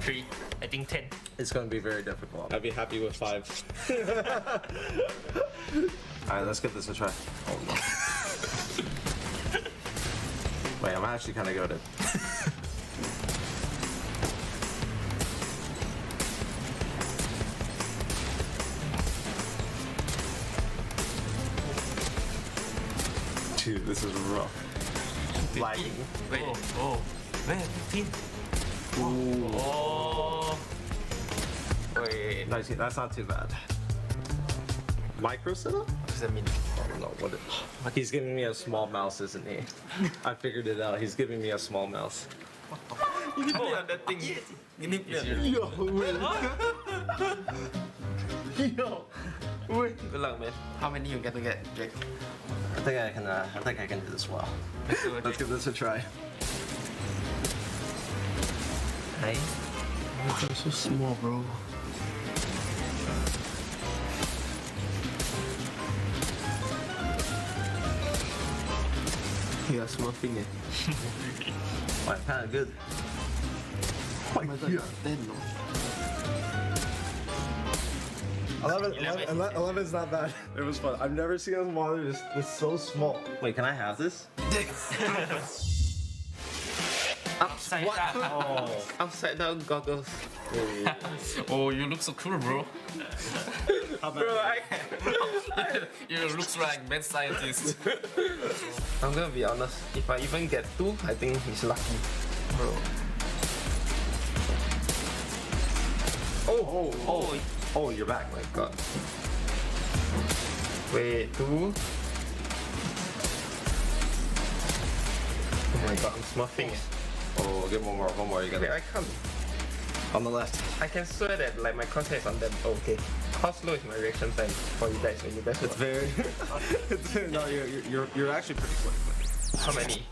3, I think 10. It's gonna be very difficult. I'd be happy with 5. Alright, let's give this a try. Oh no. Wait, I'm actually kind of goated. Dude, this is rough. Lagging. Wait. Oh. Man, 15. Oh. Wait, nice, that's not too bad. Micro setup? What does that mean? I don't know what it. He's giving me a small mouse, isn't he? I figured it out. He's giving me a small mouse. You need to play on that thing. You need to play. Yo, wait. Yo, wait. Good luck, man. How many you get to get, Jake? I think I can do this well. Let's give this a try. Nice. I'm so small, bro. Yeah, smurfing it. I'm kind of good. Oh my god, 10 no. 11's not bad. It was fun. I've never seen a monitor this so small. Wait, can I have this? Upside down. Oh. Upside down goggles. Oh, you look so cool, bro. Bro, You look like mad scientist. I'm gonna be honest. If I even get 2, I think he's lucky. Bro. Oh, you're back. My god. Wait, 2. Oh my god, I'm smurfing it. Oh, get one more. You got Wait, it. I can't. On the left. I can swear that like my crosshair is on them. Oh, okay. How slow is my reaction time for you guys when you guys It's very. No, you're actually pretty quick. How many?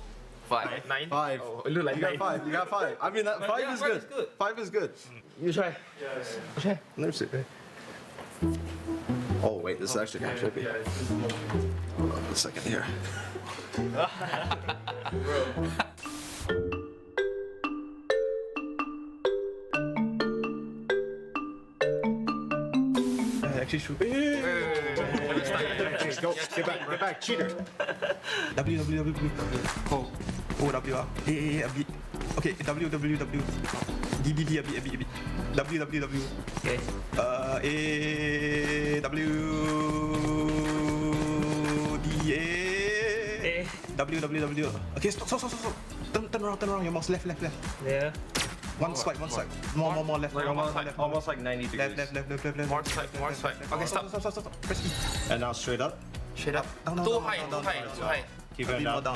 5? 9? 5. Oh, it look like You 9. got 5. You got 5. I mean, that 5 yeah, is 5 good. is good. 5 is good. You try. Yes. Okay. Never see. Oh wait, this is actually kind of trippy. Hold on a second here. Actually shoot. Go, get back, cheater. W. Oh, W. Okay, W. D, a bit. W. Okay. W. D, A. W. Okay, stop. Turn around. Your mouse left. Yeah. One swipe. More left. Like almost like 90 degrees. Left. More swipe. Okay, stop. Press E. And now straight up. Straight up. Down. Too high. Keep A going bit more down.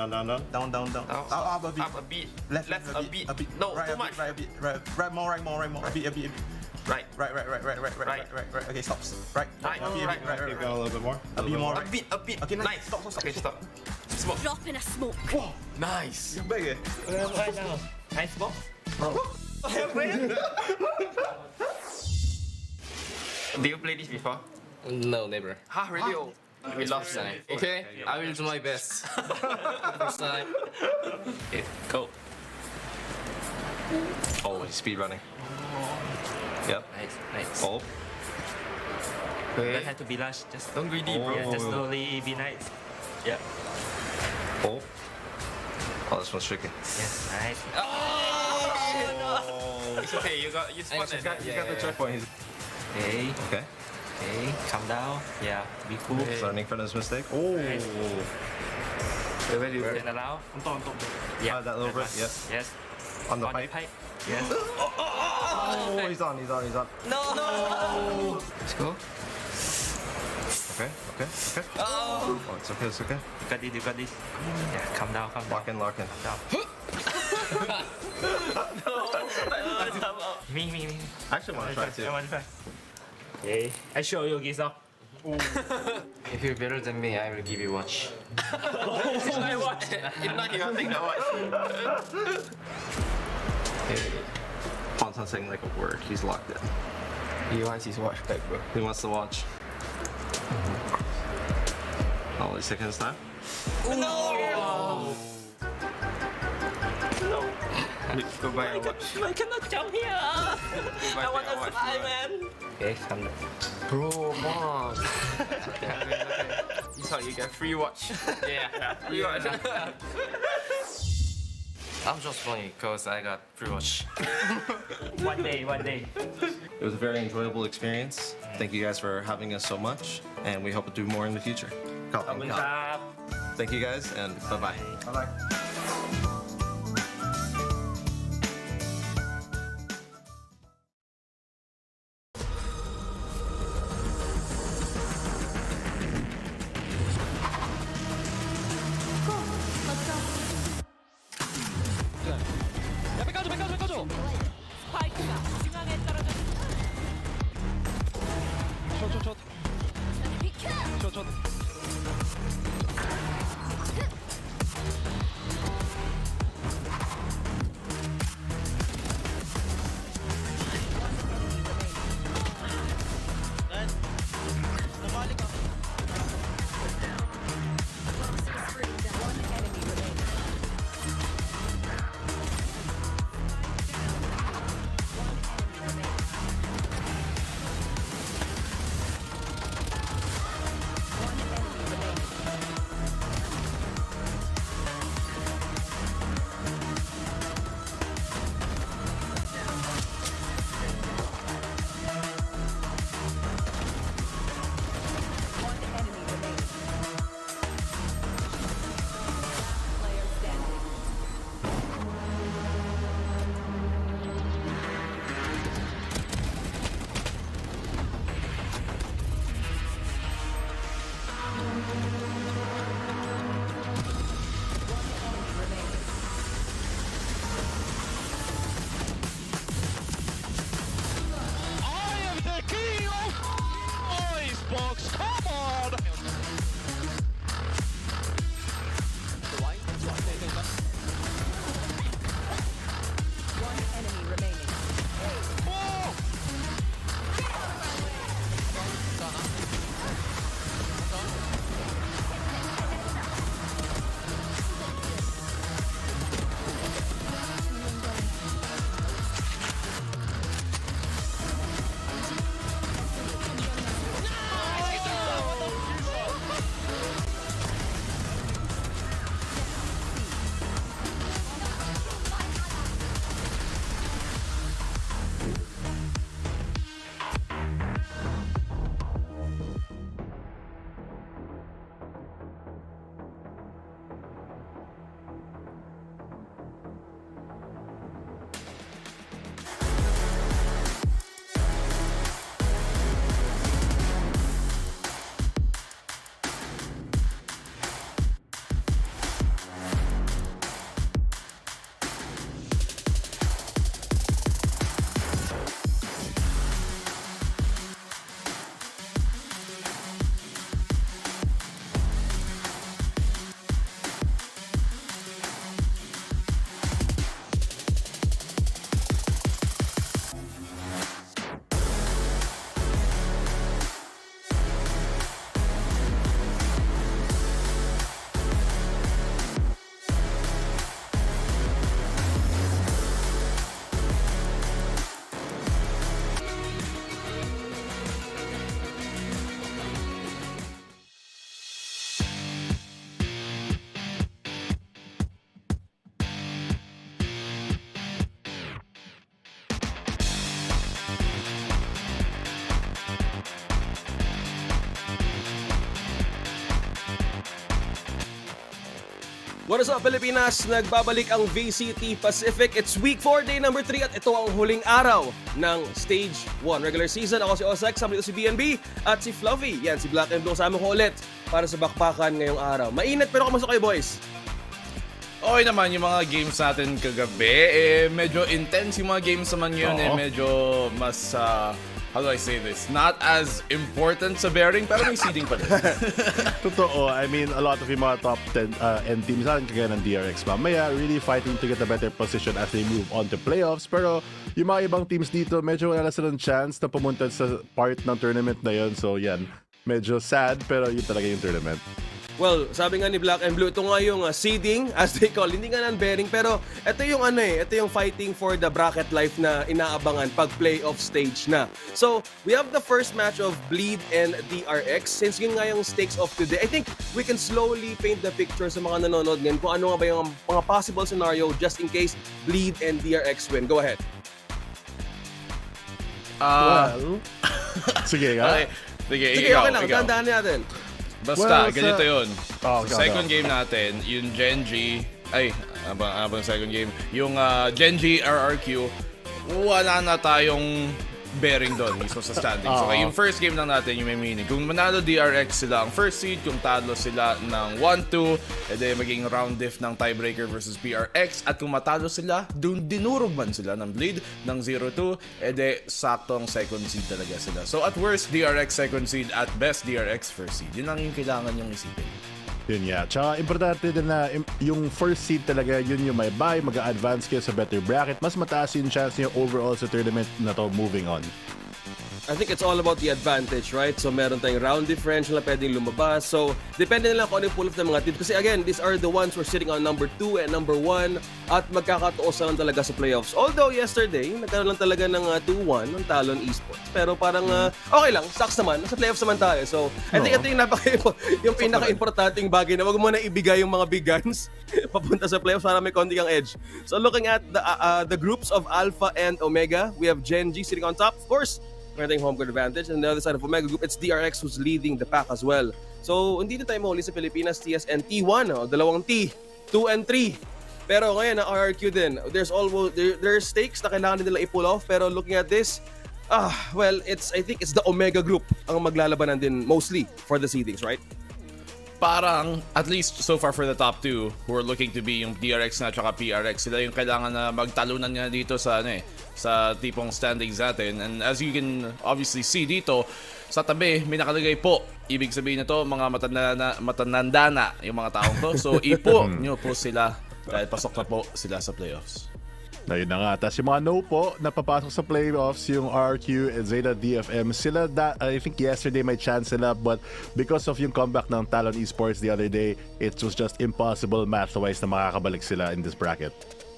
down. Down. Down. Up Up a bit. a bit. Left a bit. No, right, too much. Right a bit. Right more. A bit. Right. Right. Okay, stop. Right. Right. A bit. Keep going a little bit more. A bit more. A bit. Okay, nice. Nice. Stop. Okay, stop. Smoke. Drop in a smoke. Whoa, Nice. you're big. Right now. Nice smoke. Do you play this before? No, never. Huh, really? Oh. We lost Next time. time. Okay, I will do my best. Next time. Okay, go. Oh, he's speed running. Yep. Nice. Oh. Don't have to be rush. Just don't greedy, bro. Yeah, just slowly be nice. Yeah. Oh. Oh, this one's tricky. Yes. Nice. It's okay. You spot it. You got the checkpoint. Okay. Okay. Okay. Calm down. Yeah. Be cool. He's learning from his mistake. Oh. Where do you turn around? Yeah. That little bit. Yep. Yes. On the pipe. Yes. Oh, he's on. No. Let's go. Okay. Oh. Oh, it's okay. You got this. Yeah. Calm down. Lock in. Down. Me. I actually want to try too. I want to try. Okay. I show you this now. If you're better than me, I will give you watch. I watch. If not, you don't take the watch. Fontaine saying like a word. He's locked in. He wants his watch back, bro. He wants to watch. Oh, he's taking his time. No. Go buy a watch. I cannot jump here. I want to fly, man. Okay, come on. Bro, come on. You thought you get free watch. Yeah. Free watch. I'm just funny because I got free watch. One day. It was a very enjoyable experience. Thank you guys for having us so much, and we hope to do more in the future. ขอบคุณครับ Thank you guys, and bye-bye. Bye-bye. 스파이크가 중앙에 떨어졌습니다. What is up, Pilipinas? Nagbabalik ang VCT Pacific. It's week 4, day number 3 at ito ang huling araw ng Stage 1 regular season. Ako si Osek, kasama dito si BNB at si Fluffy. Yan, si Black and Blue kasama ko ulit para sa bakbakan ngayong araw. Mainit pero kamusta kayo, boys? Okay naman, yung mga games natin kagabi, medyo intense yung mga games naman yun, medyo mas, how do I say this? Not as important sa bearing, pero may seeding pa rin. Totoo. I mean, a lot of yung mga top 10 end teams natin kagaya ng DRX mamaya really fighting to get a better position as they move on to playoffs. Pero yung mga ibang teams dito, medyo wala silang chance na pumunta sa part ng tournament na yun. So yan, medyo sad, pero yun talaga yung tournament. Well, sabi nga ni Black and Blue, ito nga yung seeding, as they call, hindi nga non-bearing, pero ito yung ito yung fighting for the bracket life na inaabangan pag playoff stage na. So, we have the first match of Bleed and DRX. Since yun nga yung stakes of today, I think we can slowly paint the picture sa mga nanonood ngayon kung ano nga ba yung mga possible scenario just in case Bleed and DRX win. Go ahead. Sige nga. Sige, Sige, ikaw, okay lang. ikaw. Tandaan natin. Basta, Well, ganito yun. Oh, Sa second game natin, yung Gen.G, abang second game, yung Gen.G RRQ, wala na tayong bearing doon mismo sa standings. Okay, yung first game lang natin, yung may meaning. Kung manalo DRX sila ang first seed, kung talo sila ng 1-2, edi maging round diff ng tiebreaker versus PRX. At kung matalo sila, dun dinurog man sila ng Bleed ng 0-2, edi saktong second seed talaga sila. So at worst, DRX second seed, at best DRX first seed. Yun lang yung kailangan yung isipin. Yun nga. Tsaka importante din na yung first seed talaga, yun yung may bye, mag-a-advance kayo sa better bracket. Mas mataas yung chance nyo overall sa tournament na to moving on. I think it's all about the advantage, right? So meron tayong round differential na pwedeng lumabas. So depende na lang kung ano yung pull of ng mga teams. Kasi again, these are the ones who are sitting on number 2 and number 1 at magkakatuos lang talaga sa playoffs. Although yesterday, nagkaroon lang talaga ng 2-1 ng talon Esports. Pero parang okay lang, sucks naman. Nasa playoffs naman tayo. So I think ito yung pinaka-importanting bagay na wag mo na ibigay yung mga big guns papunta sa playoffs para may konti kang edge. So looking at the groups of Alpha and Omega, we have Gen.G sitting on top. Of course, meron home court advantage. And on the other side of Omega Group, it's DRX who's leading the pack as well. So, hindi na tayo mahuli sa Pilipinas, TS and T1. Dalawang T, 2 and 3. Pero ngayon, ang RRQ din. There's stakes na kailangan nila i-pull off. Pero looking at this, well, I think it's the Omega Group ang maglalabanan din mostly for the seedings, right? Parang, at least so far for the top 2 who are looking to be yung DRX na tsaka PRX, sila yung kailangan na magtalunan nga dito sa sa tipong standings natin. And as you can obviously see dito, sa tabi, may nakalagay po. Ibig sabihin na to, mga matananda na yung mga taong to. So, ipo nyo po sila dahil pasok na po sila sa playoffs. Na yun na nga. Tapos yung mga no po, napapasok sa playoffs, yung RQ and Zeta DFM, sila, I think yesterday may chance sila, but because of yung comeback ng Talon Esports the other day, it was just impossible math-wise na makakabalik sila in this bracket.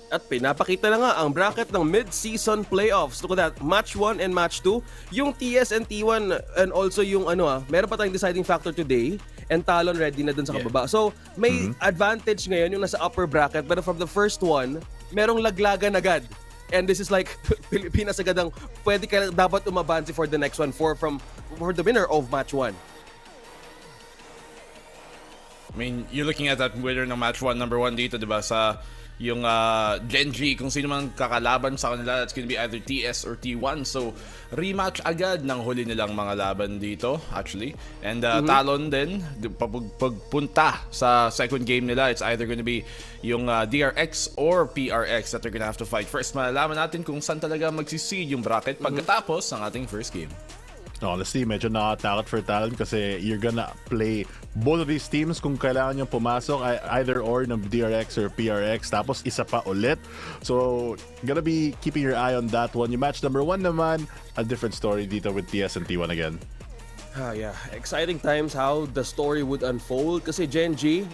At pinapakita na nga ang bracket ng mid-season playoffs. Look at that, match 1 and match 2. Yung TS and T1 and also yung meron pa tayong deciding factor today and Talon ready na dun sa kababa. So, may advantage ngayon yung nasa upper bracket, but from the first one, merong laglagan agad. And this is like Pilipinas agad ang pwede ka dapat umabansi for the next one for the winner of match 1. I mean, you're looking at that winner ng match 1, number 1 dito, diba? Sa yung Gen.G, kung sino man kakalaban sa kanila, it's gonna be either TS or T1. So, rematch agad ng huli nilang mga laban dito, actually. And Talon din, pagpunta sa second game nila, it's either gonna be yung DRX or PRX that they're gonna have to fight. First, malalaman natin kung saan talaga magsiseed yung bracket pagkatapos ng ating first game. Honestly, medyo nakatakot for Talon kasi you're gonna play both of these teams kung kailangan nyo pumasok either or ng DRX or PRX tapos isa pa ulit. So, gonna be keeping your eye on that one. Yung match number 1 naman, a different story dito with TS and T1 again. Yeah, exciting times how the story would unfold kasi Gen.G,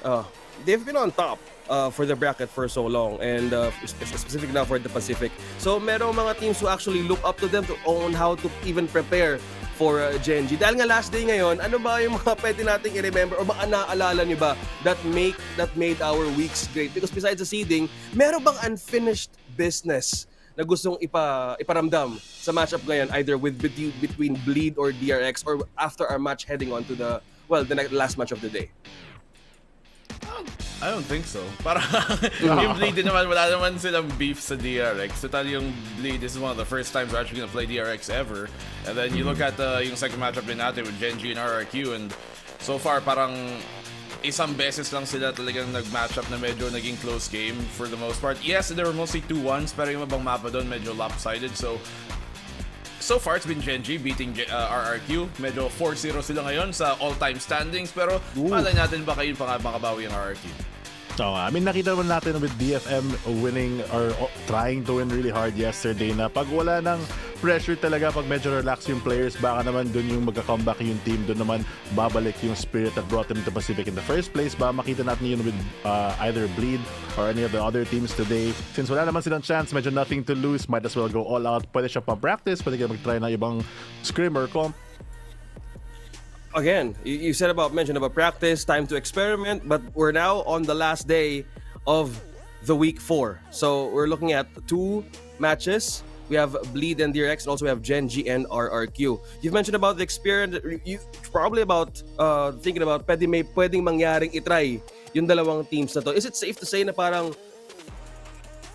they've been on top for the bracket for so long and specific now for the Pacific. So merong mga teams who actually look up to them on how to even prepare for Gen.G. Dahil nga last day ngayon, ano ba yung mga pwede nating i-remember o baka naaalala nyo ba that made our weeks great? Because besides the seeding, meron bang unfinished business na gustong iparamdam sa matchup ngayon either between Bleed or DRX or after our match heading on to the last match of the day? I don't think so. Parang yung Bleed din naman, wala naman silang beef sa DRX. Total yung Bleed, this is one of the first times we're actually gonna play DRX ever. And then you look at yung second matchup din natin with Gen.G and RRQ, and so far parang isang beses lang sila talagang nag-matchup na medyo naging close game for the most part. Yes, there were mostly 2-1s, pero yung mabang mapa doon medyo lopsided. So far, it's been Gen.G beating RRQ. Medyo 4-0 sila ngayon sa all-time standings. Pero malay natin baka yun pa nga makabawi ang RRQ. Oo nga. I mean, nakita naman natin with DFM winning or trying to win really hard yesterday na pag wala ng pressure talaga, pag medyo relax yung players, baka naman dun yung magka-comeback yung team, dun naman babalik yung spirit that brought them to Pacific in the first place. Baka makita natin yun with either Bleed or any of the other teams today. Since wala naman silang chance, medyo nothing to lose, might as well go all out. Pwede siya pa-practice, pwede kayo mag-try na ibang scrim or comp. Again, you mentioned about practice, time to experiment, but we're now on the last day of the week 4. So we're looking at 2 matches. We have Bleed and DRX, and also we have Gen.G and RRQ. You've mentioned about the experience, you probably about thinking about pwedeng mangyaring itry yung dalawang teams na to. Is it safe to say na parang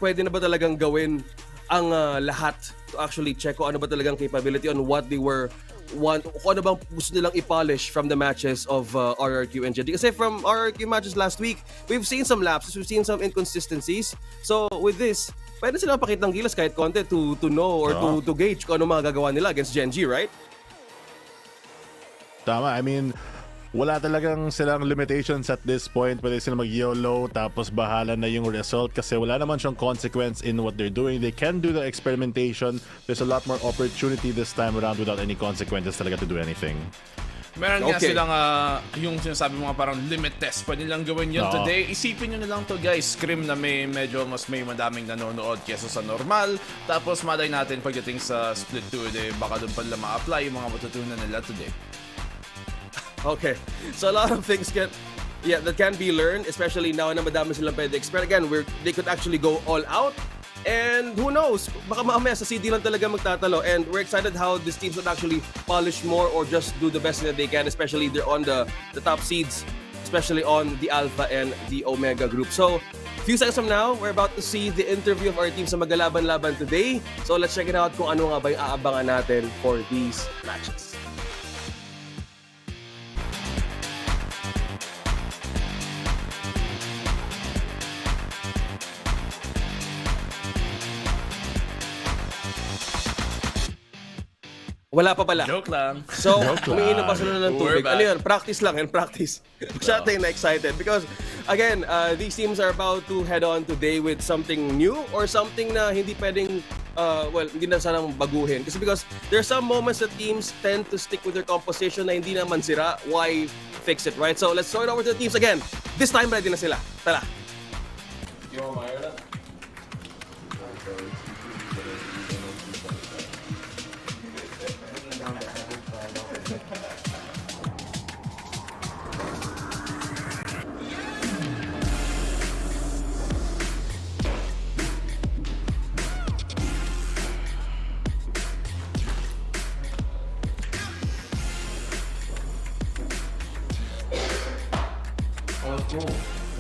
pwede na ba talagang gawin ang lahat to actually check kung ano ba talagang capability on what they were kung ano bang gusto nilang i-polish from the matches of RRQ and Gen.G? Kasi from RRQ matches last week, we've seen some lapses, we've seen some inconsistencies. So with this, pwede silang pakitang gilas kahit konti to know or to gauge kung ano magagawa nila against Gen.G, right? Tama. I mean, wala talagang silang limitations at this point. Pwede sila mag-YOLO tapos bahala na yung result kasi wala naman siyang consequence in what they're doing. They can do the experimentation. There's a lot more opportunity this time around without any consequences talaga to do anything. Meron nga silang yung sinasabi mo nga parang limit test. Pwede nilang gawin yun today. Isipin nyo na lang to guys. Scrim na may madaming nanonood kesa sa normal. Tapos malay natin pagdating sa split 2, baka doon pa nila ma-apply yung mga matutunan nila today. Okay, so a lot of things that can be learned, especially now na madami silang pwede experiment. Again, they could actually go all out, and who knows, baka mamaya sa CD lang talaga magtatalo. And we're excited how these teams would actually polish more or just do the best that they can, especially they're on the top seeds, especially on the Alpha and the Omega group. So, a few seconds from now, we're about to see the interview of our teams na maglalaban-laban today. So let's check it out kung ano nga ba yung aabangan natin for these matches. Wala pa pala. Joke lang. So, umiinom pa sila ng tubig. We're back. Ano yun? Practice lang and practice. Siya tayo na-excited because, again, these teams are about to head on today with something new or something na hindi pwedeng, hindi na sanang baguhin. Kasi because there are some moments that teams tend to stick with their composition na hindi naman sira. Why fix it, right? So, let's throw it over to the teams again. This time, ready na sila. Tara.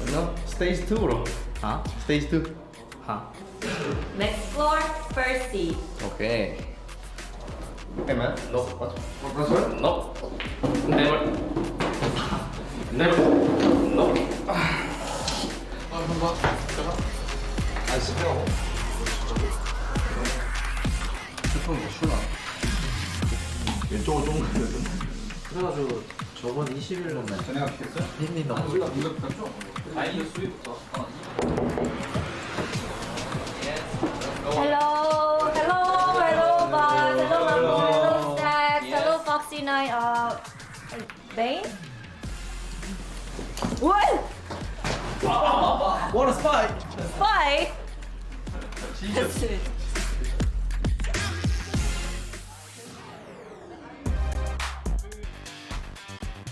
No, stage 2 bro. Huh? Stage 2. Huh? Next floor, first seat. Okay. Hey man, no. What? No. Never. Never. No. 왼쪽으로 좀 그래가지고 저번 20일로는 전에 갔겠어요? 힘이 너무 Hello, boss. Hello, Mambo. Hello, Stacks. Hello, Foxy9. Bane? What? What a spy! Spy? That's it.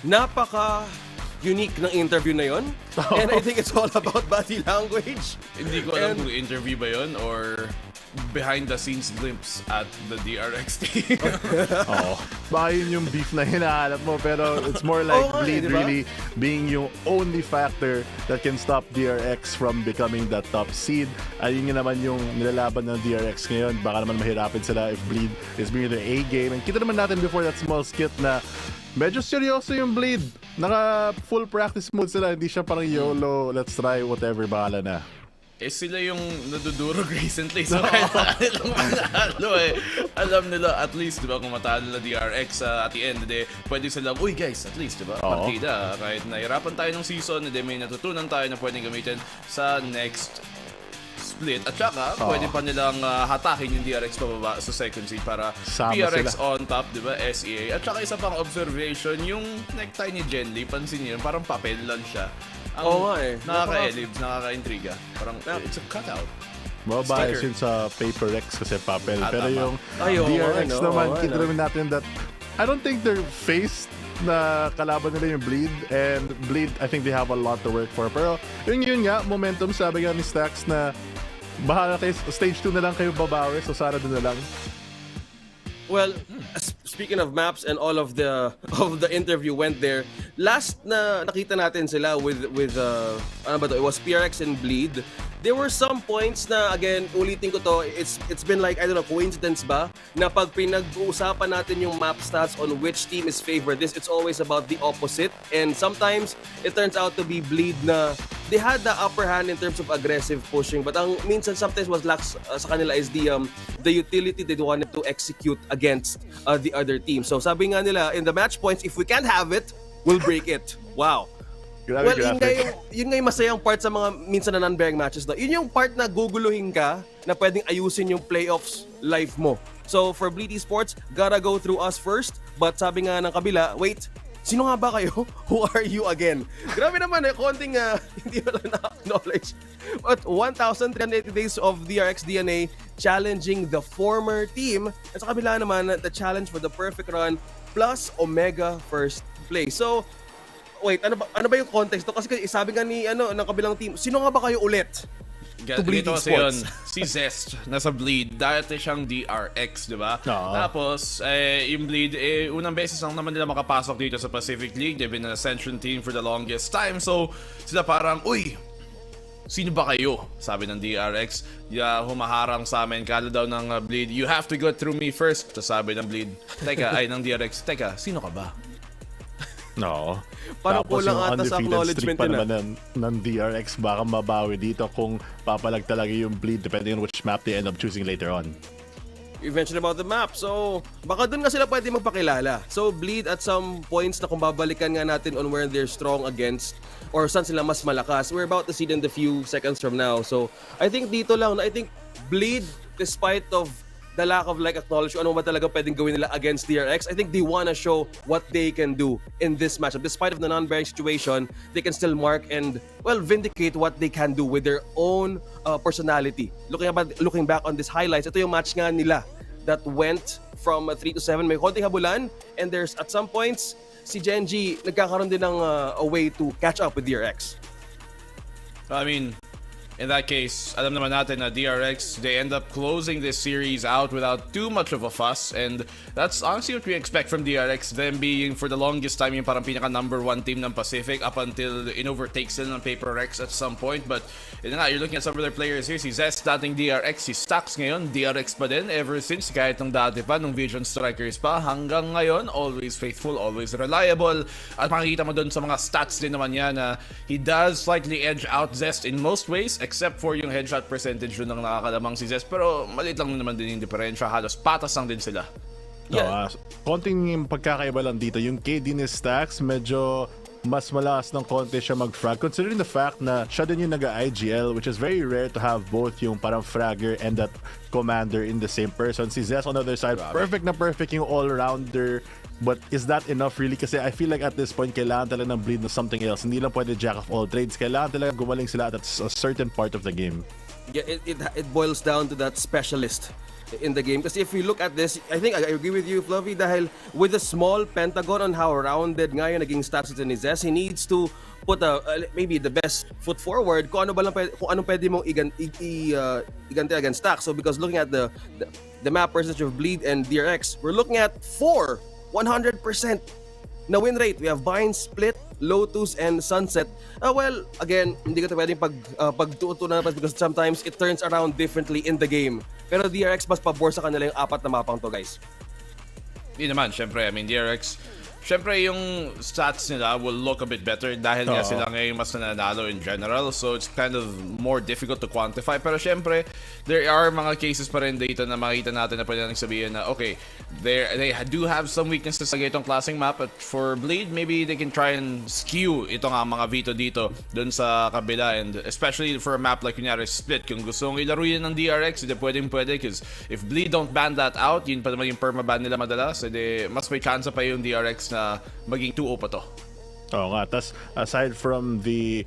Napaka-unique ng interview na yon. And I think it's all about body language. Hindi ko alam kung interview ba yun or behind the scenes glimpse at the DRX team. Baka yun yung beef na hinahanap mo, pero it's more like Bleed diba? really being yung only factor that can stop DRX from becoming that top seed. Ayun yun naman yung nilalaban ng DRX ngayon. Baka naman mahirapin sila if Bleed is bringing their A game. And kita naman natin before that small skit na medyo seryoso yung Bleed. Naka full practice mode sila. Hindi siya parang YOLO, let's try whatever, bahala na. sila yung nadudurog recently. So, kahit nilang manalo alam nila, at least, di ba, kung matalo nila DRX at the end, pwede sila, uy guys, at least, di ba, partida. Kahit nahirapan tayo ng season, may natutunan tayo na pwedeng gamitin sa next split. At saka, pwede pa nilang hatakin yung DRX pababa sa second seed para Sama DRX sila. on top, di ba, SEA. At saka isa pang observation, yung necktie ni Gen.G, pansin niyo, parang papel lang siya. Oo nga eh. Nakaka-elibs, nakaka-intriga. Parang, it's a cutout. Mabayos yun sa Paper X kasi papel. Pero yung oo, DRX ano, naman, ano. kita naman natin that I don't think they're faced na kalaban nila yung Bleed. And Bleed, I think they have a lot to work for. Pero yun nga, momentum, sabi nga ni Stacks na bahala kayo, stage 2 na lang kayo babawi. So sana doon na lang. Well, speaking of maps and all of the interview went there. Last na nakita natin sila with ano ba to? It was PRX and Bleed. There were some points na, again, ulitin ko to, it's been like, I don't know, coincidence ba? Na pag pinag-uusapan natin yung map stats on which team is favored, it's always about the opposite. And sometimes, it turns out to be Bleed na they had the upper hand in terms of aggressive pushing. But ang minsan sometimes was lacks sa kanila is the utility they wanted to execute against the other team. So sabi nga nila, in the match points, if we can't have it, we'll break it. Wow. Grabe, Well, yun nga yung masayang part sa mga minsan na non-bearing matches. No? Yun yung part na guguluhin ka na pwedeng ayusin yung playoffs life mo. So for Bleed Esports, gotta go through us first. But sabi nga ng kabila, wait, sino nga ba kayo? Who are you again? Grabe naman konting hindi wala na-acknowledge. But 1,380 days of DRX DNA challenging the former team. At sa kabila naman, the challenge for the perfect run plus Omega first place. So, wait, ano ba yung context to? Kasi sabi nga ni ng kabilang team, sino nga ba kayo ulit? To Bleed Dito kasi yun, Esports. si Zest, nasa Bleed, dati siyang DRX, di ba? Oo. Tapos, yung Bleed, unang beses lang naman nila makapasok dito sa Pacific League. They've been an Ascension team for the longest time. So, sila parang, uy, sino ba kayo? Sabi ng DRX, humaharang sa amin, kala daw ng Bleed, you have to go through me first. Tapos sabi ng Bleed, ng DRX, teka, sino ka ba? No. Parang Tapos kulang yung ata sa undefeated acknowledgement streak pa yun, naman ng DRX baka mabawi dito kung papalag talaga yung Bleed depending on which map they end up choosing later on. You mentioned about the map. So, baka dun nga sila pwede magpakilala. So, Bleed at some points na kung babalikan nga natin on where they're strong against or saan sila mas malakas. We're about to see it in the few seconds from now. So, I think dito lang, I think Bleed, despite of the lack of acknowledge ano ba talaga pwedeng gawin nila against DRX, I think they wanna show what they can do in this matchup. Despite of the non-bearing situation, they can still mark and, well, vindicate what they can do with their own personality. Looking back on these highlights, ito yung match nga nila that went from 3-7. May konting habulan and there's at some points, si Gen.G nagkakaroon din ng a way to catch up with DRX. I mean, in that case, alam naman natin na DRX, they end up closing this series out without too much of a fuss, and that's honestly what we expect from DRX, them being for the longest time yung parang pinaka number 1 team ng Pacific up until in-overtakes sila ng Paper X at some point. But yun nga, you're looking at some of their players here, si Zest dating DRX, si Stacks ngayon, DRX pa din ever since, kahit nung dati pa, nung Vision Strikers pa, hanggang ngayon, always faithful, always reliable, at makikita mo dun sa mga stats din naman niya na he does slightly edge out Zest in most ways, except for yung headshot percentage dun ng nakakalamang si Zest. Pero maliit lang naman din yung diferensya. Halos patas lang din sila. Yeah. Konting pagkakaiba lang dito. Yung KD ni Stacks, medyo mas malakas ng konti siya mag-frag. Considering the fact na siya din yung nag-IGL, which is very rare to have both yung parang fragger and that commander in the same person. Si Zest on the other side, perfect na perfect yung all-rounder. But is that enough really? Kasi I feel like at this point, kailangan talaga ng Bleed na something else. Hindi lang pwede jack of all trades. Kailangan talaga gumaling sila at a certain part of the game. Yeah, it boils down to that specialist in the game. Kasi if you look at this, I think I agree with you, Fluffy, dahil with a small pentagon on how rounded nga yung naging stats ni Zest, he needs to put maybe the best foot forward kung ano pwede mong iganti against Stack. So because looking at the map percentage of Bleed and DRX, we're looking at 100% na win rate. We have Bind, Split, Lotus, and Sunset. Well, again, hindi ko ito pwedeng pagtutunan because sometimes it turns around differently in the game. Pero DRX mas pabor sa kanila yung 4 na mapang to, guys. Hindi naman, syempre. I mean, DRX syempre yung stats nila will look a bit better dahil nga sila ngayon mas nananalo in general. So it's kind of more difficult to quantify. Pero syempre, there are mga cases pa rin dito na makita natin na pwede natin sabihin na okay, they do have some weaknesses sa ganitong klaseng map. But for Bleed, maybe they can try and skew ito nga mga veto dito dun sa kabila. And especially for a map like kunyari Split, kung gusto mong ilaro yun ng DRX, hindi pwede because if Bleed don't ban that out, yun pa naman yung permaban nila madalas, edi mas may chance pa yung DRX na maging 2-0 pa to. Oo nga. Tas aside from the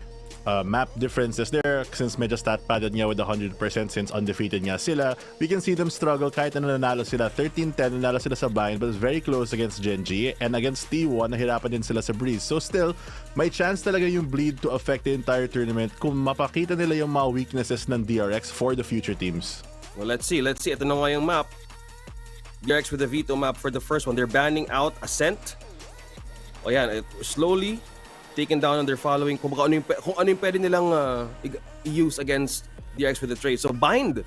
map differences there, since medyo stat padded nga with 100% since undefeated nga sila, we can see them struggle kahit na nanalo sila 13-10, nanalo sila sa bind, but it's very close against Gen.G, and against T1 nahirapan din sila sa Breeze. So still, may chance talaga yung Bleed to affect the entire tournament kung mapakita nila yung mga weaknesses ng DRX for the future teams. Well, let's see. Ito na nga yung map. DRX with the veto map for the first one. They're banning out Ascent. O yan, slowly taken down on their following. Kung ano yung pwede nilang use against DRX with the trade. So bind,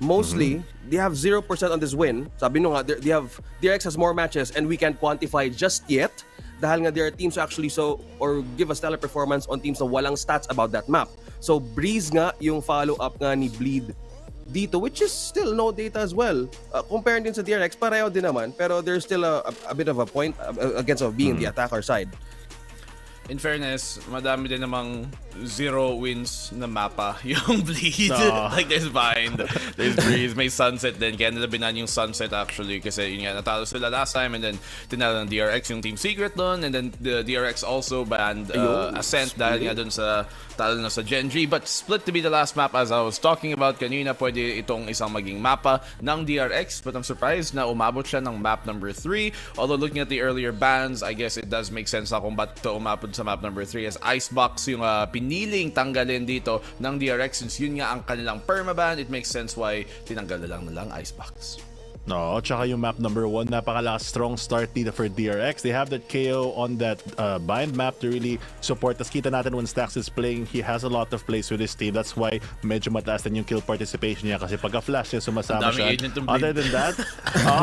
mostly, they have 0% on this win. Sabi nyo nga, DRX has more matches and we can't quantify just yet. Dahil nga there are teams who actually or give a stellar performance on teams na walang stats about that map. So Breeze nga yung follow-up nga ni Bleed dito, which is still no data as well. Comparing din sa DRX, pareho din naman, pero there's still a bit of a point against being the attacker side. In fairness, madami din namang 0 wins na mapa yung Bleed. Like there's Bind, there's Breeze, may Sunset din. Kaya nila binan yung Sunset actually kasi yun nga, natalo sila last time and then tinalo ng DRX yung Team Secret doon, and then the DRX also banned Ascent dahil nga doon sa talo na sa Gen.G. But Split to be the last map as I was talking about kanina, pwede itong isang maging mapa ng DRX, but I'm surprised na umabot siya ng map number 3. Although looking at the earlier bans, I guess it does make sense na kung ba't ito umabot sa map number 3 as Icebox yung piniling tanggalin dito ng DRX since yun nga ang kanilang permaban. It makes sense why tinanggal na lang Icebox. No, tsaka yung map number 1, napakalakas strong start dito for DRX. They have that KO on that bind map to really support. Tas kita natin when Stax is playing, he has a lot of plays with his team. That's why medyo mataas din yung kill participation niya kasi pagka-flash niya sumasama siya. Other than that,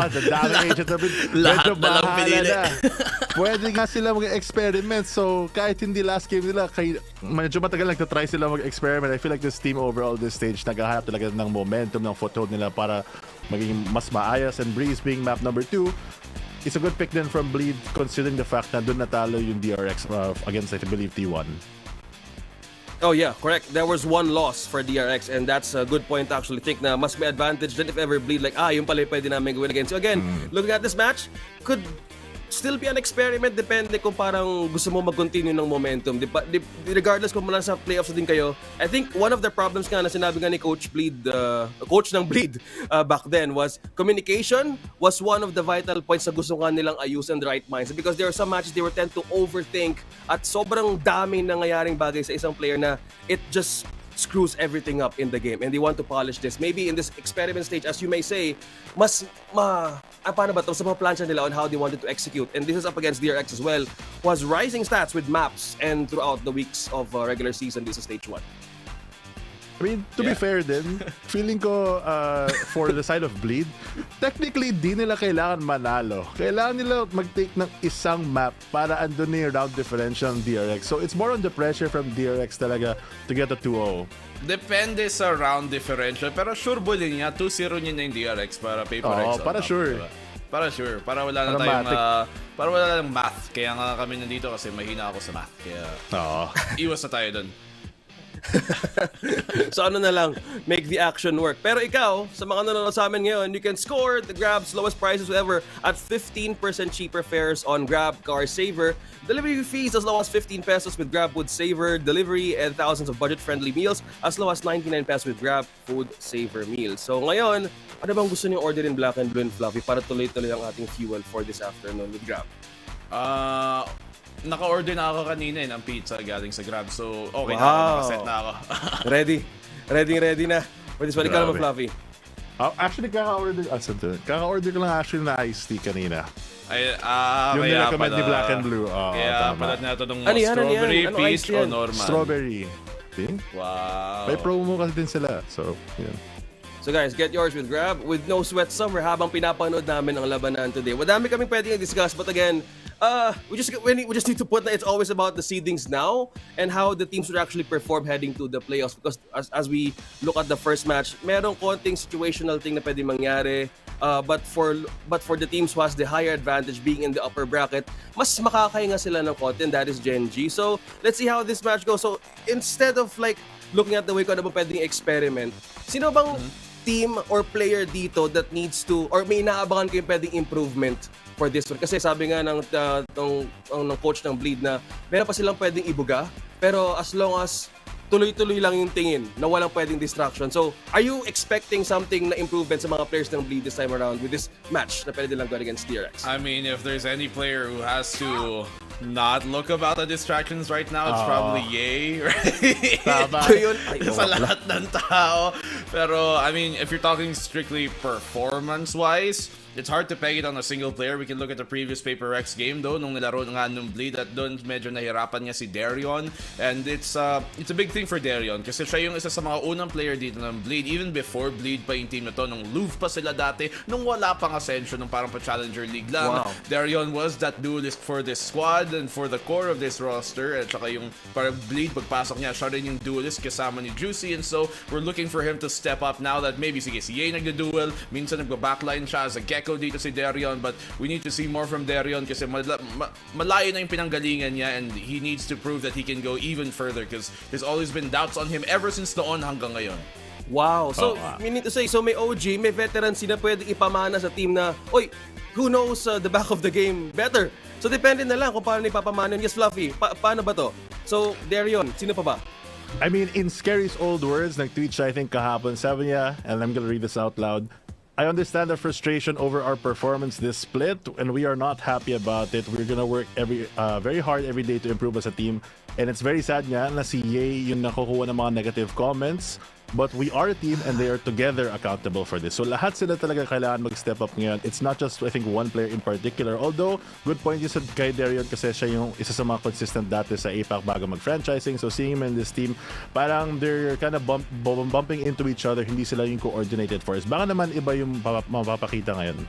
the daming agent na medyo bahala na. Pwede nga sila mag-experiment. So kahit hindi last game nila, medyo matagal nagtatry sila mag-experiment. I feel like this team overall this stage naghahanap talaga ng momentum, ng foothold nila para maging mas maayos, and Breeze being map number 2, it's a good pick then from Bleed considering the fact na doon natalo yung DRX against I believe T1. Oh yeah, correct. There was one loss for DRX and that's a good point to actually think na mas may advantage than if ever Bleed like yung pala pwede namin gawin against. So again, looking at this match, could still be an experiment, depende kung parang gusto mo mag-continue ng momentum. Regardless kung nasa playoffs din kayo, I think one of the problems nga na sinabi nga ni Coach Bleed, coach ng Bleed back then was communication was one of the vital points na gusto nga nilang ayusin the right mindset because there are some matches they were tend to overthink at sobrang daming nangyayaring bagay sa isang player na it just screws everything up in the game and they want to polish this. Maybe in this experiment stage, as you may say, paano ba ito? Sa mga plansya nila on how they wanted to execute. And this is up against DRX as well, was rising stats with maps and throughout the weeks of regular season. This is stage 1. I mean, to be fair din, feeling ko for the side of Bleed, technically di nila kailangan manalo. Kailangan nila mag-take ng isang map para andun na yung round differential ng DRX. So it's more on the pressure from DRX talaga to get a 2-0. Depende sa round differential, pero sure bully niya, 2-0 niya na yung DRX para paper X. Para sure. Diba? Para sure. Para wala na tayong para wala lang math. Kaya nga kami nandito kasi mahina ako sa math. Kaya iwas na tayo dun. So ano na lang, make the action work. Pero ikaw, sa mga nanonood sa amin ngayon, you can score the Grab's lowest prices ever at 15% cheaper fares on Grab Car Saver. Delivery fees as low as 15 pesos with Grab Food Saver Delivery and thousands of budget-friendly meals as low as 99 pesos with Grab Food Saver meals. So ngayon, ano bang gusto niyo orderin Black and Blue and Fluffy para tuloy-tuloy ang ating fuel for this afternoon with Grab? Naka-order na ako kanina ng pizza galing sa Grab. So, okay na ako. Nakaset na ako. Ready na. For this one, ikaw naman, Fluffy. Actually, kaka-order ko lang actually na iced tea kanina. Yung kaya nirecommend ni Black and Blue. Kaya pala na ito ng strawberry, peach, o normal? Strawberry. Wow. May promo kasi din sila. So, yun. So guys, get yours with Grab with no sweat summer habang pinapanood namin ang labanan today. Madami kaming pwedeng i-discuss but again, we just need to put that it's always about the seedings now and how the teams would actually perform heading to the playoffs, because as we look at the first match, merong konting situational thing na pwede mangyari, but for the teams who has the higher advantage being in the upper bracket, mas makakahinga sila ng konti, and that is Gen.G. So let's see how this match goes. So instead of like looking at the way kung ano ba pwedeng experiment, sino bang team or player dito that needs to, or may inaabangan ko yung pwedeng improvement for this one? Kasi sabi nga ng coach ng Bleed na meron pa silang pwedeng ibuga, pero as long as tuloy-tuloy lang yung tingin na walang pwedeng distraction. So, are you expecting something na improvement sa mga players ng Bleed this time around with this match na pwede nilang gawin against DRX? I mean, if there's any player who has to not look about the distractions right now, it's probably Ye, right? Sa lahat ng tao. Pero, I mean, if you're talking strictly performance-wise, it's hard to peg it on a single player. We can look at the previous Paper X game though, nung nilaro nga nung Bleed, at doon medyo nahirapan niya si Darion. And it's a big thing for Darion kasi siya yung isa sa mga unang player dito ng Bleed, even before Bleed pa yung team na to, nung Louvre pa sila dati, nung wala pang Ascension, nung parang pa Challenger League lang. Wow. Darion was that duelist for this squad and for the core of this roster, at saka yung parang Bleed, pagpasok niya, siya rin yung duelist kasama ni Juicy, and so we're looking for him to step up now that maybe sige, si Ye nagda-duel, minsan nagba-backline siya as a Gecko dito si Darion, but we need to see more from Darion kasi malayo na yung pinanggalingan niya, and he needs to prove that he can go even further because there's always been doubts on him ever since noon hanggang ngayon. Wow. So, meaning to say, so may OG, may veterans na pwedeng ipamana sa team na, oy, who knows the back of the game better? So, depende na lang kung paano ipapamana. Yes, Fluffy, paano ba to? So, Darion, sino pa ba? I mean, in Scary's old words, nag-tweet siya, I think, kahapon, sabi niya, and I'm gonna read this out loud, I understand the frustration over our performance this split, and we are not happy about it. We're gonna work very hard every day to improve as a team. And it's very sad nga na si Ye yung nakukuha ng mga negative comments. But we are a team and they are together accountable for this. So lahat sila talaga kailangan mag-step up ngayon. It's not just, I think, one player in particular. Although, good point you said kay Darion kasi siya yung isa sa mga consistent dati sa APAC bago mag-franchising. So seeing him in this team, parang they're kind of bumping into each other. Hindi sila yung coordinated force. Baka naman iba yung mapapakita ngayon.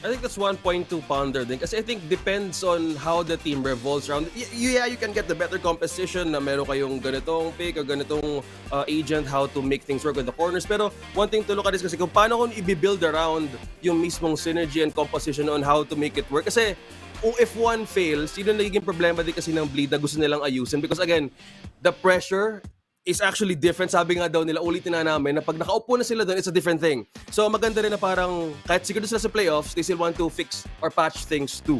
I think that's one point to ponder din kasi I think depends on how the team revolves around. Yeah, you can get the better composition na meron kayong ganitong pick or ganitong agent, how to make things work with the corners. Pero one thing to look at is kasi kung paano kung i-build around yung mismong synergy and composition on how to make it work. Kasi if one fails, yun ang nagiging problema din kasi ng Bleed na gusto nilang ayusin. Because again, the pressure is actually different. Sabi nga daw nila, ulitin na namin, na pag nakaupo na sila doon, it's a different thing. So maganda rin na parang, kahit siguro sila sa playoffs, they still want to fix or patch things through.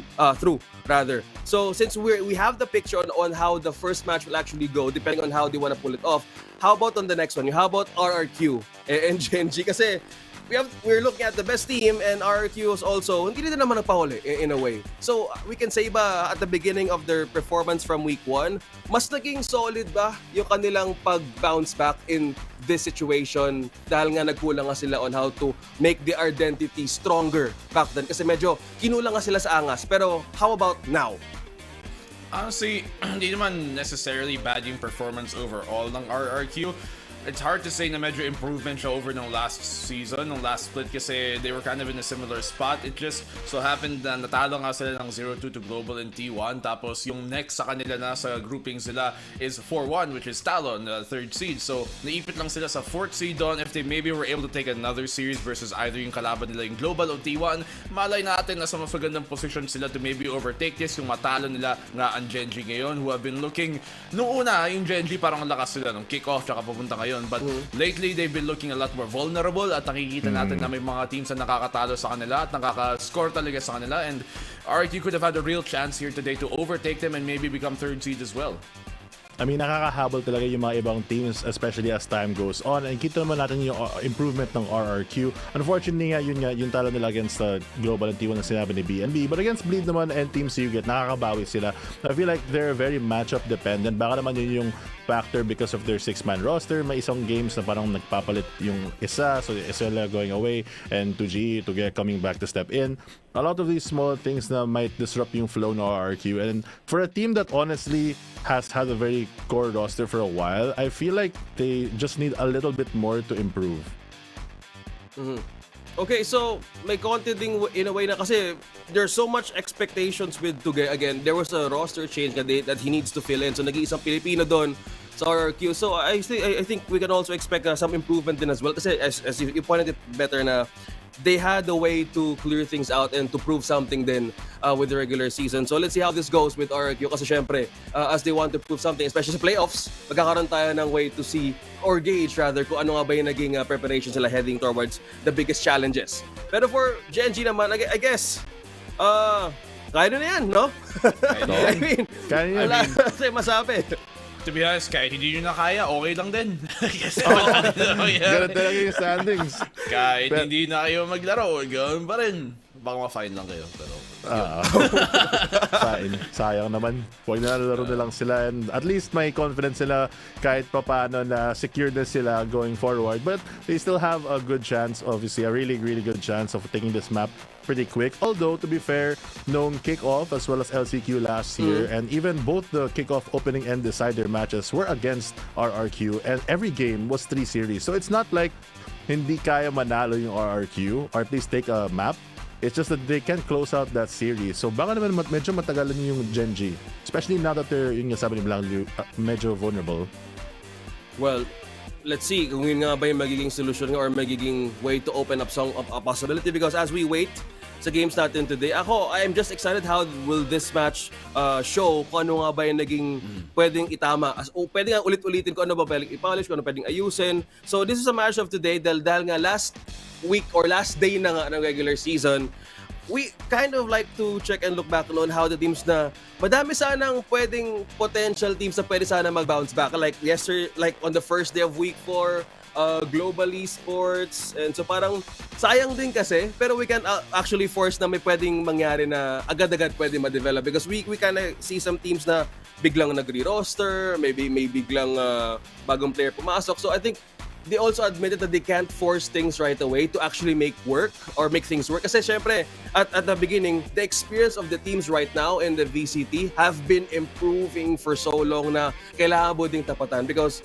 So since we have the picture on how the first match will actually go, depending on how they want to pull it off, how about on the next one? How about RRQ and Gen.G? Kasi we're looking at the best team, and RRQ is also hindi rin naman nagpahuli in a way. So we can say ba at the beginning of their performance from week 1, mas naging solid ba yung kanilang pag-bounce back in this situation dahil nga nagkulang nga sila on how to make the identity stronger back then? Kasi medyo kinulang nga sila sa angas. Pero how about now? Honestly, hindi naman necessarily bad yung performance overall ng RRQ. It's hard to say na medyo improvement siya over ng last season, ng last split kasi they were kind of in a similar spot. It just so happened na natalo nga sila ng 0-2 to Global and T1, tapos yung next sa kanila na sa grouping sila is 4-1, which is Talon, the third seed. So naipit lang sila sa fourth seed doon. If they maybe were able to take another series versus either yung kalaban nila yung Global o T1, malay natin na sa mas magandang position sila to maybe overtake this. Yung matalo nila nga ang Gen.G ngayon, who have been looking, noong una yung Gen.G parang lakas sila nung kick-off tsaka papunta ngayon. But lately, they've been looking a lot more vulnerable at nakikita natin na may mga teams na nakakatalo sa kanila at nakaka-score talaga sa kanila. And RRQ could have had a real chance here today to overtake them and maybe become third seed as well. I mean, nakakahabol talaga yung mga ibang teams, especially as time goes on. And kita naman natin yung improvement ng RRQ. Unfortunately yung talo nila against Global and T1 na sinabi ni BNB. But against Bleed naman and Team Suget, nakakabawi sila. I feel like they're very matchup dependent. Baka naman yun yung factor because of their 6-man roster. May isang games na parang nagpapalit yung isa, so Isela going away and 2G to get coming back to step in. A lot of these small things na might disrupt yung flow ng RRQ. And for a team that honestly has had a very core roster for a while, I feel like they just need a little bit more to improve. Okay, so may konti ding in a way na kasi there's so much expectations with Tugay. Again, there was a roster change that he needs to fill in. So nag-iisang Pilipino doon sa RRQ. So I think we can also expect some improvement din as well. Kasi as you pointed it better na they had a way to clear things out and to prove something then with the regular season. So let's see how this goes with RRQ kasi syempre, as they want to prove something, especially sa playoffs, magkakaroon tayo ng way to see or gauge rather kung ano nga ba yung naging preparation sila heading towards the biggest challenges. Pero for Gen.G naman, I guess, kaya na yan, no? I mean, wala kasi masabi. To be honest, kahit hindi nyo na kaya, okay lang din. Kasi Ganun talaga yung standings. kahit hindi na kayo maglaro, ganoon pa rin. Baka ma-fine lang kayo. Pero, Sayang naman. Huwag na laro na lang sila. And at least may confidence sila kahit pa paano na secure na sila going forward. But they still have a good chance, obviously, a really, really good chance of taking this map pretty quick. Although, to be fair, known kickoff as well as LCQ last year, and even both the kickoff opening and decider matches were against RRQ, and every game was 3 series. So it's not like hindi kaya manalo yung RRQ or at least take a map. It's just that they can't close out that series. So baka naman medyo matagalan yung Gen.G. Especially now that they're, yung sabi ni Blanc, medyo vulnerable. Well, let's see kung yun nga ba yung magiging solution or magiging way to open up some a possibility, because as we wait sa games natin today, I'm just excited how will this match show kung ano nga ba yung naging pwedeng itama. Pwedeng nga ulit-ulitin kung ano ba pwedeng i-polish, kung ano pwedeng ayusin. So this is a match of today dahil nga last week or last day na nga ng regular season, we kind of like to check and look back on how the teams na madami sanang pwedeng potential teams na pwede sana mag-bounce back. Like yesterday, like on the first day of week 4, global esports, and so parang sayang din kasi, pero we can actually force na may pwedeng mangyari na agad-agad pwede ma-develop, because we kind of see some teams na biglang nagre-roster, maybe may biglang bagong player pumasok. So I think they also admitted that they can't force things right away to actually make things work. Kasi syempre, at the beginning, the experience of the teams right now in the VCT have been improving for so long na kailangan mo ding tapatan, because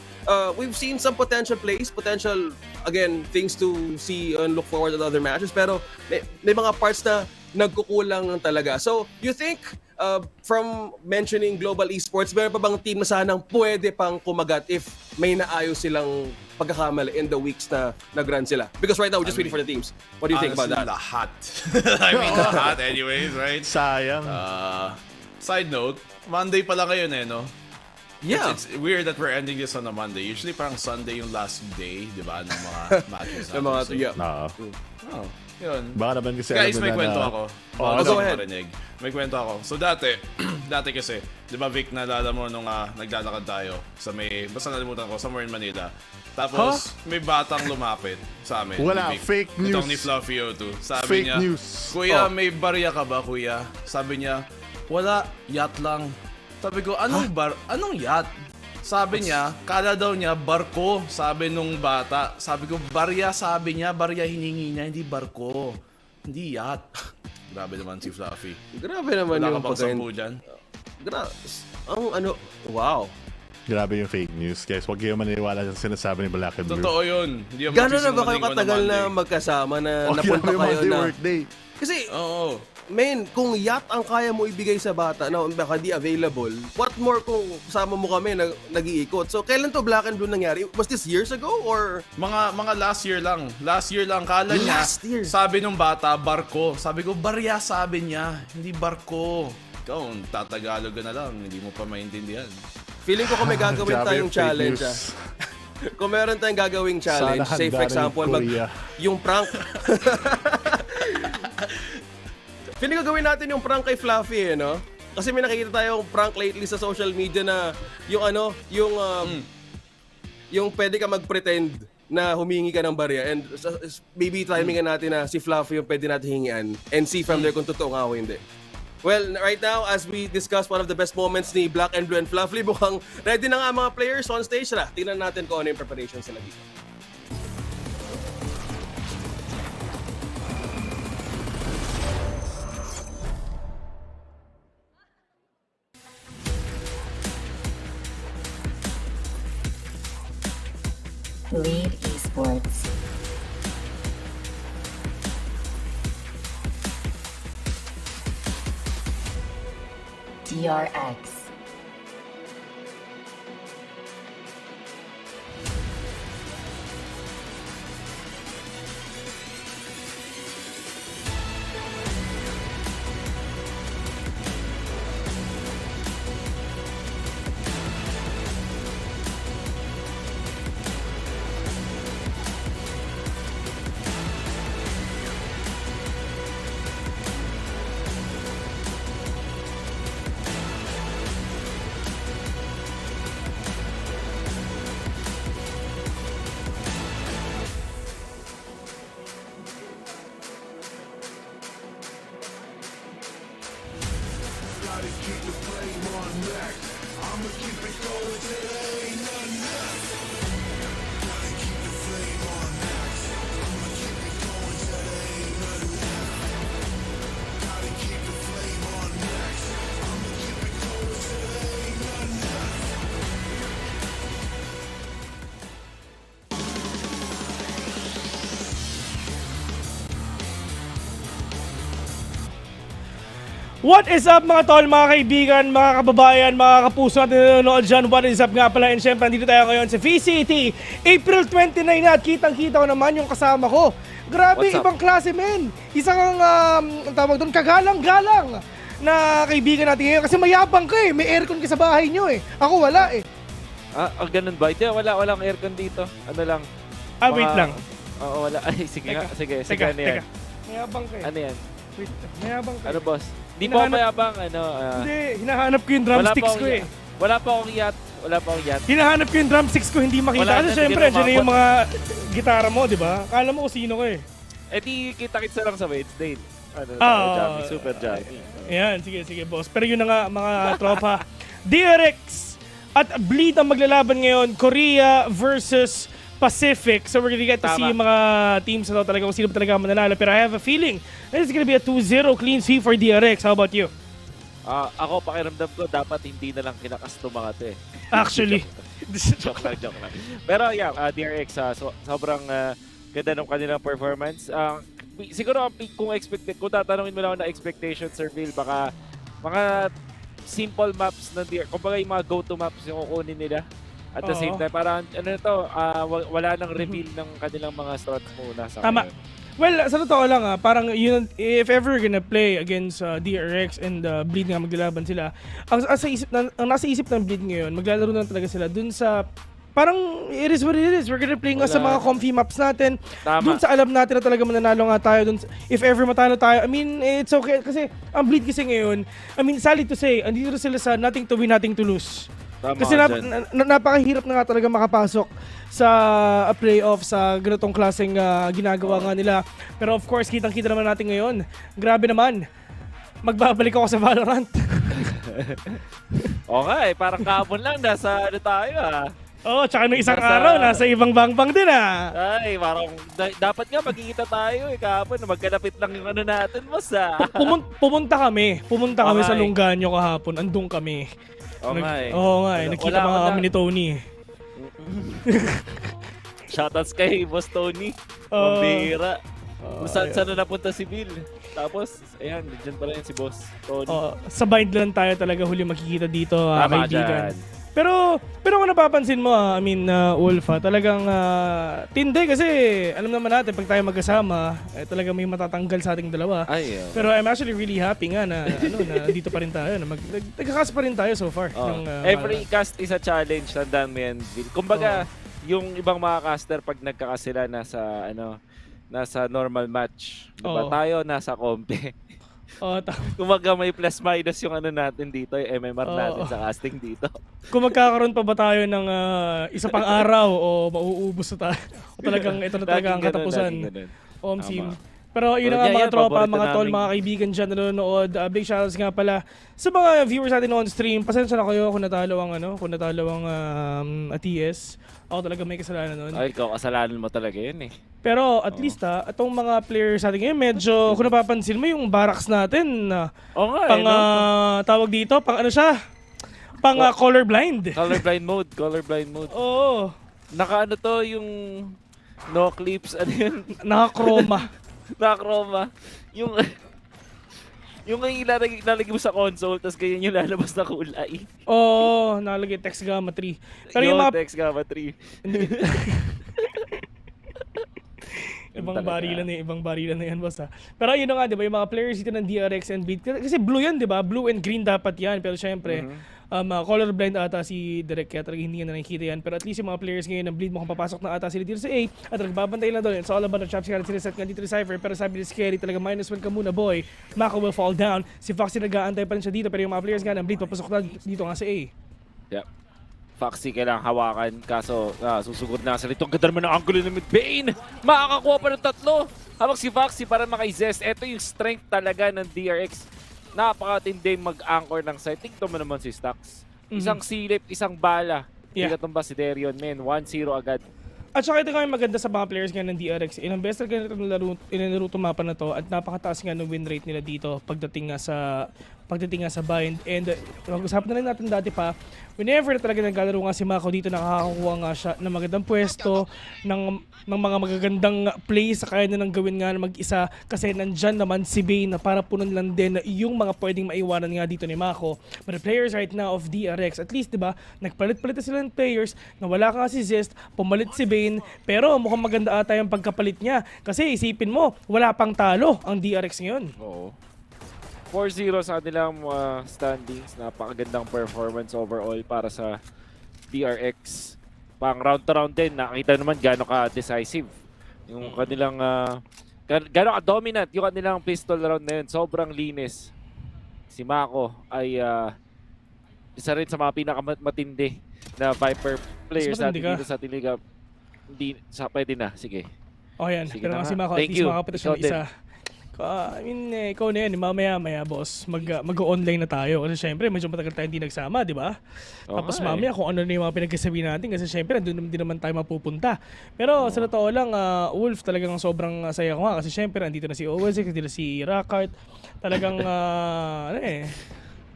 we've seen some potential plays, again, things to see and look forward to other matches, pero may mga parts na nagkukulang talaga. So, you think, from mentioning global esports, meron pa bang team na sanang pwede pang kumagat if may naayos silang pagkakamali in the weeks na nag-run sila? Because right now, we're just waiting for the teams. What do you think about that? Lahat. I mean, lahat anyways, right? Sayang. Side note, Monday pala kayo no? Yeah. It's weird that we're ending this on a Monday. Usually parang Sunday yung last day, di ba, ng mga matches natin. Yun. Baka naman kasi Guys, may kwento ako. Go ahead. May kwento ako. So dati kasi, di ba Vic, naalala mo nung naglalakad tayo sa basta nalimutan ko, somewhere in Manila. Tapos, may batang lumapit sa amin. Wala, fake news. Itong ni Fluffy O2. Sabi Fake niya, news. Kuya, may barya ka ba, kuya? Sabi niya, wala, yacht lang. Sabi ko, anong yacht? Sabi niya, kala daw niya barko, sabi nung bata. Sabi ko, barya, sabi niya, barya hiningi niya, hindi barko. Hindi yacht. Grabe naman si Fluffy. Grabe naman Wala yung ka bang sampu dyan? Wow. Grabe yung fake news, guys. Huwag kayo maniwala sa sinasabi ni Black and Blue. Totoo yun. Gano'n na ba kayo katagal na magkasama na napunta kayo na... Workday. Kasi, kung yacht ang kaya mo ibigay sa bata na baka di available, what more kung kasama mo kami na nag-iikot? So, kailan to Black and Blue nangyari? Was this years ago or...? Mga last year lang. Last year lang. Kala niya, sabi nung bata, barko. Sabi ko, barya, sabi niya. Hindi barko. Ikaw, tatagalog ka na lang. Hindi mo pa maintindihan. Feeling ko kung may gagawin tayong challenge, kung meron tayong gagawing challenge, say for example, yung prank. Feeling ko gawin natin yung prank kay Fluffy, no? Kasi may nakikita tayong prank lately sa social media na yung pwede ka mag-pretend na humingi ka ng barya, and maybe timingan natin na si Fluffy yung pwede natin hingian and see from there kung totoo nga o hindi. Well, right now, as we discuss one of the best moments ni Black and Blue and Fluffy, mukhang ready na nga mga players on stage na. Tingnan natin kung ano yung preparation sila dito. Lead Esports. DRX. What is up mga tol, mga kaibigan, mga kababayan, mga kapuso natin nanonood dyan. What is up nga pala, and syempre nandito tayo ngayon sa VCT April 29 na at kitang-kita ko naman yung kasama ko. Grabe, ibang klase men. Isang ang tawag doon, kagalang-galang na kaibigan natin ngayon kasi mayabang ka eh, may aircon ka sa bahay nyo eh. Ako wala eh. Ganun ba? Hindi, walang aircon dito. Ano lang. Wait lang. Oo, wala. Ay, sige nga. Sige, ano yan? Mayabang ka eh. Ano yan? Wait, mayabang ka. Ano boss? Hindi po mayabang, Hindi, hinahanap ko yung drumsticks ko eh. Wala pa akong yacht. Hinahanap ko yung drumsticks ko, hindi makita. Kasi syempre, dyan na yung mga gitara mo, di ba? Kala mo kung sino ko eh. Di kita-kitsa lang sa Wednesday. Jammy, super jammy. Ayan, sige boss. Pero yun na nga mga tropa. DRX at Bleed ang maglalaban ngayon. Korea versus Pacific. So we're gonna get to see yung mga teams na talaga kung sino talaga mananalo. Pero I have a feeling that it's gonna be a 2-0 clean sweep for DRX. How about you? Ako, pakiramdam ko, dapat hindi na lang kinakas mga to eh. Actually. joke lang. Pero yeah, DRX, sobrang ganda ng kanilang performance. Siguro kung tatanungin mo lang na expectation survey, baka mga simple maps na kumbaga yung mga go-to maps yung kukunin nila. At the same time, parang wala nang reveal ng kanilang mga strats muna sa Tama. Well, sa totoo lang parang yun, if ever gonna play against DRX and Bleed nga maglalaban sila, ang nasa isip ng Bleed ngayon, maglalaro na talaga sila dun sa parang it is what it is. We're gonna play nga sa mga comfy maps natin. Dun sa alam natin na talaga mananalo nga tayo. Dun, if ever matalo tayo, I mean, it's okay. Kasi ang Bleed kasi ngayon, I mean, sadly to say, andito sila sa nothing to win, nothing to lose. Kasi napakahirap na nga talaga makapasok sa playoff sa ganitong klaseng ginagawa nga nila. Pero of course, kitang-kita naman natin ngayon. Grabe naman. Magbabalik ako sa VALORANT. Okay, parang kahapon lang nasa tayo tsaka nung isang araw, nasa ibang bangbang din Ay, parang dapat nga magkikita tayo kahapon. Magkalapit lang yung natin, boss Pumunta kami sa Lungganyo kahapon. Andun kami. Oo nga eh. Nakita mga kami ni Tony. Shoutouts kay Boss Tony. Mambira. Saan na napunta si Bill? Tapos, ayan, dyan pala yun si Boss Tony. Sa bind lang tayo talaga huli makikita dito, kaibigan. Pero kung napapansin mo, Wolf, talagang tindi kasi alam naman natin pag tayo magkasama, talaga may matatanggal sa ating dalawa. Pero I'm actually really happy nga na dito pa rin tayo, na nagkakast pa rin tayo so far. Every cast is a challenge, tandaan mo yan, Bill. Kumbaga, yung ibang mga caster pag nagkakast sila nasa normal match, diba? Tayo nasa kompe. Kumaga may plus minus yung natin dito, yung MMR natin sa casting dito. Kung magkakaroon pa ba tayo ng isa pang araw o mauubos na tayo, o talagang ito na talaga ang katapusan. Sim. Pero yun na nga mga tropa, mga tol, mga kaibigan dyan na nanonood. Big shoutouts nga pala sa mga viewers natin on stream. Pasensya na kayo kung natalo ang ATS. Ako talaga may kasalanan nun. Ay, ikaw kasalanan mo talaga yun eh. Pero at least itong mga players natin ngayon, medyo kung napapansin mo yung barracks natin, tawag dito, pang colorblind. Colorblind mode. Oo. Naka to yung no clips, yun? Naka-chroma. Naka-chroma. Yung Yung ilalagay mo sa console, tapos ganyan yung lalabas na kulay. Oo, nalagay text gamma 3. Pero yung mga Text Gamma 3. ibang barilan na yan, boss ha. Pero yun na nga, di ba, yung mga players dito ng DRX and Beat, kasi blue yan, di ba? Blue and green dapat yan. Pero syempre, colorblind ata si Direk, kaya talaga hindi na nakikita yan. Pero at least yung mga players ngayon ng Bleed mukhang papasok na ata sila dito sa A. At nagbabantay lang doon. It's all about the traps, kaya siniset nga dito ni Cypher. Pero sabi ni Scary, talaga -1 ka muna, boy. Mako will fall down. Si Foxy nag-aantay pa rin siya dito. Pero yung mga players nga ng Bleed, papasok na dito nga sa A. Yep. Foxy kailangang hawakan, kaso susugod na sa litong ganda naman ng angulo ng mid-bane. Makakakuha pa ng 3. Habang si Foxy para maka-zest. Ito yung strength talaga ng DRX. Napakatindi mag-anchor ng site. Tingnan mo naman si Stax. Isang silip, isang bala. Hindi katumba si Darion, men. 1-0 agad. At saka ito kami maganda sa mga players nga ng DRX. Ilang beses na ganito inilaro mapa na to at napakataas nga ng win rate nila dito pagdating nga sa bind. And mag-usapan na rin natin dati pa, whenever talaga naglalaro nga si Mako dito, nakakakuha nga siya ng magandang pwesto, ng mga magagandang plays sa kaya na nang gawin nga na mag-isa kasi nandyan naman si Bane na para punon lang din yung mga pwedeng maiwanan nga dito ni Mako. But the players right now of DRX, at least diba, nagpalit-palit na sila ng players na wala ka si Zest, pumalit si Bane, pero mukhang maganda ata yung pagkapalit niya kasi isipin mo, wala pang talo ang DRX ngayon. Oo. 4-0 sa kanilang standings. Napakagandang performance overall para sa DRX. Pang round to round din, nakita naman gano'n ka-decisive. Yung kanilang, gano'n ka-dominant yung kanilang pistol round na yun. Sobrang linis. Si Mako ay isa rin sa mga pinakamatindi na Viper players natin dito sa Tiliga. Hindi, pwede na. Sige. Oh yan, sige pero na, si Mako, at least makapita siya ng isa. I mean, ikaw na yan, mamaya boss, mag-online na tayo. Kasi syempre, medyo matagal tayo hindi nagsama, di ba? Tapos mamaya kung ano na yung mga pinagkasabi natin, kasi syempre, doon din naman tayo mapupunta. Pero sa totoo lang, Wolf, talagang sobrang saya ko nga. Kasi syempre, andito na si OSX, andito na si Rockart. Talagang,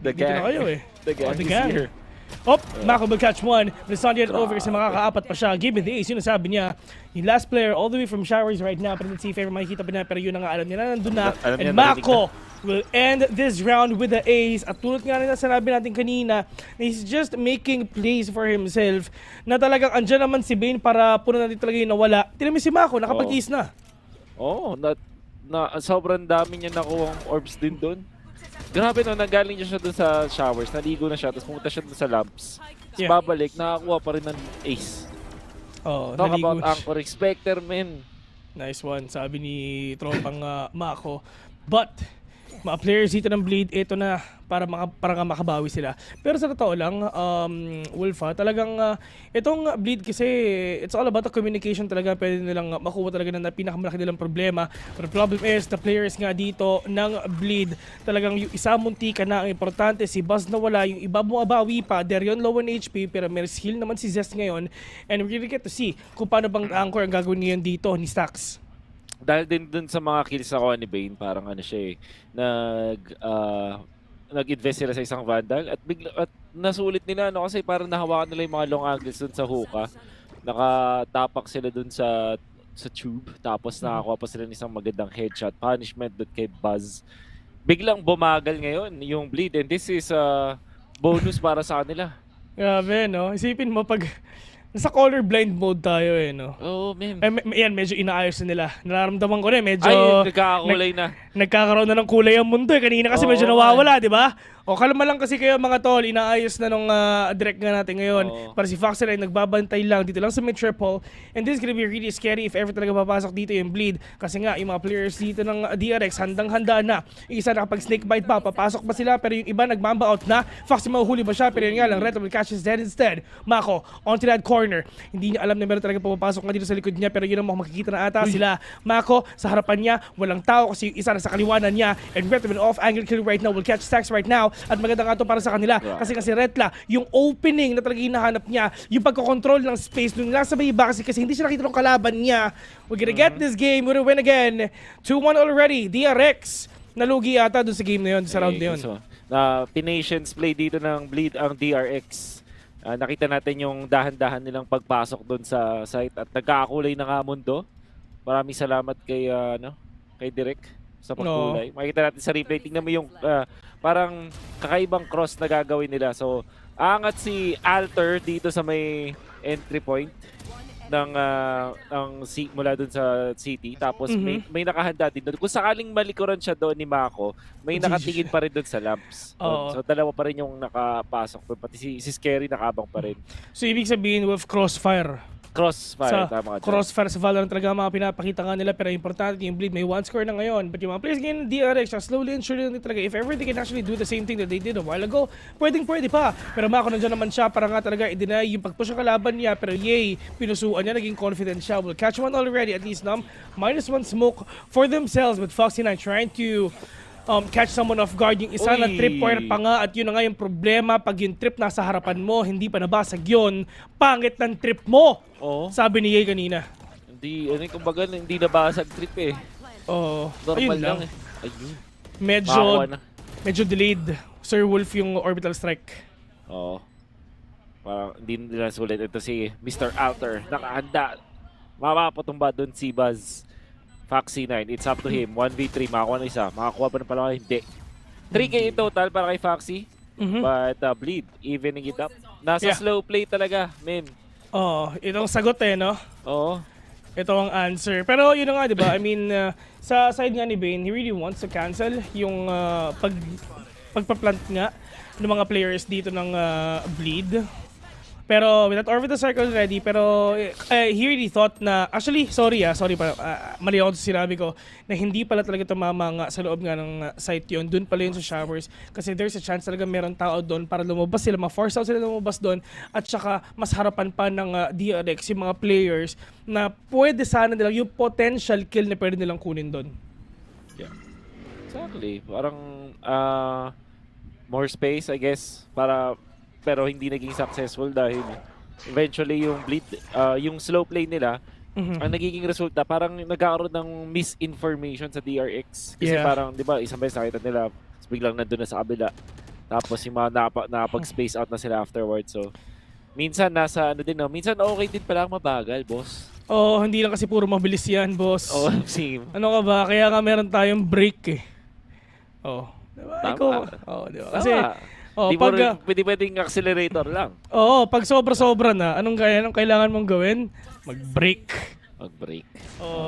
The gang. Na kayo eh. The gang is here. Mako will catch one. But it's not yet over kasi makakaapat pa siya. Given the ace, yun ang sabi niya. Yung last player all the way from Showers right now. Pero let's see if ever makikita pa niya. Pero yun ang alam niya na nandun na. And Mako will end this round with the ace. At tulad nga rin na sinabi natin kanina, na he's just making plays for himself. Na talagang andyan naman si Bane para puno natin talaga yung nawala. Tinami si Mako, nakapag-ace na. Sobrang dami niya nakuhang orbs din doon. Grabe no, nanggaling siya doon sa showers, naligo na siya, tapos pumunta siya doon sa lamps. Tapos babalik, nakakuha pa rin ng ace. Talk about Anchor Spectre, man. Nice one, sabi ni tropang Mako. But, mga players dito ng Bleed, ito na para nga makabawi sila. Pero sa totoo lang, Wolf talagang itong Bleed kasi it's all about the communication talaga. Pwede nilang makuha talaga na pinakamalaki nilang problema. But the problem is, the players nga dito ng Bleed, talagang yung isa munti ka na ang importante. Si Buzz na wala, yung iba bumabawi pa. Darion low on HP, pero may heal naman si Zest ngayon. And we really get to see kung paano bang anchor ang gagawin ngayon dito ni Stax. Dahil din dun sa mga kills ako ni Bane, parang ano siya nag-invest sila sa isang Vandal at nasulit nila kasi parang nahawakan nila yung mga long angles dun sa hookah. Nakatapak sila dun sa tube, tapos nakakuha pa sila ng isang magandang headshot punishment dun kay Buzz. Biglang bumagal ngayon yung Bleed, and this is bonus para sa kanila. Grabe, no? Isipin mo pag nasa colorblind mode tayo no? Oo, man. Yan, medyo inaayos na nila. Nararamdaman ko medyo nagkakakulay na. Nagkakaroon na ng kulay ang mundo Kanina kasi medyo nawawala, di ba? O kalma lang kasi kayo mga tol, inaayos na nung direct nga natin ngayon. Para si Foxer ay nagbabantay lang dito lang sa mid triple. And this is gonna be really scary if ever talaga papasok dito yung Bleed. Kasi nga, yung mga players dito ng DRX, handang-handa na. Yung isa nakapag snake bite pa, papasok pa sila, pero yung iba nagmamba out na. Foxy mahuhuli ba siya? Pero yun nga lang, Red will catch his dead instead. Mako, onto that corner. Hindi niya alam na meron talaga papapasok nga dito sa likod niya, pero yun ang makikita na ata sila. Mako, sa harapan niya, walang tao kasi yung isa na sa kaliwanan niya. And Red will off angle kill right now, will catch Stax right now. At maganda nga ito para sa kanila kasi Retla, yung opening na talaga hinahanap niya, yung pagkocontrol ng space nung nasa may iba kasi hindi siya nakita ng kalaban niya. We're gonna get this game, we're gonna win again. 2-1 already, DRX nalugi ata dun sa game na yun, sa round na yun. Pinations play dito ng Bleed ang DRX. Nakita natin yung dahan-dahan nilang pagpasok dun sa site at nagkakakulay na nga mundo. Maraming salamat kay Direk. sa pagkulay. Makikita natin sa replay. Tingnan mo yung parang kakaibang cross na gagawin nila. So, aangat si Alter dito sa may entry point ng mula dun sa city. Tapos may nakahanda din doon. Kung sakaling malikuran siya doon ni Mako, may nakatingin pa rin doon sa lamps. So dalawa pa rin yung nakapasok doon. Pati si Scary nakabang pa rin. So ibig sabihin with crossfire. Tama ka. Crossfire sa Valorant talaga mga pinapakita nga nila, pero importante yung Bleed may 1 score na ngayon. But yung mga players ngayon ng DRX, slowly and surely talaga, if ever they can actually do the same thing that they did a while ago, pwede pa. Pero Mako nandiyan naman siya para nga talaga i-deny yung pag-push ang kalaban niya, pero yay, pinusuan niya, naging confident siya. Will catch one already, at least -1 smoke for themselves, with Foxy9 trying to catch someone off guard. Yung isa na tripwire pa nga, at yun na nga yung problema. Pag yung trip nasa harapan mo, hindi pa nabasag yun, pangit ng trip mo. Sabi ni Ye kanina. Kumbaga hindi nabasag trip eh. Normal lang eh. Ayun. Medyo delayed, Sir Wolf, yung orbital strike. Parang hindi nila sulit. Ito si Mr. Alter, nakahanda. Mapapatumba doon si Buzz. Foxy9, it's up to him. 1v3, makakuha na isa. Makakuha pa na pala, hindi. 3k in total para kay Foxy. But Bleed, evening it up. Nasa slow play talaga, men. Itong sagot no? Ito ang answer. Pero yun na nga, di ba? I mean, sa side nga ni Bane, he really wants to cancel yung pagpa-plant nga ng mga players dito ng Bleed. Pero with that orbital circle ready, pero he really thought na, actually, sorry pa, mali ako sa sinabi ko, na hindi pala talaga tumama nga sa loob nga ng site yun, dun pala yun sa showers, kasi there's a chance talaga meron tao doon para lumabas sila, ma-force out sila lumabas doon, at saka mas harapan pa ng DRX yung mga players na pwede sana nila, yung potential kill na pwede nilang kunin doon. Yeah. Exactly. Parang more space, I guess, pero hindi naging successful dahil eventually yung Bleed, yung slow play nila, ang nagiging resulta, parang nagkakaroon ng misinformation sa DRX. Kasi parang, di ba, isang beses nakita nila, biglang nandun na sa kabila. Tapos yung mga napag-space out na sila afterwards. So, minsan nasa minsan okay din pala mabagal, boss. Hindi lang kasi puro mabilis yan, boss. Same. Ano ka ba? Kaya nga meron tayong break eh. Diba? Tama. Diba? Kasi, pwedeng accelerator lang. Pag sobra-sobra na, anong kailangan mong gawin? Mag-break.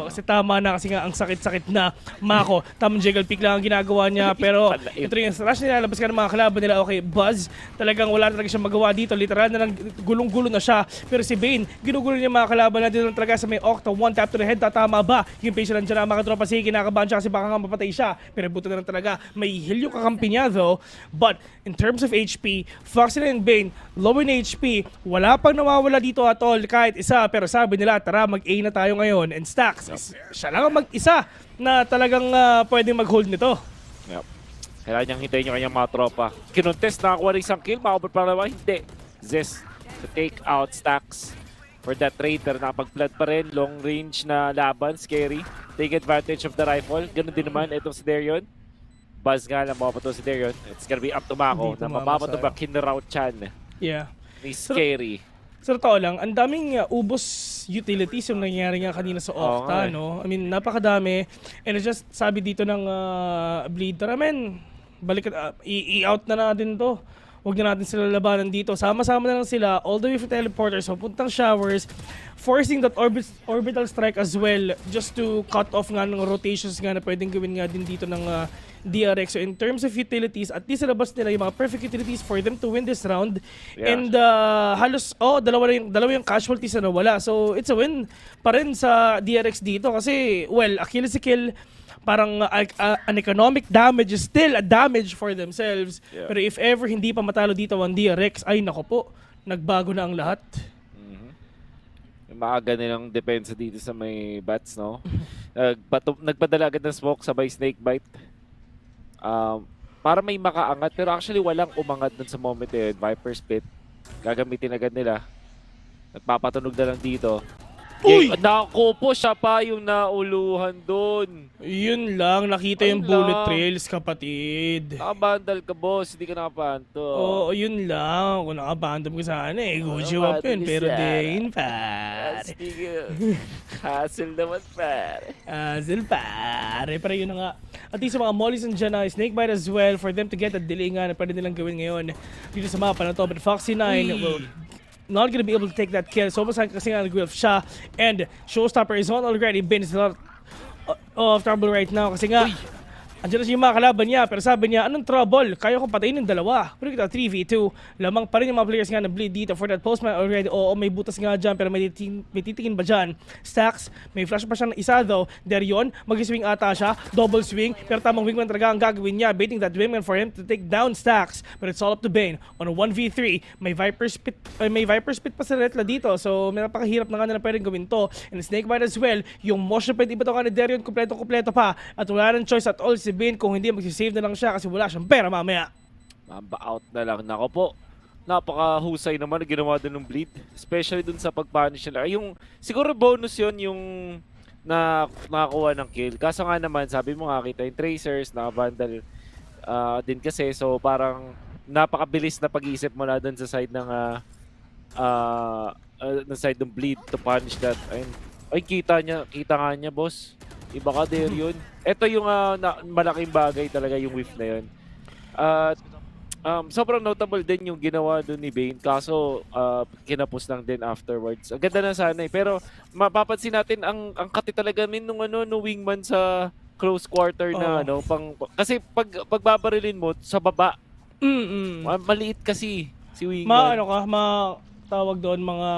Kasi tama na, kasi nga ang sakit-sakit na Mako. Tamang jiggle pick lang ang ginagawa niya, pero ito yung rush nila, labas ka ng mga kalaban nila. Okay, Buzz, talagang wala talaga siyang magawa dito. Literal na lang, gulong-gulo na siya. Pero si Bane, ginugulo niya mga kalaban na dito talaga sa may Octa. One tap to the head, tatama ba? Yung patient nandiyan na mga tropa, sige, kinakabahan siya kasi baka nga mapatay siya. Pero buto na lang talaga, may heal yung kakampi niya though. But in terms of HP, Foxy and Bane, low in HP, wala pang nawawala dito at all kahit isa. Pero sabi nila, tara, mag-A na tayo ngayon. And Stacks, siya lang ang mag-isa na talagang pwedeng mag-hold nito. Yep. Kailangan niyang hintayin yung kanyang mga tropa. Kinontest, nakakuha rin isang kill, makapal pa naman, hindi. Zest to take out Stacks for that trade, pero nakapag-flood pa rin. Long range na laban, Scary. Take advantage of the rifle. Ganun din naman, itong si Darion. Buzz nga lang, mapapato si Darion. It's gonna be up to Mako na mapapato ba Kinraut Chan. Yeah. Ni Scary. Sa totoo lang, ang daming ubos utilities yung nangyari nga kanina sa Octa, no? I mean, napakadami. And just sabi dito ng Bleed, tara men, balik i-out na natin to. Huwag na natin sila labanan dito. Sama-sama na lang sila all the way from teleporters, papuntang showers, forcing that orbital strike as well, just to cut off nga ng rotations nga na pwedeng gawin nga din dito ng DRX. So in terms of utilities, at least nalabas nila yung mga perfect utilities for them to win this round. Yeah. And halos, dalawa yung casualties na nawala. So it's a win pa rin sa DRX dito kasi, well, Achilles kill, parang an economic damage is still a damage for themselves. Yeah. Pero if ever hindi pa matalo dito ang DRX, ay nako po, nagbago na ang lahat. Maaga nilang depensa dito sa may bats, no? Nagpadala agad ng smoke sabay snake bite. Para may makaangat, pero actually walang umangat dun sa moment eh. Viper Spit, gagamitin agad nila. Nagpapatunog na lang dito. Uy! Naku po, siya pa yung nauluhan doon. Yun lang, nakita yung Ayun bullet lang. trails, kapatid. Nakabandal ka, boss. Hindi ka nakapanto. Oo, yun lang. Kung nakabandom ko sana eh, Gucci up yun. Pero din, pare. Hassle naman, pare. Hassle, pare. Pero yun na nga. At least sa mga mollies nandiyan na, snakebite as well for them to get a delay nga na pwede nilang gawin ngayon dito sa mapa na to. But Foxy 9 will not gonna be able to take that kill. So almost kasi nga nag-grip siya. And Showstopper is on already. Ben is a lot of trouble right now kasi nga andiyan na siya yung mga kalaban niya, pero sabi niya, anong trouble? Kaya ko patayin ng dalawa. Pero kita 3v2, lamang pa rin yung mga players nga na bleed dito for that postman already. Oo, may butas nga dyan, pero may titingin ba dyan? Stacks, may flash pa siya ng isa though. Derion, mag-swing ata siya, double swing, pero tamang wingman talaga ang gagawin niya, baiting that wingman for him to take down Stacks. But it's all up to Bane. On a 1v3, may Viper Spit pa sa Retla dito, so may napakahirap na nga na pwedeng gawin to. And Snakebite as well, yung motion pwede iba to ka ni Derion, kompleto pa, at wala ng choice at all si Bane kung hindi magsisave na lang siya kasi wala siyang pera mamaya. Mamba-out na lang. Nako po. Napakahusay naman na ginawa doon ng bleed. Especially doon sa pag-punish nila. Yung, siguro bonus yon yung nakakuha ng kill. Kaso nga naman, sabi mo nga kita yung tracers, naka-vandal din kasi. So parang napakabilis na pag-iisip mo na doon sa side ng side ng bleed to punish that. Ayun. Ay, kita nga niya, boss. Iba ka there yun. Ito yung malaking bagay talaga yung whiff na yun. Sobrang notable din yung ginawa doon ni Bane. Kaso, kinapos lang din afterwards. Ang ganda na sana eh. Pero, mapapansin natin ang kati talaga nung wingman sa close quarter na kasi pagbabarilin mo sa baba, maliit kasi si wingman. Tawag doon mga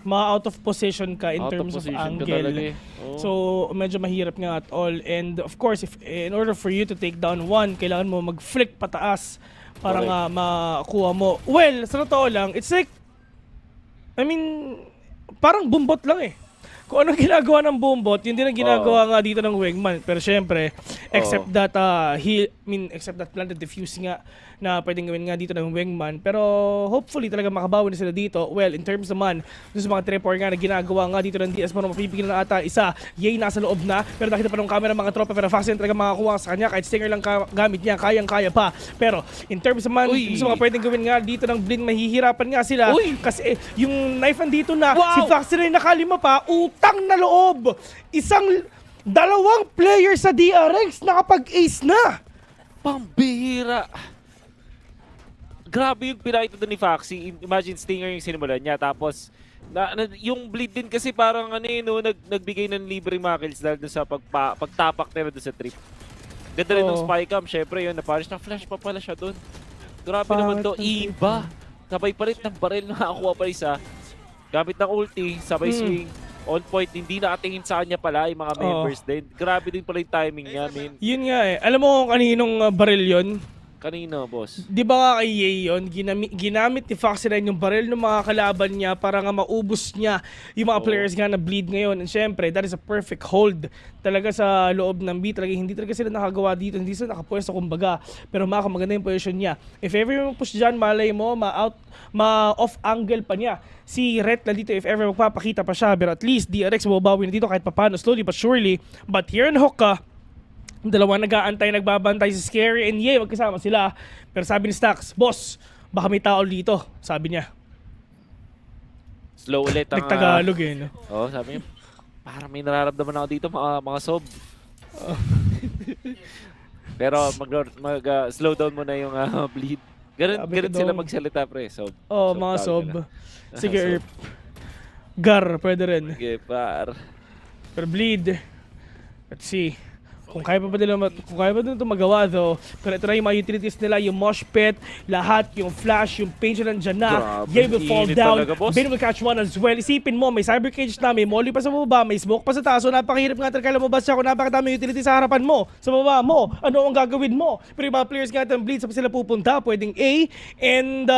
out of position ka in terms of angle. So, medyo mahirap nga at all. And of course, in order for you to take down one, kailangan mo mag-flick pataas para nga makuha mo. Well, sa totoo lang, it's like, parang bumbot lang eh. Kung anong ginagawa ng bumbot, yun din ang ginagawa nga dito ng wingman. Pero syempre, except that planted defuse nga na pwedeng gawin nga dito ng wingman. Pero hopefully talaga makabawi na sila dito. Well, in terms naman, sa mga tripper nga na ginagawa nga dito ng DS, mapipigil na ata isa. Yay, nasa loob na. Pero nakita pa ng camera mga tropa, pero fast talaga makakuha sa kanya. Kahit stinger lang gamit niya, kayang-kaya pa. Pero in terms naman, sa mga pwedeng gawin nga dito ng blind, mahihirapan nga sila. Kasi yung knife andito na, si Foxy na nakalima pa, utang na loob. Dalawang player sa DRX nakapag-ace na. Pambihira. Grabe yung pinakita doon ni Foxy. Imagine stinger yung sinimulan niya. Tapos, yung bleed din kasi parang nagbigay ng libreng mga kills dahil sa pagtapak nila doon sa trip. Ganda rin ng spy cam. Syempre yun, na-punish na flash pa pala siya doon. Grabe naman to. Iba. Sabay palit ng baril, nakakuha pa isa. Gamit ng ulti, sabay swing. On point, hindi nakatingin sa kanya pala yung mga members din. Grabe din pala yung timing niya, man. Yun nga eh. Alam mo kung kaninong baril yun? Kanino, boss? Di ba nga kay Ye yun, ginamit ni Foxy Line yung baril ng mga kalaban niya para nga maubos niya yung mga players nga na bleed ngayon. And syempre, that is a perfect hold talaga sa loob ng B. Hindi talaga sila nakagawa dito, hindi sila nakapwesto kumbaga. Pero maganda yung position niya. If ever yung push dyan, malay mo, ma-off angle pa niya si Retla dito if ever magpapakita pa siya. Pero at least, DRX mababawi na dito kahit papano, slowly but surely. But here in Hookah, dalawa nagbabantay si Scary and Ye, magkasama sila. Pero sabi ni Stacks, boss, baka may tao dito, sabi niya. Slow ulit ang... Nagtagalog eh, no? Oo, sabi niya, parang may nararamdaman ako dito, mga sob. Pero slow down mo na yung bleed. Ganun sila magsalita, pre, sob. Mga sob. Sige, Gar, pwede rin. Sige, par. Pero bleed. Let's see. Kung kaya pa nila ito magawa though, pero ito na yung mga utilities nila, yung mosh pit, lahat, yung flash, yung page na dyan na, Ye will fall down, Bane will catch one as well. Isipin mo, may cyber cage na, may molly pa sa baba, may smoke pa sa taas, so napakahirap nga talaga lumabas siya kung napakadami utilities sa harapan mo, sa baba mo, ano ang gagawin mo? Pero yung mga players nga ng bleed, saan sila pupunta, pwedeng A, and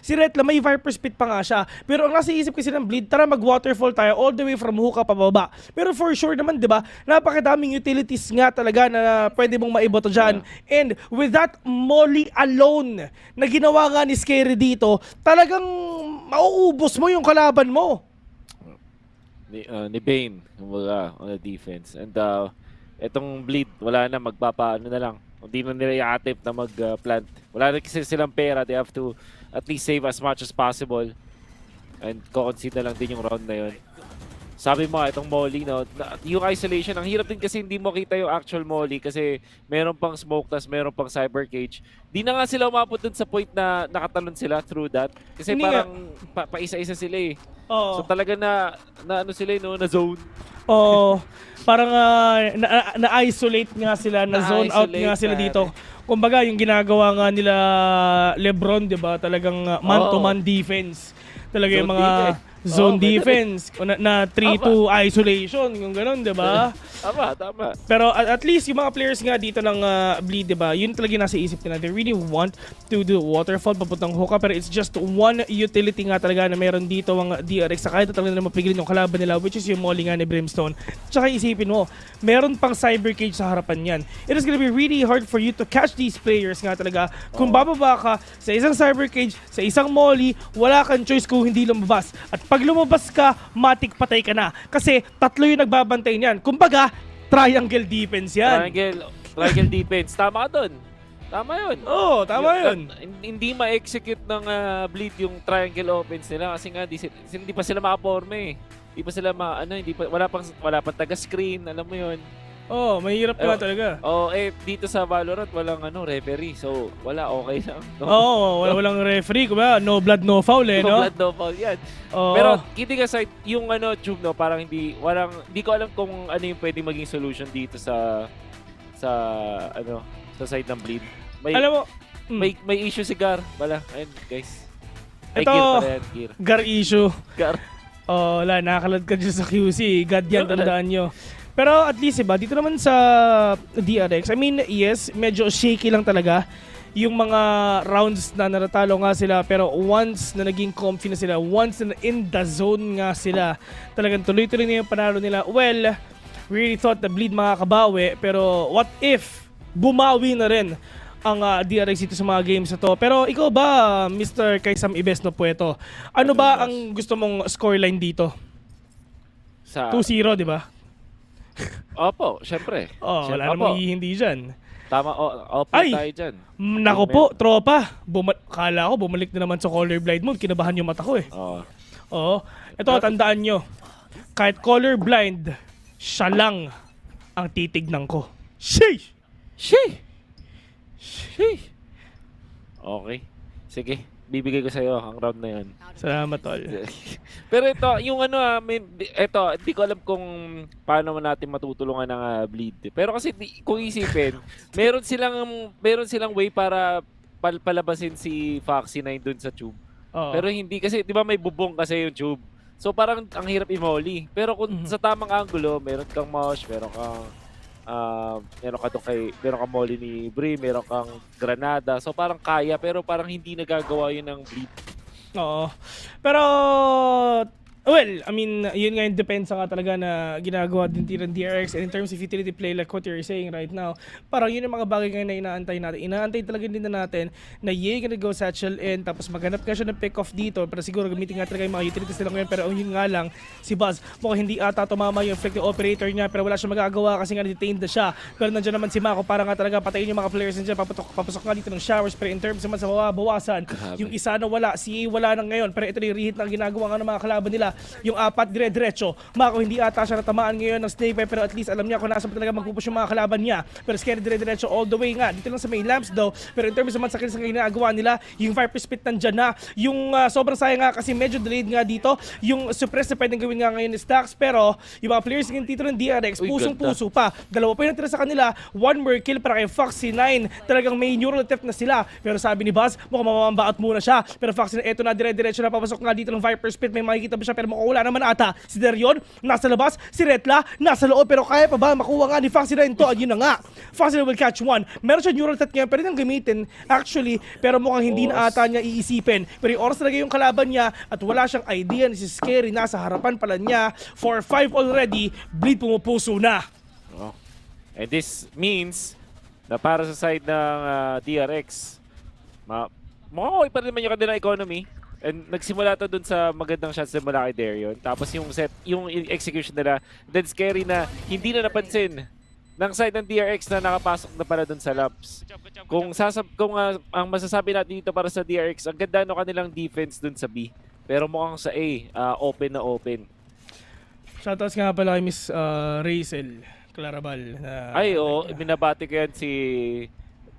si Retla may Viper Spit pa nga siya, pero ang nasa isip kasi ng bleed, tara mag-waterfall tayo all the way from Hookah pababa. Pero for sure naman, di ba, napakadaming utilities nga talaga na pwede mong maiboto dyan. And with that molly alone na ginawa nga ni Scary dito, talagang mauubos mo yung kalaban mo. ni Bane, kumbaga, on the defense. And etong Bleed, wala na, magpapaano na lang. Hindi na nila i-attempt na mag-plant. Wala na kasi silang pera. They have to at least save as much as possible. And co-concede na lang din yung round na yun. Sabi mo, itong Molly, no, yung isolation, ang hirap din kasi hindi mo kita yung actual Molly kasi meron pang smoke, tas meron pang cyber cage. Di na nga sila umabot dun sa point na nakatalon sila through that. Kasi hindi parang paisa-isa sila eh. So talaga na ano sila, no, na zone. Parang na-isolate nga sila, na-zone out nga sila dito. Kumbaga, yung ginagawa nga nila LeBron, di ba? Talagang man-to-man defense. Talaga yung mga zone defense, na 3-2 isolation, yung ganun, di ba? Tama. Pero at least yung mga players nga dito ng Bleed, di ba? Yun talaga nasa isip nila. They really want to do waterfall papuntang hookah, pero it's just one utility nga talaga na meron dito ang DRX. Sa kahit talaga nila mapigilin yung kalaban nila, which is yung molly nga ni Brimstone. Tsaka isipin mo, meron pang cyber cage sa harapan yan. It is gonna be really hard for you to catch these players nga talaga. Kung bababa ka sa isang cyber cage, sa isang molly, wala kang choice kung hindi lumabas. At pag lumabas ka, matik patay ka na. Kasi tatlo yung nagbabantay niyan. Kumbaga, triangle defense yan. Triangle defense. Tama ka dun. Tama yun. Tama yun. Hindi ma-execute ng Bleed yung triangle offense nila kasi nga hindi pa sila makaporme eh. Hindi pa sila wala pang taga-screen, alam mo yun. Mahirap nga talaga. Dito sa Valorant walang referee. So, okay lang. No? Walang referee. Kumbaga, no blood, no foul eh, no? No blood, no foul yan. Pero, kidding aside, yung Tube, no, parang hindi ko alam kung ano yung pwedeng maging solution dito sa side ng Bleed. Alam mo, may issue si Gar. Ayun, guys. Ito, Gear. Gar issue. Gar. Wala, nakakalad ka dyan sa QC. God yan, tandaan nyo. Pero at least iba, dito naman sa DRX, I mean, yes, medyo shaky lang talaga yung mga rounds na natatalo nga sila. Pero once na naging comfy na sila, once na in the zone nga sila, talagang tuloy-tuloy na yung panalo nila. Well, we really thought the Bleed makakabawi, pero what if bumawi na rin ang DRX dito sa mga games na to. Pero ikaw ba, Mr. Kaisam Ibesno Pueto, ano ba ang gusto mong scoreline dito? 2-0, di ba? Opo, syempre. Wala namang hindi dyan. Tama, opo tayo dyan. Nako po, tropa. Kala ko, bumalik na naman sa colorblind mode. Kinabahan yung mata ko eh. Ito, tandaan nyo. Kahit colorblind, siya lang ang titignan ko. Sheesh! Okay. Sige, bibigay ko sa'yo ang round na yan. Salamat, tol. Pero ito, yung hindi ko alam kung paano natin matutulungan ng Bleed. Pero kasi kung isipin, meron silang way para palabasin si Foxy 9 dun sa tube. Pero hindi kasi, di ba may bubong kasi yung tube. So parang ang hirap i-molly. Pero kung sa tamang angulo, meron kang mosh, meron kang molly ni Bri, meron kang granada. So parang kaya, pero parang hindi nagagawa yun ng Bleed. Pero well, I mean, yun nga yung depensa nga talaga na ginagawa din ng DRX. And in terms of utility play, like what you're saying right now, parang yun yung mga bagay ngayon na inaantay natin. Inaantay talaga din na natin na gonna go satchel in, tapos maghanap ka siya ng pick-off dito. Pero siguro gamitin nga talaga yung mga utilities nila ngayon. Pero yun nga lang, si Buzz, mukhang hindi ata tumama yung effective operator niya. Pero wala siya magagawa kasi nga detained na siya. Pero nandiyan naman si Mako, para nga talaga patayin yung mga players nandiyan. Papasok nga dito ng showers. Pero in terms naman sa bawasan, yung isa na wala, si wala na ngayon. Pero ito yung reheat na ginagawa nga ng mga kalaban nila. Yung apat dire-diretso. Mako, hindi ata siya natamaan ngayon ng sniper, pero at least alam niya kung nasa pa talaga magpupush yung mga kalaban niya. Pero scary dire-diretso all the way nga. Dito lang sa may lamps daw. Pero in terms naman sa kills na ginagawa nila, yung fire spit nandyan na. Yung sobrang sayang nga kasi medyo delayed nga dito. Yung suppress na pwedeng gawin nga ngayon ni Stacks, pero yung mga players ng dito ng DRX, pusong-puso pa. Dalawa pa yung natira sa kanila. One more kill para kay Foxy 9. Talagang may neural theft na sila. Pero sabi ni Buzz, mukhang mamambaot muna siya. Pero Foxy 9, eto na dire-diretso na papasok nga dito ng Viper Spit. May makikita ba siya, pero mukhang wala naman ata. Si Derion, nasa labas. Si Retla, nasa loob. Pero kaya pa ba makuha nga ni Foxy 9 to? Ayun na nga. Foxy 9 will catch one. Meron siya neural threat ngayon, pero nang gamitin actually. Pero mukhang hindi na ata niya iisipin. Pero yung oras talaga yung kalaban niya at wala siyang idea ni si Scary. Nasa harapan pala niya. 4-5 already. Bleed pumupuso na. And this means na para sa side ng DRX, mukhang okay pa rin naman yung kanilang economy. And nagsimula to dun sa magandang shots na mula kay Darion. Tapos yung execution nila, then scary na hindi na napansin ng side ng DRX na nakapasok na pala dun sa laps. Kung ang masasabi natin dito para sa DRX, ang ganda no kanilang defense dun sa B. Pero mukhang sa A, open na open. Shoutouts nga pala kay Miss Rachel Clarabal. Ay, binabati ko yan si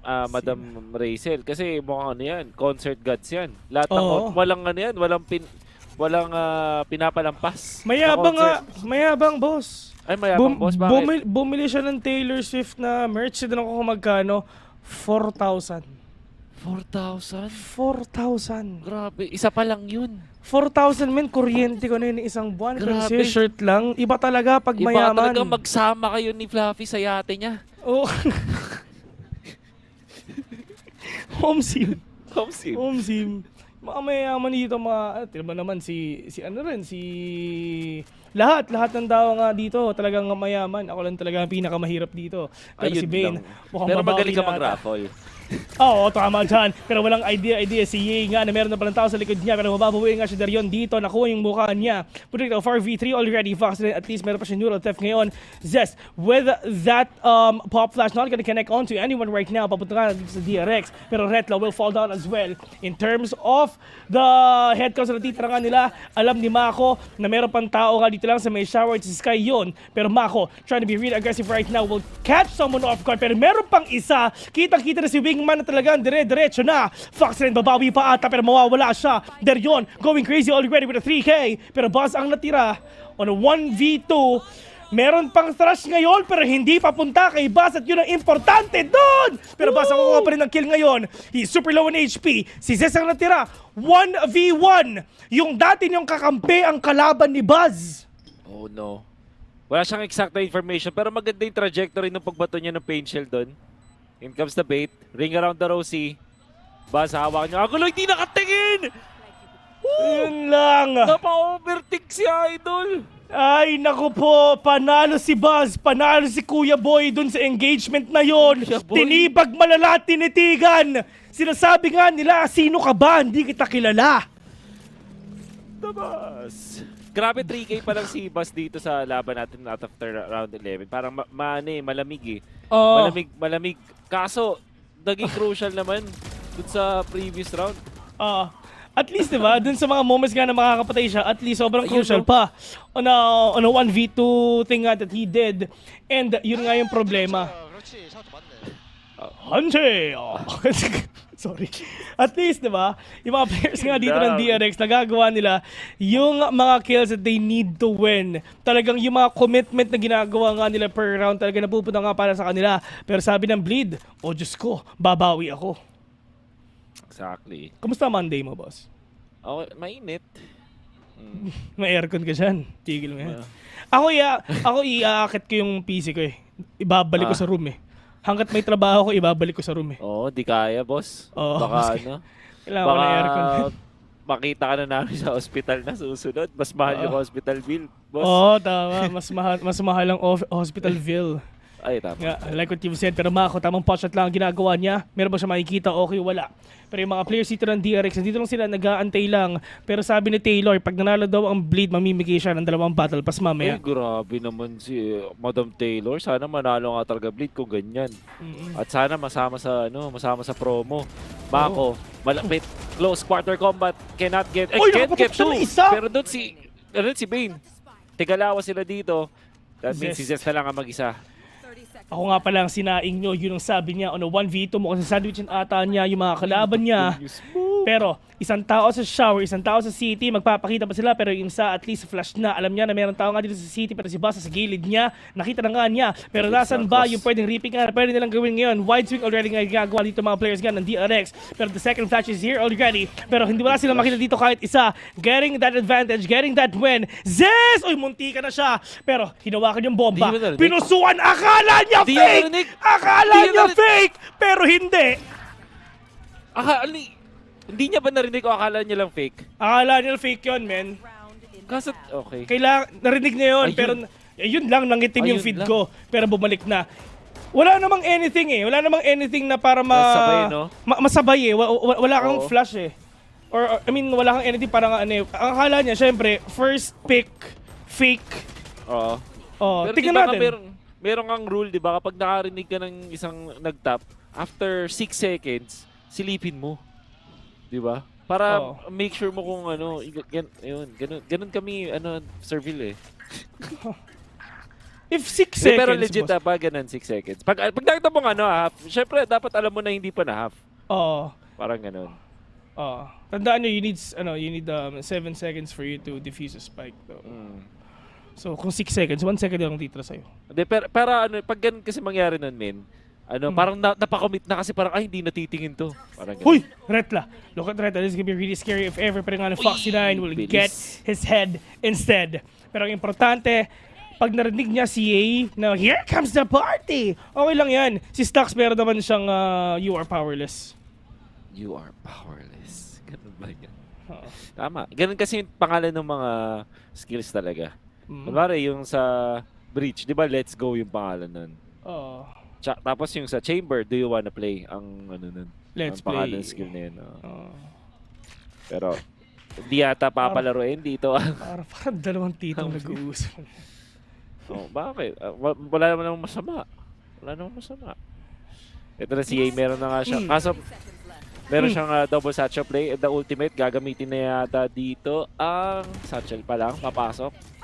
Madam Rachel kasi mukhang ano yan, concert gods yan. Lahat ng walang ano yan, walang pinapalampas. Mayabang boss. Ay, mayabang boss, bakit? Bumili siya ng Taylor Swift na merch, doon ako kung magkano, 4,000. 4,000. Grabe, isa pa lang yun. 4,000 men, kuryente ko na yun isang buwan. Grabe. Pero shirt lang, iba talaga pag mayaman. Iba talaga magsama kayo ni Fluffy sa yate niya. Oh. Home sim. Mga mayaman dito, tila naman si lahat ng tao nga dito talagang mayaman. Ako lang talaga ang pinakamahirap dito. Pero si Bane, mukhang pero mabawi magaling ka na mag-raffle. Oo, tama dyan. Pero walang idea. Si Ye nga na meron na palang tao sa likod niya. Pero mababawiin nga si Darion dito. Nakuha yung mukha niya. Putting it 4v3 already. Fox at least meron pa siya neural theft ngayon. Zest, with that pop flash, not gonna connect on to anyone right now. Papunta nga dito sa DRX. Pero Retlo will fall down as well. In terms of the head counts na natitira nga nila, alam ni Mako na meron pang tao nga dito lang sa may shower sa Sky yun. Pero Mako, trying to be really aggressive right now, will catch someone off guard. Pero meron pang isa. Kitang-kita na si Wingman na talagang dire-diretso na. Fox rin babawi pa ata pero mawawala siya. Darion going crazy already with a 3K. Pero Buzz ang natira on a 1v2. Meron pang thrush ngayon pero hindi papunta kay Buzz at yun ang importante doon. Pero Buzz ang kukuha pa rin ng kill ngayon. He's super low in HP. Si Zes ang natira. 1v1. Yung dati niyong kakampi ang kalaban ni Buzz. Oh no. Wala siyang exact information pero maganda yung trajectory ng pagbato niya ng pain shield doon. In comes the bait. Ring around the Rosie. Buzz, hawakan niya. Ako lang hindi nakatingin! Yun lang. Napa-overtake si Idol. Ay, naku po. Panalo si Buzz. Panalo si Kuya Boy dun sa engagement na yon. Tinibag malala, tinitigan. Sinasabi nga nila, sino ka ba? Hindi kita kilala. Buzz. Grabe 3K pa lang si Buzz dito sa laban natin out of round 11. Parang malamig eh. Malamig. Kaso, naging crucial naman dun sa previous round. At least, diba, dun sa mga moments nga na makakapatay siya, at least sobrang crucial pa on a 1v2 thing nga that he did. And yun nga yung problema. Hante! Sorry. At least, diba, yung mga players nga dito ng DRX, nagagawa nila yung mga kills that they need to win. Talagang yung mga commitment na ginagawa nga nila per round, talaga napupunta nga para sa kanila. Pero sabi ng Bleed, oh Diyos ko, babawi ako. Exactly. Kumusta Monday mo, boss? Okay, mainit. May aircon ka dyan. Tigil mo yan. Ako iaakit ko yung PC ko eh. Ibabalik ko sa room eh. Hanggat may trabaho ko, ibabalik ko sa room eh. Oo, di kaya, boss. Oo, baka ano? Kailangan ko ng aircon. Makita ka na namin sa hospital na susunod. Mas mahal yung hospital bill, boss. Oo, tama. Mas mahal ang hospital bill. Ay, tama. Yeah, like what you've said. Pero Mako, tamang potshot lang ang ginagawa niya. Meron ba siya makikita? Okay, wala. Pero yung mga players dito ng DRX, dito lang sila nag-aantay lang. Pero sabi ni Taylor, pag nanalo daw ang Bleed, mamimigay siya ng 2 battle pass mamaya. Ay, grabe naman si Madam Taylor. Sana manalo nga talaga Bleed kung ganyan. At sana masama sa promo. Mako, malapit. Close quarter combat. Cannot get... can't get 2. Pero doon si Bane. Tigalawa sila dito. That means si Zest na lang ang mag-isa. Ako nga palang sinaing nyo, yun ang sabi niya, 1v2 mo kasi sandwichin ata niya yung mga kalaban niya. Pero isang tao sa shower, isang tao sa city, magpapakita pa sila pero yung sa at least flash na. Alam niya na meron tao nga dito sa city pero si Basa sa gilid niya, nakita na nga niya. Pero nasan ba yung pwedeng ripping nga na pwede nilang gawin ngayon? Wide swing already nga ginagawa dito mga players nga ng DRX. Pero the second flash is here already. Pero hindi wala silang makita dito kahit isa. Getting that advantage, getting that win. Zes! Uy, munti ka na siya. Pero hinawakan yung bomba. Pinusuan, akala niya fake! Akala niya fake! Pero hindi. Hindi niya ba narinig o akala niya lang fake? Akala niya lang fake yun, men. Kasi, okay. Kailangan, narinig niya yun, pero yun lang, nangitim yung feed ko. Pero bumalik na. Wala namang anything eh. Wala namang anything na para masabay, no? Masabay eh. Wala kang flash eh. Or, I mean, wala kang anything parang ano eh. Ang akala niya, syempre, first pick, fake. Oo. Oh, Pero tingnan diba natin. meron kang rule, di ba? Kapag nakarinig ka ng isang nag-tap, after 6 seconds, silipin mo. Di ba? Para make sure mo kung ano, ganun kami, Servil eh. If 6 seconds, Pero legit ba, ganun 6 seconds. Pag nakita mo half, syempre dapat alam mo na hindi pa na half. Oo. Parang ganun. Tandaan nyo, you need 7 seconds for you to defuse a spike though. So kung 6 seconds, 1 second lang titira sa'yo. Hindi, pero pag ganun kasi mangyari nun, men, parang napakomit na kasi parang, hindi natitingin to. Parang ganun. Huy! Retla! Look at Retla. This is gonna be really scary if ever pero nga Foxy9 will get his head instead. Pero ang importante, pag narinig niya si A na, here comes the party! Okay lang yan. Si Stux meron naman siyang you are powerless. You are powerless. Ganun ba yan? Tama. Ganun kasi yung pangalan ng mga skills talaga. Kunwari yung sa Breach, di ba Let's Go yung pangalan nun? Tapos yung sa Chamber, Do You Wanna Play? Ang nun? Let's ang pangalan Play. skill na yun. Pero, hindi yata papalaruin dito. Parang dalawang titong nag-uusap. Bakit? Wala naman masama. Ito na si A, meron na nga siya. Kaso, meron siyang double satchel play. The ultimate, gagamitin na yata dito ang satchel pa lang, papasok.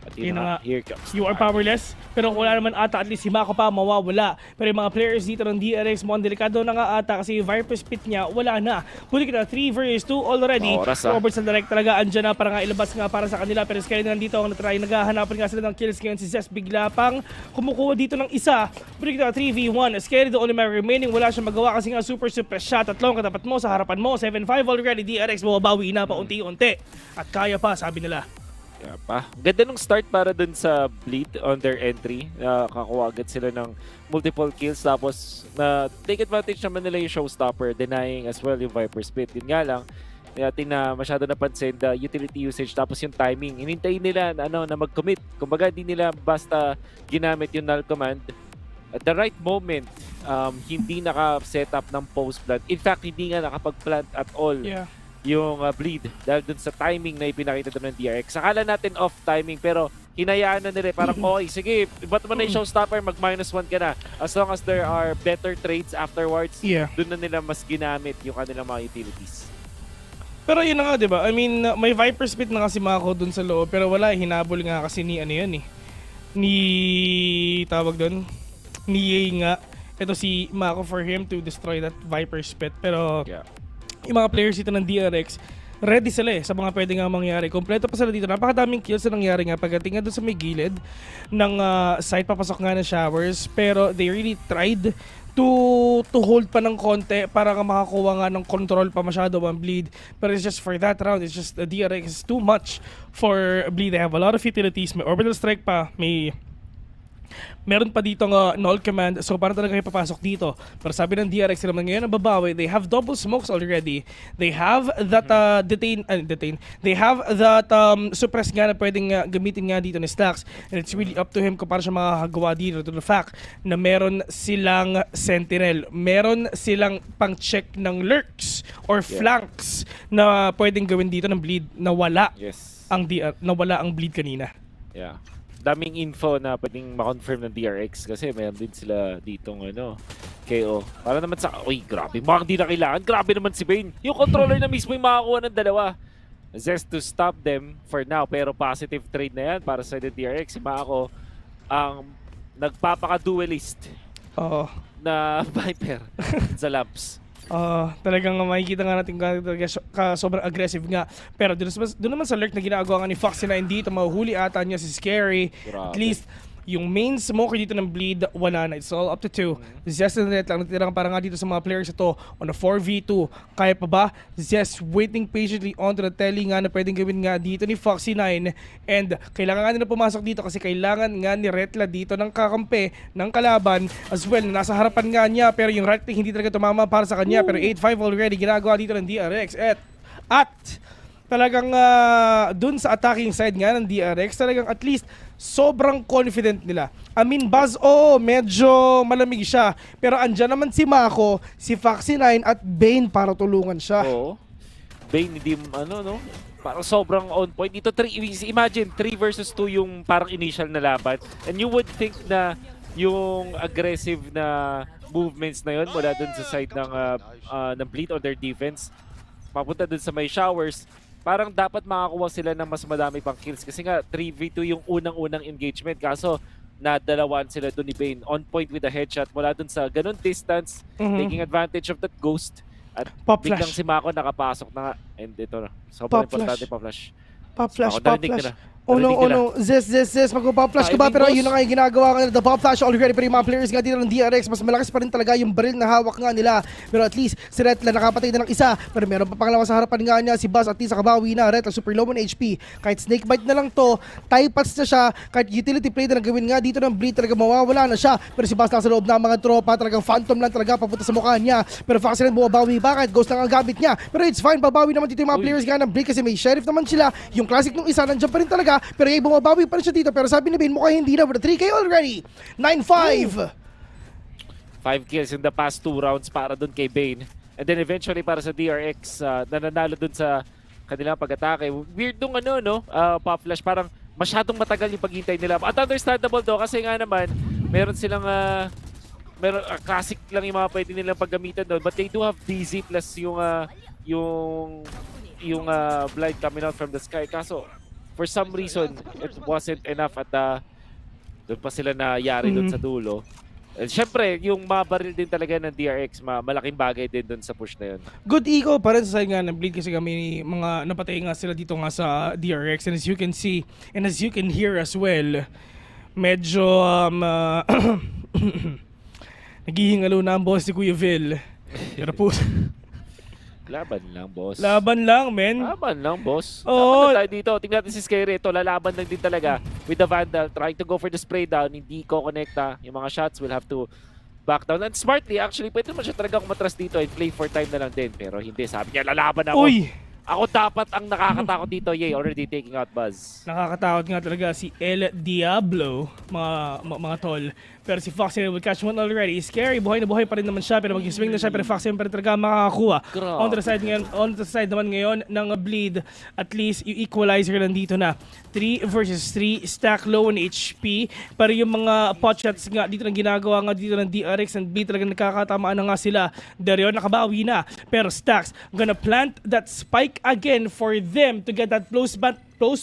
At yun na nga, here comes. You are powerless, pero wala naman ata, at least si Mako pa mawawala. Pero yung mga players dito ng DRX, mukhang delikado na nga ata kasi yung Viper Spit niya, wala na. Huli kita, 3 vs 2 already. Roberts na direct talaga, andyan na para nga ilabas nga para sa kanila. Pero Skelly na nandito ang natry, naghahanapan nga sila ng kills ngayon. Si Zest bigla pang kumukuha dito ng isa. Huli kita, 3v1. Skelly the only man remaining, wala siyang magawa kasi nga super shot. Tatlong katapat mo, sa harapan mo, 7-5 already. DRX mababawi na pa unti-unti. At kaya pa, sabi nila. Kaya pa. Ganda nung start para dun sa Bleed on their entry. Kakuha agad sila ng multiple kills tapos take advantage naman nila yung showstopper, denying as well yung Viper Spit. Yun nga lang, natin na masyado napansin the utility usage tapos yung timing. Hinintayin nila na mag-commit. Kumbaga hindi nila basta ginamit yung null command. At the right moment, hindi naka-set up ng post-plant. In fact, hindi nga nakapag-plant at all. Yeah. Yung Bleed dahil dun sa timing na ipinakita doon ng DRX. Akala natin off timing pero hinayaan na nila parang okay, sige, iba't mo na yung showstopper, mag-1 ka na. As long as there are better trades afterwards, doon na nila mas ginamit yung kanilang mga utilities. Pero yun na nga, di ba? I mean, may Viper Spit na kasi Mako dun sa loob pero wala, hinabol nga kasi ni tawag dun, ni Ye nga. Ito si Mako for him to destroy that Viper Spit pero yung mga players dito ng DRX, ready sila sa mga pwede nga mangyari. Kompleto pa sila dito. Napakadaming kills na nangyari nga. Pagdating nga doon sa may gilid ng side, papasok nga ng showers. Pero they really tried to hold pa ng konti para nga makakuha nga ng control pa masyado ang Bleed. But it's just for that round, it's just the DRX is too much for Bleed. They have a lot of utilities. May orbital strike pa. Meron pa dito nga null command, so para talaga ipapasok dito. Pero sabi ng DRX naman ngayon, nababawi, they have double smokes already. They have that detain. They have that suppress nga na pwedeng gamitin nga dito ni Stux. And it's really up to him kung paano siya makakagawa dito. To the fact na meron silang sentinel, meron silang pang-check ng lurks or flanks na pwedeng gawin dito ng Bleed na wala ang Bleed kanina. Yeah. Daming info na pwedeng ma-confirm ng DRX kasi meron din sila ditong KO. Para naman sa, grabe, mukhang di na kailangan. Grabe naman si Bane. Yung controller na mismo yung makakuha ng dalawa. Just to stop them for now. Pero positive trade na yan para sa DRX. Si Mako ang nagpapaka-duelist na Viper sa labs. Talagang makikita nga natin sobrang aggressive nga. Pero doon naman sa lurk na ginagawa nga ni Foxy9 dito, mahuhuli ata niya si Scary. Grabe. At least yung main smoker dito ng Bleed, wala na. It's all up to 2. Zest na net lang. Natirang para nga dito sa mga players ito on a 4v2. Kaya pa ba? Zest waiting patiently onto the telly nga na pwedeng gawin nga dito ni Foxy9. And kailangan nga nila pumasok dito kasi kailangan nga ni Retla dito ng kakampi ng kalaban as well. Nasa harapan nga niya pero yung right click hindi talaga tumama para sa kanya. Pero 8-5 already ginagawa dito ng DRX. At talagang dun sa attacking side nga ng DRX, talagang at least sobrang confident nila. I mean, Buzz, medyo malamig siya. Pero andyan naman si Mako, si Foxy9 at Bane para tulungan siya. Oo. Bane, hindi ano, no? Parang sobrang on point. Dito, imagine, 3 versus 2 yung parang initial na laban. And you would think na yung aggressive na movements na yun mula dun sa side ng Bleed on their defense, papunta dun sa may showers, parang dapat makakuha sila ng mas madami pang kills. Kasi nga, 3v2 yung unang-unang engagement. Kaso, nadalawan sila dun ni Bane. On point with a headshot mula dun sa ganun distance, taking advantage of that ghost. At biglang si Mako nakapasok na nga. And ito na. Sobrang importante pa-flash. Pa-flash. Nila. Oh no. Zes. Magpo-pop-flash ka ba? Pero yun na nga yung ginagawa ka nila. The pop-flash already pero yung mga players nga dito ng DRX, mas malakas pa rin talaga yung baril na hawak nga nila. Pero at least, si Retla nakapatay na ng isa. Pero meron pa pangalawa sa harapan nga niya. Si Buzz at least nakabawi na. Retla super low on HP. Kahit snakebite na lang to, typats na siya. Kahit utility play na gawin nga dito ng Bleed, talaga mawawala na siya. Pero si Buzz nasa loob ng mga tropa, talagang phantom lang talaga papunta sa mukha niya. Pero Fox rin bumabawi ba? Kahit ghost lang ang gamit niya. Pero it's fine, babawi naman dito yung mga players nga ng Bleed kasi may sheriff naman sila. Yung classic nung isa, nandiyan pa rin talaga. Pero yung bumabawi pa rin siya dito. Pero sabi ni Bane, mukhang hindi na. But 3K already. 9-5. 5 kills in the past 2 rounds para dun kay Bane. And then eventually para sa DRX, nananalo dun sa kanilang pag-atake. Weird nung pop flash. Parang masyadong matagal yung paghintay nila. At understandable do kasi nga naman, meron silang classic lang yung mga pwede nilang paggamitan doon. But they do have DZ plus yung blind coming out from the sky. Kaso, for some reason, it wasn't enough at doon pa sila nayari doon sa dulo. And syempre, yung mabaril din talaga ng DRX, malaking bagay din doon sa push na yun. Good eco pa rin sa side nga ng Bleed kasi kami mga napatay nga sila dito nga sa DRX. And as you can see, and as you can hear as well, medyo naghihingalo na ang boss ni Kuya Vil. Pero po, Laban lang, boss. Laban lang, men. Laban lang, boss. Oo. Laban na tayo dito. Tingnan natin si Scary. Ito, lalaban lang din talaga with the Vandal. Trying to go for the spray down. Hindi ko connecta. Yung mga shots will have to back down. And smartly, actually, pwede naman siya talaga kumatras dito and play for time na lang din. Pero hindi. Sabi niya, lalaban ako. Uy! Ako dapat ang nakakatakot dito. Yay, already taking out Buzz. Nakakatakot nga talaga si El Diablo, mga tol. Pero si Foxy will catch one already. Scary, buhay na buhay pa rin naman siya. Pero mag-swing na siya. Pero Foxy pa rin talaga makakakuha. On the side naman ngayon ng Bleed, at least yung equalizer lang dito na. 3 versus 3, stack low on HP. Pero yung mga potshots nga dito na ginagawa nga dito ng DRX and Bleed talagang nakakatamaan na nga sila. Darion nakabawi na. Pero Stacks gonna plant that spike again for them to get that close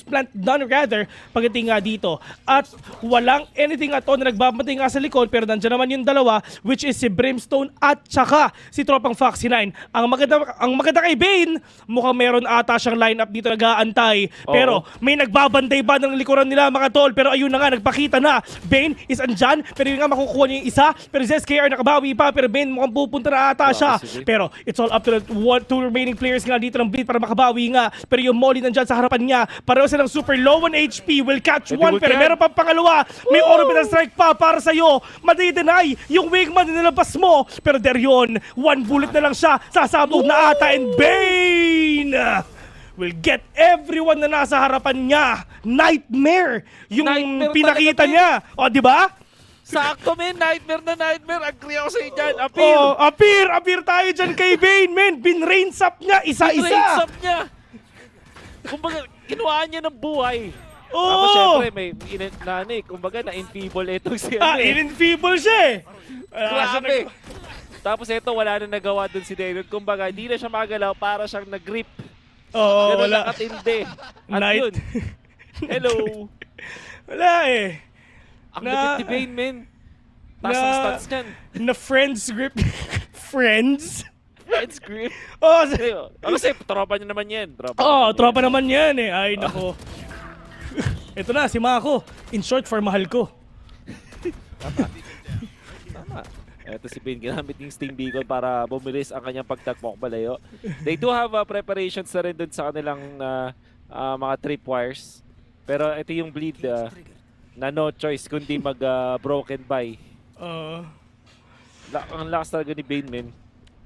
plant done rather pagdating nga dito. At walang anything at all na nagbabantay nga sa likod pero nandiyan naman yung dalawa which is si Brimstone at saka si tropang Foxy 9. Ang maganda kay Bane, mukhang meron ata siyang lineup dito nag-aantay. Pero may nagbabantay ba ng likuran nila mga tol? Pero ayun na nga, nagpakita na. Bane is andyan pero yun nga makukuha niya yung isa. Pero ZSKR nakabawi pa pero Bane mukhang pupunta na ata siya. Pero it's all up to the 2 remaining players nga dito ng Bleed para makabawi nga. Pero yung Molly nandyan sa harapan niya. Pareho silang super low on HP. Will catch one pero meron pang pangalawa. May orbital strike pa para sa'yo. Madi-deny yung wingman na nilabas mo. Pero there yun. 1 bullet na lang siya. Sasabog na ata and Bane will get everyone na nasa harapan niya. Nightmare yung pinakita niya. O, di ba? Sakto, men. Nightmare. Agree ako sa'yo dyan. Appear. Oh, appear tayo dyan kay Bane, men. Bin-rains up niya. Isa-isa. Bin-rains up niya. Kumbaga, kinuhaan niya ng buhay. Oo! Tapos syempre, kumbaga na-enfeeble itong siya. In-enfeeble siya eh. Grabe. Tapos ito, wala na nagawa dun si David. Kumbaga, hindi na siya magalaw para siyang nag-grip. Oo, ganun wala. Lang katindi. At yun. Hello. Wala eh. Ang lapit ni Bane, men. Taas ang stats kan. Na friends grip. Friends? Friends grip? Oh, kasi tropa niya naman yan. Tropa naman yan eh. Ay, nako. Ito na, si Mako. In short for mahal ko. Tama. Ito si Bane, ginamit yung Sting Beacon para bumilis ang kanyang pagtakbo palayo. They do have preparations na rin dun sa kanilang mga tripwires. Pero ito yung Bleed na no choice kundi mag-broken by. Ang lakas talaga ni Bane, men.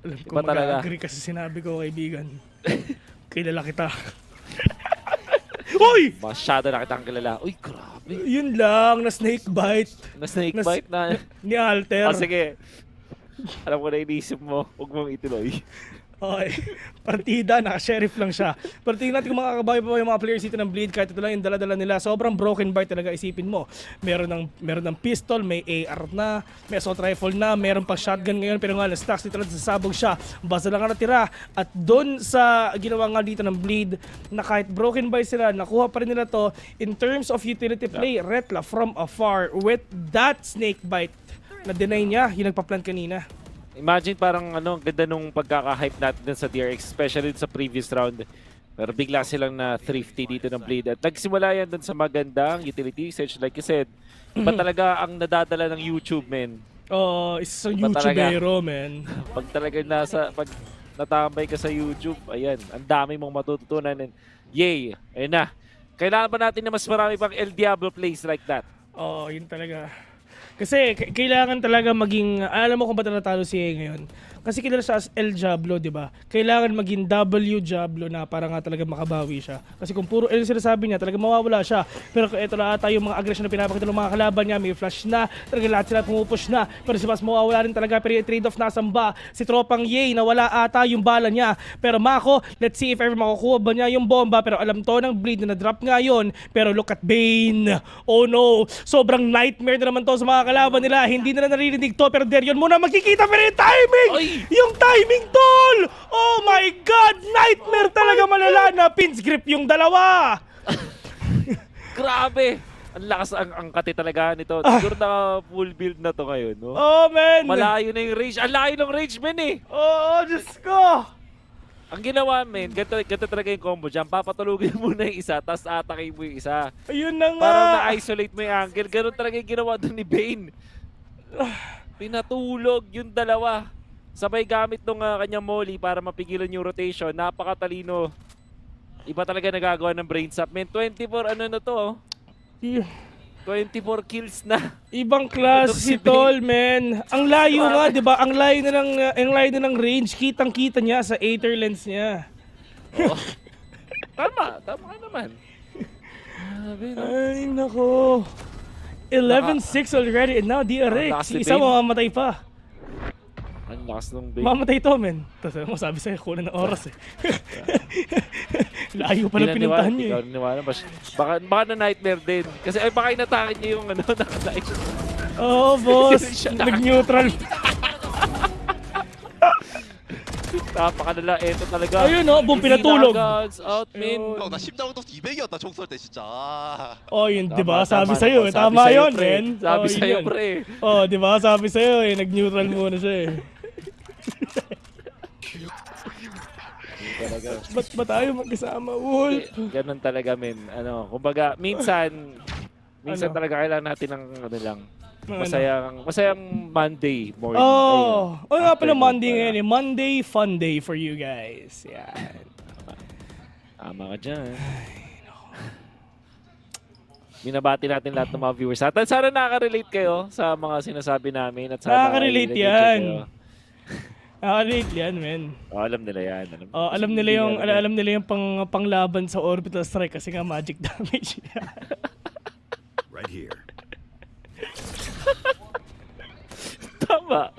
Alam ko mag-agree kasi sinabi ko, kaibigan. Kilala kita. Uy! Masyado na kitang kilala. Uy, grabe. Yun lang, na snake bite. Na snake bite na? Ni Alter. Sige. Alam ko na inisip mo, huwag mong ituloy. Okay. Partida, naka-sheriff lang siya. Pero tingnan natin kung makakabawi pa yung mga players dito ng Bleed kahit ito lang yung dala-dala nila. Sobrang broken bar talaga, isipin mo. Meron ng pistol, may AR na, may assault rifle na, meron pa shotgun ngayon pero nga na-stacks dito lang sasabog siya. Basta lang nga natira. At doon sa ginawa nga dito ng Bleed na kahit broken bar sila, nakuha pa rin nila to in terms of utility play. Retla from afar with that snake bite na deny niya yung nagpa-plant kanina. Imagine parang ang ganda nung pagkaka-hype natin dun sa DRX, especially sa previous round. Pero bigla silang na thrifty dito ng Bleed. At nagsimula yan dun sa magandang utility usage. Like you said, iba talaga ang nadadala ng YouTube, men. Isang YouTubero, man. Pag talaga pag natambay ka sa YouTube, ayan, ang dami mong matututunan. And yay, ayun na. Kailangan ba natin na mas marami pang El Diablo plays like that? Yun talaga. Kasi kailangan talaga maging, alam mo kung ba't natalo si A ngayon? Kasi kilala siya as El Diablo, di ba? Kailangan maging W Diablo na para nga talaga makabawi siya. Kasi kung puro L sinasabi niya, talaga mawawala siya. Pero ito na ata yung mga aggression na pinapakita ng mga kalaban niya, may flash na, talaga lahat sila pumupush na. Pero si Mas mawawala rin talaga, pero yung trade-off nasamba. Si Tropang Yay, nawala ata yung bala niya. Pero Mako, let's see if ever makukuha ba niya yung bomba. Pero alam to ng Bleed na na-drop nga yun. Pero look at Bane. Oh no, sobrang nightmare na naman to sa mga kalaban nila. Hindi na naririnig to, pero Derion muna makikita, pero yung timing! Yung timing, tol! Oh my God! Nightmare talaga, malala na pins grip yung dalawa! Grabe! Ang lakas ang kati talaga nito. Siguro na full build na to ngayon, no? Oh, man! Malayo na yung range. Ang layo ng range, man, eh! Diyos ko! Ang ginawa, men, ganito talaga yung combo dyan. Papatulugin mo na yung isa, tapos atake mo yung isa. Ayun na nga! Para na-isolate mo yung angle. Ganun talaga yung ginawa doon ni Bane. Pinatulog yung dalawa. Sabay gamit nung kanyang molly para mapigilan yung rotation. Napakatalino. Iba talaga nagagawa ng brain sap. Men, 24 na to, oh. 24 kills na. Ibang class si Tol, man. Ang layo nga, 'di ba? Ang layo na ng range. Kitang-kita niya sa Aether lens niya. Tama ka naman. Ay, nako. 11-6 already and now DRX. Isa mamamatay pa. Ang lakas ng Bane. Mamatay to, men. Tapos masabi sa'yo, kulang ng oras eh. Layo pa lang pinuntahan niyo eh. Baka na nightmare din. Kasi baka inatake niya yung naka-light. Oo, boss. Nag-neutral. Napakalala. Eto talaga. Ayun, boom, pinatulog. Out, men. 나 심장부터 200이었다 총 쏠 때 진짜. Yun, di ba? Sabi sa'yo, tama yun, men. Sabi sa'yo, pre. Di ba? Sabi sa'yo, nag-neutral muna siya eh. Ba't ba tayo magkasama, Wolf? Ganun talaga, men. Kumbaga, minsan talaga kailangan natin ng masayang Monday morning. Nga pala Monday ngayon eh. Monday fun day for you guys. Yan. Tama ka dyan. Binabati natin lahat ng mga viewers. At sana nakaka-relate kayo sa mga sinasabi namin. At nakaka-relate yan. Nakaka-relate yan, men. Alam nila yan. Alam nila yung panglaban sa orbital strike kasi nga magic damage. Right here. Tama.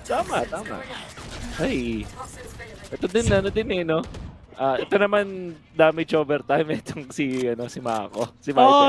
Tama. Ay. Ito din eh, no? Ito naman damage overtime itong si Mako.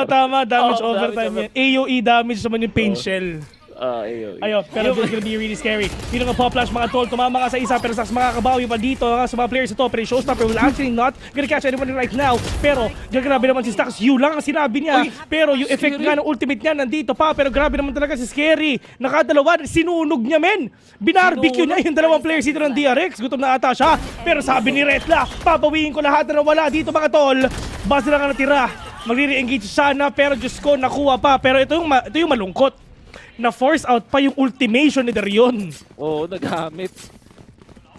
Tama, damage overtime yan. AoE damage naman yung pain shell. Ayun, pero this is gonna be really scary. Dito nga pop flash mga tol, tumama ka sa isa pero sa makakabawi pa dito sa mga players ito. Pero yung showstopper will actually not gonna catch anyone right now. Pero grabe naman si Stax, you lang ang sinabi niya. Pero yung effect nga ng ultimate niya nandito pa. Pero grabe naman talaga si Scary. Nakadalawa, sinunog niya, men. Binarbecue niya yung dalawang players dito ng DRX. Gutom na ata siya. Pero sabi ni Retla, papawiin ko lahat na nawala dito mga tol. Basta lang ang natira. Magre-re-engage sana pero Diyos ko, nakuha pa. Pero ito yung malungkot. Na-force out pa yung ultimation ni Derion. Oo, nagamit.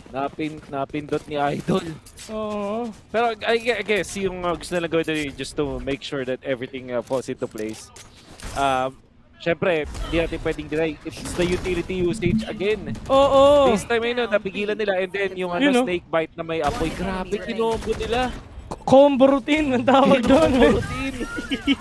Napindot ni Idol. Oo. Pero I guess yung gusto nila gawin just to make sure that everything falls into place. Siyempre, hindi natin pwedeng deny. It's the utility usage again. Oo. This time napigilan nila and then yung snake bite na may apoy. Grabe, kinombo nila. Combo routine ang tawag doon. Combo routine.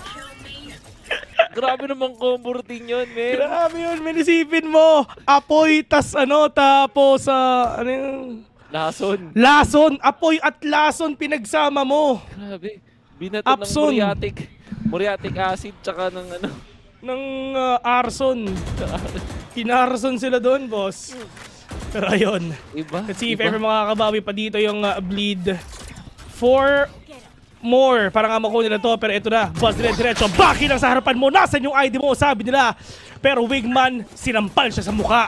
Grabe naman combo routine yun, men. Grabe yun, men. Isipin mo. Apoy, tapos ano yung... Lason. Apoy at lason pinagsama mo. Grabe. Binato ng muriatic acid tsaka ng ano. Ng arson. Kinarson sila doon, boss. Pero ayun. Let's see if ever makakabawi pa dito yung bleed. 4 more. Parang makuha nila to. Pero ito na. Buzz diretso. Baki lang sa harapan mo. Nasaan yung ID mo? Sabi nila. Pero Wingman, sinampal siya sa mukha.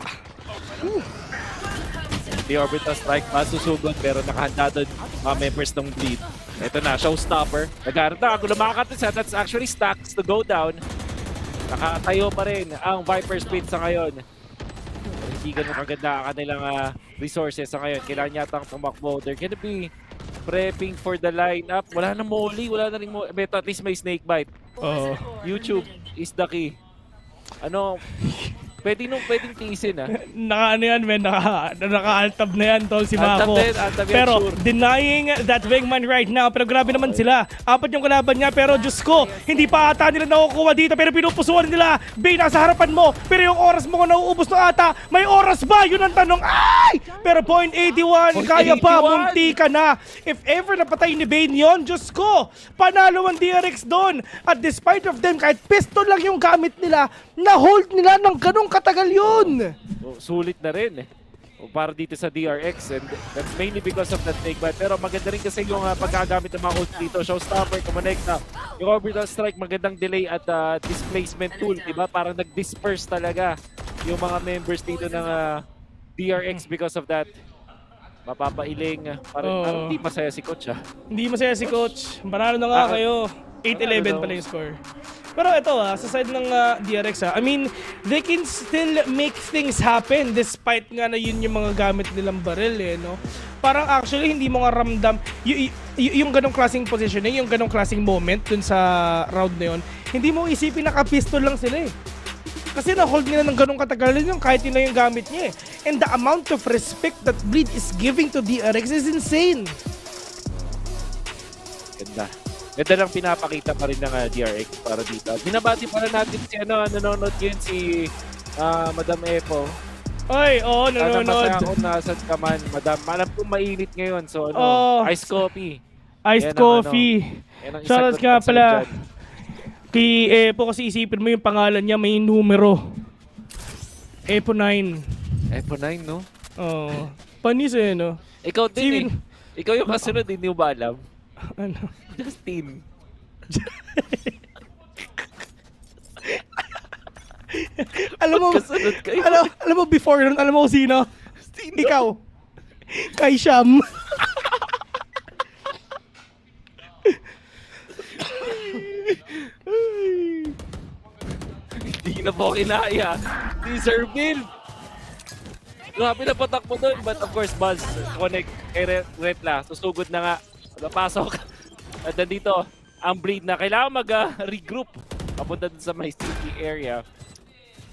The orbital strike masusugod pero nakahanda doon mga members ng bleed. Ito na, showstopper. Nag-aarap na. Kung makakatisat, that's actually stacks to go down. Nakatayo pa rin ang Viper Split sa ngayon. Hindi ganun kaganda ang kanilang resources sa ngayon. Kailangan yatang tumakbo. They're gonna be prepping for the lineup. Wala na molly, wala na rin molly. At least may snake bite. YouTube is the key. Ano, pwedeng tiisin Naka-ano yan, men. Naka-altab na yan, tol, si Mako. Pero denying that Wingman right now. Pero grabe naman sila. 4 yung kalaban niya. Pero Diyos ko, hindi pa ata nila nakukuha dito. Pero pinupusuan nila. Bay, nasa harapan mo. Pero yung oras mo kung nauubos na ata. May oras ba? Yun ang tanong. Ay! Pero 0.81. Kaya pa. Munti ka na. If ever napatay ni Bane yun, Diyos ko, panalo ang DRX doon. At despite of them, kahit pistol lang yung gamit nila, na-hold nila ng ganong katagal yun. Sulit na rin para dito sa DRX and that's mainly because of that snake bite. Pero maganda rin kasi yung pagkagamit ng mga ult dito. Showstopper, kumonect na. Yung orbital strike, magandang delay at displacement tool, diba? Parang nag-disperse talaga yung mga members dito ng DRX because of that. Mapapailing. Parang hindi masaya si Coach Hindi masaya si Coach. Panalo na nga kayo. 8-11 pala yung score. Pero ito sa side ng DRX I mean, they can still make things happen despite nga na yun yung mga gamit nilang baril no? Parang actually hindi mo nga ramdam yung ganong klaseng positioning, yung ganong klaseng moment dun sa round na yun, hindi mo isipin naka-pistol lang sila Kasi na-hold nila ng ganong katagalan yung kahit yun na yung gamit niya And the amount of respect that Bleed is giving to DRX is insane. Ganda lang pinapakita pa rin ng DRX para dito. Binabati pa rin natin si nanonood yun si Madam Epo. Ay, nanonood. Masaya ako nasan ka man, Madam. Alam ko mainit ngayon. So, iced coffee. Iced coffee. Shoutout nga pala. Kay Epo kasi isipin mo yung pangalan niya, may numero. Epo 9. Epo 9, no? Panis no? Ikaw din Ikaw yung kasunod, hindi mo ba alam? Ano? Justin. alam mo before nun, alam mo sino? Ikaw. Kay Sham. Hindi na po kinaya. Si Sir Bill. Grabe na patak mo doon. But of course, Buzz, connect kay Retla. Susugod na nga. Napasok. At nandito, ang Bleed na kailangan mag-regroup. Papunta dun sa may city area.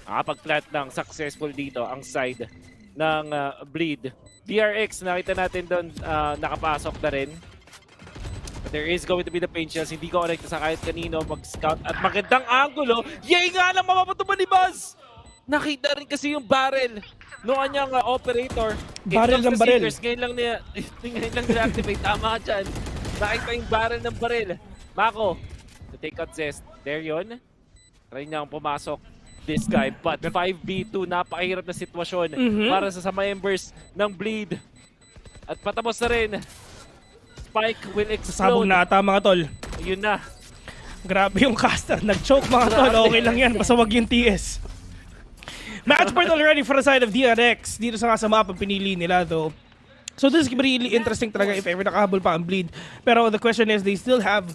Nakapag-plant ng successful dito ang side ng Bleed. DRX, nakita natin doon, nakapasok na rin. But there is going to be the paint shells. Hindi ko connect sa kahit kanino mag-scout. At magandang angulo. Yay nga lang mapapatuman ni Buzz! Nakita rin kasi yung barrel no kanyang operator. Barrel ng barrel. Ngayon lang nila-activate. Tama ka dyan. Nakita yung barrel ng barrel. Mako, to take out Zest. There yun. Try niyang pumasok this guy. But 5v2, napakahirap na sitwasyon para sa members ng Bleed. At patapos na rin. Spike will explode. Sabog na ata mga tol. Yun na. Grabe yung caster. Nag-choke mga tol. Okay lang yan. Basta wag yung TS. Match point already for the side of DRX. Dito sa map ang pinili nila though. So this is really interesting talaga if ever nakahabol pa ang Bleed. Pero the question is, they still have,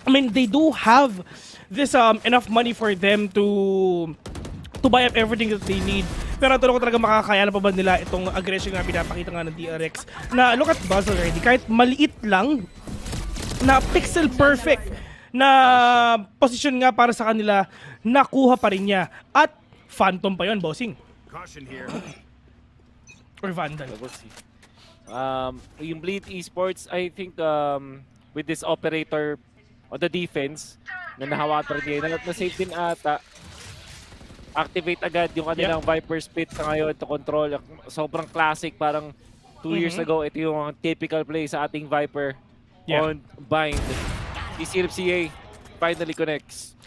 they do have this enough money for them to buy up everything that they need. Pero tulong ko talaga makakaya na pa ba nila itong aggression na pinapakita nga ng DRX. Na look at Buzz already, kahit maliit lang, na pixel perfect na position nga para sa kanila, nakuha pa rin niya. At Phantom pa yun, bossing. Caution here. Or Vandal. Yung Bleed Esports, I think with this operator on the defense, na nahawakan niya. Na-save din ata. Activate agad yung kanilang Viper Spit sa ngayon to control. Sobrang classic, parang 2 years ago, ito yung typical play sa ating Viper on bind. Isilip si A, finally connects.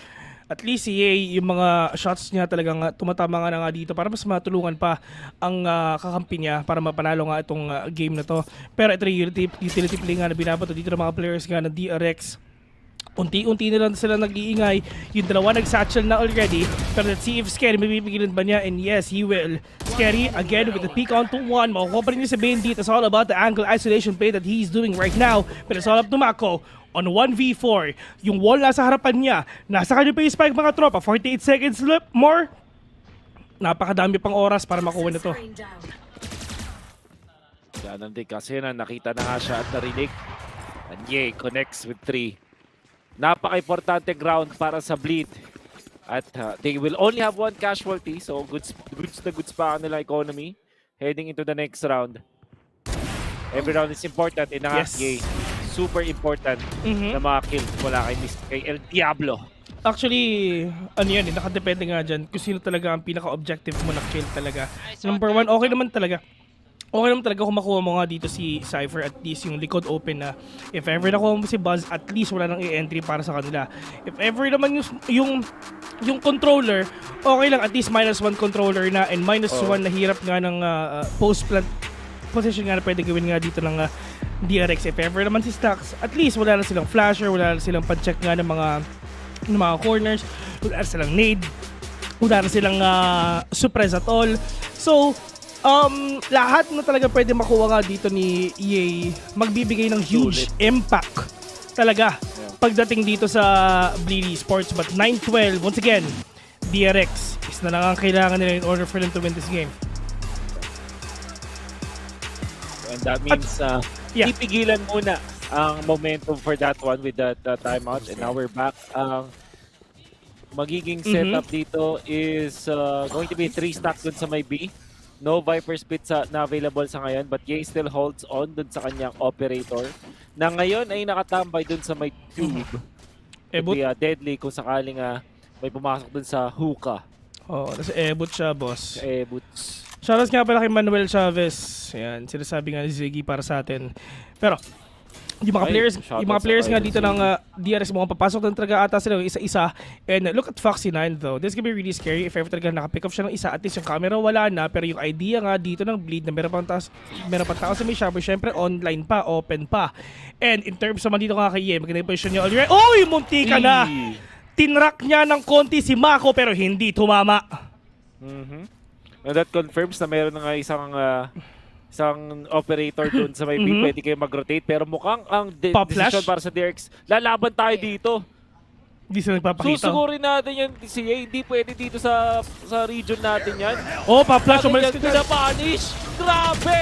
At least si A, yung mga shots niya talagang tumatama nga na nga dito para mas matulungan pa ang kakampi niya para mapanalo nga itong game na to. Pero ito yung utility play nga na binabato dito ng mga players nga ng DRX. Unti-unti na lang sila nag-iingay. Yung dalawa nag-satchel na already. Pero let's see if Scary mapipigilan ba niya. And yes, he will. Scary again with the peek on to 1. Makukuha pa rin niya sa Bane dito. It's all about the angle isolation play that he's doing right now. But it's all up to Mako on 1v4. Yung wall nasa harapan niya. Nasa kanya pa yung spike mga tropa. 48 seconds more. Napakadami pang oras para makuha na to. Yan din kasi nakita na nga siya at narinig. And Ye connects with 3. Napaka-importante ground para sa Bleed. At they will only have 1 casualty. So goods na goods pa nila economy. Heading into the next round. Every round is important. And Ye, super important na mga kills mula kay El Diablo. Actually, ano yan, nakadepende nga dyan kung sino talaga ang pinaka-objective mo na kill talaga. Number 1, okay naman talaga. Okay naman talaga kung makuha mo nga dito si Cypher, at least yung likod open na. If ever nakuha mo si Buzz, at least wala nang i-entry para sa kanila. If ever naman yung controller, okay lang, at least -1 controller na and -1 na hirap nga ng post-plant position nga na pwede gawin nga dito ng DRX. If ever naman si Stacks, at least wala na silang flasher, wala na silang pan-check nga ng mga corners, wala na silang nade, wala na silang suppress at all. So, lahat na talaga pwede makuha nga dito ni EA, magbibigay ng huge impact talaga pagdating dito sa Bleed Esports. But 9-12, once again, DRX is na lang ang kailangan nila in order for them to win this game. And that means ipigilan muna ang momentum for that one with that timeout. And now we're back. Magiging setup dito is going to be 3 stack dun sa may B. No Viper Spit na available sa ngayon, but Ye still holds on dun sa kanyang operator na ngayon ay nakatambay dun sa may tube. Ebot? Deadly kung sakaling may pumasok dun sa hookah. Nasa Ebot siya, boss. Ebot. Shoutout nga pala kay Manuel Chavez. Yan, sinasabi nga ni Ziggy para sa atin. Pero, yung mga players nga dito ng DRX, mukhang papasok ng talaga ata sila isa-isa. And look at Foxy9 though. This is gonna be really scary if ever talaga nakapick up siya ng isa. At least yung camera wala na, pero yung idea nga dito ng Bleed na meron pang tao sa may shopper, syempre online pa, open pa. And in terms naman dito nga kay Ye, maganda yung position niya already. Oy, munti ka na! Tinrack niya ng konti si Mako pero hindi tumama. And that confirms na meron nga isang operator doon sa may B, pwede kayo mag-rotate. Pero mukhang ang decision para sa DRX, lalaban tayo dito. Hindi sila nagpapakita. Susugurin natin yan si A, hindi pwede dito sa region natin yan. Pa-flash, umalis ka dyan. Punish! Grabe!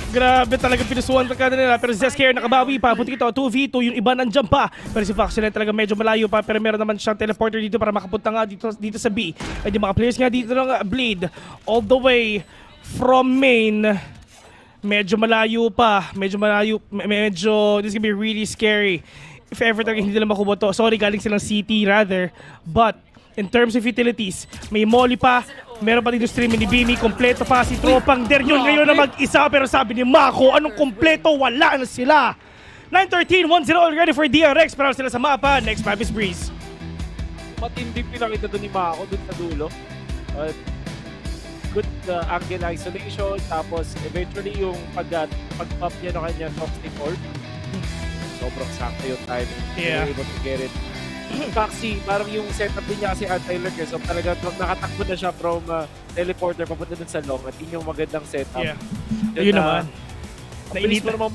Grabe talaga pinusuan ka nila. Pero si Zeskare nakabawi pa. Puti ito, 2v2. Yung iba nandyan pa. Pero si Foxy9 talaga medyo malayo pa. Pero meron naman siyang teleporter dito para makapunta nga dito sa B. At yung mga players nga dito ng Bleed all the way from main, medyo malayo pa. Medyo this is gonna be really scary. If ever talaga hindi nila makuha to. Sorry, galing silang CT rather. But, in terms of utilities, may molly pa. Meron pa dito stream ni Bimi. Kompleto pa si Tropang Der yun ngayon na mag-isa. Pero sabi ni Mako, anong kompleto? Wala na sila. 9-13, 1-0 already for DRX. Pero sila sa mapa. Next map is Breeze. Matindi pinakita doon ni Mako doon sa dulo. Good angle isolation, tapos eventually yung pag-pop niya ng kanya toxic orb. Sobrang sakto yung timing. Yeah. Able to get it. Foxy, parang yung setup din niya kasi anti-lurker. So talagang nakatakbo na siya from teleporter papunta dun sa long. At yun yung magandang setup. Yeah. Yun naman. Nainit mo naman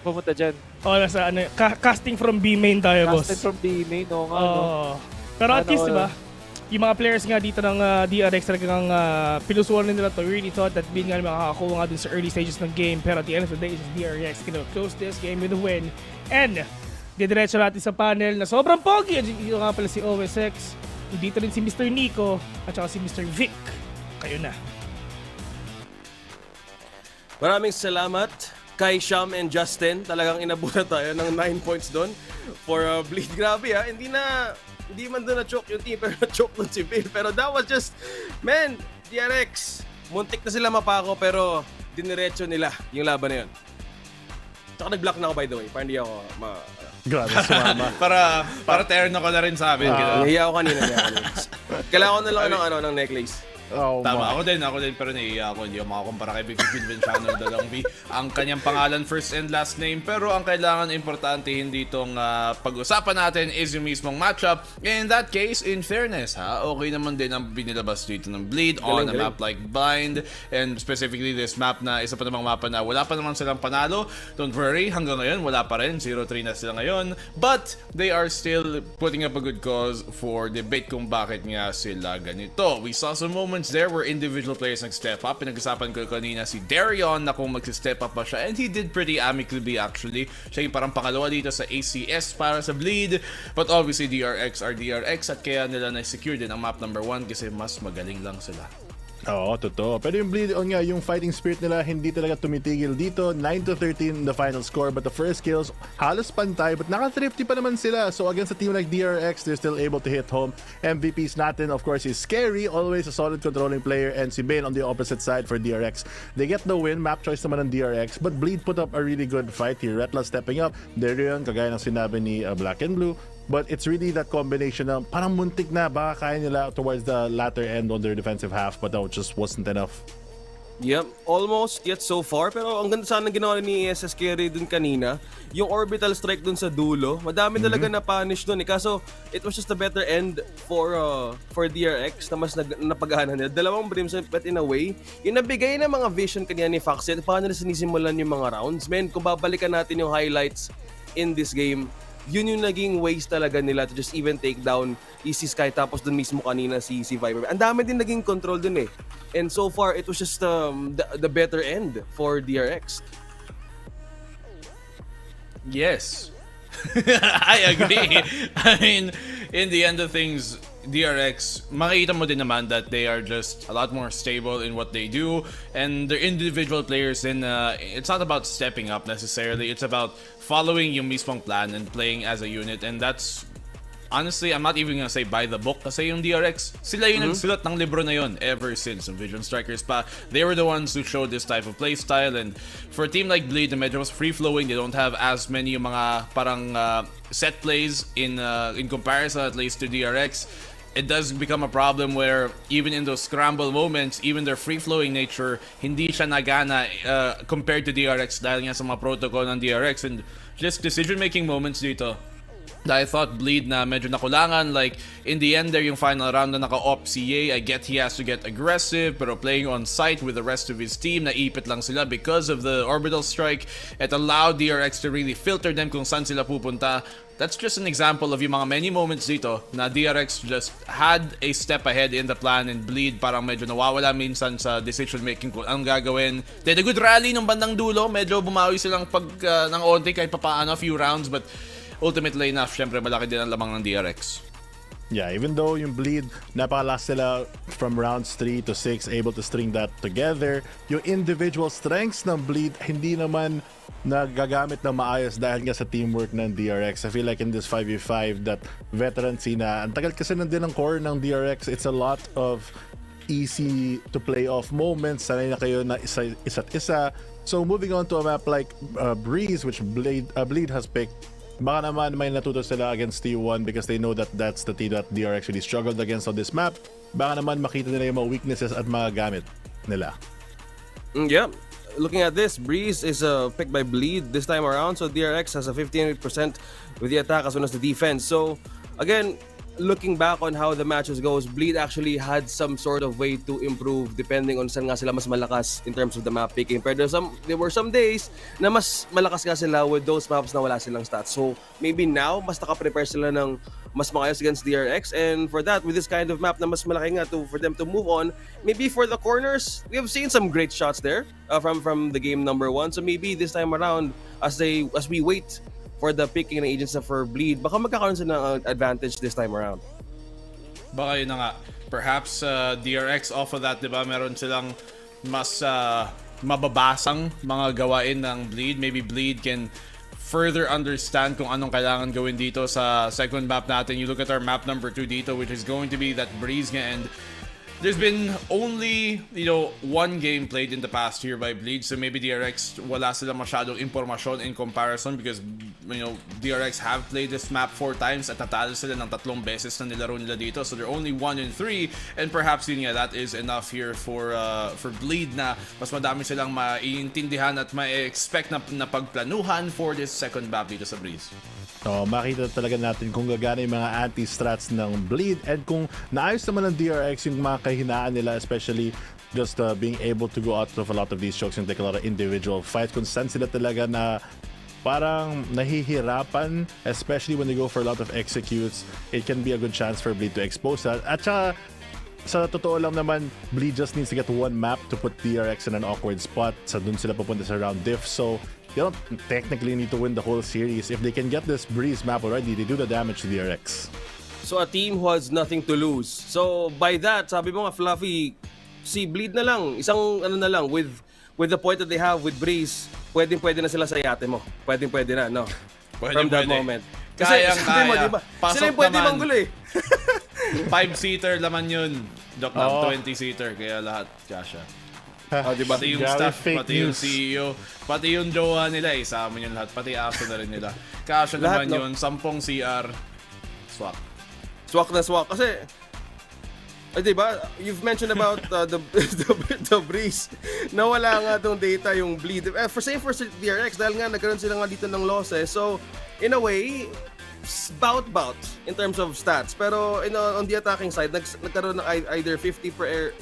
pumunta dyan. Nasa casting from B main tayo, boss. Casting from B main, no? Pero at least, diba? Yung mga players nga dito ng DRX talagang pinusuan nila to. We really thought that being nga makakakuha nga dun sa early stages ng game. Pero at the end of the day, DRX gonna close this game with a win. And didiretso natin sa panel na sobrang pogi. Dito nga pala si OSX. Dito rin si Mr. Nico at saka si Mr. Vic. Kayo na. Maraming salamat kay Sham and Justin. Talagang inabutan tayo ng 9 points doon for Bleed. Grabe hindi man doon na-choke yung team, pero na-choke doon si Bill. Pero that was just, man, DRX, muntik na sila mapako, pero diniretso nila yung laban na yun. Tsaka nag-block na ako, by the way, para hindi ako Grabe, sumama. para terno ko na rin sa amin. Nahiya ako kanina. Kailangan ko na lang ng necklace. Oh, tama, ako din, pero naiiya ako. Hindi ako makakumpara kay Big Vinciano Dalangvi. Ang kanyang pangalan, first and last name. Pero ang kailangan importante hindi itong pag-usapan natin is yung mismong matchup. In that case, in fairness, okay naman din ang binilabas dito ng Bleed on a map like Blind. And specifically this map na isa pa namang mapa na wala pa naman silang panalo. Don't worry, hanggang ngayon wala pa rin. 0-3 na sila ngayon. But they are still putting up a good cause for debate kung bakit nga sila ganito. We saw some moments there were individual players nag-step up. Pinag-usapan ko kanina si Darion na kung mag-step up pa siya, and he did pretty amicably actually. Siya yung parang pangalawa dito sa ACS para sa Bleed, but obviously DRX are DRX at kaya nila na-secure din ang map number 1 kasi mas magaling lang sila. Oo, totoo. Pero yung Bleed on nga, yung fighting spirit nila hindi talaga tumitigil dito. 9-13 the final score, but the first kills halos pantay, but naka-thrifty pa naman sila. So against a team like DRX, they're still able to hit home. MVPs natin, of course, is Scary, always a solid controlling player, and si Bane on the opposite side for DRX. They get the win, map choice naman ng DRX, but Bleed put up a really good fight here. Retla stepping up, Darion, kagaya ng sinabi ni Black and Blue. But it's really that combination ng parang muntik na baka kaya nila towards the latter end on their defensive half, but that just wasn't enough. Yep, almost yet so far. Pero ang ganda sana ginawa ni SS Carry dun kanina. Yung orbital strike dun sa dulo. Madami talaga na punish dun Kaso it was just a better end for DRX na mas napagana nila. Dalawang brimstone, but in a way, yung nabigay na mga vision kanina ni Foxy at paano nila sinisimulan yung mga rounds. Men, kung babalikan natin yung highlights in this game, yun yung naging ways talaga nila to just even take down Easy Sky, tapos dun mismo kanina si Viper. Ang dami din naging control dun And so far, it was just the better end for DRX. Yes. I agree. I mean, in the end of things, DRX, makikita mo din naman that they are just a lot more stable in what they do, and they're individual players, and it's not about stepping up necessarily, it's about following yung mismong plan and playing as a unit, and that's honestly, I'm not even gonna say by the book kasi yung DRX, sila yung nagsulat ng libro na yun ever since yung Vision Strikers pa. They were the ones who showed this type of playstyle, and for a team like Bleed, the medyo was free-flowing, they don't have as many yung mga parang set plays in comparison at least to DRX. It does become a problem where even in those scramble moments, even their free-flowing nature, hindi siya nagana compared to DRX dahil nga sa mga protocol ng DRX, and just decision-making moments dito I thought Bleed na medyo nakulangan. Like, in the end there, yung final round na naka-op CA, I get he has to get aggressive, pero playing on site with the rest of his team, naipit lang sila because of the orbital strike. It allowed DRX to really filter them kung saan sila pupunta. That's just an example of yung mga many moments dito na DRX just had a step ahead in the plan, and Bleed parang medyo nawawala minsan sa decision making kung anong gagawin. They had a good rally nung bandang dulo, medyo bumawi silang pag ng onti kahit papaano, a few rounds, but ultimately enough, syempre malaki din ang lamang ng DRX. Yeah, even though yung Bleed, napakalakas sila from rounds 3 to 6, able to string that together, yung individual strengths ng Bleed, hindi naman nagagamit ng maayos dahil nga sa teamwork ng DRX. I feel like in this 5v5, that veterancy na, ang tagal kasi nandun ang core ng DRX, it's a lot of easy to play off moments, sanay na kayo na isa't isa. So moving on to a map like Breeze, which Bleed has picked, baka naman may natuto sila against T1 because they know that that's the team that they are actually struggled against on this map. Baka naman makita nila yung mga weaknesses at mga gamit nila. Yeah, looking at this, Breeze is picked by Bleed this time around. So DRX has a 58% with the attack as well as the defense. So again, looking back on how the matches goes, Bleed actually had some sort of way to improve depending on saan nga sila mas malakas in terms of the map picking. Pero there were some days na mas malakas nga sila with those maps na wala silang stats. So maybe now, mas naka-prepare sila ng mas maayos against DRX, and for that, with this kind of map na mas malaki nga for them to move on, maybe for the corners, we have seen some great shots there from the game number 1. So maybe this time around, as we wait for the picking ng agents for Bleed, baka magkakaroon sila ng advantage this time around. Baka yun na nga. Perhaps DRX off of that, diba? Meron silang mas mababasang mga gawain ng Bleed. Maybe Bleed can further understand kung anong kailangan gawin dito sa second map natin. You look at our map number 2 dito, which is going to be that breeze nga, and there's been only, one game played in the past here by Bleed, so maybe DRX wala sila masyadong impormasyon in comparison because, DRX have played this map 4 times at natalo sila ng 3 beses na nilaro nila dito, so they're only 1-3, and perhaps yun nga, that is enough here for Bleed na mas madami silang maiintindihan at ma-expect na pagplanuhan for this second map dito sa Breeze. So, makita talaga natin kung gagana yung mga anti-strats ng Bleed and kung naayos naman ng DRX yung mga kahinaan nila, especially just being able to go out of a lot of these chokes and take a lot of individual fights. Kung saan sila talaga na parang nahihirapan, especially when they go for a lot of executes, it can be a good chance for Bleed to expose that. At saka, sa totoo lang naman, Bleed just needs to get one map to put DRX in an awkward spot. Sa dun sila papunta sa round diff. So, they don't technically need to win the whole series. If they can get this Breeze map already, they do the damage to DRX. So a team who has nothing to lose. So by that, sabi mo nga Fluffy, si Bleed na lang, isang na lang with the point that they have with Breeze, pwede na sila sa yate mo. Pwede na, no? From that moment. Kasi sabi mo, diba? Sila yung pwede manggulo eh. 5-seater laman yun. Doc, 20-seater, kaya lahat kasha. Diba? Pati yung staff, pati yung CEO, pati yung jowa nila, isama yun lahat, pati aso na rin nila. Kasha naman yun, 10 CR, swak. Swak na swak. Kasi, diba, you've mentioned about the Breeze. Nawala nga tong data yung Bleed. For DRX, dahil nga nagkaroon sila nga dito ng losses. So, in a way, bout in terms of stats. Pero on the attacking side, nagkaroon ng either 58%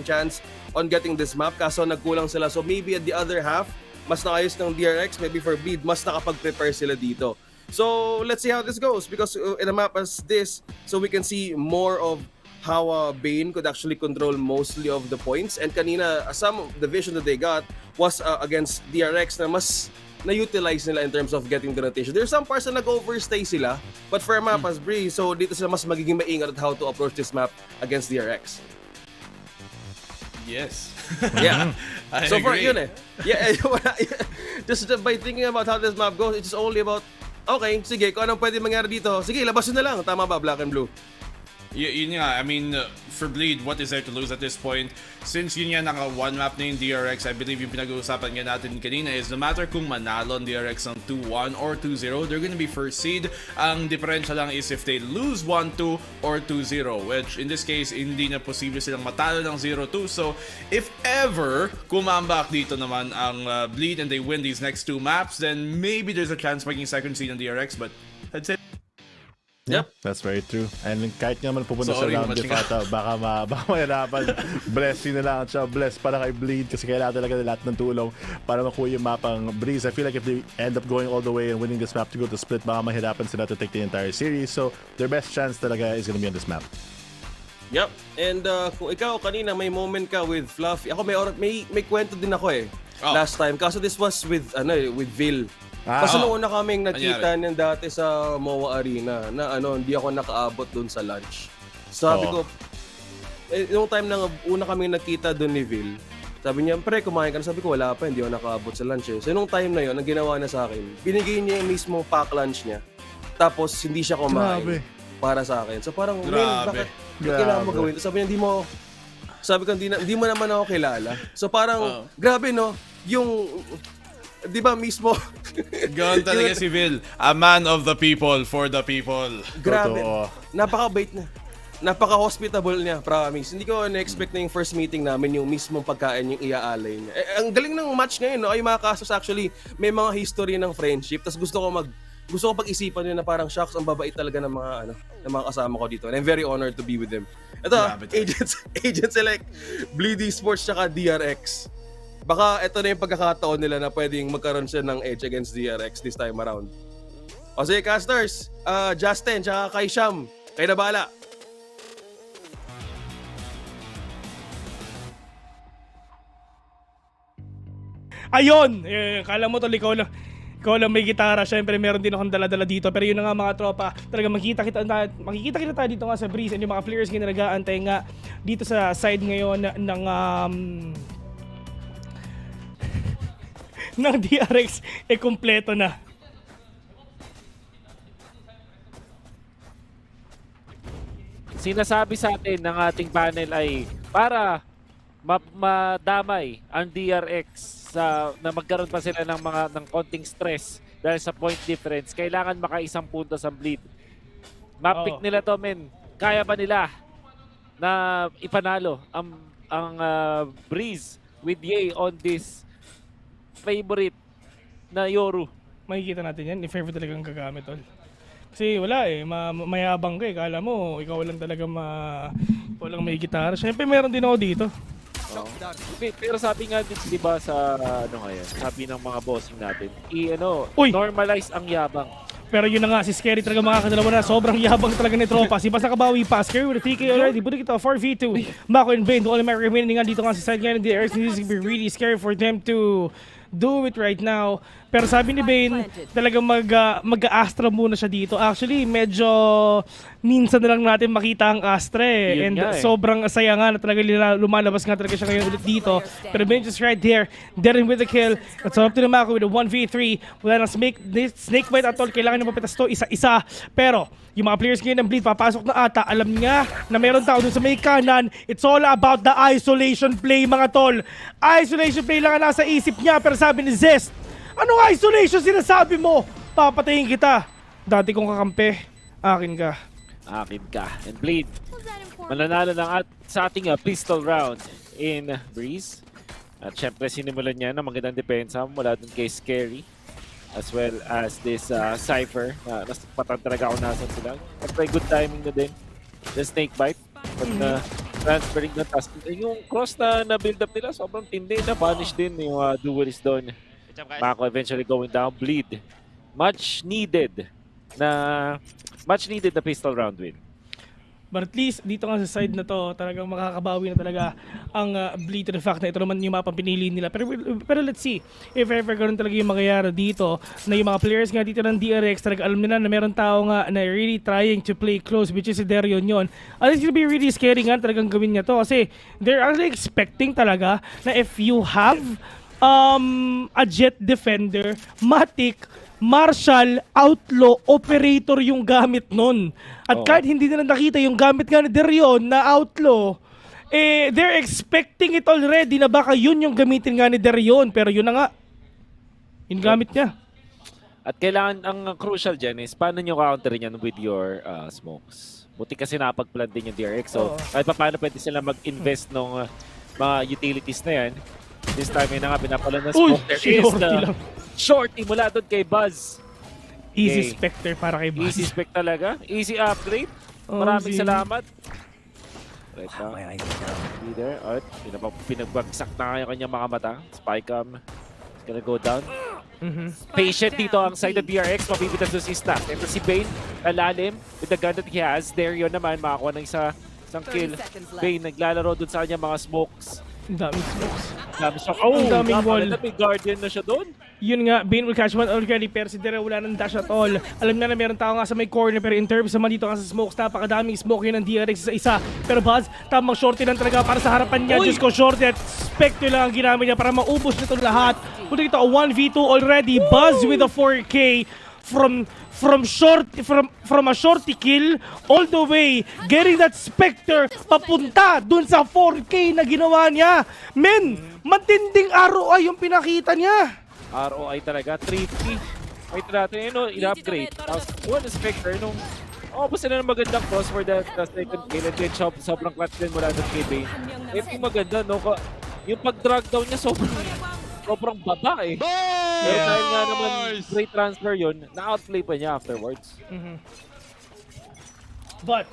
chance on getting this map, kaso nagkulang sila. So maybe at the other half, mas naayos ng DRX, maybe for Bleed, mas nakapag-prepare sila dito. So let's see how this goes, because in a map as this, so we can see more of how Bane could actually control mostly of the points. And kanina, some of the vision that they got was against DRX na mas na-utilize nila in terms of getting the rotation. There's some parts na nag-overstay sila, but for a map as Breeze, so dito sila mas magiging maingat at how to approach this map against DRX. Yes. Yeah. I so for agree. yun just by thinking about how this map goes, it's only about, okay, sige, kung anong pwede mangyari dito, sige, labas na lang. Tama ba, Black and Blue? Yun nga, I mean, for Bleed, what is there to lose at this point? Since yun nga naka one map na yung DRX, I believe yung pinag-uusapan nga natin kanina is no matter kung manalo ang DRX ng 2-1 or 2-0, they're gonna be first seed. Ang differential lang is if they lose 1-2 or 2-0, which in this case, hindi na posible silang matalo ng 0-2. So, if ever kumambak dito naman ang Bleed and they win these next 2 maps, then maybe there's a chance maging second seed ng DRX, but that's it. Yep, that's very true. And kahit nga man pupunta sa round diff ata, baka mahirapan. Bless yun na lang siya. Bless para kay Bleed kasi kailangan talaga lahat ng tulong para makuha yung map ang Breeze. I feel like if they end up going all the way and winning this map to go to split, baka mahirapan sila to take the entire series. So their best chance talaga is gonna be on this map. Yep. And kung ikaw kanina may moment ka with Fluffy, ako may kwento din ako last time. Kaso this was with VIL. Kasi noon na kaming nakita niyan dati sa MOA Arena na hindi ako nakaabot doon sa lunch. Sabi ko, yung time na una kaming nakita doon ni Vil, sabi niya, pre, kumain ka na. Sabi ko, wala pa, hindi ako nakaabot sa lunch eh. So nung time na yun, ang ginawa na sa akin, binigay niya yung mismo pack lunch niya. Tapos hindi siya kumain para sa akin. So parang, bakit kailangan mo gawin? Sabi niya, hindi mo naman ako kilala. So parang, grabe no, yung... Di ba mismo? Gawin talaga si Vil. A man of the people, for the people. Grabe. Napaka-bait niya. Napaka-hospitable niya, promise. Hindi ko na-expect na yung first meeting namin yung mismong pagkain yung iaalay niya. Ang galing ng match ngayon, no? Ay mga kasos actually, may mga history ng friendship. Tapos gusto ko pag-isipan yun na parang shocks, ang babait talaga ng mga kasama ko dito. And I'm very honored to be with them. Ito, agent select, Bleed Esports tsaka DRX. Baka ito na yung pagkakataon nila na pwedeng magkaroon siya ng edge against DRX this time around. O sige, casters, Justin, tsaka kay Sham, kayo na bahala. Ayun! Kala mo tol, ikaw lang may gitara. Syempre meron din akong dala-dala dito. Pero yun na nga mga tropa, talaga makikita kita tayo dito nga sa Breeze. And yung mga players na nag-aantay nga dito sa side ngayon ng ng DRX kumpleto na. Sinasabi sa atin ng ating panel ay para madamay ang DRX na magkaroon pa sila ng konting stress dahil sa point difference, kailangan makaisang puntos ang bleed. Map-pick nila to, men. Kaya ba nila na ipanalo ang Breeze with Ye on this favorite na Yoru? Makikita natin yan if ever talagang gagamit, tol. Kasi wala mayabang ka Kala mo, ikaw lang talaga walang may gitara. Siyempre meron din ako dito. Pero sabi nga di ba sa ngayon, sabi ng mga bossing natin, normalize ang yabang. Pero yun na nga, si Scary talaga makakadalawa na. Sobrang yabang talaga ni Tropa. Si Bas nakabawi pa. Scary with a 3K already. Buti kita 4v2. Mako and Bane. The only man remaining nga dito nga sa side ngayon. The Earth needs to be really scary for them to do it right now. Pero sabi ni Bane, talagang mag-Astra muna siya dito. Actually, medyo minsan na lang natin makita ang Astra And sobrang saya nga na talaga lumalabas nga talaga siya ngayon ulit dito. Pero Bane just right there. Darren with the kill. It's up to the Mako with a 1v3. Wala nang snakebite at all. Kailangan na mapitas to isa-isa. Pero yung mga players ngayon ng Bleed, papasok na ata. Alam niya na meron tao dun sa may kanan. It's all about the isolation play, mga tol. Isolation play lang ang nasa isip niya. Pero sabi ni Zest, anong isolation sinasabi mo? Papatayin kita. Dati kong kakampi, akin ka. Akin ka. And Bleed, mananalo lang sa ating pistol round in Breeze. At syempre sinimulan niya na magandang depensa mula dun kay Scary. As well as this Cypher. Napatan talaga ako nasan sila. Siyempre good timing na din. The snake bite. Pag transferring na task. Yung cross na build up nila, sobrang tindi na punish din yung duelist doon. Mako eventually going down. Bleed. Much needed na pistol round win. But at least dito nga sa side na to, talagang makakabawi na talaga ang Bleed to the fact na ito naman yung mapang pinili nila. Pero let's see, if ever ganun talaga yung mangyayari dito, na yung mga players nga dito ng DRX, talaga alam nila na meron tao nga na really trying to play close, which is si Darion yun. And it's gonna be really scary nga talagang gawin niya to. Kasi they're actually expecting talaga na if you have a Jet Defender, Matic, Marshall, Outlaw, Operator yung gamit nun. At kahit hindi nila nakita yung gamit nga ni Darion na Outlaw, they're expecting it already na baka yun yung gamitin nga ni Darion. Pero yun na nga, yung gamit niya. At kailangan, ang crucial dyan is, paano nyo counterin yan with your smokes? Buti kasi napag-plant din yung DRX. So, kahit pa paano pwede sila mag-invest ng mga utilities na yan. This time yun na nga, pinapalan na smoke. There is the shorty mula doon kay Buzz. Easy Spectre para kay Buzz. Easy Spec talaga. Easy upgrade. Maraming salamat. Right now. Leader. At pinagbagsak na yung kanyang mga mata. Spycam. It's gonna go down. Patient dito ang side of DRX. Mabibitas doon si Stack. Ito si Bane. Alalim. With the gun that he has. There yun naman. Makakuha ng isang kill. Bane naglalaro doon sa kanyang mga smokes. Ang daming smokes. Ang daming wall. May guardian na siya doon. Yun nga, Bane will catch one already, pero si Dere wala ng dash at all. Alam na meron tao nga sa may corner, pero in terms naman dito nga sa smokes, napakadaming smoke yun ng DRX sa isa. Pero Buzz, tamang shorty lang talaga para sa harapan niya. Diyos ko, shorty at Spectre lang ang ginamit niya para maubos nito lahat. Punta dito, a 1v2 already. Buzz with a 4K from a shorty kill all the way, getting that Spectre papunta dun sa 4K na ginawa niya. Men, matinding ROI yung pinakita niya. ROI talaga, 3P. Wait natin, in-upgrade. Tapos, yun, Spectre, basta na ng magandang cross for the second kill. And then, sobrang clutch din mula doon kay Bane. Yung maganda, yung pag-drag down niya, sobrang baba eh. Pero dahil nga naman great transfer yun, na-outplay pa niya afterwards. But,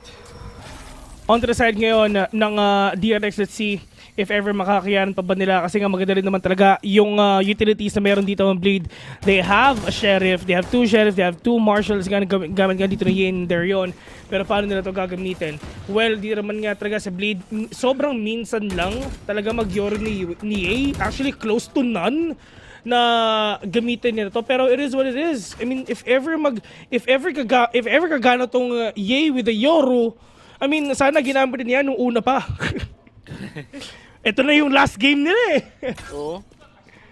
on to the side ngayon ng DRX, let's see if ever makakayanan pa ba nila. Kasi nga maganda rin naman talaga yung utilities na meron dito ng Bleed. They have a Sheriff, they have 2 Sheriffs, they have 2 Marshals gamit nga dito ng Yin Darion. Pero paano nila ito gagamitin? Well, di naman nga talaga sa Bleed, sobrang minsan lang talaga mag-Yoro ni A. Actually, close to none na gamitin niya to, pero it is what it is. I mean, if ever kagana tong Ye with the Yoru, I mean, sana ginamit niya nung una pa. Ito na yung last game nila eh. Oo.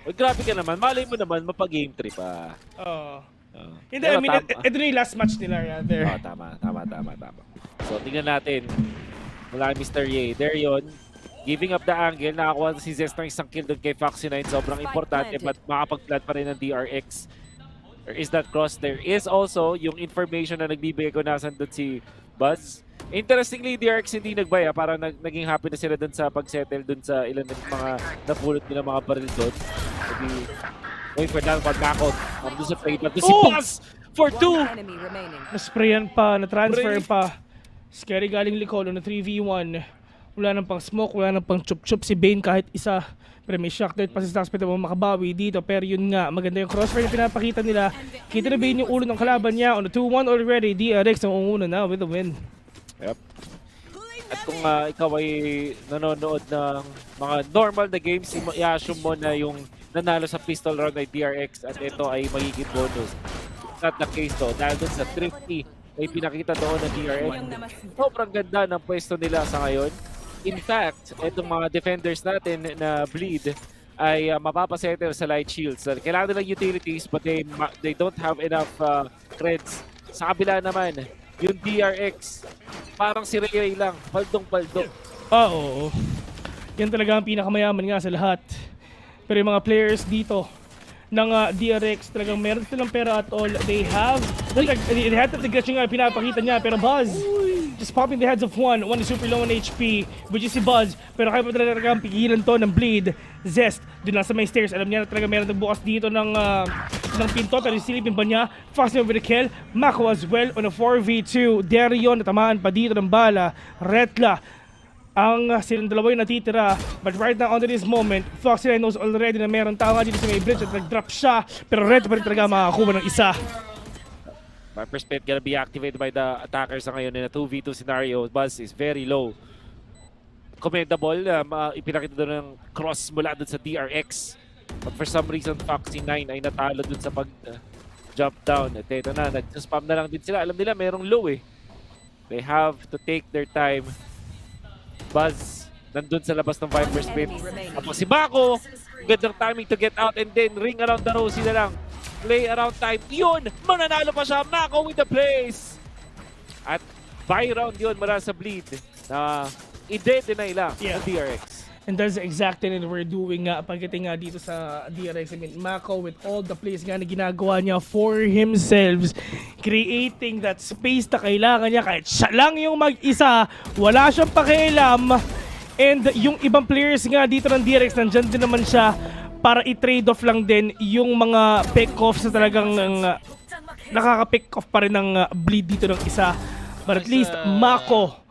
Grabe ka naman, malay mo naman mapag-game 3 pa. Oo. Hindi, Pero I mean, ito na yung last match nila rather. Tama. So, tingnan natin. Mula Mr. Ye. There yun. Giving up the angle. Nakakuha si Zest ng isang kill doon kay Foxy9. Sobrang importante, but makapag-plant pa rin ng DRX. There is that cross. There is also yung information na nagbibigay ko nasan doon si Buzz. Interestingly, DRX hindi nagbaya. Parang naging happy na sila doon sa pag-settle doon sa ilan ng mga napulot nila mga baril doon. Wait for that, pag-backot. Doon sa trade na si Buzz for 2! Na-sprayan pa, na-transfer pa. Scary galing Licolo na 3v1. Wala nang pang smoke, wala nang pang chup-chup si Bane kahit isa. Pero may shock dart pa si Staxpet mo makabawi dito. Pero yun nga, maganda yung crossfire na pinapakita nila. Kita na Bane yung ulo ng kalaban niya. On the 2-1 already, DRX ang uuna na with the win. Yep. At kung ikaw ay nanonood ng mga normal na games, i-assume mo na yung nanalo sa pistol round ay DRX at ito ay magiging bonus. Not the case though, dahil dun sa Thrifty ay pinakita doon ng DRX. Sobrang ganda ng pwesto nila sa ngayon. In fact, itong mga defenders natin na bleed ay mapapasettle sa light shields. Kailangan nilang utilities but they don't have enough creds. Sa kabila naman, yung DRX, parang si Ray lang, paldong-paldong. Oo. Yan talaga ang pinakamayaman nga sa lahat. Pero yung mga players dito ng DRX talagang meron silang pera at all. They have the glitching nga pinapakita niya. Pero Buzz, just popping the heads of one is super low on HP, which is si Buzz. Pero kaya pa talaga ang pigilan to ng Bleed. Zest, dun lang sa may stairs. Alam niya na talaga meron nagbukas dito ng pinto. Pero silipin pa niya. Foxy with a kill. Mako as well on a 4v2. Darion, natamaan pa dito ng bala. Retla. Ang silang dalawa yung natitira. But right now, under this moment, Foxy9 knows already na meron tao nga dito sa may bridge at nag-drop siya. Pero Red pa rin talaga makakuha ng isa. Viper's Pit gonna be activated by the attackers sa ngayon in a 2v2 scenario. Buzz is very low. Commendable. Ipinakita doon ng cross mula doon sa DRX. But for some reason, Foxy9 ay natalo doon sa pag-jump down. At ito na, nag-spam na lang din sila. Alam nila, merong low eh. They have to take their time. Buzz, nandun sa labas ng Viper's Pit. Tapos si Mako, gandang timing to get out and then ring around the rosy na lang. Play around time. Yun! Mananalo pa siya. Mako with the plays. At buy round yun mula sa Bleed na i-deny lang ng DRX. And that's the exact thing that we're doing nga pagdating nga dito sa DRX. I mean, Mako with all the plays nga na ginagawa niya for himself, creating that space na kailangan niya kahit siya lang yung mag-isa, wala siyang pakialam. And yung ibang players nga dito ng DRX, nandyan din naman siya para i-trade off lang din yung mga pick-offs na talagang nakaka-pick off pa rin ng Bleed dito ng isa. But at least Mako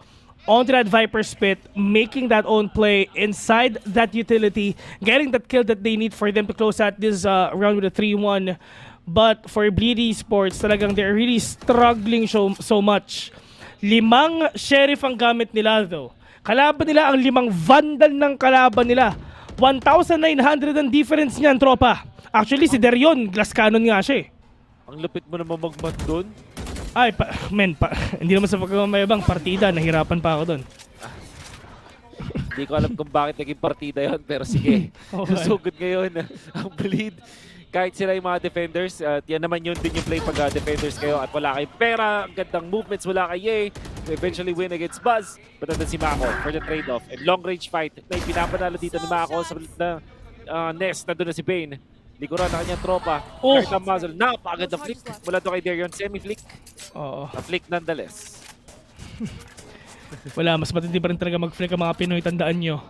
onto that Viper's Pit, making that own play inside that utility, getting that kill that they need for them to close out this round with a 3-1. But for Bleed Esports, talagang they're really struggling so much. 5 Sheriff ang gamit nila though. Kalaban nila ang 5 Vandal ng kalaban nila. 1,900 ang difference niyan, tropa. Actually, si Darion, glass cannon nga siya eh. Ang lupit mo naman mag-mat doon. Ay, hindi naman sa pagkamayabang partida, nahirapan pa ako doon. Hindi ko alam kung bakit naging partida yon, pero sige. Susugod ngayon ang Bleed. Kahit sila yung mga defenders, yan naman yun din yung play pag defenders kayo at wala kayong pera, ang gandang movements wala kay Ye to eventually win against Buzz. But nandun si Mako for the trade-off. And long range fight na pinapanalo dito ni Mako sa nest. Nandun na si Bane. Likuran na kanyang tropa. Kahit ang muzzle. Napakaganda flick. Mula doon kay Darion. Semi-flick. Oo. Na-flick nonetheless. Wala, mas matindi pa rin talaga mag-flick ang mga Pinoy. Tandaan nyo.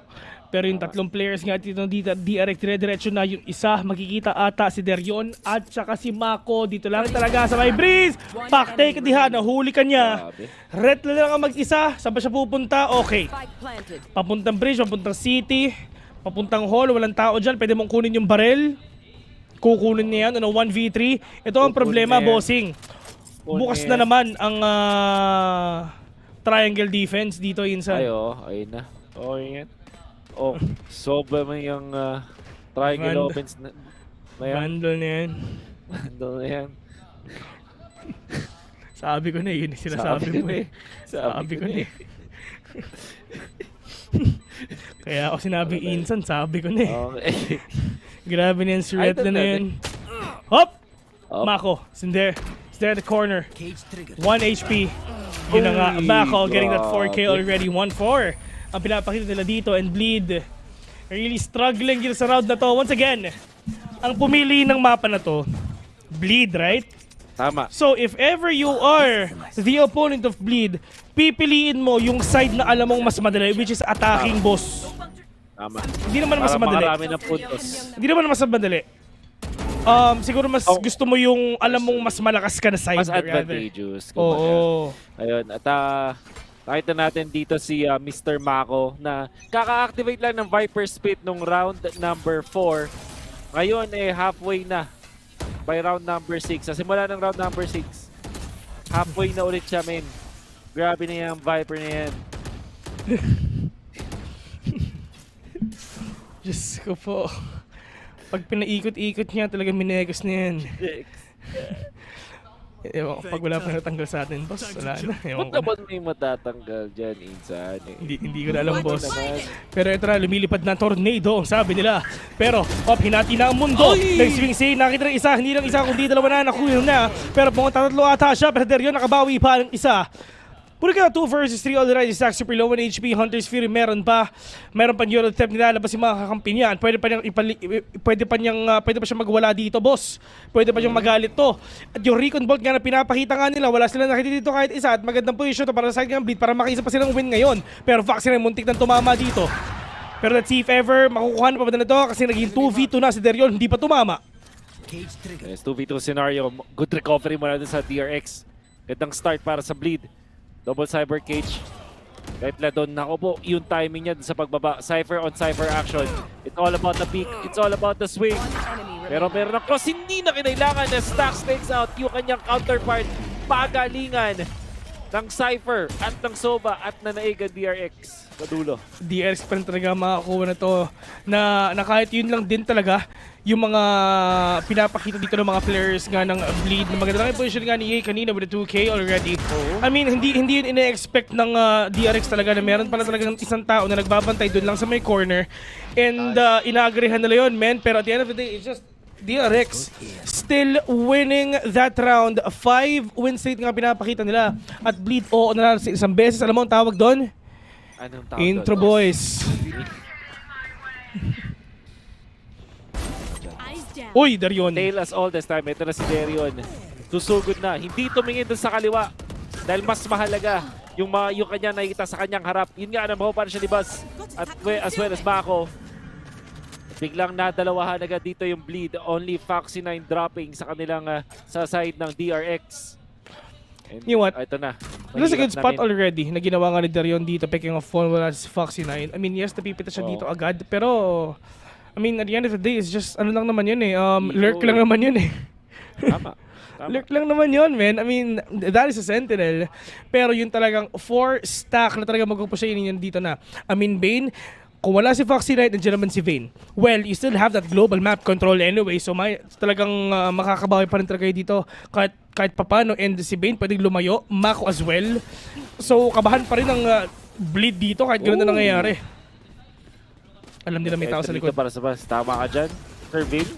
Pero yung 3 players nga dito DRX, dire-diretso na yung isa. Makikita ata si Darion at saka si Mako. Dito lang talaga sa may breeze. Back take diha. Nahuli ka niya. Red na lang ang mag-isa. Saan ba siya pupunta? Okay. Papuntang bridge, papuntang city, papuntang hall. Walang tao dyan. Pwede mong kunin yung barrel. Kukunin niya yan, 1v3. Ito ang problema, bossing. Bukas na naman ang triangle defense dito inside. Ayun na. Ayun. Sobra mo yung triangle offense na yan. Randall na yan. Randall na yan. Sabi ko na yun, sinasabi mo eh. Sabi ko na eh. Kaya ako sinabing insan, sabi ko na eh. Okay. Grabe na yung surrender na yun. Hop! Mako, it's there. It's there at the corner. 1 HP. Yun na nga, Mako getting that 4K already. 1-4. Ang pinapakita nila dito, and Bleed really struggling dito sa round na to. Once again, ang pumili ng mapa na to, Bleed, right? Tama. So if ever you are the opponent of Bleed, pipiliin mo yung side na alam mong mas madali, which is attacking, boss. Tama. Hindi naman mas madali. Marami na puntos. Hindi naman mas madali. Siguro mas gusto mo yung alam mong mas malakas ka na side. Mas advantageous. Oo. Ayun, at nakita natin dito si Mr. Mako na kaka-activate lang ng Viper Spit nung round number 4. Ngayon halfway na by round number 6. Sa simula ng round number 6, halfway na ulit siya, men. Grabe na yung Viper na yan. Diyos ko po. Pag pinaikot-ikot niya, talaga minegos na yan. Ewan ko, pag wala pa natanggal sa atin, boss, wala na. Ewan Ba't ko naman may matatanggal dyan, Insan? Hindi ko na alam, boss. Pero ito na, lumilipad na tornado, sabi nila. Pero, hinati na ang mundo. Nag-swing say, nakita ng isa, hindi lang isa, kundi dalawa na, nakuha na. Pero pumunta tatlo ata siya, pero Derion nakabawi pa ng isa. Puro ka 2 versus 3 already, stack super low 1 HP, Hunter's Fury meron pa Euro Theft, nilalabas yung mga kakampi niyan. Pwede pa siya magwala dito, boss. Pwede pa siyang magalit to. At yung Recon Bolt nga na pinapakita nga nila, wala sila nakita dito kahit isa at magandang position to para sa side ng Bleed para makaisa pa silang win ngayon. Pero Foxy na muntik ng tumama dito. Pero let's see if ever makukuha na pa ba na ito kasi naging 2v2 na si Derion, hindi pa tumama. Yes, 2v2 scenario. Good recovery mula dun sa DRX. Gandang start para sa Bleed. Double Cyber Cage. Kahit Ladon, nako po, yung timing niya sa pagbaba. Cypher on Cypher action. It's all about the peak. It's all about the swing. Pero meron ng cross, hindi na kinailangan na Stax takes out yung kanyang counterpart. Pagalingan ng Cypher at ng Soba at nanaigan DRX. Kadulo. DRX pa rin talaga makakuha na to na kahit yun lang din talaga yung mga pinapakita dito ng mga players nga ng Bleed na maganda lang yung position nga ni Ye kanina with the 2K already. I mean, hindi yun ina-expect ng DRX talaga na meron pala talagang isang tao na nagbabantay dun lang sa may corner and inaagrehan nila yun, men. Pero at the end of the day, it's just DRX still winning that round. 5 win straight nga pinapakita nila at Bleed na isang beses. Alam mo ang tawag doon? Anong tawag Intro doon? boys. Uy, Derion. Tail as all this time. Ito na si Derion. Susugod na. Hindi tumingin doon sa kaliwa. Dahil mas mahalaga yung kanya nakikita sa kanyang harap. Yun nga, mahupan siya ni Buzz. At as well as Mako. Biglang nadalawahan agad dito yung Bleed. Only Foxy 9 dropping sa kanilang sa side ng DRX. And, you know what? Ito na. There's a good spot already na ginawa nga ni Derion dito. Picking off phone wala si Foxy 9. I mean, yes, napipita siya dito agad. Pero I mean, at the end of the day, it's just, ano lang naman yun eh, lurk lang naman yun eh. Tama. Lurk lang naman yun, man. I mean, that is a Sentinel. Pero yung talagang 4 stack na talagang magpupush yun dito na. I mean, Bane, kung wala si Foxy Knight, nandiyan naman si Vayne. Well, you still have that global map control anyway, so talagang makakabawi pa rin talaga kayo dito kahit papano. And si Vayne pwedeng lumayo, Mako as well. So, kabahan pa rin ang Bleed dito kahit ganoon na nangyayari. Alam nila may tao sa likod. Para sa Buzz. Tama ka dyan, Sir Vayne.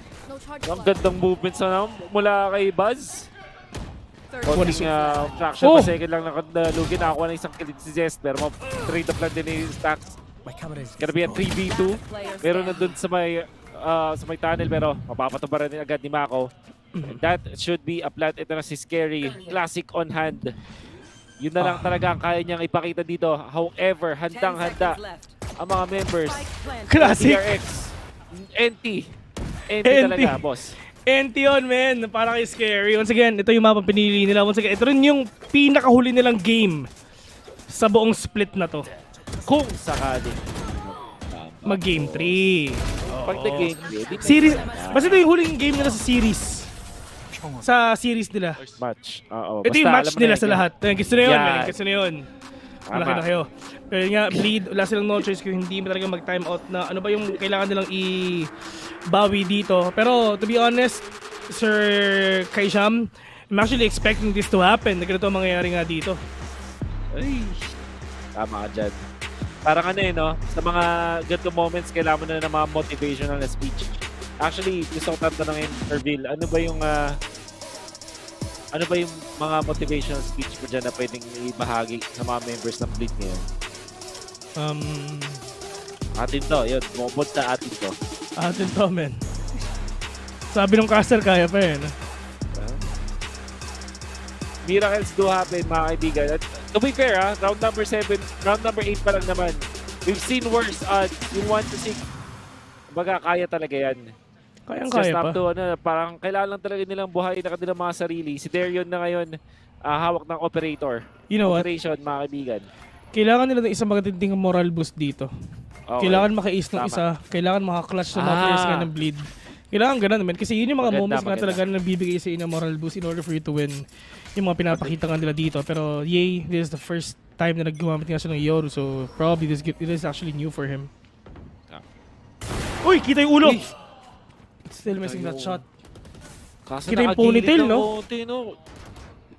Ang gandang movements na mula kay Buzz. Konting fraction per second lang nakalugin. Nakakuha na isang kilit si Zest. Pero trade up lang din ni Stax. Gonna be a 3v2. Meron na dun sa may tunnel. Pero mapapatubaran din agad ni Mako. And that should be a plant. Ito na si Scary. Classic on hand. Yun na lang talaga ang kaya niyang ipakita dito. However, handang-handa ang mga members. Classic. DRX. NT talaga, boss. NT yun, man. Parang kay Scary. Once again, ito yung mapa pinili nila. Once again, ito rin yung pinakahuli nilang game sa buong split na to. Kung sakali mag-game 3. Pag na-game 3. Series. Basta ito yung huling game nila sa series. Sa series nila. Match. Ito yung match nila sa lahat. Gusto na yun, man. Gusto na yun. Malaki na kayo. Pero nga, Bleed, wala silang no choice kung hindi mo talaga mag-time out na ano ba yung kailangan nilang i-bawi dito. Pero to be honest, Sir Kaisham, I'm actually expecting this to happen. Ganito ang mangyayari nga dito. Ay, tama ka dyan. Parang ano no? Sa mga ganito moments, kailangan mo na ng mga motivational na speech. Actually, gusto ko tatanungin, Ervil, ano ba yung mga motivational speech mo dyan na pwedeng ibahagi sa mga members ng Bleed ngayon? Atin to, yun. Pumunta atin to. Atin to, men. Sabi ng caster, kaya pa yun. Miracles do happen, mga kaibigan. At to be fair, round number 8 pa lang naman. We've seen worse odds. Yung 1-6, baga kaya talaga yan. Kayang-kaya pa. Parang kailangan lang talaga nilang buhayin na kanilang mga sarili. Si Darion na ngayon, hawak ng operator. You know Operation, mga kaibigan. Kailangan nila ng isang magandang moral boost dito. Okay. Kailangan maka-ace ng isa. Kailangan maka-clutch ng mga players nga ng Bleed. Kailangan ganun naman. Kasi yun yung mga moments nga talaga na nabibigay sa inyo moral boost in order for you to win. Yung mga pinapakita nga nila dito. Pero yay, this is the first time na naggumamit nga siya ng Yoru. So probably this is actually new for him. Uy! Kita yung ulo! Still missing that shot. Kita yung ponytail, no?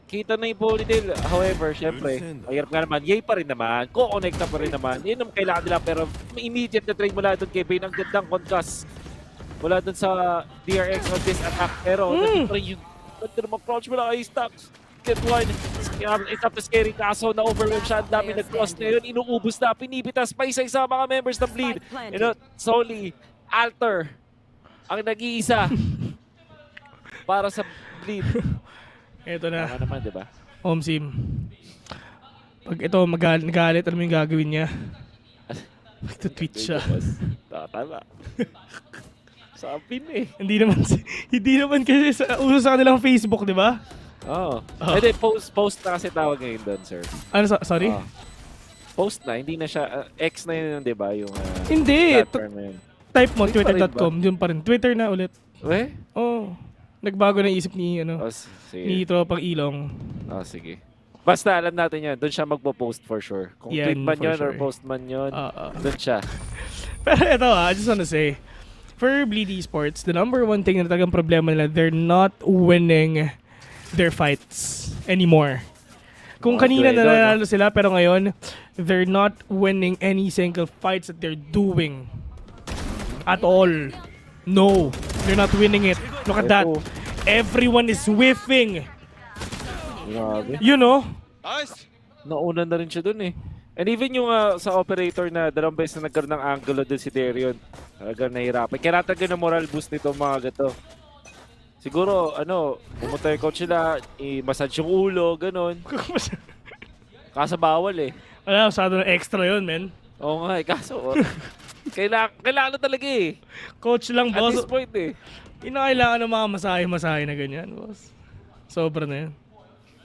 Kita na yung ponytail. However, syempre, mahirap nga naman. Yay pa rin naman. Ko-connecta pa rin naman. Yun ang kailangan nila. Pero immediate na trade mula doon kay Bane. Ang gandang concuss. Mula doon sa DRX on this attack. Pero, nandito rin yung approach mula kay Stacks. Get one. It's up to scary. Kaso na-overwhelm siya. Ang dami nag-cross na yun. Inuubos na. Pinipitas pa isa-isa mga members ng Bleed. You know, solely, Alter ang nag-iisa para sa Bleed. Ito na. Tama naman, diba? Omsim. Pag ito magalit, ano yung gagawin niya? Magta-tweet siya. Tama. Sabi na eh. Hindi naman kasi uso sa kanilang Facebook, di ba? Oo. Hindi, post na kasi tawag ngayon doon, sir. Ano, sorry? Post na, hindi na siya, X na yun, di ba? Yung hindi. platform na yun. Type mo, twitter.com, yun pa rin. Twitter na ulit. Eh? Oo. Nagbago na isip ni, ni Tropang Ilong. Sige. Basta alam natin yan, doon siya magpo-post for sure. Kung tweet man yun or post man yun, doon siya. Pero ito I just wanna say, for Bleed Esports, the number one thing na talagang problema nila, they're not winning their fights anymore. Kung kanina nanalo sila, pero ngayon, they're not winning any single fights that they're doing. At all. No. They're not winning it. Look at that. Everyone is whiffing. Grabe. You know? Nauna na rin siya dun eh. And even yung sa operator na dalawang beses na nagkaroon ng angulo dun si Darion. Talagang nahirapan. Kaya talaga na moral boost nito mga gato. Siguro, pumunta yung coach nila, i-massage yung ulo, ganun. Kaso bawal eh. Wala, masyado na extra yun, men. Oo nga eh, kaso kailangan na talaga eh. Coach lang, boss. At this point eh. Kailangan ng mga masahe na ganyan, boss. Sobra na yan.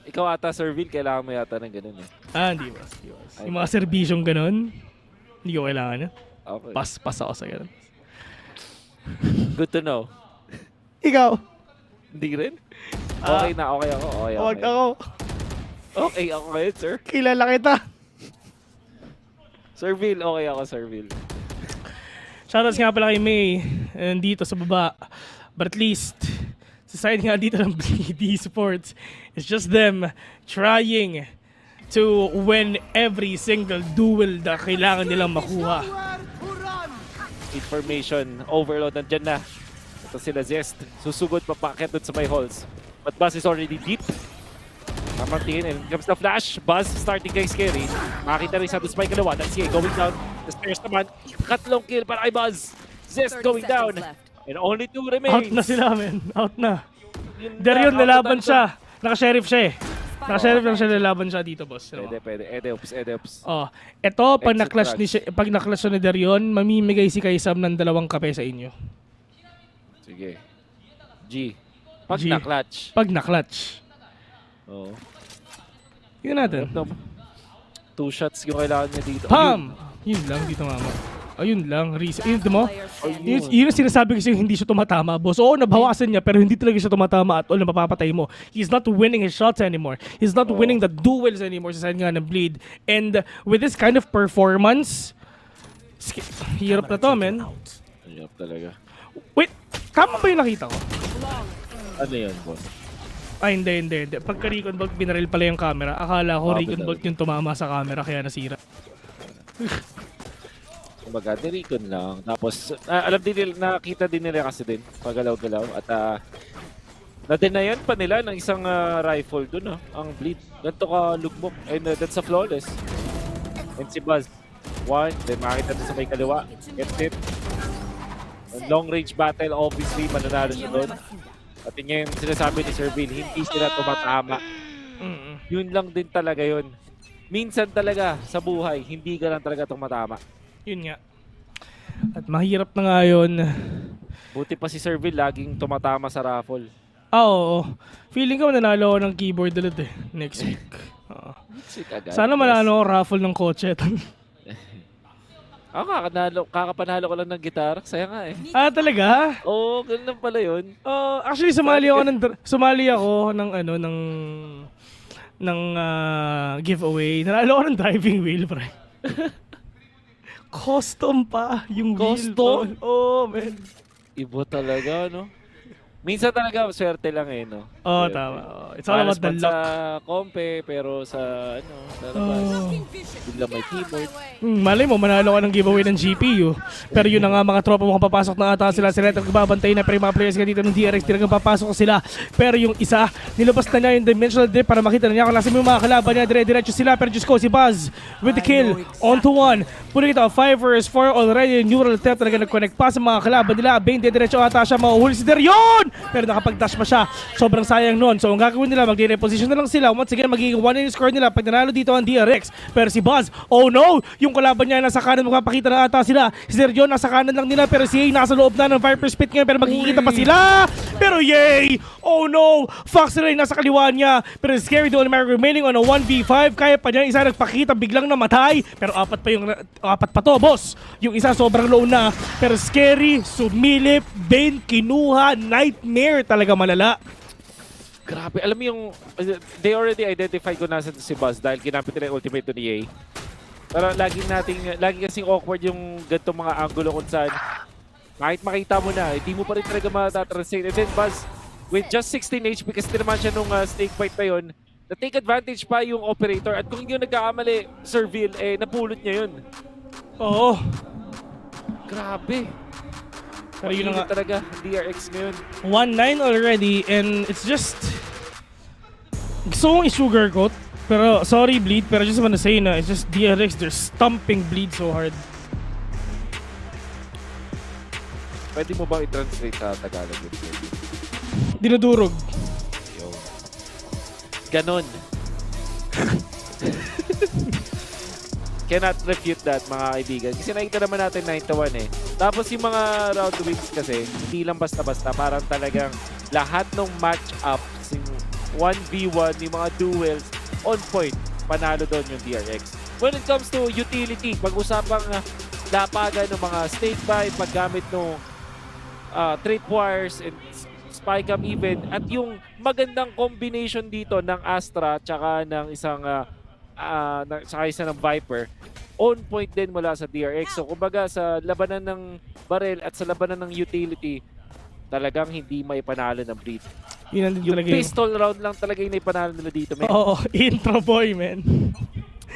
Ikaw ata, Sir Vil, kailangan mo yata ng ganun eh. Hindi, boss. Yung mga serbisyong ganun, hindi ko kailangan yan. Okay. Pas ako sa ganun. Good to know. Ikaw? Hindi rin? Okay na, okay ako. Huwag ako. Okay ako ngayon, sir. Kilala kita. Sir Vil, okay ako, Sir Vil. Shoutouts nga pala kay May, dito sa baba. But at least, sa side nga dito ng Bleed Esports, it's just them trying to win every single duel na kailangan nilang makuha. Information overload, nandyan na. Ito sila Zest, susugod papakit dun sa may halls. But Buzz is already deep. Tamang tingin, and comes the flash. Buzz starting kay Scary. Makakita rin sa doon sa may kalawa. That's it, going down. The stairs naman. Katlong kill para kay Buzz. Zest going down. And only 2 remains. Out na sila, men. Out na. Darion, nalaban siya. Naka-sheriff siya eh. Naka-sheriff lang siya, nalaban siya dito, boss. Pwede. Edeops. Ito, pag na-clutch siya ni Darion, mamimigay si Kaisam ng 2 kape sa inyo. Sige. G. Pag na-clutch. Pag na-clutch. Oo. Yun natin. 2 shots yung kailangan niya dito. Pam! Yun lang, dito mama. Ayun lang, yun mo? Yun ang sinasabi kasi hindi siya tumatama, boss. Oo, nabawasan niya, pero hindi talaga siya tumatama at all na mapapatay mo. He's not winning his shots anymore. He's not winning the duels anymore sa side nga ng Bleed. And with this kind of performance, hirap na to, men. Hirap talaga. Wait, tama ba yung nakita ko? Ano yun, boss? Ay, hindi. Pagka recon bolt, binaril pala yung camera. Akala ko recon bolt yung tumama sa camera, kaya nasira. Kumbaga, dirikon lang. Tapos, alam din nila, nakita din nila kasi din, pagalaw-galaw. At na-denayan pa nila ng isang rifle dun, ang bleed. Ganito ka lugmok. And that's a flawless. And si Buzz, one, then makita din sa may kaliwa. Gets it. Long range battle, obviously, mananalo siya doon. At yun yung sinasabi ni Sir Bill, hindi sila tumatama. Yun lang din talaga yun. Minsan talaga sa buhay, hindi ka lang talaga tumatama. Yun nga. At mahirap na nga yun. Buti pa si Sir Bill, laging tumatama sa raffle. Oo. Feeling ko nanalo ako ng keyboard ulit next week. Sana manalo ako raffle ng kotse. Kakapanalo ko lang ng gitar. Saya nga eh. Talaga? Oo, ganun lang pala yun. Actually, sumali ako ng giveaway. Nanalo ako ng driving wheel, pre. Custom pa yung Custom? wheel. Oh, man. Iba talaga, no? Minsan talaga, swerte lang eh, no? Oo, tama. It's all about the luck. Sa kompe, pero sa labas, bigla may keyboard. Malay mo, manalo ka ng giveaway ng GPU. Pero yun na nga, mga tropa mo papasok na ata sila. Sila nagbabantay na, pero yung mga players ka dito ng DRX, talagang papasok sila. Pero yung isa, nilabas na niya yung dimensional dip para makita na niya kung nasa mo yung mga kalaban niya. Dire-diretso sila, pero Diyos ko, si Buzz with the kill. On to 1. Puli ito, 5 vs 4 already. Neural attempt talaga nag-connect pa sa mga kalaban nila. Bane, diretso ata siya, mahuhuli si Derion! Pero nakapag-dash pa siya. Sobrang sayang nun. So ang gagawin nila, magdi-reposition na lang sila. Once again, magiging 1-in score nila pag nanalo dito ang DRX. Pero si Buzz, oh no! Yung kalaban niya nasa kanan, magpapakita na ata sila. Si Derion nasa kanan lang nila, pero si Yay nasa loob na ng Viper Spit ngayon, pero magkikita pa sila! Pero Yay! Oh no! Fox Ray nasa kaliwa niya. Pero Scary the only man remaining on a 1v5. Kaya pa niya, isa nagpakita, biglang namatay. Pero apat pa to, boss. Yung isa sobrang low na. Pero Scary, sumilip, Bane, kinuha, Nightmare, talaga malala. Grabe, alam mo yung, they already identified kung nasa si Buzz dahil ginamit nila yung ultimate ni Yay. Pero lagi kasing awkward yung ganitong mga angulo kung saan kahit makita mo na, hindi mo pa rin talaga matatranslate. And then Buzz, with just 16 HP kasi naman siya nung snake fight na yun, na-take advantage pa yung operator. At kung hindi yung nagkakamali, Sir Vil, napulot niya yun. Oo. Grabe. Pero yun nga talaga, DRX ngayon. 1-9 already, and it's just... Gusto kong i-sugarcoat, pero sorry Bleed, pero I just wanna say na, it's just DRX, they're stumping Bleed so hard. Pwede mo ba i-translate sa Tagalog? Dinudurog. Ganon. Cannot refute that, mga kaibigan. Kasi nakita naman natin 9-1 eh. Tapos yung mga round wins kasi, hindi lang basta-basta. Parang talagang lahat ng match-up, 1v1, yung mga duels, on point. Panalo doon yung DRX. When it comes to utility, pag-usapang lapagan ng mga snake bite, paggamit ng tripwires and spycam even, at yung magandang combination dito ng Astra tsaka ng isang saka isa ng Viper, on point din mula sa DRX. So kumbaga sa labanan ng barrel at sa labanan ng utility, talagang hindi may panalo ng Bleed. Yung pistol round lang talaga yung panalo nila dito, man. Oo, intro boy, man.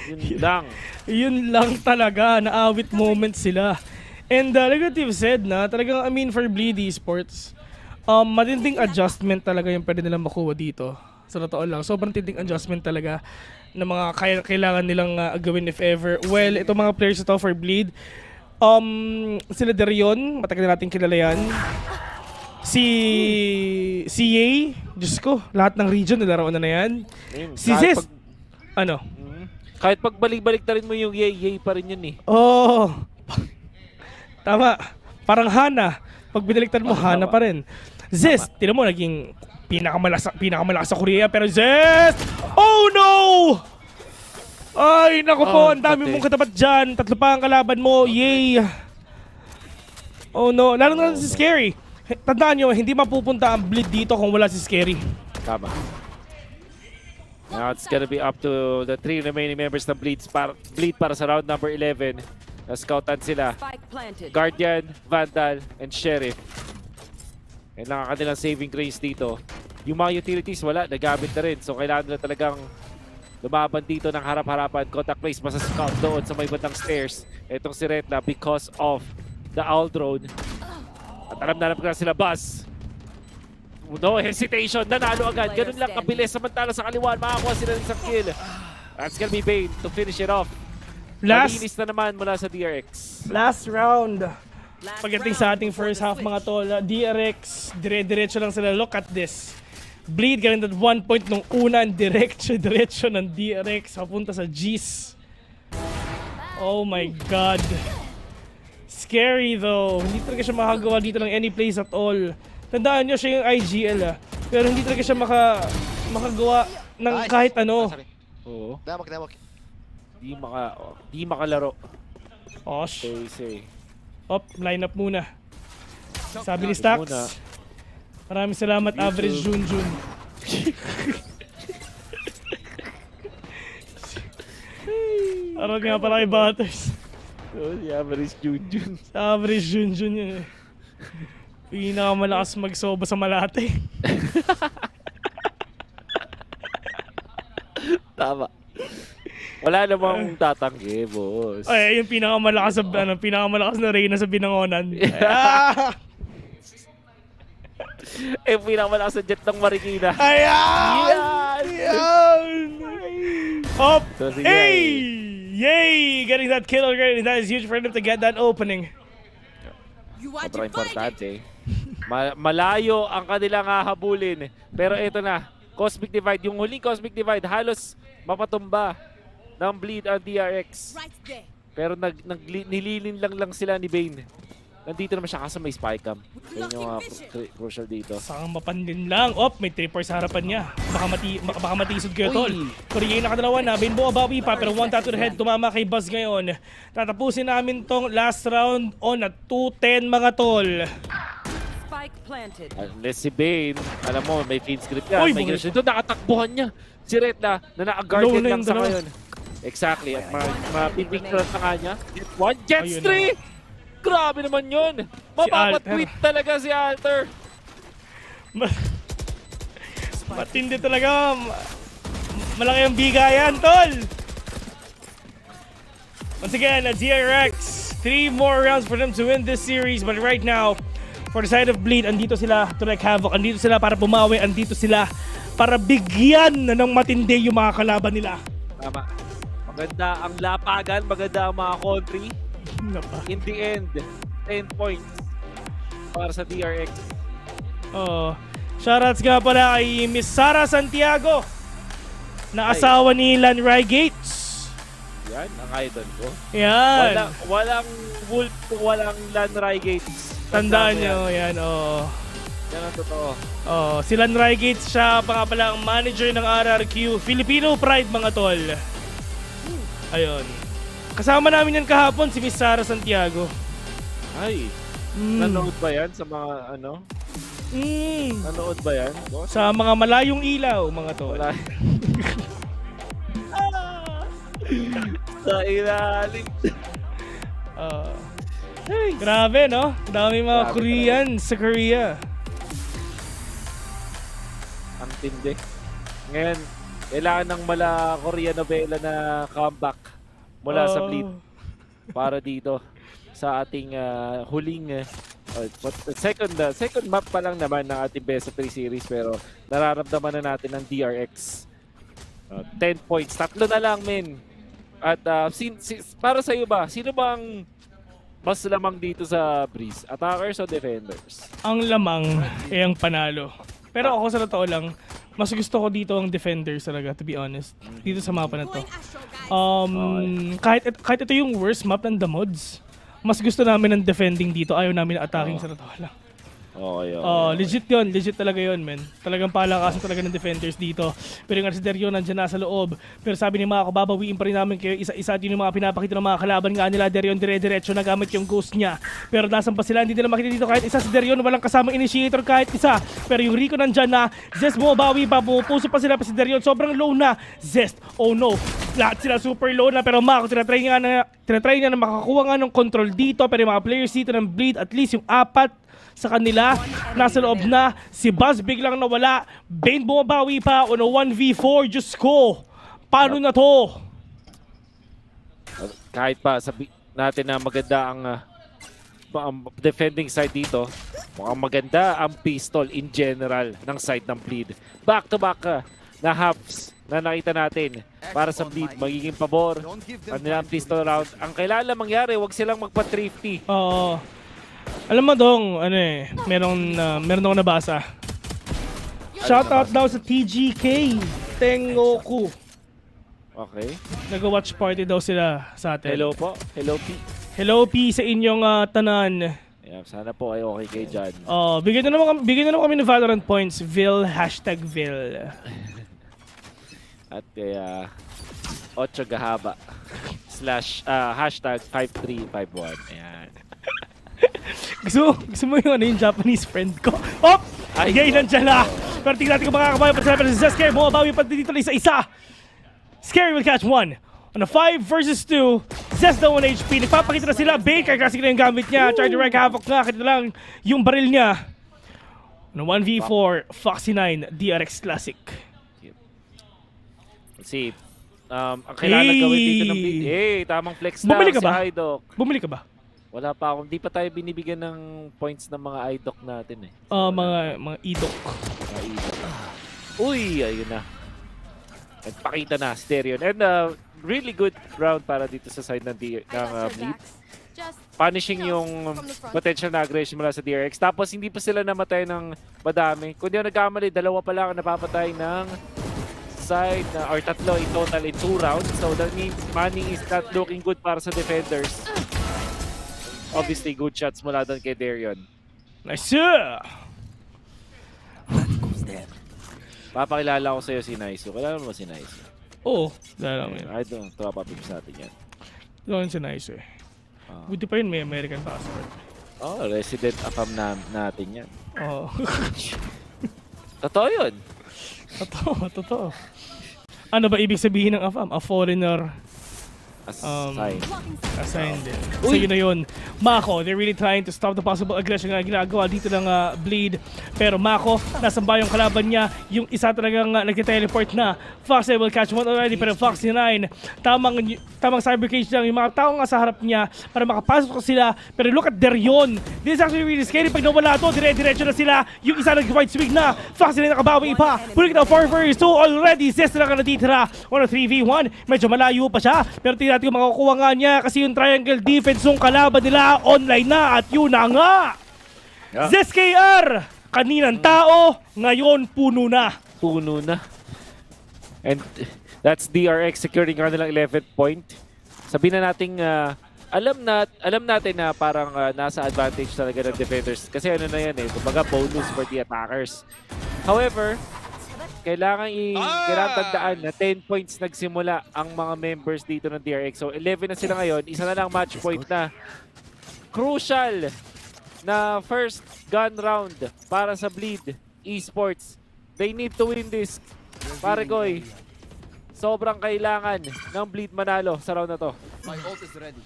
Yun lang. Yun lang talaga, na-awit moment sila. And like what you've said na, talagang for Bleed Esports, matinding adjustment talaga yung pwede nilang makuha dito. Sa totoo lang, sobrang tinding adjustment talaga na mga kailangan nilang gawin if ever. Well, itong mga players ito for Bleed, sila Derion, matagal na natin kilala yan. Si Yay, Diyos ko, lahat ng region nilaro na yan. Si Zest, kahit pagbalik-balik na rin mo yung Yay pa rin yun eh. Oh, tama. Parang Hana, pag binaliktad mo, Hana pa rin. Zest, tinan mo, naging pinakamalakas sa Korea, pero Zest! Oh no! Ay, naku po, ang dami mong katapat dyan. 3 pa ang kalaban mo, Yay! Oh no, lalo na si Scary. Tandaan nyo, hindi mapupunta ang Bleed dito kung wala si Scary. Tama. Now it's gonna be up to the 3 remaining members ng Bleed para sa round number 11. Na-scoutan sila. Guardian, Vandal, and Sheriff. Kailangan kanilang saving grace dito. Yung mga utilities wala, nagamit na rin. So kailangan nila talagang lumaban dito ng harap-harapan. Contact place, masascout doon sa may bandang stairs. Itong si Retna because of the owl drone. At alam na sila Buzz. No hesitation, nanalo agad. Ganun lang kabilis. Samantala sa kaliwan, makakuha sila ng isang kill. That's gonna be Bane to finish it off. Malinis na naman mula sa DRX. Last round. Pagdating sa ating first half mga tol, DRX, dire-diretso lang sila. Look at this. Bleed galing at 1 point nung una, diretso ng DRX papunta sa G's. Oh my god. Scary though. Hindi talaga siya makagawa dito ng any plays at all. Tandaan nyo, siya yung IGL pero hindi talaga siya makagawa ng kahit ano. Oo. Di makalaro. Osh. Say. Op, line up muna. Sabi ni Stacks. Maraming salamat, Average Junjun. Arad nga pala kay Butters. Si Average Junjun. Average Junjun yun eh. Pinakamalakas magsoba sa Malate. Tama. Wala namang tatanggi, boss. Ay, yung pinakamalakas na Reyna sa Binangonan. Pinakamalakas sa jet ng Marikina. Ayan! Hop! Hey! Yay! Getting that kill already. That is huge for him to get that opening. Sobrang importante. Malayo ang kanilang hahabulin. Pero ito na, Cosmic Divide. Yung huling Cosmic Divide, halos mapatumba ng Bleed ang DRX. Pero nililin lang sila ni Bane. Nandito naman siya kasi may spy cam. Yun yung crucial dito. Saka mapandin lang. Op, may tripper sa harapan niya. Baka matisod kayo, tol. Korea yung nakadalawa na. Bane bawi pa pero one tap to the head. Tumama kay Buzz ngayon. Tatapusin namin tong last round on at 2-10 mga tol. Unless si Bane, alam mo, may feed script yan. May ginasyon ito, nakatakbuhan niya. Si Retna, na naka-guarded lang sa ngayon. Exactly. At mapipicturean na nga niya. Jets 3! Grabe naman yun! Mapapatweet talaga si Alter! Matindi talaga. Malaki ang bigayan, tol! Once again, DRX. 3 more rounds for them to win this series. But right now, for the side of Bleed, andito sila to wreak havoc. Andito sila para bumawi. Andito sila para bigyan ng matindi yung mga kalaban nila. Tama. Maganda ang lapagan. Maganda ang mga country. In the end, 10 points para sa DRX. Shoutouts nga pala kay Miss Sara Santiago na asawa ni Lanray Gates. Yan, ang idol ko. Yan. Walang Wolf kung walang Lanray Gates. Tandaan nyo, yan. Yan ang totoo. Si Lanray Gates, siya pa nga pala ang manager ng RRQ. Filipino Pride, mga tol. Ayun. Kasama namin yan kahapon, si Miss Sara Santiago. Ay, nanood ba yan sa mga ano? Nanood ba yan? Boss? Sa mga malayong ilaw, mga tol. Sa ilalim. Grabe, no? Dami mga Korean sa Korea. Ang tindi. Ngayon, kailangan ng mala Korean novela na comeback mula sa Bleed para dito sa ating huling second map pa lang naman ng ating Best of 3 series, pero nararamdaman na natin ng DRX 10 points, 3 na lang, men. At para sa iyo ba, sino bang mas lamang dito sa Breeze, attackers o defenders? Ang lamang ay ang panalo, pero ako sa totoo lang, mas gusto ko dito ang defenders talaga, to be honest, dito sa mapa na to. Kahit ito yung worst map ng the mods, mas gusto namin ng defending dito, ayaw namin ng attacking sa totoo lang. Legit yun, legit talaga yun, men. Talagang palakasan talaga ng defenders dito. Pero yung Arsiderio nandiyan nasa loob. Pero sabi ni mga babawiin pa rin namin kayo isa-isa. At yun yung mga pinapakita ng mga kalaban nga nila. Derion dire-diretso na gamit yung ghost niya. Pero nasan pa sila, hindi nila makita dito kahit isa. Si Derion walang kasamang initiator kahit isa. Pero yung Rico nandiyan na, Zest bumabawi pa, pupuso pa sila pa si Derion. Sobrang low na, Zest, oh no. Lahat sila super low na, pero Mako tinatry niya na makakuha nga ng control dito. Pero yung mga players dito ng Bleed, at least yung 4 sa kanila, nasa loob na. Si Buzz biglang nawala. Bane bumabawi pa on a 1v4. Diyos ko, Paano na to? Kahit pa sabi natin na maganda ang defending side dito, mukhang maganda ang pistol in general ng side ng Bleed. Back-to-back na halves na nakita natin para sa Bleed. Magiging pabor ang nilang pistol round. Ang kailangan mangyari, wag silang magpa-thrifty. Oo. Alam mo dong, meron ako nabasa. Shoutout daw sa TGK, Tengoku. Okay. Nag-watch party daw sila sa atin. Hello po. Hello P. Hello P sa inyong tanan. Yeah, sana po ay okay kayo dyan. Bigyan na naman kami ng VALORANT points. VIL, #VIL. At kaya 8 gahaba /#5351. Ayan. gusto mo yung Japanese friend ko? Hop! Ay, nandiyan na! Pero tingnan natin kung makakabayan pa sila. Pero si Zescare, bumabawi pa dito na isa-isa. Scary will catch one. On a 5 versus 2, Zes daw 1 HP. Nagpapakita na sila. Bane, kaya-classic na yung gamit niya. Try to wreak havoc nga. Kita lang yung baril niya. On a 1v4, Foxy9, DRX Classic. Let's see. Ang kailangan gawin dito ng Bleed. Tamang flex na Bumili ka ba? si Idok. Bumili ka ba? Wala pa akong. Di pa tayo binibigyan ng points ng mga Idok natin eh. Mga idok. Mga Idok. Uy, ayun na. Nagpakita na, Stereo. And really good round para dito sa side ng Bleed. Punishing yung potential na aggression mula sa DRX. Tapos hindi pa sila namatay ng madami. Kung di ako nagkamali, 2 pa lang ang napapatay ng side or 3 in total in 2 rounds. So that means money is not looking good para sa defenders. Obviously, good shots mula doon kay Darion. Nice, sir! Papakilala ko sa'yo si Naisu. Kilala mo si Naisu? Oo, dahil lang yun. I don't know. Tropa pips natin yan. Doon si Nice Buti pa yun, may American passport. Resident AFAM natin yan. Totoo yun. Totoo. Ano ba ibig sabihin ng AFAM? A foreigner assigned din. So yun na yun. Mako, they're really trying to stop the possible aggression na ginagawa dito ng Bleed. Pero Mako, nasamba yung kalaban niya. Yung isa talagang nag-teleport na. Foxy will catch one already, pero Foxy9, tamang cyber cage lang. Yung mga tao nga sa harap niya para makapasok sila. Pero look at Darion. This is actually really scary. Pag nawala ito, dire-diretso na sila. Yung isa nag-fight swing na. Foxy9 nakabawi pa. Pulik na 4 versus 2 already. Zest na ka natitira. 3v1. Medyo malayo pa siya. Pero tingnan natin kung makukuha nga niya kasi yung triangle defense ng kalaban nila online na at yun na nga. ZesKR, kaninang tao, ngayon puno na. Puno na. And that's DRX securing kanilang 11th point. Sabihin na natin, alam natin na parang nasa advantage talaga ng defenders kasi ano na yan kumbaga bonus for the attackers. However, kailangan tandaan na 10 points nagsimula ang mga members dito ng DRX. So 11 na sila ngayon, isa na lang match point na. Crucial na first gun round para sa Bleed Esports. They need to win this. Pare koy, sobrang kailangan ng Bleed manalo sa round na to. My ult is ready.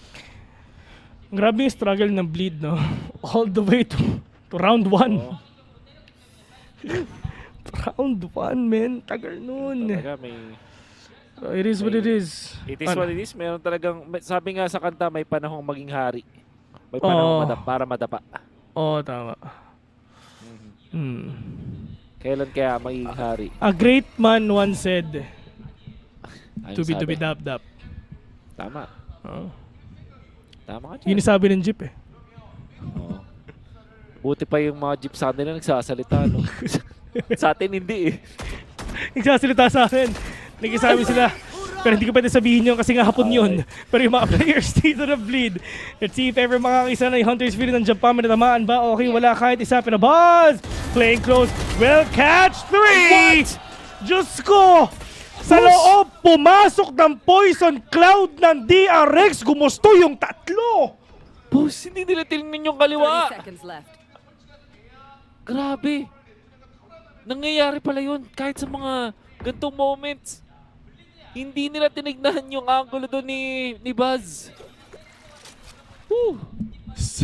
Grabe yung struggle ng Bleed, no? All the way to round 1. Round 1, man. Tagal nun. Talaga may... it is what it is. It is what it is. Meron talagang... Sabi nga sa kanta, may panahong maging hari. May panahong para madapa. Tama. Kailan kaya maging hari? A great man once said, to be dap-dap. Tama. Tama ka dyan. Yun yung sabi ng jeep Buti pa yung mga jeep sa nila nagsasalita, no? Sa atin hindi Nagsasalita sa atin. Nagsasabi sila. Pero hindi ko pwede sabihin yun kasi nga hapon yun. Pero yung mga players dito na Bleed. Let's see if ever makakisa na yung Hunter's Spirit ng Japan. May natamaan ba? Okay, wala kahit isa. Pero Buzz! Playing close. Will catch 3! Diyos ko! Sa loob, pumasok ng Poison Cloud ng DRX. Gumusto yung 3! Boss, hindi nila tinignan yung kaliwa. Grabe. Nangyayari pala yun kahit sa mga ganitong moments. Hindi nila tinignan yung angulo doon ni Buzz.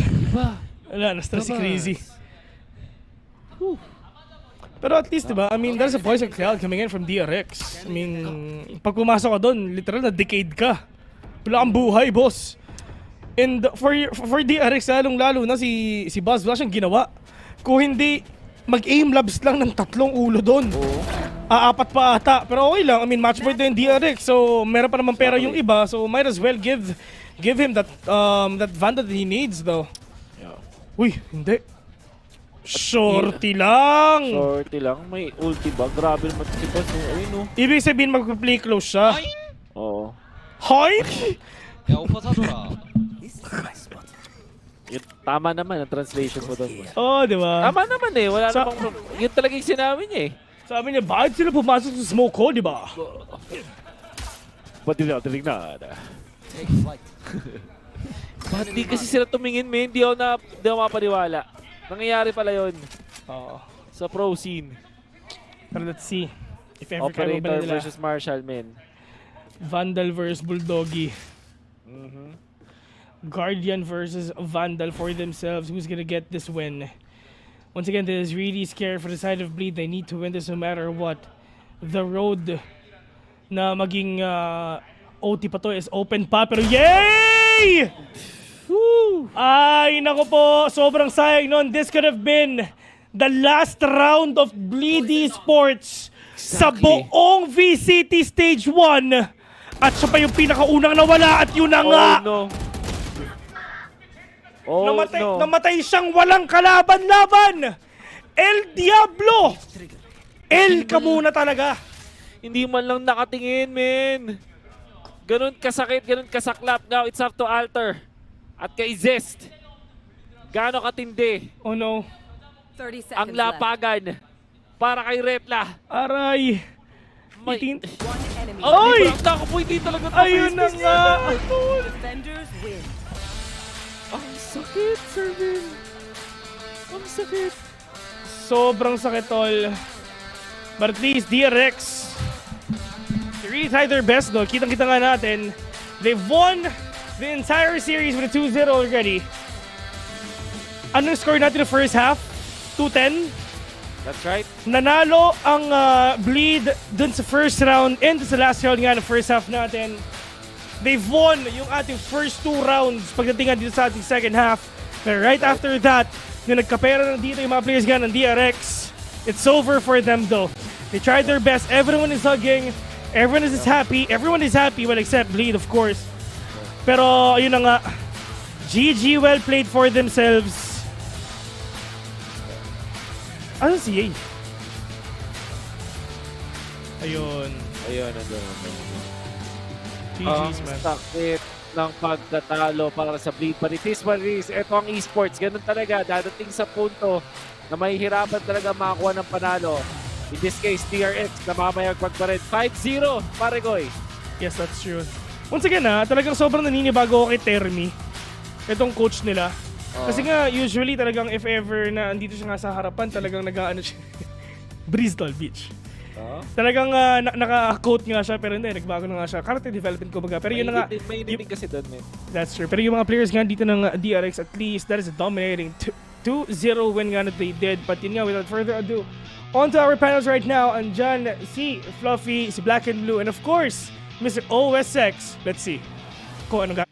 Diba? Wala, na-stress si Crazy. Pero at least, diba, I mean, there's a voice of cloud coming in from DRX. I mean, pag pumasok ka doon, literal na decade ka. Wala kang buhay, boss. And for DRX, lalong-lalo na si Buzz, wala siyang ginawa. Kung hindi, mag-aim labs lang ng 3 ulo doon. Apat pa ata. Pero okay lang, I mean, match point din DRX. So, meron pa naman pera yung iba. So, might as well give him that Vandal that he needs, though. Yeah. Uy, hindi. Shorty lang! Shorty lang. May ulti ba? Grabe naman si Buzz. Ayun, no. Ibig sabihin mag-play close siya. Oo. Hoy! Tama naman ang translation mo doon. Oo, di ba? Tama naman eh. Wala namang... Yun talaga yung sinabi niya eh. Sabi niya, bakit sila pumasok sa smoke ko, di ba? Ba't hindi ako tinignan? Ba't di kasi sila tumingin, man? Di ako mapaniwala. Nangyayari pala yun. Sa pro scene. Pero let's see. If ever Operator versus Marshall, man. Vandal versus Bulldoggy. Guardian versus Vandal for themselves. Who's gonna get this win? Once again, this is really scary for the side of Bleed. They need to win this no matter what. The road na maging OT pa to is open pa. Pero yay! Woo! Ay, nako po. Sobrang sayang nun. This could have been the last round of Bleed Esports sa buong VCT Stage 1. At siya pa yung pinakaunang nawala at yun na nga. Namatay siyang walang kalaban-laban. El Diablo. El ka muna talaga. Hindi man lang nakatingin, men. Ganun kasakit, ganun kasaklap. Now it's up to Alter. At kay Zest. Gaano katindi. Oh no. 30 seconds ang lapagan. Para kay Repla. Aray. May... Ay! Ako po hindi talaga ayun na nga. Defenders win. Ang sakit, Servin. Ang sakit. Sobrang sakit, tol. But at least DRX, they really tried their best, though. Kitang-kita nga natin. They've won the entire series with a 2-0 already. Anong score natin the first half? 2-10? That's right. Nanalo ang Bleed dun sa first round and sa last round nga ng first half natin. They've won yung ating first 2 rounds pagdating nga dito sa ating second half. But right after that, nung nagkapera na dito yung mga players nga ng DRX, it's over for them though. They tried their best. Everyone is hugging. Everyone is happy. Everyone is happy, well except Bleed, of course. Pero yun na nga, GG, well played for themselves. Ano si Yay? Ayun. Ayun, nandun. GG's, man. Sakit ng pagkatalo para sa Bleed. But it is what it is. Ito ang esports. Ganun talaga. Dadating sa punto na mahihirapan talaga makakuha ng panalo. In this case, DRX na mamayagpag pa rin. 5-0, pare Goy. Yes, that's true. Once again, talagang sobrang naninibago ako kay Termi. Itong coach nila. Kasi nga, usually talagang if ever na andito siya nga sa harapan, talagang nag-ano siya. Bristol Beach. Talagang naka-quote nga siya, pero hindi, nagbago na nga siya. Character development ko baga. Pero yun na nga. May hindi kasi doon, man. That's true. Pero yung mga players nga dito ng DRX, at least, that is a dominating 2-0 win nga that they did. But yun nga, without further ado, on to our panels right now. Andyan si Fluffy, si Black and Blue, and of course, Mr. OSX. Let's see kung ano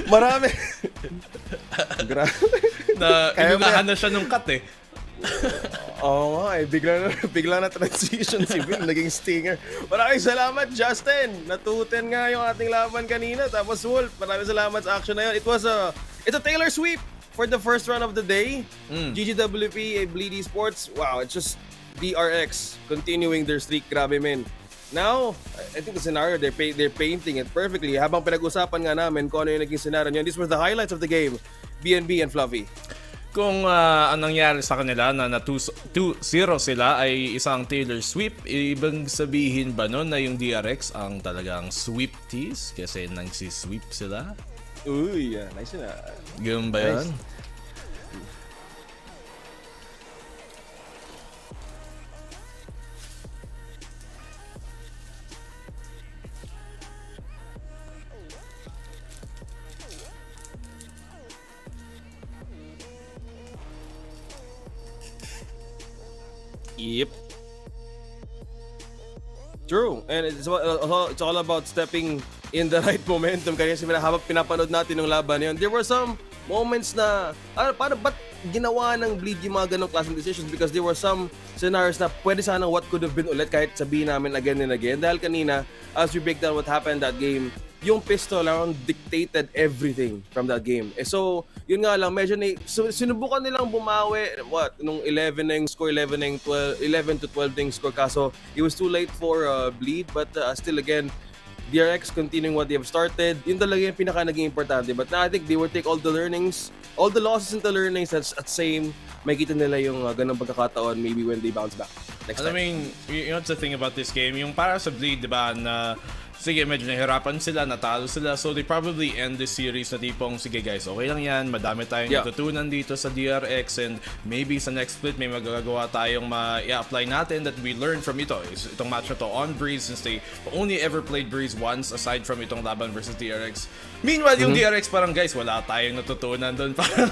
Marami. Grabe. Inunahan na siya nung cut eh. Oo nga eh, bigla na transition si Will, naging stinger. Maraming salamat, Justin. Natutin nga yung ating laban kanina. Tapos Wolf, maraming salamat sa action na yun. It's a Taylor sweep for the first round of the day. GGWP, Bleed Esports. Wow, it's just DRX continuing their streak. Grabe, men. Now, I think the scenario, they're painting it perfectly. Habang pinag-usapan nga namin kung ano yung naging scenario niyan, these were the highlights of the game. BNB and Fluffy. Kung anong nangyari sa kanila na 2-0 sila ay isang Taylor sweep, ibang sabihin ba nun na yung DRX ang talagang sweeptees kasi nagsisweep sila? Uy, nice na. Ganun ba yun? Nice. Yep. True. And it's all about stepping in the right momentum. Kasi habang pinapanood natin ng laban yun, there were some moments na, ba't ginawa ng Bleed yung mga ganong klaseng decisions? Because there were some scenarios na pwede sana what could have been ulit kahit sabihin namin again and again. Dahil kanina, as we break down what happened that game, yung pistol round dictated everything from that game. So, yun nga lang, medyo sinubukan nilang bumawi, nung 11 na yung score, 11 to 12 na yung score, kaso it was too late for Bleed, but still again, DRX continuing what they have started, yun talaga yung pinaka naging importante. But now I think they will take all the learnings, all the losses into learnings at same, makita nila yung ganong pagkakataon maybe when they bounce back next time. I mean, you know, the thing about this game, yung para sa Bleed, diba, na sige, medyo nahirapan sila, natalo sila, so they probably end this series na tipong, sige guys, okay lang yan, madami tayong natutunan dito sa DRX, and maybe sa next split may magagawa tayong ma-apply natin that we learned from ito. Itong match na to on Breeze, since they only ever played Breeze once aside from itong laban versus DRX. Meanwhile, yung DRX parang, guys, wala tayong natutunan doon, parang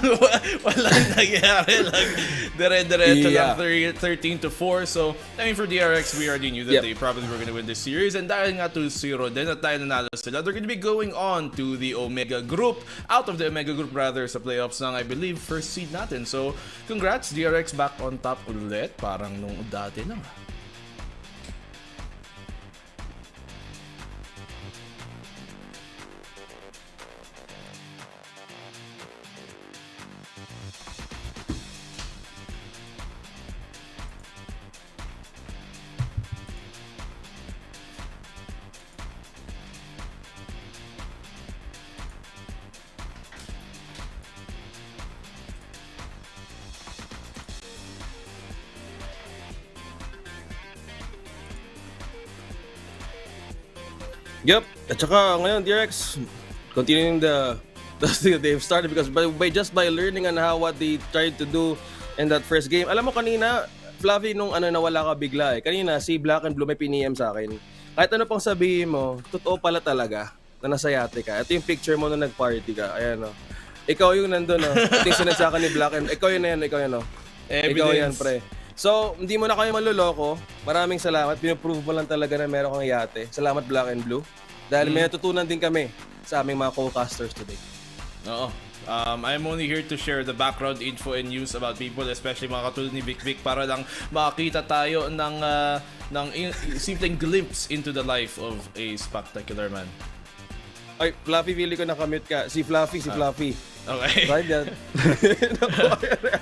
walang nangyari, like, dire-diretso lang 13-4, so, I mean, for DRX, we already knew that they probably were gonna win this series, and dahil nga 2-0 din at tayo nanalo sila, they're gonna be going on to the Omega Group, out of the Omega Group rather, sa playoffs ng, I believe, first seed natin. So, congrats, DRX back on top ulit, parang nung dati lang. Yep. At saka ngayon, DRX, continuing the thing that they've started, because by learning on what they tried to do in that first game. Alam mo kanina, Fluffy, nung nawala ka bigla kanina, si Black and Blue may piniem sa akin. Kahit ano pang sabihin mo, totoo pala talaga na nasa yate ka. Ito yung picture mo na nag-party ka. Ayan, Ikaw yung nandun, Ito yung sinasaka ni Black and ikaw yun. Ikaw yan, pre. So, hindi mo na kayo maluloko. Maraming salamat. Pinoprove mo lang talaga na meron kang yate. Salamat, Black and Blue. Dahil may natutunan din kami sa aming mga co-casters today. Oo. I'm only here to share the background info and news about people, especially mga katulad ni Vic Vic, para lang makakita tayo ng simpleng glimpse into the life of a spectacular man. Ay, Fluffy, pili ko nakamute ka. Si Fluffy. Okay. Right, yan.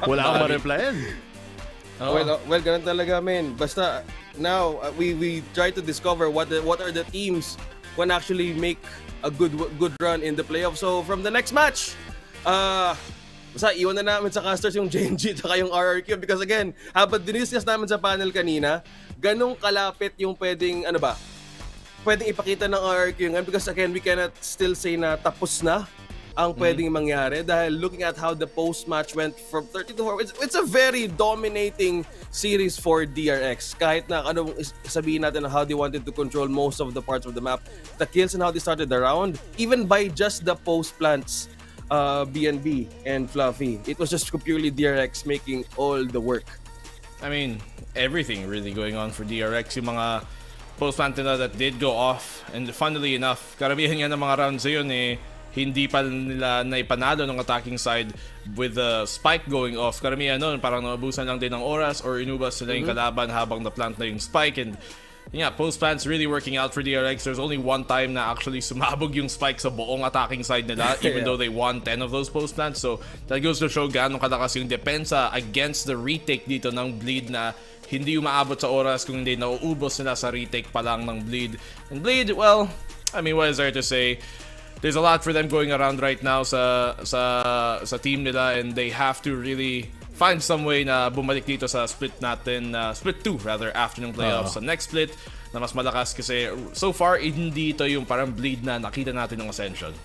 Wala akong ma-replyan. Well, ganun talaga, man. Basta, now, we try to discover what are the teams who can actually make a good run in the playoffs. So, from the next match, basta iwan na namin sa casters yung Gen.G at yung RRQ, because again, habang diniscuss namin sa panel kanina, ganong kalapit yung pwedeng ipakita ng RRQ ngayon, because again, we cannot still say na tapos na ang pwedeng mangyari, dahil looking at how the post-match went from 30-4, it's a very dominating series for DRX. Kahit na anong sabihin natin how they wanted to control most of the parts of the map, the kills and how they started the round, even by just the post-plants, BNB and Fluffy, it was just purely DRX making all the work. I mean, everything really going on for DRX. Yung mga post-plant nila that did go off, and funnily enough, karamihan nga ng mga rounds yun hindi pa nila naipanalo ng attacking side with the spike going off. Karamihan nun, parang naubusan lang din ng oras or inubas sila yung kalaban habang na-plant na yung spike. And yeah, post-plants really working out for DRX. There's only one time na actually sumabog yung spike sa buong attacking side nila, even though they won 10 of those post-plants. So that goes to show gaano kalakas yung depensa against the retake dito ng Bleed, na hindi umaabot sa oras kung hindi nauubos nila sa retake pa lang ng Bleed. And Bleed, well, I mean, what is there to say? There's a lot for them going around right now sa team nila, and they have to really find some way na bumalik dito sa split natin, split 2 rather, after ng playoffs. Sa next split na mas malakas, kasi so far hindi ito yung parang Bleed na nakita natin ng Ascension.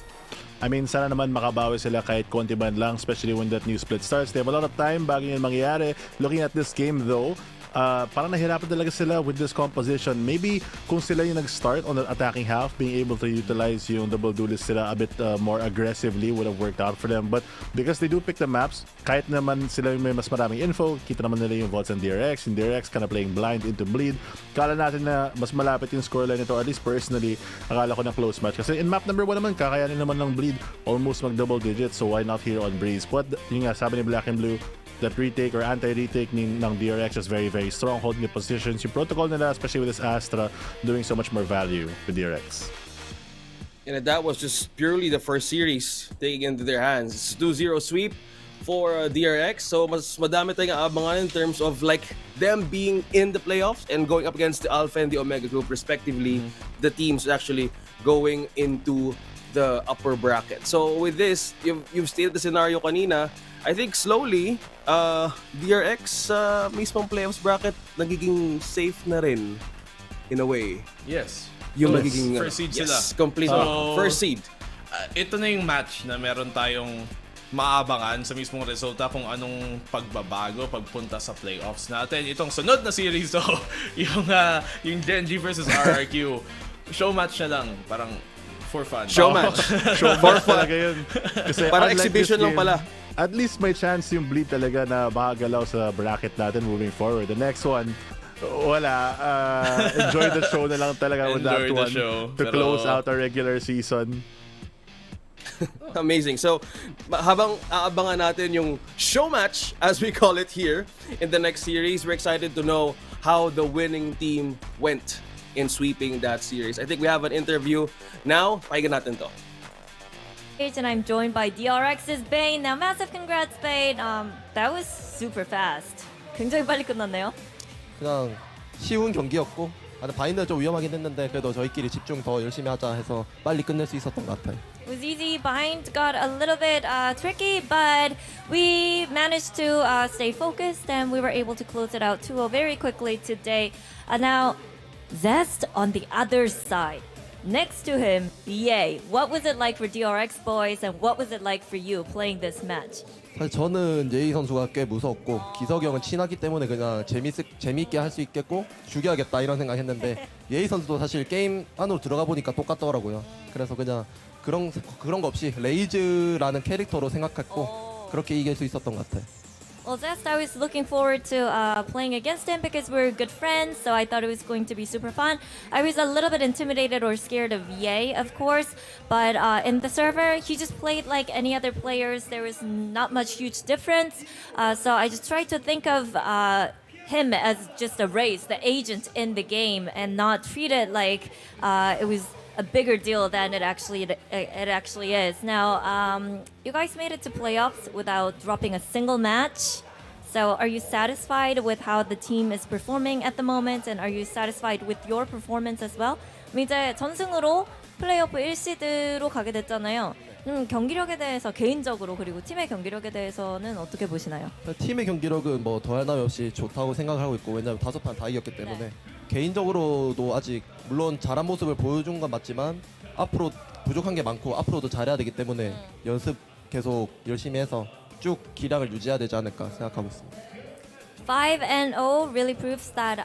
I mean, sana naman makabawi sila kahit konti man lang, especially when that new split starts. They have a lot of time bago yun mangyayari. Looking at this game though, parang nahirapan talaga sila with this composition. Maybe kung sila yung nag-start on the attacking half, being able to utilize yung double duelist sila a bit more aggressively would have worked out for them. But because they do pick the maps, kahit naman sila yung may mas maraming info, kita naman nila yung VODs and DRX. Yung DRX kind of playing blind into bleed. Kala natin na mas malapit yung scoreline nito. At least personally, akala ko na close match. Kasi in map number 1 naman, kakayanin naman ng bleed almost mag-double digits. So why not here on Breeze? But yung nga, sabi ni Black and Blue, that retake or anti-retake ng DRX is very, very strong, holding the positions. Yung protocol nila, especially with this Astra, doing so much more value with DRX. And that was just purely the first series taking into their hands. It's 2-0 sweep for DRX. So mas madami tayong aabangan in terms of like them being in the playoffs and going up against the Alpha and the Omega group respectively. The teams actually going into the upper bracket. So with this, you've stated the scenario kanina. I think slowly, DRX mismong playoffs bracket nagiging safe na rin in a way. Yes. Yung magiging first seed sila. Yes, complete first seed. Ito na yung match na meron tayong maabangan sa mismong resulta kung anong pagbabago pagpunta sa playoffs natin. Itong sunod na series so yung Gen.G versus RRQ. Show match na lang, parang for fun. Show match. Show match talaga yun. Kasi para exhibition lang pala. At least may chance yung bleed talaga na makagalaw sa bracket natin moving forward. The next one, wala. Enjoy the show na lang talaga with that one to close out our regular season. Amazing. So, habang aabangan natin yung show match, as we call it here, in the next series, we're excited to know how the winning team went in sweeping that series. I think we have an interview now. Pakinggan natin to. And I'm joined by DRX's Bane. Now, massive congrats, Bane. That was super fast. 굉장히 빨리 끝났네요. 그냥 쉬운 경기였고 바인드가 좀 위험하긴 했는데 그래도 저희끼리 집중 더 열심히 하자 해서 빨리 끝낼 수 있었던 것 같아요. It was easy. Behind got a little bit tricky, but we managed to stay focused and we were able to close it out 2-0 very quickly today. Now, Zest on the other side. Next to him, EA. What was it like for DRX boys and what was it like for you playing this match? 사실 저는 예이 선수가 꽤 무서웠고 기석이 형은 친하기 때문에 그냥 재미있게 할 수 있겠고 죽여야겠다 이런 생각했는데 예이 선수도 사실 게임 안으로 들어가 보니까 똑같더라고요. 그래서 그냥 그런 거 없이 레이즈라는 캐릭터로 생각했고 그렇게 이길 수 있었던 것 같아요. Well, Zest, I was looking forward to playing against him because we're good friends, so I thought it was going to be super fun. I was a little bit intimidated or scared of Ye, of course, but in the server, he just played like any other players. There was not much huge difference, so I just tried to think of him as just a race, the agent in the game, and not treat it like it was a bigger deal than it actually is. Now, you guys made it to playoffs without dropping a single match. So, are you satisfied with how the team is performing at the moment, and are you satisfied with your performance as well? 이제 전승으로 플레이오프 1시드로 가게 됐잖아요. 경기력에 대해서 개인적으로 그리고 팀의 경기력에 대해서는 어떻게 보시나요? 팀의 경기력은 뭐 더할 나위 없이 좋다고 생각을 하고 있고 왜냐면 5판 다 이겼기 때문에 개인적으로도 아직 물론 잘한 모습을 보여준 건 맞지만 앞으로 부족한 게 많고 앞으로도 잘해야 되기 때문에 연습 계속 열심히 해서 쭉 기량을 유지해야 되지 않을까 생각하고 있습니다. 5-0 really proves that,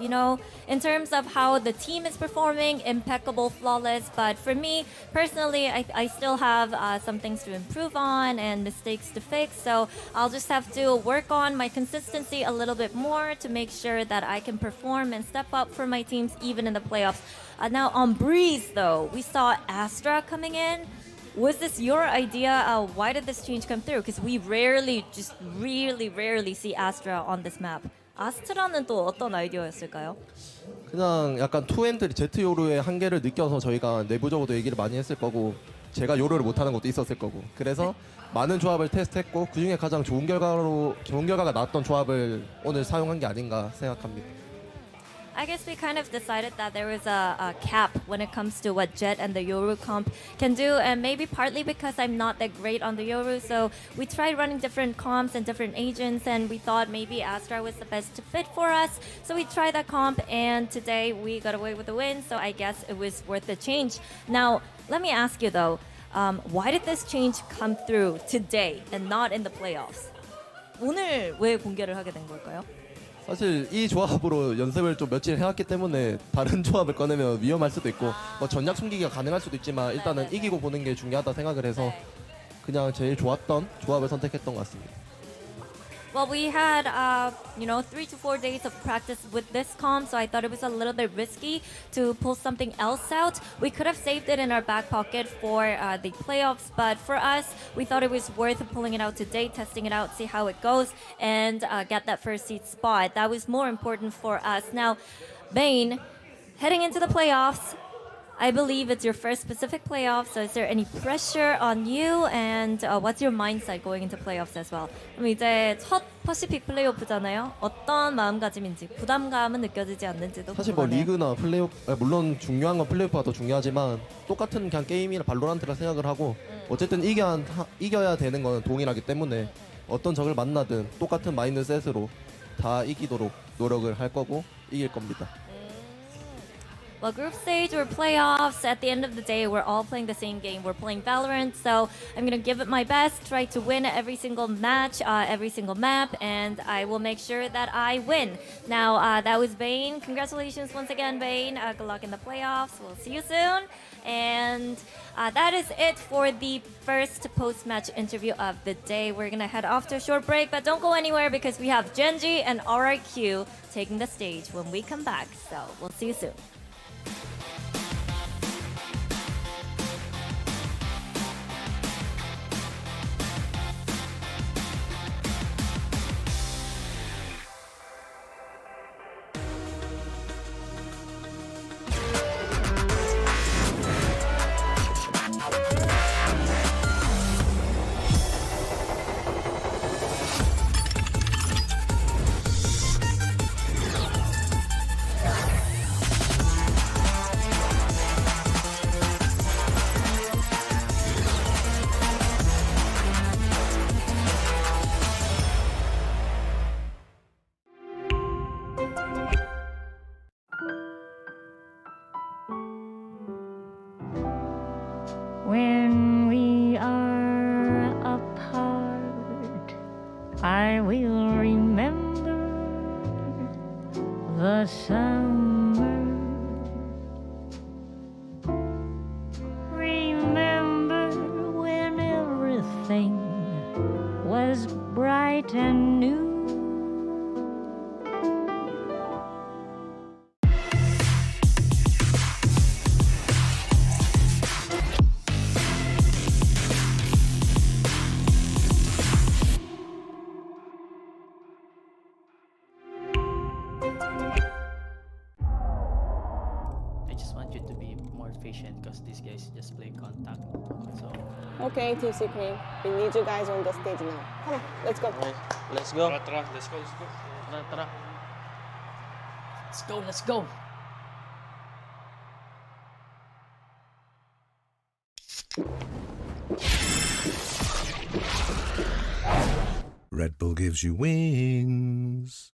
in terms of how the team is performing, impeccable, flawless. But for me, personally, I still have some things to improve on and mistakes to fix. So I'll just have to work on my consistency a little bit more to make sure that I can perform and step up for my teams even in the playoffs. Now on Breeze, though, we saw Astra coming in. Was this your idea? Why did this change come through? Because we really rarely see Astra on this map. 아스트라는 또 어떤 아이디어였을까요? 그냥 약간 투엔트리 제트 요루의 한계를 느껴서 저희가 내부적으로도 얘기를 많이 했을 거고 제가 요루를 못하는 것도 있었을 거고 그래서 많은 조합을 테스트했고 그중에 가장 좋은 결과가 나왔던 조합을 오늘 사용한 게 아닌가 생각합니다. I guess we kind of decided that there was a cap when it comes to what Jet and the Yoru comp can do, and maybe partly because I'm not that great on the Yoru, so we tried running different comps and different agents, and we thought maybe Astra was the best fit for us, so we tried that comp, and today we got away with the win, so I guess it was worth the change. Now, let me ask you though, why did this change come through today and not in the playoffs? 오늘 왜 공개를 하게 된 걸까요? 사실 이 조합으로 연습을 좀 며칠 해왔기 때문에 다른 조합을 꺼내면 위험할 수도 있고 뭐 전략 숨기기가 가능할 수도 있지만 일단은 이기고 보는 게 중요하다 생각을 해서 그냥 제일 좋았던 조합을 선택했던 것 같습니다. Well, we had, 3 to 4 days of practice with this comp, so I thought it was a little bit risky to pull something else out. We could have saved it in our back pocket for the playoffs, but for us, we thought it was worth pulling it out today, testing it out, see how it goes, and get that first seed spot. That was more important for us. Now, Bane, heading into the playoffs, I believe it's your first Pacific playoffs, so is there any pressure on you? And what's your mindset going into playoffs as well? 그럼 이제 첫 퍼시픽 플레이오프잖아요. 어떤 마음가짐인지, 부담감은 느껴지지 않는지도 사실 뭐 궁금하네요. 리그나 플레이오프 물론 중요한 건 플레이오프가 더 중요하지만 똑같은 그냥 게임이나 발로란트라 생각을 하고 어쨌든 이겨야 되는 건 동일하기 때문에 어떤 적을 만나든 똑같은 마인드셋으로 다 이기도록 노력을 할 거고 이길 겁니다. Well, group stage or playoffs, at the end of the day, we're all playing the same game. We're playing Valorant, so I'm going to give it my best, try to win every single match, every single map, and I will make sure that I win. Now, that was Bane. Congratulations once again, Bane. Good luck in the playoffs. We'll see you soon. And that is it for the first post-match interview of the day. We're going to head off to a short break, but don't go anywhere because we have Gen.G and RIQ taking the stage when we come back. So we'll see you soon. When we are apart, I will remember the summer. Remember when everything was bright and new. I just want you to be more patient because these guys just play contact. So Okay, Team Secret, we need you guys on the stage now. Come on, let's go. let's go. Let's go. Tara, tara. Let's go. Red Bull gives you wings.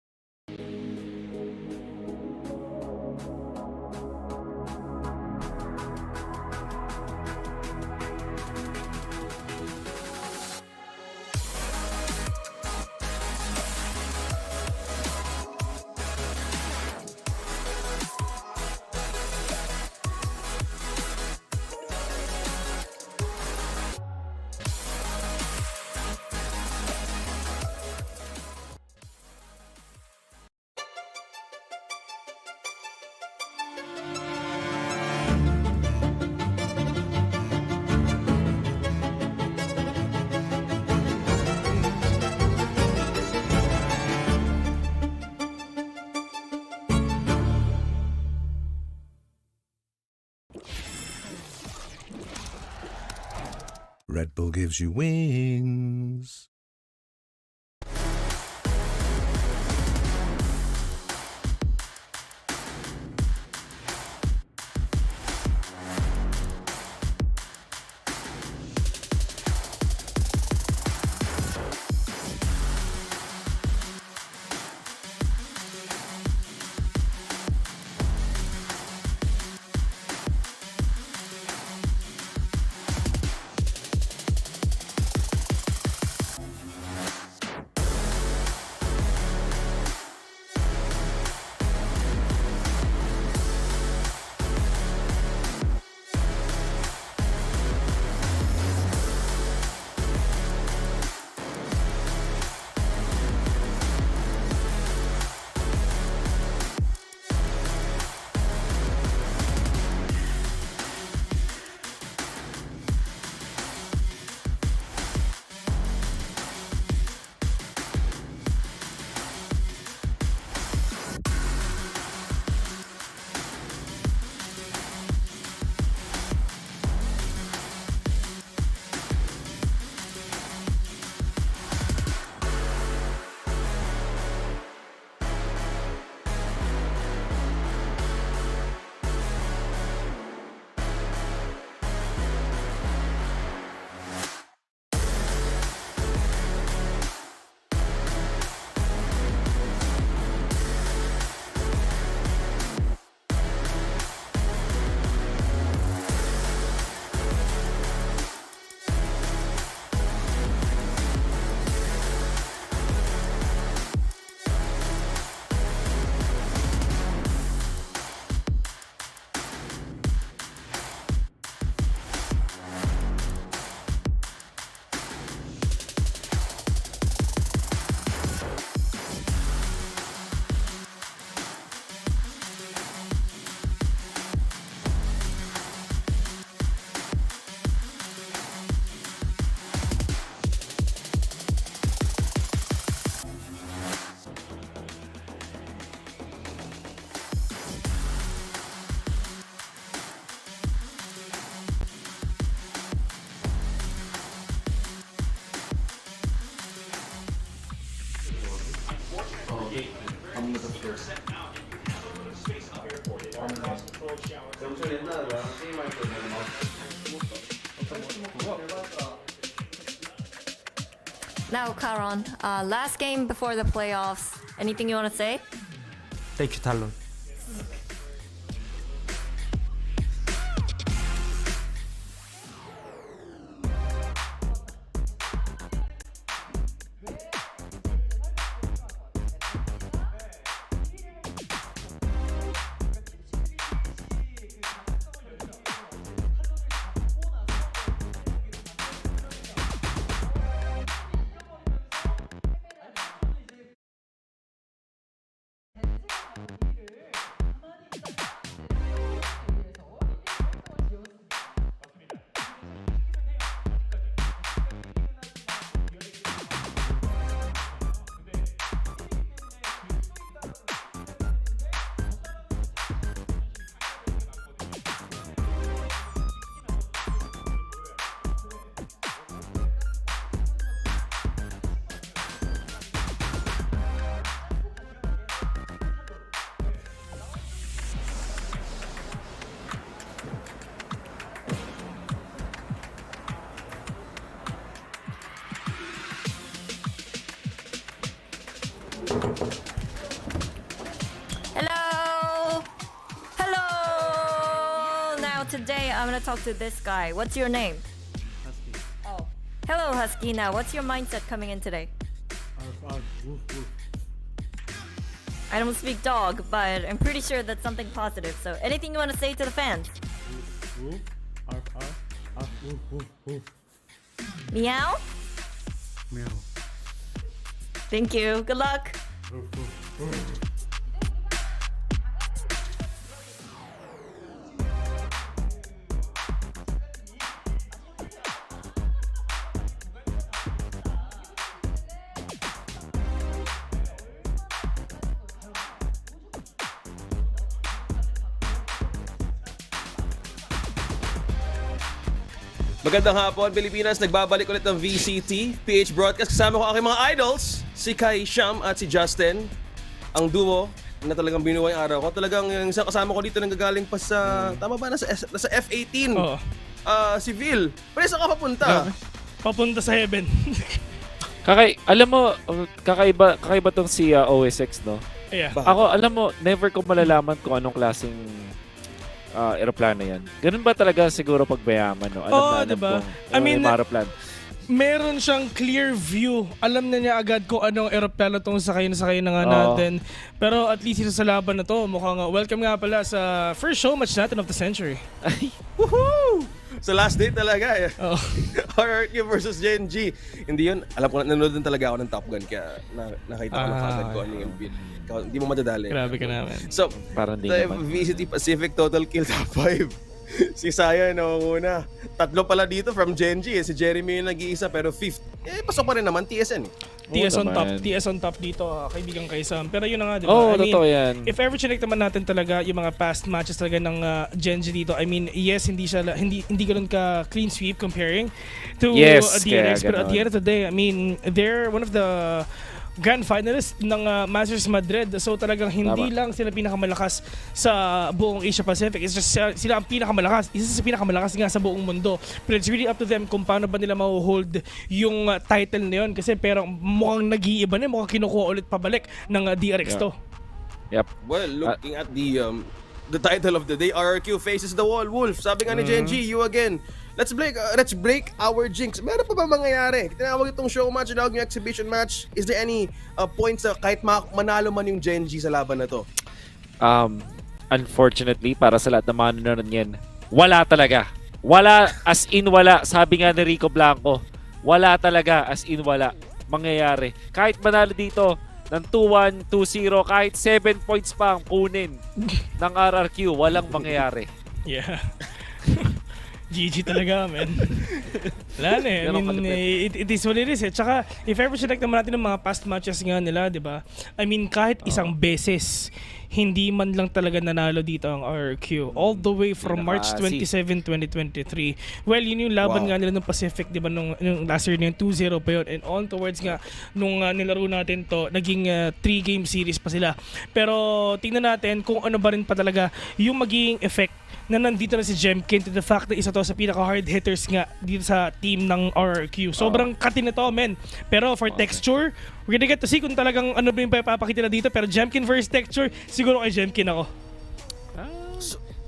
Red Bull gives you wings. Now, Karon, last game before the playoffs. Anything you want to say? Thank you, Talon. Hello! Hello! Now today I'm gonna talk to this guy. What's your name? Husky. Oh. Hello, Husky. Now, what's your mindset coming in today? Woof, woof. I don't speak dog, but I'm pretty sure that's something positive. So, anything you want to say to the fans? Woof, arf, woof, woof, woof. Meow? Meow. Thank you. Good luck. Woof, woof, woof. Magandang hapon, Pilipinas. Nagbabalik ulit ng VCT PH Broadcast. Kasama ko aking mga idols, si Kai Sham at si Justin. Ang duo na talagang binuhay ang araw ko. Talagang yung isang kasama ko dito nanggagaling pa sa, tama ba, nasa F18. Oo. Si Vil. Pero saan ka papunta? Papunta sa heaven. Alam mo, kakaiba tong si OSX, no? Yeah. Ako, alam mo, never ko malalaman kung anong klaseng aeroplano yan. Ganun ba talaga siguro pag mayaman, no? Alam diba? I mean, aeroplano. Meron siyang clear view. Alam na niya agad kung anong aeroplano tong sakay na nga natin. Pero at least sa laban na to, mukhang welcome nga pala sa first show match natin of the century. Woohoo! Sa last day talaga eh. RRQ versus Gen.G. Hindi yun. Alam ko, nanonood din talaga ako ng Top Gun kaya nakita ko na kagad ko ano yung build. Hindi mo madadali. Grabe ka naman. So, parang di the naman. VCT Pacific total kill top 5. Si Saya nangunguna. 3 pala dito from Gen.G. Si Jeremy yung nag-iisa pero 5th. Pasok pa rin naman TSN. TS on top. TS on top dito, kaibigan kay Sam. Pero yun na nga, di ba? Oh, totoo yan. If ever chinek naman natin talaga yung mga past matches talaga ng Gen.G dito, I mean, yes, hindi ganoon ka clean sweep comparing to DRX. But at the end of the day, I mean, they're one of the grand finalist ng Masters Madrid. So talagang hindi lang sila pinakamalakas sa buong Asia Pacific. It's just sila ang pinakamalakas. Isa sa pinakamalakas nga sa buong mundo. But it's really up to them kung paano ba nila ma-hold yung title na yun. Kasi pero mukhang nag-iiba na, mukhang kinukuha ulit pabalik ng DRX to. Yep. Well, looking at the title of the day, RRQ faces the wall. Wolf, sabi nga ni Gen.G, you again. Let's break our jinx. Meron pa ba mangyayari? Tinawag itong show match, tinawag yung exhibition match. Is there any points kahit manalo man yung Gen.G sa laban na to? Unfortunately, para sa lahat ng manonood niyan, wala talaga. Wala, as in wala. Sabi nga ni Rico Blanco, wala talaga, as in wala mangyayari. Kahit manalo dito ng 2-1, 2-0, kahit 7 points pa ang kunin ng RRQ, walang mangyayari. Yeah. GG talaga, man. Wala na eh. I mean, it is what it is eh. Tsaka, if ever select naman natin ng mga past matches nga nila, di ba? I mean, kahit isang beses, hindi man lang talaga nanalo dito ang RRQ. All the way from March 27, 2023. Well, yun yung laban nga nila ng Pacific, di ba? Nung last year na yung 2-0 pa yun. And on towards nga, nung nilaro natin to, naging 3-game series pa sila. Pero, tingnan natin kung ano ba rin pa talaga yung magiging effect na nandito na si Jkint, to the fact na isa to sa pinaka-hard hitters nga dito sa team ng RRQ. Sobrang katin na to, men. Pero for texture, we're gonna get to see kung talagang ano ba yung papakita na dito. Pero Jkint versus texture, siguro kay Jkint ako.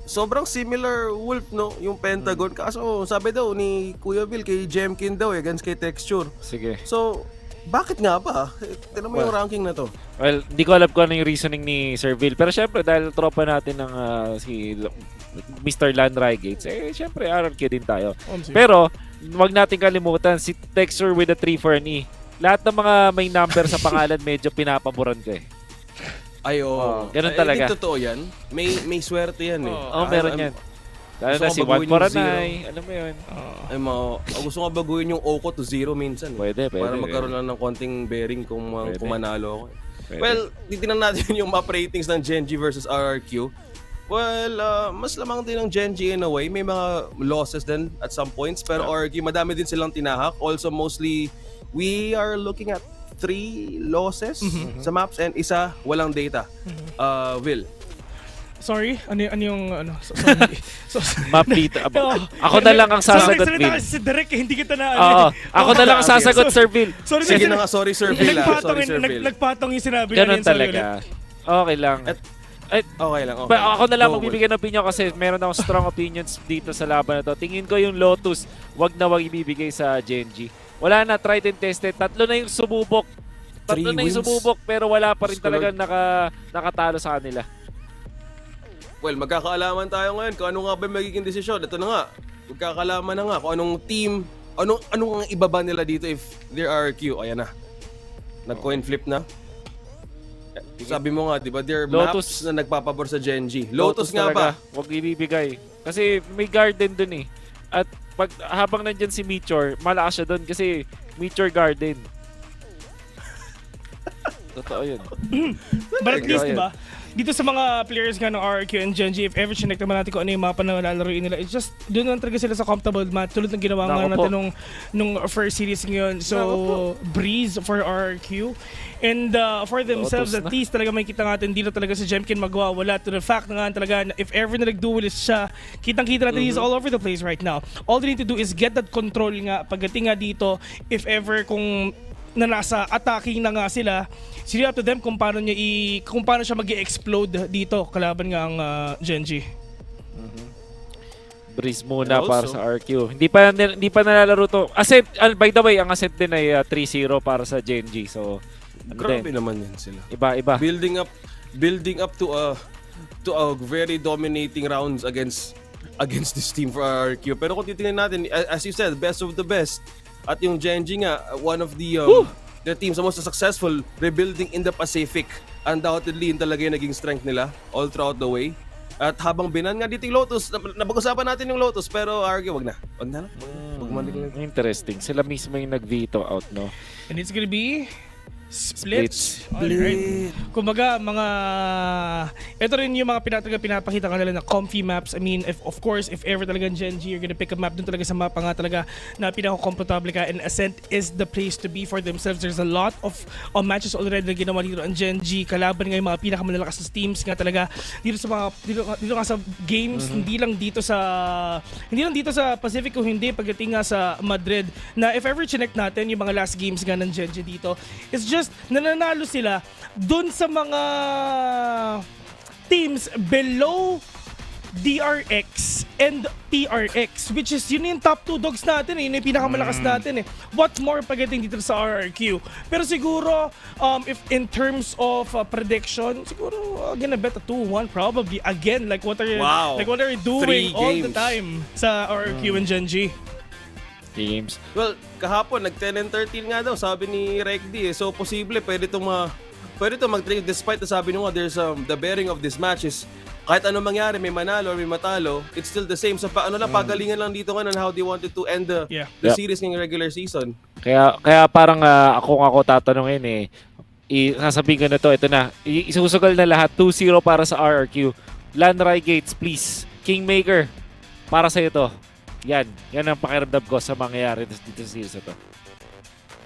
Sobrang similar Wolf, no? Yung Pentagon. Kaso sabi daw ni Kuya Bill kay Jkint daw against kay Texture. Sige. So, bakit nga ba? Tignan mo yung ranking na to. Well, hindi ko alam kung ano yung reasoning ni Sir Bill. Pero syempre, dahil tropa natin ng si Mr. Landry Gates, syempre, RRQ din tayo. Pero, wag natin kalimutan, si Texture with a 3 for an E. Lahat ng mga may number sa pangalan, medyo pinapaboran ko eh. Ay, oo. Ganun talaga. Hindi totoo yan. May swerte yan eh. Meron yan. Lalo na si 1 for an I, alam mo yun. Gusto nga baguhin yung Oko to 0 minsan. Pwede. Para magkaroon lang ng konting bearing kung manalo ako. Pwede. Well, titignan natin yung map ratings ng Gen.G versus RRQ. Well, mas lamang din ng Gen.G in a way. May mga losses din at some points. Pero RRQ, madami din silang tinahak. Also, mostly, we are looking at 3 losses sa maps and isa walang data. Will. Sorry, ano yung Map dito. Ako na lang ang sasagot, Will. Si Derek, hindi kita na ako na lang ang sasagot, Sir Bill. Sige na nga, sorry Sir Bill. Nagpatong yung sinabi ganun talaga. Okay lang. Okay lang. Ako na lang magbibigay ng opinion kasi meron akong strong opinions dito sa laban na to. Tingin ko yung Lotus, wag na wag ibibigay sa Gen.G. Wala na, tried and tested. Tatlo na yung sumubok. Pero wala pa rin talaga nakatalo sa kanila. Well, magkakaalaman tayo ngayon kung ano nga ba magiging desisyon. Ito na nga, magkakaalaman na nga kung anong team, anong ang ibaba nila dito if there are RQ. Ayan na. Nag-coin flip na. Sabi mo nga, di ba, there are maps na nagpapabor sa Gen.G. Lotus nga ba? Huwag ibibigay. Kasi may garden dun eh. At habang nandyan si Meteor, malakas siya dun kasi Meteor Garden. Totoo yun. But at least, diba, dito sa mga players nga ng RRQ and Gen.G, if ever chinek naman natin kung ano yung mapa na lalaroin nila, it's just, doon lang talaga sila sa comfortable map. Tulad ng ginawa nga natin nung first series ngayon. So, breeze for RRQ. And for themselves, at least talaga may kita natin dito talaga si Jkint magwawala to the fact na nga talaga if ever na nag-duelist siya, kitang-kita natin he's all over the place right now. All they need to do is get that control nga pagdating nga dito, if ever kung na nasa attacking na nga sila, it's up to them kung paano siya mag-explode dito kalaban nga ang Gen.G. Breeze muna para sa RQ. Hindi pa nalalaro to. Ascent, by the way, ang Ascent din ay 3-0 para sa Gen.G. So, grabe naman yan sila. Iba. Building up to a very dominating rounds against this team for RQ. Pero kung titingnan natin, as you said, best of the best. At yung Gen.G nga, one of the teams the most successful rebuilding in the Pacific. Undoubtedly, yun talaga yung naging strength nila all throughout the way. At habang binan nga dito yung Lotus, napag-usapan natin yung Lotus, pero RQ, wag na. Interesting. Sila mismo yung nag-veto out, no? And it's gonna be splits. Alright. Kumbaga, ito rin yung mga pinapakita kanila na comfy maps. I mean, if ever talaga Gen.G, you're gonna pick a map dun talaga sa mapa nga talaga na pinaka-comfortable ka, and Ascent is the place to be for themselves. There's a lot of matches already na ginawa dito ang Gen.G. Kalaban nga yung mga pinakamalalakas na teams nga talaga dito nga sa games, hindi lang dito sa Pacific o hindi pagdating nga sa Madrid, na if ever chinek natin yung mga last games nga ng Gen.G dito, it's just nananalo sila dun sa mga teams below DRX and PRX, which is yun yung top 2 dogs natin yun yung pinakamalakas natin What more pagdating dito sa RRQ? Pero siguro if in terms of prediction, siguro gonna bet a 2-1 probably again, like what are you doing all the time sa RRQ and Gen.G. Games. Well, kahapon nag 10 and 13 nga daw sabi ni Rekdi so posible pwede itong mag-trade despite na sabi nyo nga there's the bearing of this match is kahit anong mangyari, may manalo or may matalo, it's still the same. So pagalingan lang dito nga on how they wanted to end the series ng regular season. Kaya parang ako tatanungin sasabihin ko na to, ito na, isusugal na lahat, 2-0 para sa RRQ. Landry Gates, please. Kingmaker, para sa ito. Yan ang pakiramdam ko sa mangyayari dito sa series na to.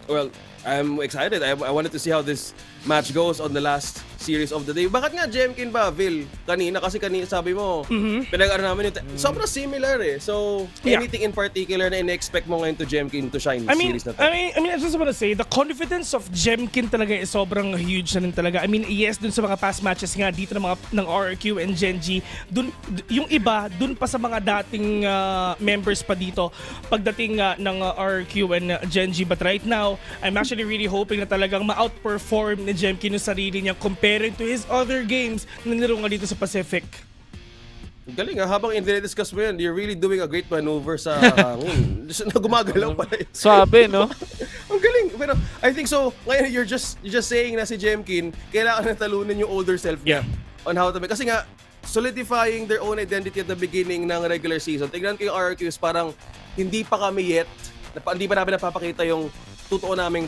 Well, I'm excited. I wanted to see how this match goes on the last series of the day. Bakit nga Jkint ba, Vil? Kanina sabi mo, pinag-ano namin yung sobrang similar eh. So, anything in particular na in-expect mo ngayon to Jkint to shine series na to? I just want to say, the confidence of Jkint talaga is sobrang huge na rin talaga. I mean, yes, dun sa mga past matches nga dito ng RRQ and Gen.G, yung iba, dun pa sa mga dating members pa dito, pagdating ng RRQ and Gen.G. But right now, I'm actually really hoping na talagang ma-outperform ni Jkint yung sarili niya comparing to his other games na nilaro nga dito sa Pacific. Galing habang i-discuss mo yan, you're really doing a great maneuver sa hangin. Gumagalaw pala yun. Swabe, no? Ang galing. Pero I think so, ngayon you're just saying na si Jkint, kailangan na talunin yung older self niya on how to make. Kasi nga, solidifying their own identity at the beginning ng regular season. Tignan ko yung RRQs, parang hindi pa kami yet, hindi pa namin napapakita yung totoo naming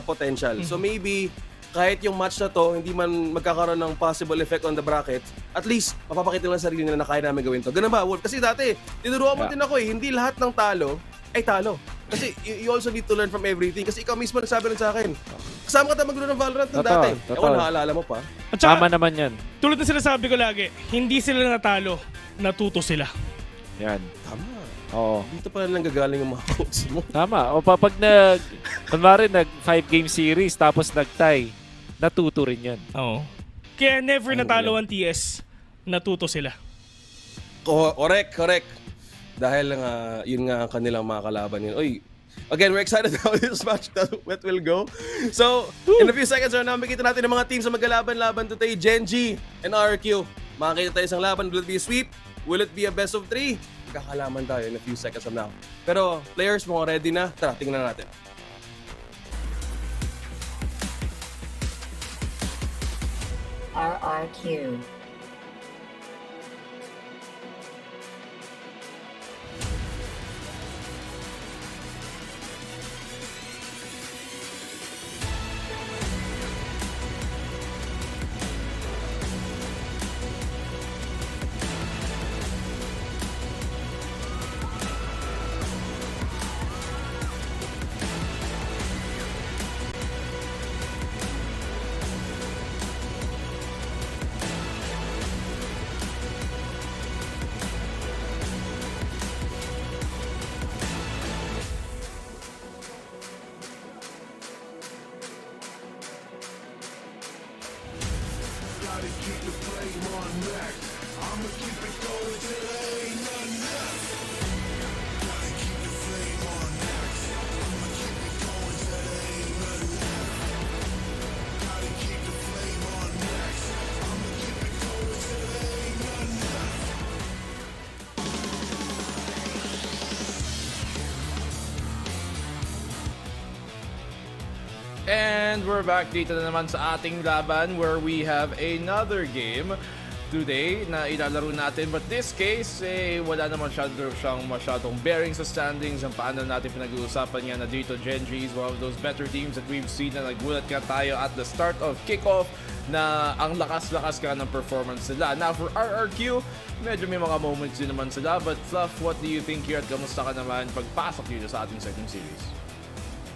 potential. So maybe, kahit yung match na to, hindi man magkakaroon ng possible effect on the bracket, at least, mapapakita lang sarili nila na kaya namin gawin to. Ganun ba, Wolf? Kasi dati, tinuruan mo din ako eh, hindi lahat ng talo ay talo. Kasi you also need to learn from everything. Kasi ikaw mismo nagsabi rin sa akin, kasama ka tayo maglaro ng VALORANT ng dati. Ako naalala mo pa. At saka, tama naman yan. Tulad na sinasabi ko lagi, hindi sila natalo, natuto sila. Yan. Tama. Oo. Dito pa lang gagaling yung mga coach mo. Tama. O pag kunwari nag 5-game series tapos nag-tie, natuto rin yan. Oo. Kaya never natalo ang TS, natuto sila. Correct. Dahil yun nga ang kanilang mga kalaban yun. Oy, again, we're excited how this match that will go. So, in a few seconds, nakikita natin ang mga teams na maglalaban-laban today. Gen.G and RRQ. Makakita tayo isang laban. Will it be a sweep? Will it be a best of 3? Magkakalaman tayo in a few seconds from now. Pero, players, mga ready na. Tara, tingnan natin. RRQ. And we're back dito na naman sa ating laban where we have another game today na ilalaro natin. But this case, wala naman siyang masyadong bearing sa standings. Ang paano natin pinag-uusapan nga na dito, Gen.G is one of those better teams that we've seen na nagulat ka tayo at the start of kickoff na ang lakas-lakas ka ng performance nila. Now for RRQ, medyo may mga moments din naman sila. But Fluff, what do you think here at kamusta ka naman pagpasok dito sa ating second series?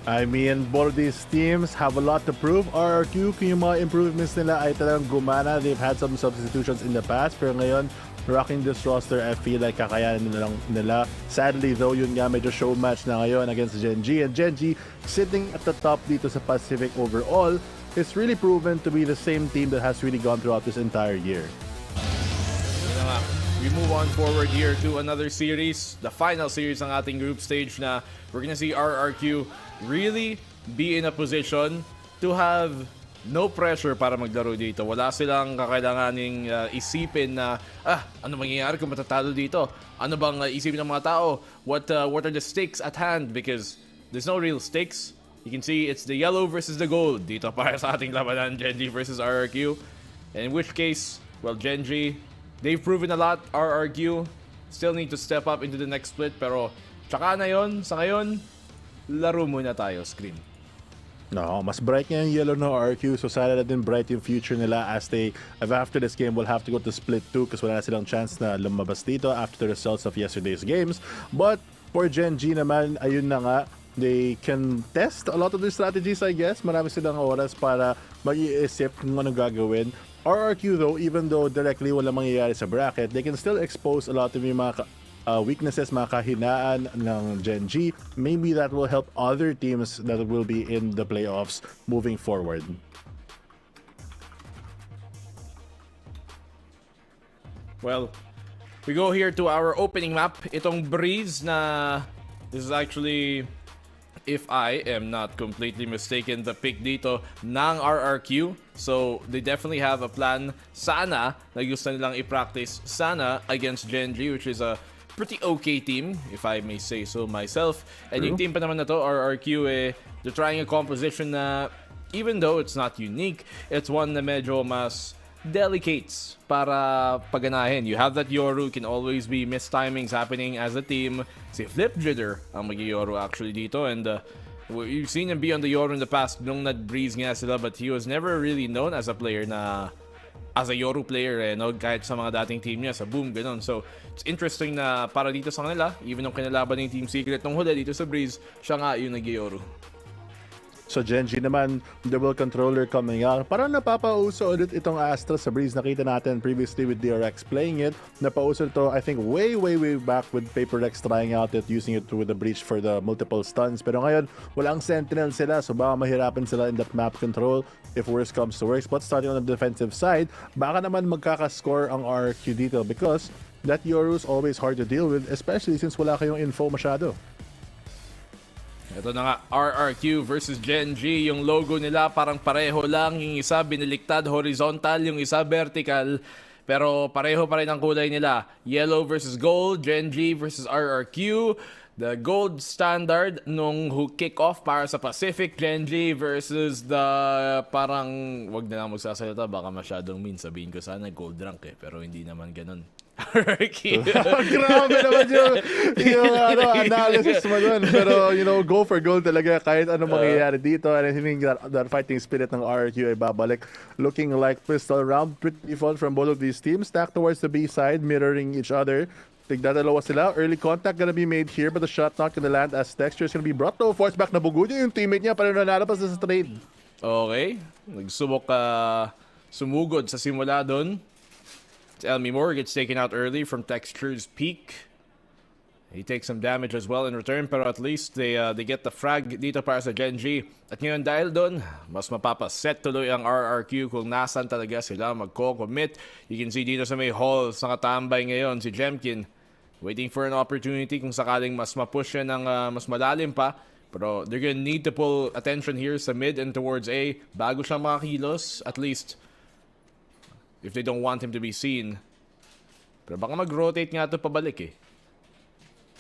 I mean, both of these teams have a lot to prove. RRQ, kung yung mga improvements nila ay talagang gumana. They've had some substitutions in the past, pero ngayon, rocking this roster, I feel like kakayanin nila. Sadly though, yun nga, medyo show match na ngayon against Gen.G. And Gen.G, sitting at the top dito sa Pacific overall, is really proven to be the same team that has really gone throughout this entire year. We move on forward here to another series, the final series ng ating group stage na we're gonna see RRQ really be in a position to have no pressure para maglaro dito. Wala silang kakailanganing isipin na, ano mangyayari kung matatalo dito? Ano bang isipin ng mga tao? What are the stakes at hand? Because there's no real stakes. You can see it's the yellow versus the gold dito para sa ating labanan, Gen.G versus RRQ. And in which case, well, Gen.G, they've proven a lot. RRQ still need to step up into the next split. Pero tsaka na yun, sa ngayon, laro muna tayo, screen. No, mas bright nga yung yellow ng RRQ. So sana na din bright yung future nila as they, after this game, will have to go to split 2 kasi wala na silang chance na lumabas dito after the results of yesterday's games. But for Gen.G naman, ayun na nga, they can test a lot of their strategies, I guess. Marami silang oras para mag-iisip kung anong gagawin. RRQ though, even though directly wala mangyayari sa bracket, they can still expose a lot of yung mga weaknesses, mga kahinaan ng Gen.G. Maybe that will help other teams that will be in the playoffs moving forward. Well, we go here to our opening map. Itong Breeze na this is actually, if I am not completely mistaken, the pick dito ng RRQ. So, they definitely have a plan. Sana, na gusto nilang i-practice sana against Gen.G, which is a pretty okay team, if I may say so myself. And yung team pa naman na to, RRQ, they're trying a composition na, even though it's not unique, it's one na medyo mas delicates para paganahin. You have that Yoru, can always be mistimings happening as a team. Si Flip Jitter ang mag-Yoru actually dito, and you've seen him be on the Yoru in the past nung nag-breeze nga sila, but he was never really known as a player na as a Yoru player no? Kahit sa mga dating team niya, sa Boom, ganun. So, it's interesting na para dito sa kanila, even nung kinalaban ng Team Secret nung huli dito sa Breeze, siya nga yung nag-Yoru. So Gen.G naman, double controller coming out. Parang napapauso ulit itong Astra sa Breeze. Nakita natin previously with DRX playing it. Napauso ito, I think, way back with PaperX trying out it, using it with the breach for the multiple stuns. Pero ngayon, walang sentinel sila, so baka mahirapan sila in that map control if worse comes to worse. But starting on the defensive side, baka naman magkakascore ang RQ dito because that Yoru is always hard to deal with, especially since wala kayong info masyado. Ito na nga, RRQ versus Gen.G. Yung logo nila parang pareho lang. Yung isa biniliktad horizontal, yung isa vertical. Pero pareho pa rin ang kulay nila. Yellow versus gold, Gen.G versus RRQ. The gold standard nung kick-off para sa Pacific, Gen.G versus the parang, wag na lang magsasalita, baka masyadong mean. Sabihin ko sana gold rank pero hindi naman ganun. RRQ. Grabe naman yung analysis mo dun. Pero, go for gold talaga kahit ano mangyayari dito. And I think that fighting spirit ng RRQ ay babalik. Looking like pistol round. Pretty default from both of these teams. Stacked towards the B side, mirroring each other. Tigdadalawa sila. Early contact gonna be made here, but the shot not gonna land as Texture is gonna be brought to force back. Nabugo niya yung teammate niya para nanalapas sa trade. Okay. Nagsubok sumugod sa simula dun. Elmi Moore gets taken out early from Texture's peak. He takes some damage as well in return, pero at least they get the frag dito para sa Gen.G. At ngayon dahil doon, mas mapapaset tuloy ang RRQ kung nasan talaga sila magko-commit. You can see dito sa may halls, nakatambay ngayon si Jkint, waiting for an opportunity kung sakaling mas mapush siya ng mas malalim pa. Pero they're gonna need to pull attention here sa mid and towards A bago siya makakilos, at least if they don't want him to be seen. Pero baka mag-rotate nga ito pabalik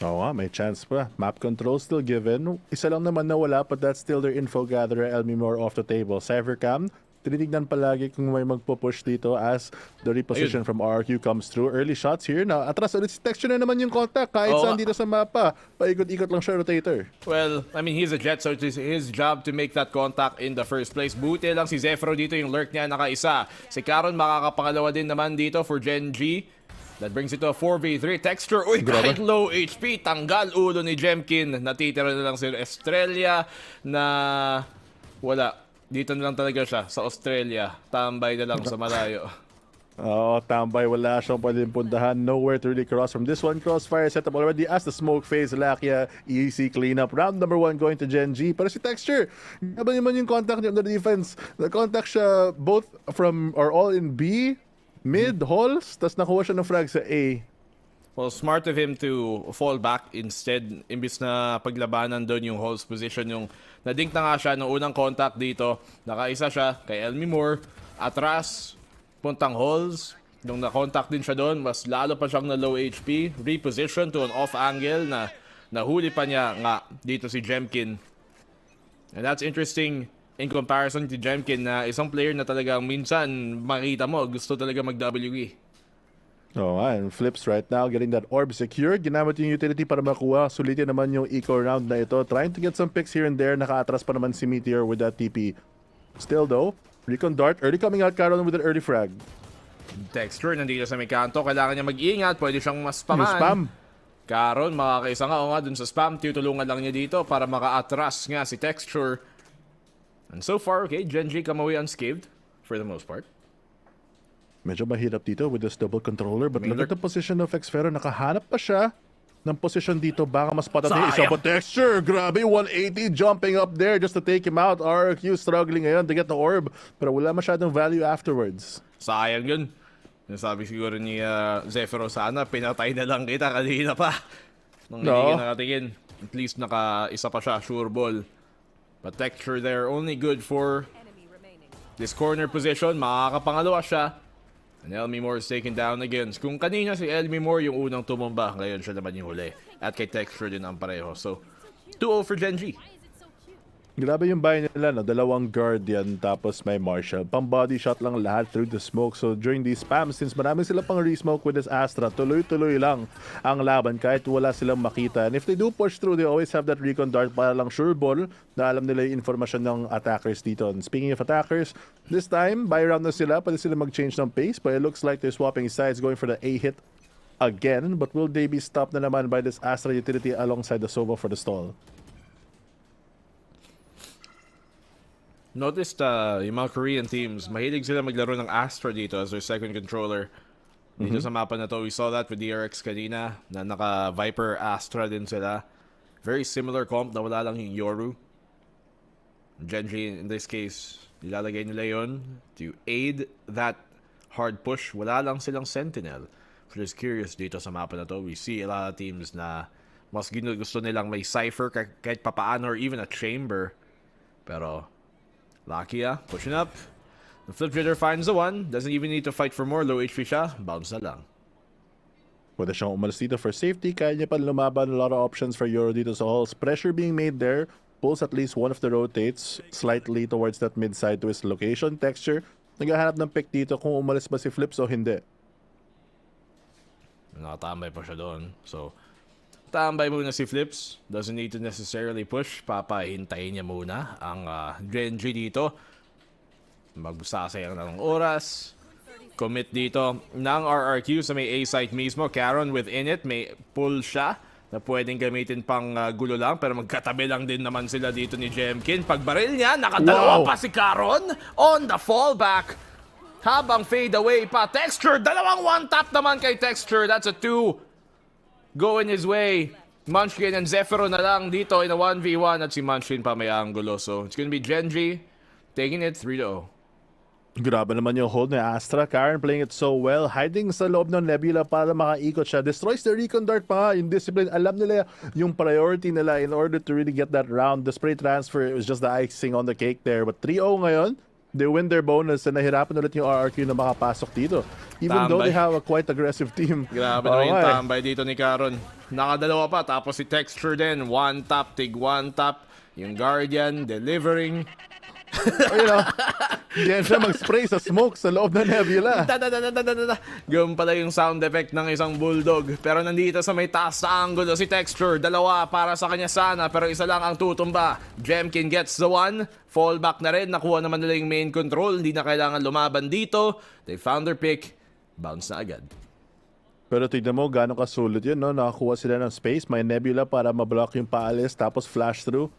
Oo nga, may chance pa. Map control still given. Isa lang naman nawala, but that's still their info gatherer, Elmi Moore off the table. Cyphercam, tinitignan palagi kung may magpo-push dito as the reposition from RQ comes through. Early shots here. Na atras ulit si Texture na naman yung contact. Kahit saan dito sa mapa, paikot-ikot lang siya rotator. Well, I mean, he's a jet, so it is his job to make that contact in the first place. Buti lang si Zephyro dito, yung lurk niya nakaisa. Si Caron makakapangalawa din naman dito for Gen.G. That brings it to a 4v3. Texture, kahit low HP, tanggal ulo ni Jkint. Natitira na lang si Estrella na wala. Dito na lang talaga siya sa Australia. Tambay na lang sa malayo. Tambay. Wala siyang pwedeng puntahan. Nowhere to really cross from this one. Crossfire set up already as the smoke phase. Lakia, easy cleanup. Round number 1 going to Gen.G. Pero si Texture, naman naman yung contact niya on the defense. The-contact siya both from or all in B, mid, halls, tas nakuha siya ng frag sa A. Well, smart of him to fall back instead. Imbis na paglabanan doon yung halls position, yung nadink na nga siya nung unang contact dito. Nakaisa siya kay Elmi Moore. Atras, puntang halls. Nung na-contact din siya doon, mas lalo pa siyang na low HP. Reposition to an off angle na nahuli pa niya nga dito si Jkint. And that's interesting in comparison to Jkint na isang player na talagang minsan makita mo gusto talaga mag-WE. And flips right now, getting that orb secured. Ginamit yung utility para makuha. Sulitin naman yung eco round na ito. Trying to get some picks here and there. Naka-atras pa naman si Meteor with that TP. Still though, Recon Dart, early coming out, Caron with an early frag. Texture nandito sa may kanto. Kailangan niya mag-iingat. Pwede siyang mas paman. Spam. Karon, makakaisa nga o nga dun sa spam. Tutulungan lang niya dito para maka-atras nga si Texture. And so far, okay, Gen.G come away unscathed for the most part. Medyo mahirap dito with this double controller, but look at the position of Xfero. Nakahanap pa siya ng position dito. Baka mas patatay isa pa Texture. Grabe, 180 jumping up there just to take him out. RRQ struggling ngayon to get the orb, pero wala masyadong value afterwards. Sayang yun. Sabi siguro ni Zephyro, sana pinatay na lang kita kanina pa. Nung hindi ka nakatingin. At least naka-isa pa siya, sure ball. But Texture there, only good for this corner position. Makakapangalawa siya. And Elmi Moore is taken down again. Kung kanina si Elmi Moore yung unang tumumba, ngayon siya naman yung huli. At kay Texture din ang pareho. So, 2-0 for Gen.G. Grabe yung buy nila, no? Dalawang Guardian tapos may Marshall. Pang body shot lang lahat through the smoke. So during these spams, since marami sila pang re-smoke with this Astra, tuloy-tuloy lang ang laban kahit wala silang makita. And if they do push through, they always have that recon dart para lang sure ball na alam nila yung informasyon ng attackers dito. And speaking of attackers, this time, buy round na sila. Pwede sila mag-change ng pace, but it looks like they're swapping sides, going for the A hit again. But will they be stopped na naman by this Astra utility alongside the Sova for the stall? Noticed yung mga Korean teams, mahilig sila maglaro ng Astra dito as their second controller. Dito sa mapa na to, we saw that with DRX kanina, na naka-Viper Astra din sila. Very similar comp na wala lang yung Yoru. Gen.G in this case, ilalagay nila yon to aid that hard push. Wala lang silang Sentinel. Which is curious dito sa mapa na to. We see a lot of teams na mas gusto nilang may Cypher kahit papaano or even a Chamber. Pero Lakia, pushing up. The flip dritter finds the one. Doesn't even need to fight for more. Low HP siya. Bounce na lang. Pwede siyang umalis dito for safety. Kaya niya pa lumaban. A lot of options for Euro dito sa halls. Pressure being made there. Pulls at least one of the rotates slightly towards that mid side to his location. Texture, naghahanap ng pick dito kung umalis ba si Flips o hindi. Nakatambay pa siya doon. So, tambay muna si Flips. Doesn't need to necessarily push. Papahintayin niya muna ang Gen.G dito. Magsasayang na ng oras. Commit dito ng RRQ sa may A site mismo. Caron within it. May pull siya na pwedeng gamitin pang gulo lang. Pero magkatabi lang din naman sila dito ni Jkint. Pagbaril niya, nakadalawa pa si Caron on the fallback. Habang fade away pa. Texture, dalawang one-tap naman kay Texture. That's a 2. Going his way. Munchkin and Zephyro na lang dito in a 1v1 at si Munchkin pa may angulo. So it's gonna be Gen.G taking it 3-0. Grabe naman yung hold ni Astra. Karen playing it so well. Hiding sa loob ng Nebula para makaikot siya. Destroys the recon dart pa nga. Yung discipline. Alam nila yung priority nila in order to really get that round. The spray transfer, it was just the icing on the cake there. But 3-0 ngayon. They win their bonus and nahirapan ulit yung RRQ na makapasok dito. Even though they have a quite aggressive team. Grabe naman yung tambay dito ni Caron. Nakadalawa pa, tapos si Texture din. One tap, tig one tap. Yung Guardian, delivering. You know, diyan siya mag-spray sa smoke sa loob ng Nebula. Gawin pala yung sound effect ng isang bulldog. Pero nandito sa may taas na angulo si Texture. Dalawa para sa kanya sana, pero isa lang ang tutumba. Jkint gets the one. Fallback na rin. Nakuha naman nila yung main control. Hindi na kailangan lumaban dito. They found their pick. Bounce na agad. Pero tignan mo gano'ng kasulit yun, no? Nakakuha sila ng space. May Nebula para mablock yung paalis. Tapos flash through.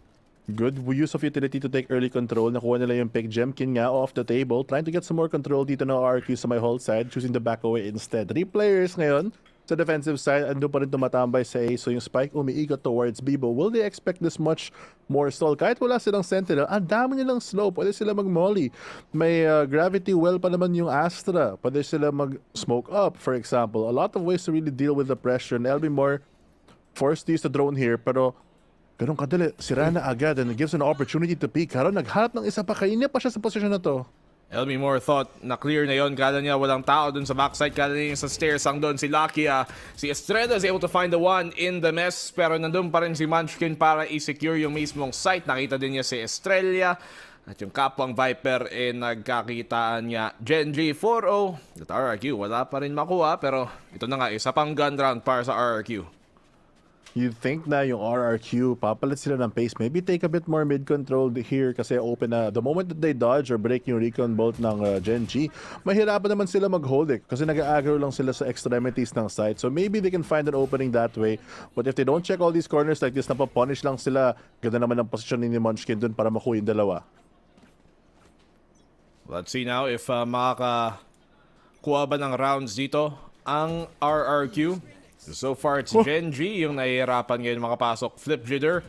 Good use of utility to take early control. Nakuha nila yung pick. Jkint nga off the table. Trying to get some more control dito ng RQ sa my hold side. Choosing the back away instead. 3 players ngayon sa defensive side. Ando pa rin tumatambay sa A. So yung spike umiikot towards Bibo. Will they expect this much more stall? Kahit wala silang sentinel, ang dami nilang slow. Pwede sila mag-molly. May gravity well pa naman yung Astra. Pwede sila mag-smoke up, for example. A lot of ways to really deal with the pressure. And LB Moore forced to use the drone here. Pero ganun kadali, sira na agad and it gives an opportunity to peek. Karon naghanap ng isa pa, kainin pa siya sa posisyon na to. LB Moore thought na clear na yon. Kala niya walang tao dun sa backside. Kala niya sa stairs ang doon si Lakia. Si Estrella is able to find the one in the mess. Pero nandun pa rin si Munchkin para i-secure yung mismong site. Nakita din niya si Estrella. At yung kapwang Viper nagkakitaan niya. Gen.G 4-0. At RRQ wala pa rin makuha. Pero ito na nga, isa pang gun round para sa RRQ. You think na yung RRQ, papalit sila ng pace, maybe take a bit more mid-control here kasi open na. The moment that they dodge or break yung recon bolt ng Gen.G, mahirapan naman sila mag-hold it kasi nag-aggro lang sila sa extremities ng site. So maybe they can find an opening that way. But if they don't check all these corners like this, napapunish lang sila. Ganda naman ang posisyon ni Munchkin dun para makuha yung dalawa. Let's see now if makakakuha ba ng rounds dito ang RRQ. So far, it's Gen.G yung nahihirapan ngayon makapasok. Flip jitter.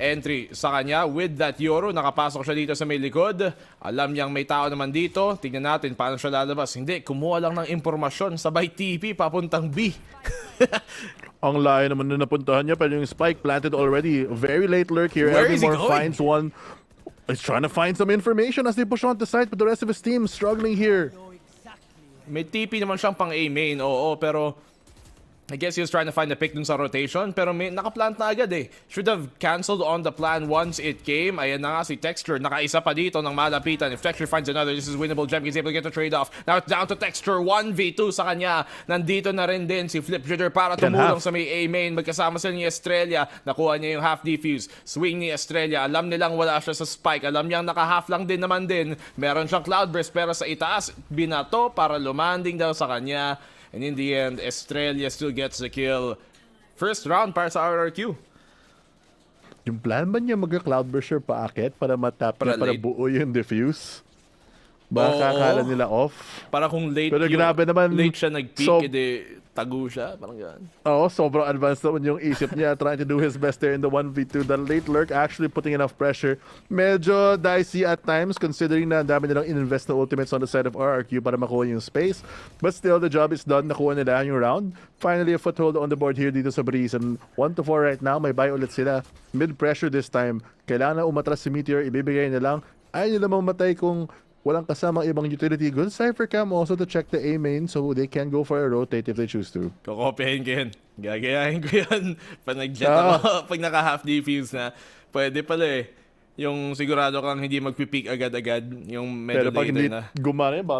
Entry sa kanya with that Yoro. Nakapasok siya dito sa may likod. Alam niyang may tao naman dito. Tingnan natin paano siya lalabas. Hindi, kumuha lang ng impormasyon. Sabay TP papuntang B. Ang layo naman na napuntahan niya pero yung spike planted already. Very late lurk here. Where is he Elmore going? finds one. He's trying to find some information as they push on the site but the rest of his team struggling here. May TP naman siyang pang A main. Oo, pero I guess he was trying to find a pick dun sa rotation, pero may nakaplant na agad eh. Should have cancelled on the plan once it came. Ayan na nga si Texture, nakaisa pa dito ng malapitan. If Texture finds another, this is winnable. Jkint is able to get the trade-off. Now it's down to Texture, 1v2 sa kanya. Nandito na rin din si Flip Jitter para tumulong sa may A main. Magkasama sila ni Estrella. Nakuha niya yung half defuse. Swing ni Estrella. Alam nilang wala siya sa spike. Alam niyang naka-half lang din naman din. Meron siyang cloudburst pero sa itaas, binato para lumanding daw sa kanya. And in the end, Estrella still gets the kill. First round para sa RRQ. Yung plan ba niya mag-cloudburster paakit para matap niya para buo yung diffuse? Baka akala nila off. Para kung late, pero grabe naman, late siya nag-peak, edi tago siya. Parang gano'n. Oo, sobrang advanced naman yung isip niya. Trying to do his best there in the 1v2. The late lurk actually putting enough pressure. Medyo dicey at times considering na dami nilang in-invest na ultimates on the side of RRQ para makuha yung space. But still, the job is done. Nakuha nila yung round. Finally, a foothold on the board here dito sa Breeze. And 1-4 right now. May buy ulit sila. Mid-pressure this time. Kailangan na umatras si Meteor. Ibibigay na lang. Ayaw nila mamatay kung walang kasamang ibang utility. Good Cypher Cam also to check the A main so they can go for a rotate if they choose to. Kokopyahin ko yun. Gagayahin ko yun. Pag nag-jet ako, pag naka-half defuse na, pwede pala eh. Yung sigurado kang hindi magpipeak agad-agad. Yung medyo pero pag hindi gumana yun,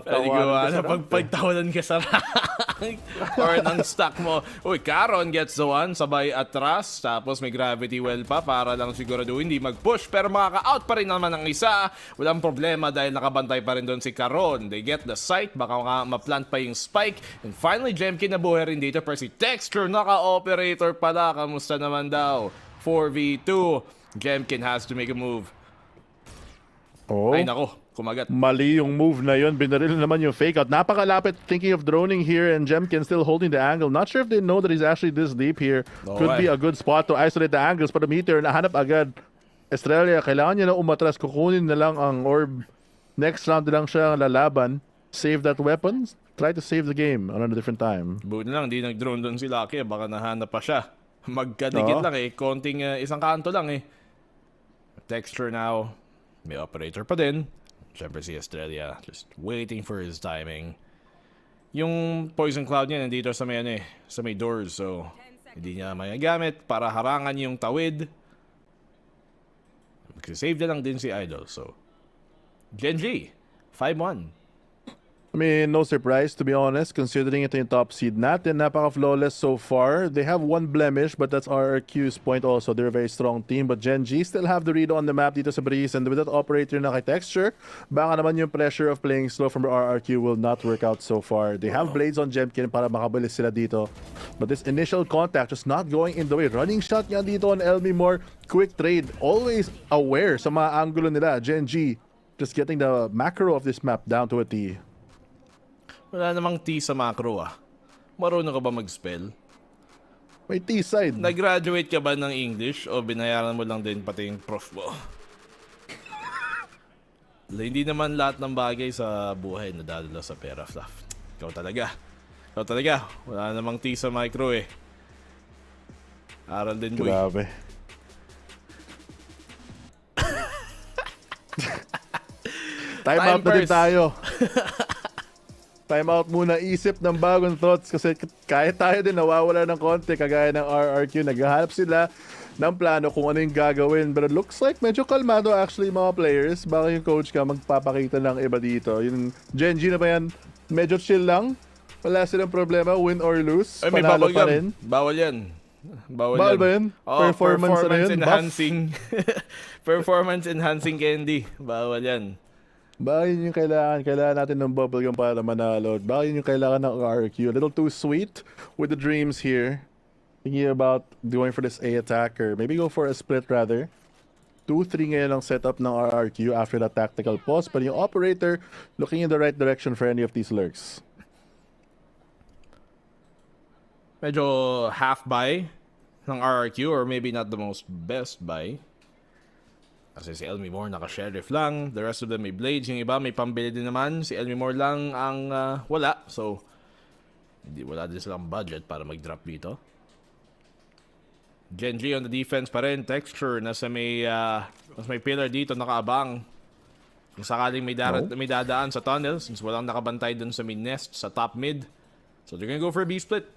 pagtawanan ka sa rank or ng stock mo. Uy, Caron gets the one, sabay atras, tapos may gravity well pa para lang sigurado hindi mag-push. Pero makaka-out pa rin naman ang isa. Walang problema dahil nakabantay pa rin doon si Caron. They get the sight, baka ma-plant pa yung spike. And finally, Jkint nabuhay rin dito. Pero si Texture, naka-operator pala. Kamusta naman daw? 4v2. Jkint has to make a move. Oh. Ay nako, kumagat. Mali yung move na yun. Binaril naman yung fake out. Napakalapit thinking of droning here and Jkint still holding the angle. Not sure if they know that he's actually this deep here. Could be a good spot to isolate the angles. Pero Meteor, nahanap agad. Estrella, kailangan niya na umatras. Kukunin na lang ang orb. Next round lang siya lalaban. Save that weapon. Try to save the game on a different time. Buti lang, di nag-drone doon si Lucky. Baka nahanap pa siya. Magkadikit lang eh. Konting isang kanto lang eh. Texture now. May operator pa din. Siyempre si Estrella. Just waiting for his timing. Yung poison cloud niya nandito sa may sa may doors. So, hindi niya magagamit para harangan yung tawid. Magsisave na lang din si Idol. So, Gen.G. 5-1. I mean, no surprise to be honest, considering ito yung top seed natin. Napaka-flawless so far. They have one blemish, but that's RRQ's point also. They're a very strong team, but Gen.G still have the read on the map dito sa Breeze. And with that operator na kay Texture, baka naman yung pressure of playing slow from RRQ will not work out so far. They have blades on Jkint para makabilis sila dito. But this initial contact just not going in the way. Running shot niya dito on Elmi Moore. Quick trade. Always aware sa mga angulo nila. Gen.G just getting the macro of this map down to a T. Wala namang T sa macro ah. Marunong ka ba mag-spell? May T side. Nag-graduate ka ba ng English o binayaran mo lang din pati yung prof mo? Hindi naman lahat ng bagay sa buhay nadadala sa pera, Fluff. Ikaw talaga. Ikaw talaga. Wala namang T sa micro eh. Aral din, boy. Grabe. Time out na din tayo. Time out muna, isip ng bagong thoughts kasi kahit tayo din nawawala ng konti kagaya ng RRQ. Naghahanap sila ng plano kung ano yung gagawin. But it looks like medyo kalmado actually mga players. Baka yung coach ka magpapakita ng iba dito. Yung Gen.G na ba yan? Medyo chill lang. Wala silang problema, win or lose. Ay, may panalo bawal pa yan. rin. Bawal yan. Bawal ba yun? Oh, Performance na yun? enhancing. Performance enhancing candy. Bawal yan. Baka yun yung kailangan. Kailangan natin ng bubblegum para manalo. Baka yun yung kailangan ng RRQ. A little too sweet with the dreams here. Thinking about going for this A attack or maybe go for a split rather. 2-3 ngayon ang setup ng RRQ after that tactical pause. But yung operator looking in the right direction for any of these lurks. Medyo half buy ng RRQ or maybe not the most best buy. Kasi si Elmi Moore naka-sheriff lang. The rest of them may blades. Yung iba may pambili din naman. Si Elmi Moore lang ang wala. So, wala din silang budget para mag-drop dito. Gen.G on the defense pa rin. Texture nasa may pillar dito nakaabang. Kung sakaling may dadaan sa tunnel since walang nakabantay dun sa mid nest sa top mid. So they're gonna go for a B-split.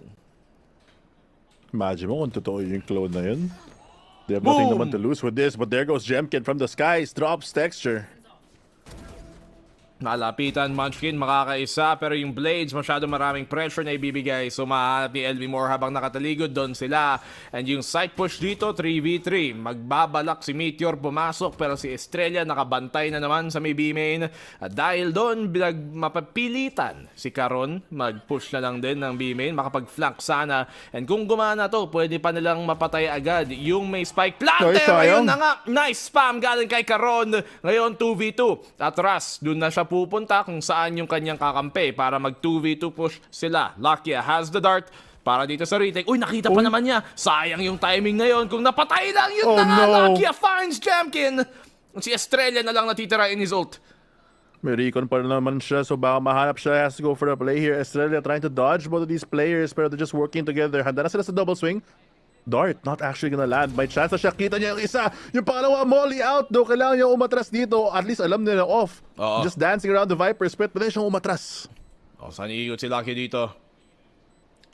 Imagine mo kung totoo yung clone na yun. They have nothing naman to lose with this, but there goes Jkint from the skies, drops Texture. Nalapitan, Munchkin, makakaisa, pero yung blades, masyado maraming pressure na ibibigay. So mahanap ni LV Moore habang nakataligod, doon sila. And yung side push dito, 3v3. Magbabalak si Meteor pumasok, pero si Estrella nakabantay na naman sa may B-main. At dahil doon, mapapilitan si Caron, mag-push na lang din ng B-main, makapag-flank sana. And kung gumana to, pwede pa nilang mapatay agad yung may spike planter. Ayun na nga, nice spam galing kay Caron. Ngayon, 2v2. Atras, doon na siya pupunta kung saan yung kanyang kakampi para mag 2v2 push sila. Lakia has the dart para dito sa retake. Uy, nakita pa naman niya. Sayang yung timing ngayon. Kung napatay lang yun na nga. Lakia finds Jkint. Si Estrella na lang natitira in his ult. May recon pa naman siya, so baka mahanap siya. Has to go for the play here. Estrella trying to dodge both of these players, pero they're just working together. Handa na sila sa double swing. Dart not actually gonna land. By chance na siya. Kita niya yung isa. Yung pangalawa, molly out. Though kailangan niya umatras dito. At least alam nila off. Just dancing around the Viper split. But then siyang umatras. Saan iikot si Lucky dito?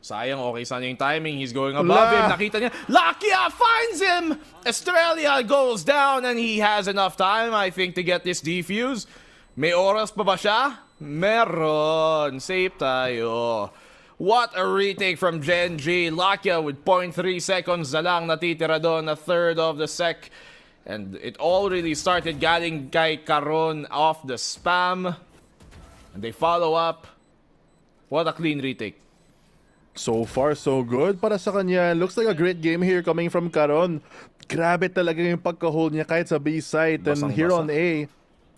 Sayang, okay sana yung timing. He's going above him. Nakita niya. Lakia finds him! Estrella goes down and he has enough time, I think, to get this defuse. May oras pa ba siya? Meron. Safe tayo. What a retake from Gen.G. Lakia with 0.3 seconds na lang natitira doon, a third of the sec. And it already started galing kay Caron off the spam. And they follow up. What a clean retake. So far, so good para sa kanya. Looks like a great game here coming from Caron. Grabe talaga yung pagka-hold niya kahit sa B site. And here on A,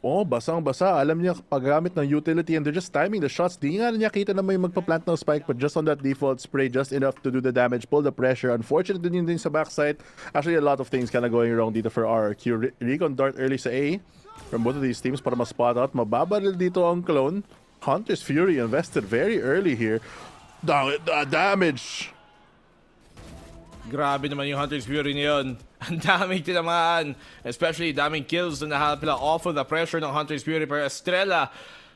basang-basa. Alam niya paggamit ng utility and they're just timing the shots. Di nga niya kita na may magpa-plant ng spike but just on that default spray, just enough to do the damage, pull the pressure. Unfortunately din sa backside. Actually, a lot of things kind of going wrong dito for RRQ. Recon dart early sa A from both of these teams para ma-spot out. Mababaril dito ang clone. Hunter's Fury invested very early here. Damage! Grabe naman yung Hunter's Fury niyon. Ang daming tinamaan. Especially daming kills na nahalap nila off of the pressure ng Hunter's Fury. Pero Estrella,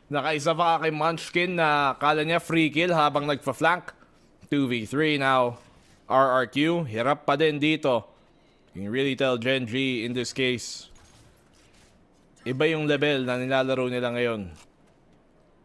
nakaisa pa kay Munchkin na kala niya free kill habang nagpa-flank. 2v3 now. RRQ, hirap pa din dito. You can really tell Gen.G in this case. Iba yung level na nilalaro nila ngayon.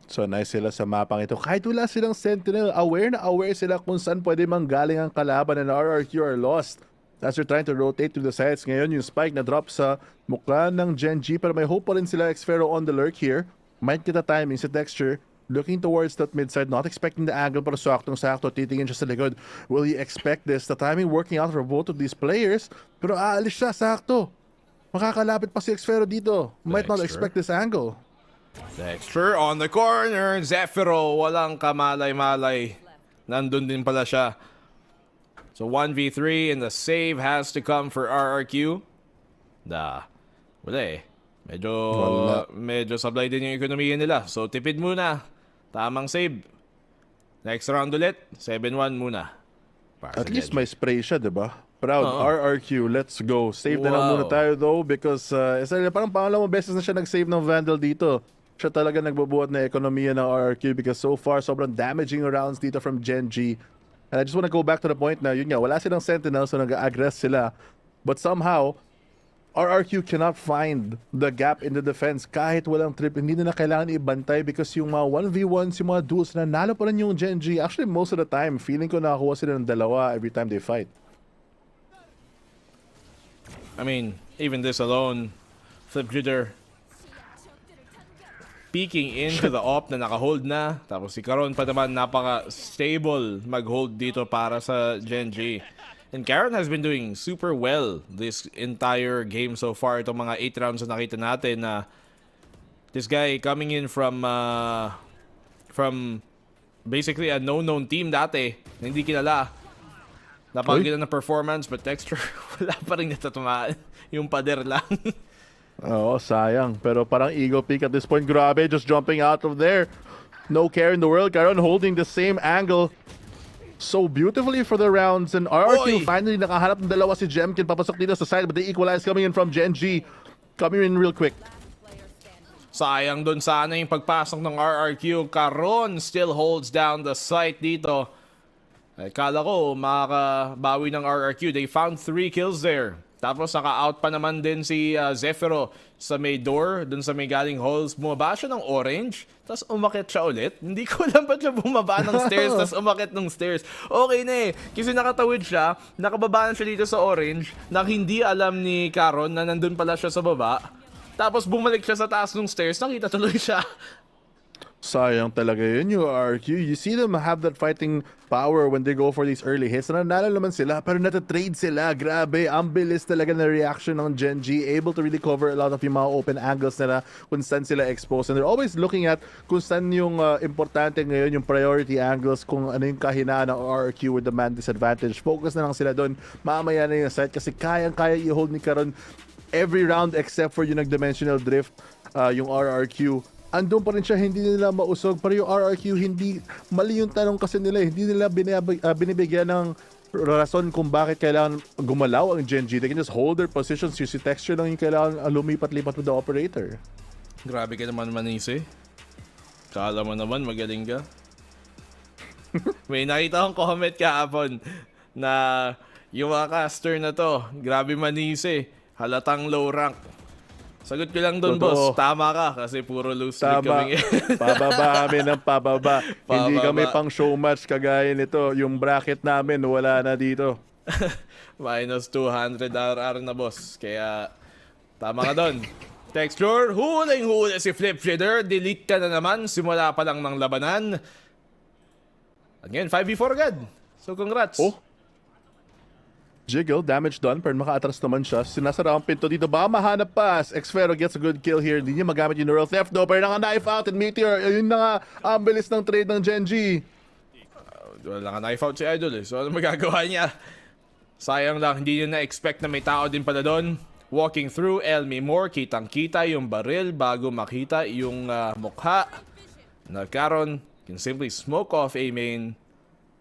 So nice sila sa mapang ito. Kahit wala silang sentinel, aware sila kung saan pwede manggaling ang kalaban and RRQ are lost. As they're trying to rotate to the sides. Ngayon yung spike na drop sa mukha ng Gen.G pero may hope pa rin sila. Xfero on the lurk here. Might get a timing sa Texture. Looking towards that mid side. Not expecting the angle pero saktong-sakto. Titingin siya sa likod. Will he expect this? The timing working out for both of these players. Pero aalis siya sakto. Makakalapit pa si Xfero dito. Might not expect this angle. Texture on the corner. Zephyro, walang kamalay-malay. Nandun din pala siya. So 1v3 and the save has to come for RRQ. Wala eh. Medyo sablay din yung ekonomiya nila. So tipid muna. Tamang save. Next round ulit. 7-1 muna. At least may spray siya, diba? Proud. RRQ, let's go. Save na lang muna tayo though because parang pangalawang beses na siya nag-save ng Vandal dito. Siya talaga nagbubuhat na ekonomiya ng RRQ because so far sobrang damaging rounds dito from Gen.G. And I just want to go back to the point na yun nga, wala silang sentinel so nag-aggress sila. But somehow, RRQ cannot find the gap in the defense kahit walang trip. Hindi na kailangan ibantay because yung mga 1v1s, yung mga duels, nanalo pa rin yung Gen.G. Actually, most of the time, feeling ko nakakuha sila ng dalawa every time they fight. I mean, even this alone, flip jitter. Peeking into the op na naka-hold na. Tapos si Karon pa naman napaka-stable mag-hold dito para sa Gen.G. And Karon has been doing super well this entire game so far. Itong mga 8 rounds na nakita natin na this guy coming in from basically a no-known team dati na hindi kilala. Napakaganda na performance but Texture wala pa rin natatamaan. Yung pader lang. Oh, sayang. Pero parang ego peak at this point. Grabe, just jumping out of there. No care in the world. Karon holding the same angle so beautifully for the rounds. And RRQ finally nakahanap ng dalawa si Jkint. Papasok dito sa side but they equalize coming in from Gen.G. Coming in real quick. Sayang dun sana yung pagpasok ng RRQ. Karon still holds down the site dito. Ay, kala ko makakabawi ng RRQ. They found 3 kills there. Tapos naka-out pa naman din si Zephyro sa may door, dun sa may galing halls. Bumaba siya ng orange, tapos umakit siya ulit. Hindi ko alam ba't siya bumaba ng stairs, tapos umakit ng stairs. Okay na eh, kasi nakatawid siya, nakababa na siya dito sa orange, na hindi alam ni Karon na nandun pala siya sa baba. Tapos bumalik siya sa taas ng stairs, nakita tuloy siya. Sayang talaga yun yung RRQ. You see them have that fighting power when they go for these early hits. Nanalo naman sila, pero natatrade sila. Grabe, ang bilis talaga na reaction ng Gen.G. Able to really cover a lot of yung mga open angles nila kung saan sila exposed. And they're always looking at kung saan yung importante ngayon, yung priority angles, kung ano yung kahinaan ng RRQ with the man disadvantage. Focus na lang sila doon. Mamaya na yung site kasi kayang-kaya i-hold ni Karon every round except for yung nag-dimensional drift, yung RRQ. Andun pa rin siya, hindi nila mausog. Pero yung RRQ, hindi mali yung tanong kasi nila. Hindi nila binibigyan ng rason kung bakit kailangan gumalaw ang Gen.G. They can just hold their positions. Yung si Texture lang yung kailangan lumipat-lipat with the operator. Grabe ka naman, Manise. Kala mo naman, magaling ka. May nakita akong comment kahapon na yung mga caster na to, grabe Manise, halatang low rank. Sagot ko lang doon, boss. Tama ka kasi puro loose league kami. Pababa kami ng pababa. Hindi kami pang show match kagaya nito. Yung bracket namin wala na dito. Minus 200 RR na, boss. Kaya tama ka doon. Texture, huling-huli si Flip Shader. Delete ka na naman. Simula pa lang ng labanan. Again, 5v4 agad. So congrats. Oh. Jiggle, damage done, pero maka-atras naman siya. Sinasara ang pinto dito. Baka mahanap pa. Xfero gets a good kill here. Hindi niya magamit yung neural theft, no? Pero naka-knife out and Meteor. Yun na nga, ang bilis ng trade ng Gen.G. Wala naka-knife out si Idol eh. So ano magagawa niya? Sayang lang, hindi niya na-expect na may tao din pala doon. Walking through, Elmi Moore, kitang-kita yung baril bago makita yung mukha. Na Karon can simply smoke off a main.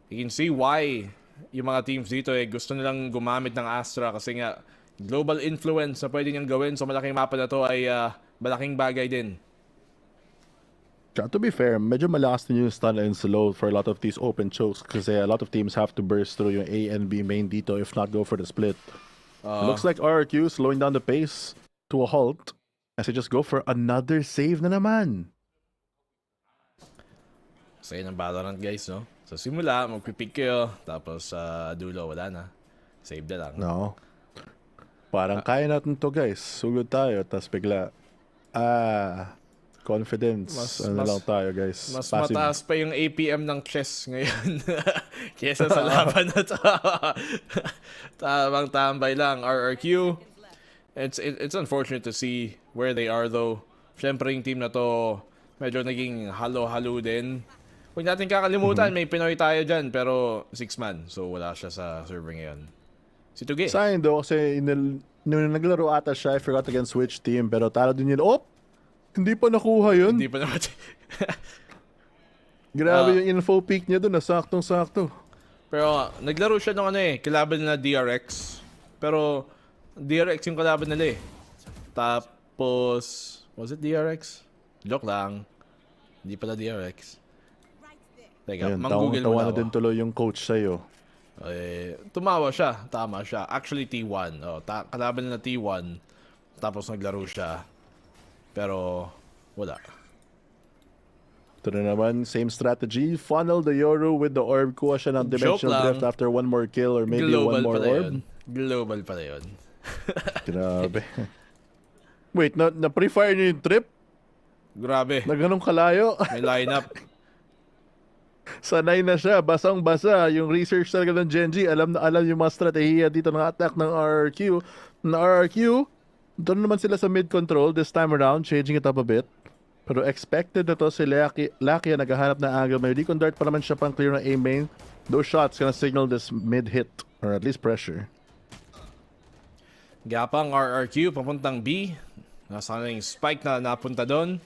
You can see why yung mga teams dito gusto nilang gumamit ng Astra kasi nga global influence na pwede niyang gawin sa malaking mapa na to ay malaking bagay din. To be fair, medyo malakas din yung stun and slow for a lot of these open chokes kasi a lot of teams have to burst through yung A and B main dito if not go for the split. Looks like RRQ slowing down the pace to a halt as they just go for another save na naman. Say ng VALORANT, guys, no? Sa simula, magpipick kayo, tapos sa dulo, wala na. Save na lang. No. Parang kaya natin to, guys. Sugod tayo, tapos bigla, confidence. Lang tayo, guys. Mas Passive. mataas pa yung APM ng chess ngayon kesa sa laban na to. Tamang tambay lang. RRQ. It's unfortunate to see where they are, though. Siyempre, yung team na to, medyo naging halo-halo din. Huwag natin kakalimutan, may Pinoy tayo dyan, pero 6-man. So, wala siya sa server ngayon. Si Tuge. Sayang daw kasi nung naglaro ata siya, I forgot against which team, pero talo din yun. Oh! Hindi pa nakuha yun. Hindi pa naman. Grabe yung info peak niya dun, saktong-sakto. Pero, naglaro siya ng kalaban na DRX. Pero, DRX yung kalaban nila eh. Tapos, was it DRX? Joke lang. Hindi pala DRX. Teka, mang-google mo na din tuloy yung coach sa'yo. Tumawa siya. Tama siya. Actually, T1. Kalaban na T1. Tapos naglaro siya. Pero, wala. Ito na naman, same strategy. Funnel the Yoru with the orb. Kuha siya ng dimensional drift after one more kill or maybe Global one more orb. Global pala yun. Grabe. Wait, na-pre-fire niyo yung trip? Grabe. Na ganun kalayo? May lineup. Sanay na siya, basang-basa. Yung research talaga ng Gen.G, alam na alam yung mga strategiya dito ng attack ng RRQ. Doon naman sila sa mid-control this time around, changing it up a bit. Pero expected na to si Lakia naghahanap ng angle. May recon dart pa naman siya pang clear na aim main. Those shots gonna signal this mid-hit, or at least pressure. Gapang RRQ papuntang B. Nasa yung spike na napunta doon.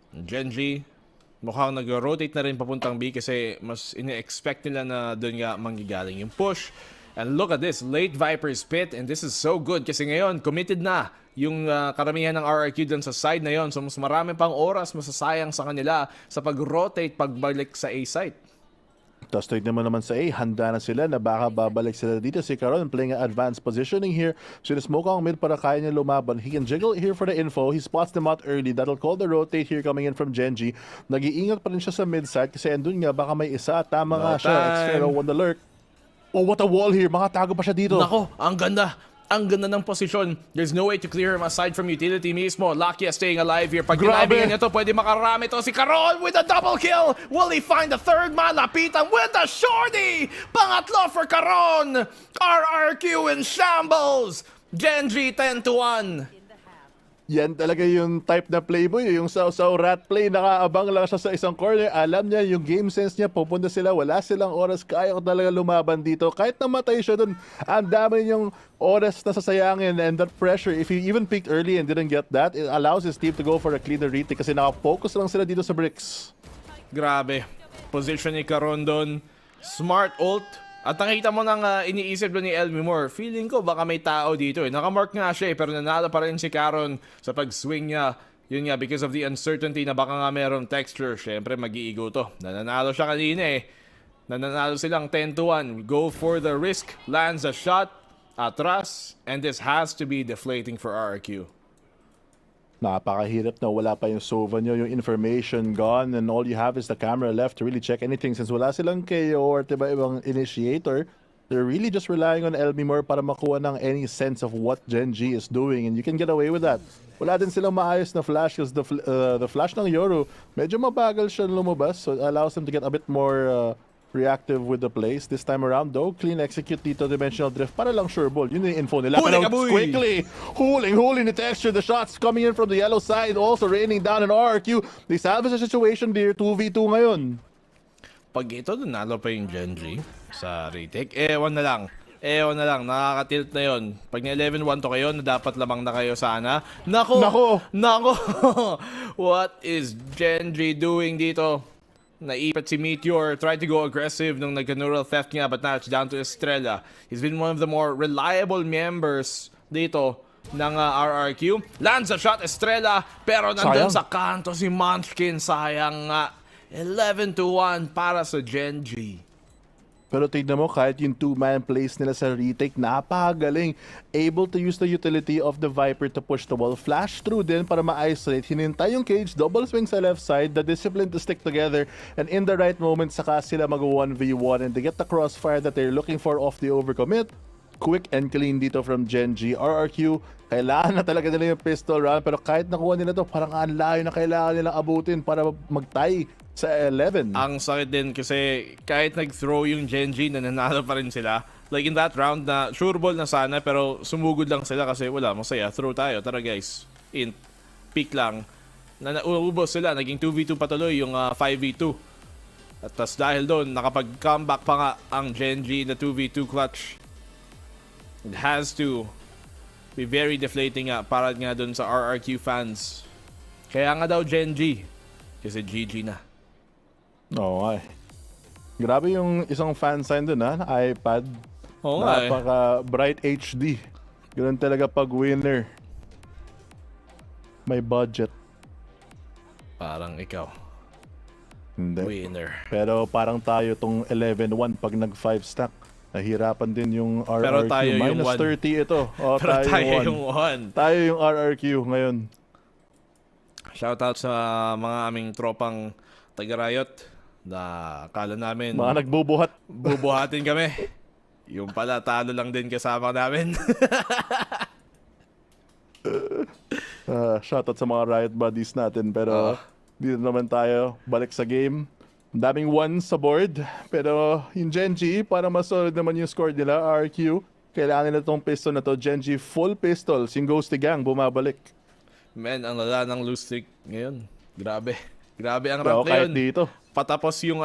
Gen.G mukhang nag-rotate na rin papuntang B kasi mas ini-expect nila na doon nga manggagaling yung push. And look at this, late Viper's Pit, and this is so good kasi ngayon committed na yung karamihan ng RRQ dun sa side na yon. So mas marami pang oras masasayang sa kanila sa pag-rotate pagbalik sa A site. Tapos tignan mo naman sa A, handa na sila na baka babalik sila dito. Si Caron playing an advanced positioning here. Sinismoke ang mid para kaya niya lumaban. He can jiggle here for the info. He spots them out early. That'll call the rotate here coming in from Gen.G. Nag-iingat pa rin siya sa mid side kasi andun nga baka may isa. Tama nga siya. Xero on the lurk. Oh, what a wall here. Makatago pa siya dito. Nako, ang ganda. Ang ganda ng posisyon. There's no way to clear him aside from utility mismo. Lakia staying alive here. Pag kinabingan niya to, pwede makarami to. Si Carol with a double kill. Will he find the third man? Lapitan with the shorty. Pangatlo for Caron. RRQ in shambles. Gen.G 10-1. Yan talaga yung type na playboy, yung saw rat play, nakaabang lang siya sa isang corner, alam niya yung game sense niya, pupunta sila, wala silang oras, kaya ko talaga lumaban dito. Kahit namatay siya dun, ang dami yung oras na sasayangin, and that pressure, if he even peaked early and didn't get that, it allows his team to go for a cleaner retake kasi nakafocus lang sila dito sa bricks. Grabe. Position ni Caron doon. Smart ult. At nakita mo nang iniisip doon ni Elmi Moore, feeling ko baka may tao dito eh. Nakamark nga siya pero nanalo pa rin si Caron sa pag-swing niya. Yun nga, because of the uncertainty na baka nga meron texture, syempre mag-iigo to. Nananalo siya kanina eh. Nananalo silang 10-1. Go for the risk, lands a shot, atras, and this has to be deflating for RRQ. Napakahirap na wala pa yung Sova nyo, yung information gone, and all you have is the camera left to really check anything since wala silang KO or ibang initiator. They're really just relying on Elmimore para makuha ng any sense of what Gen.G is doing, and you can get away with that. Wala din silang maayos na flash because the flash ng Yoru, medyo mabagal siya lumabas, so it allows them to get a bit more reactive with the plays. This time around though, clean execute dito, dimensional drift para lang sure ball. Yun yung info nila. Pero quickly, huling the texture, the shots coming in from the yellow side, also raining down an RRQ. They salvage the situation there, 2v2 ngayon. Pag ito, nanalo pa yung Gen.G sa retake, ewan na lang, nakakatilt na yon. Pag na 11-1 to kayo, na dapat lamang na kayo sana. Nako! What is Gen.G doing dito? Naipit si Meteor, tried to go aggressive nung nag-neural theft nga, but now it's down to Estrella. He's been one of the more reliable members dito ng RRQ. Lands a shot, Estrella, pero nandun sa kanto si Munchkin. Sayang nga. 11-1 para sa Gen.G. Pero tignan mo, kahit yung two-man plays nila sa retake, napakagaling. Able to use the utility of the Viper to push the wall. Flash through din para ma-isolate. Hinintay yung cage, double swing sa left side, the discipline to stick together, and in the right moment, saka sila mag-1v1 and they get the crossfire that they're looking for off the overcommit. Quick and clean dito from Gen.G. RRQ, kailangan na talaga nila yung pistol round, pero kahit nakuha nila to, parang ang layo na kailangan nilang abutin para mag-tie sa 11. Ang sakit din kasi kahit nag-throw yung Gen.G, nananalo pa rin sila. Like in that round na sure ball na sana pero sumugod lang sila kasi wala, masaya. Throw tayo, tara guys. Peak lang. Uubos sila, naging 2v2 patuloy yung 5v2. At tas dahil doon, nakapag-comeback pa nga ang Gen.G na 2v2 clutch. It has to be very deflating nga para nga doon sa RRQ fans. Kaya nga daw Gen.G kasi GG na. Oo nga. Grabe yung isang fan sign dun na iPad. Oo nga. Napaka bright HD. Ganun talaga pag winner. May budget. Parang ikaw. Hindi. Winner. Pero parang tayo tong 11-1 pag nag 5 stack. Nahirapan din yung RRQ. Pero tayo yung minus 30 ito. O, pero tayo yung 1. Tayo yung RRQ ngayon. Shoutout sa mga aming tropang taga-Riot na akala namin mga nagbubuhat. bubuhatin kami. Yung pala, talo lang din kasama namin. Shoutout sa mga Riot Buddies natin. Pero dito naman tayo, balik sa game. Ang daming ones sa board. Pero yung Gen.G, para mas solid naman yung score nila, RQ. Kailangan nila itong pistol na to. Gen.G full pistols. Yung Ghosty Gang bumabalik. Men, ang lala ng loose streak ngayon. Grabe. Grabe ang Pero rank kahit ngayon. dito. Patapos yung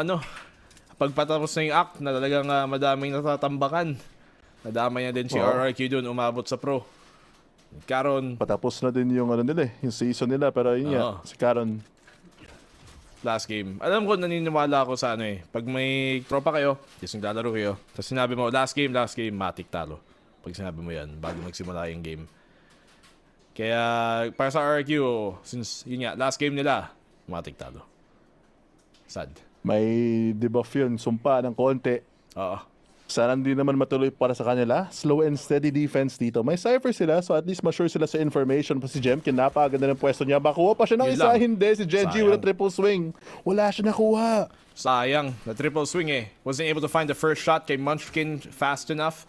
pagpatapos na yung act na talagang madaming natatambakan. Nadamay na din si RRQ dun, umabot sa pro. Karon. Patapos na din yung nila yung season nila. Pero yun nga, si Karon. Last game. Alam ko, naniniwala ako sa pag may tropa kayo, just naglalaro kayo, tapos sinabi mo, last game, matik talo. Pag sinabi mo yan, bago magsimula yung game. Kaya, para sa RRQ, since, yun nga, last game nila, matik talo. Sad. May debuff yun, sumpa ng konti. Oo. Sana hindi naman matuloy para sa kanila. Slow and steady defense dito. May cipher sila, so at least ma-sure sila sa information. Pa si Jkint, napakaganda ng pwesto niya. Bakuha pa siya ng isa, hindi. Si Gen.G with a triple swing. Wala siya nakuha. Sayang, na triple swing Wasn't able to find the first shot kay Munchkin fast enough.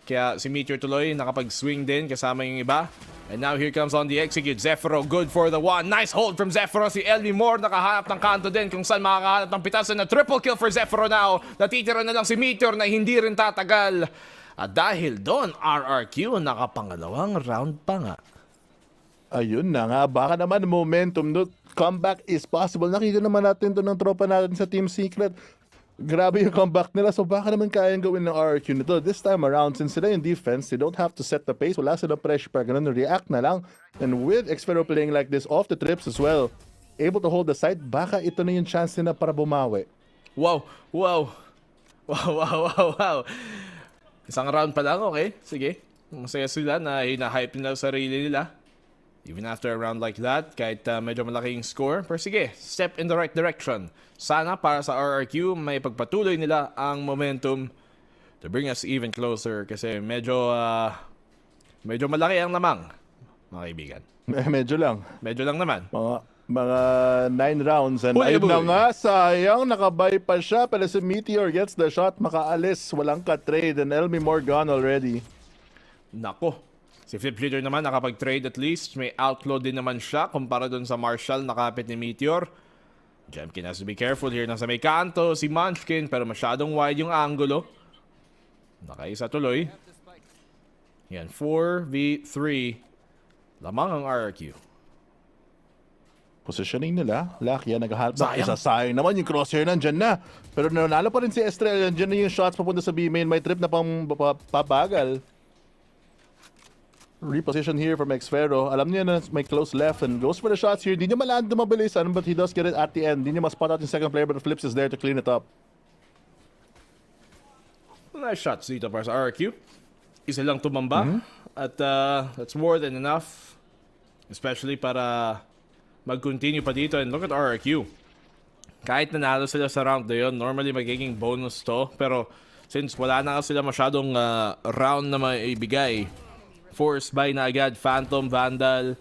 Kaya si Meteor tuloy nakapag-swing din kasama yung iba. And now here comes on the execute. Zephyro, good for the one. Nice hold from Zephyro. Si Elmi Moore nakahanap ng kanto din kung saan makakahanap ng pitasan na triple kill for Zephyro now. Natitira na lang si Meteor na hindi rin tatagal. At dahil doon, RRQ nakapangalawang round pa nga. Ayun na nga, baka naman momentum. No, comeback is possible. Nakita naman natin to ng tropa natin sa Team Secret. Grabe yung comeback nila, so baka naman kayang gawin ng RRQ nito. This time around, since sila yung defense, they don't have to set the pace. Wala silang pressure pa, ganun, react na lang. And with Xfero playing like this, off the trips as well, able to hold the side, baka ito na yung chance nila para bumawi. Wow! Isang round pa lang, okay? Sige. Masaya sila na hina-hype nila sa sarili nila. Even after a round like that, kahit medyo malaking score. Pero sige, step in the right direction. Sana para sa RRQ, may pagpatuloy nila ang momentum to bring us even closer. Kasi medyo malaki ang lamang, mga kaibigan. Medyo lang. Medyo lang naman. Mga 9 rounds. And ayun na nga, sayang, nakabay pa siya. Pero si Meteor gets the shot, makaalis. Walang ka-trade. And Elmi Moore gone already. Nako. Si Flip Leader naman nakapag-trade at least. May outlaw din naman siya kumpara dun sa Marshall nakapit ni Meteor. Jkint has to be careful here. Nasa may kanto si Munchkin pero masyadong wide yung angulo. Nakaisa tuloy. Yan, 4v3. Lamang ang RRQ. Positioning nila. Laki yan, naghahalap ng isa. Sayang naman yung crosshair nandyan na. Pero nanalo pa rin si Estrella. Nandyan na yung shots papunta sa B-main. May trip na pang pabagal. Reposition here from Xfero. Alam niya na may close left and goes for the shots here. Hindi niya malaan dumabilisan but he does get it at the end. Hindi niya ma-spot out yung second player but Flips is there to clean it up. Nice shots dito para sa RRQ. Isa lang tumamba. At that's more than enough. Especially para mag-continue pa dito. And look at RRQ. Kahit nanalo sila sa round na yun, normally magiging bonus to. Pero since wala na sila masyadong round na maibigay, force buy na agad, Phantom, Vandal,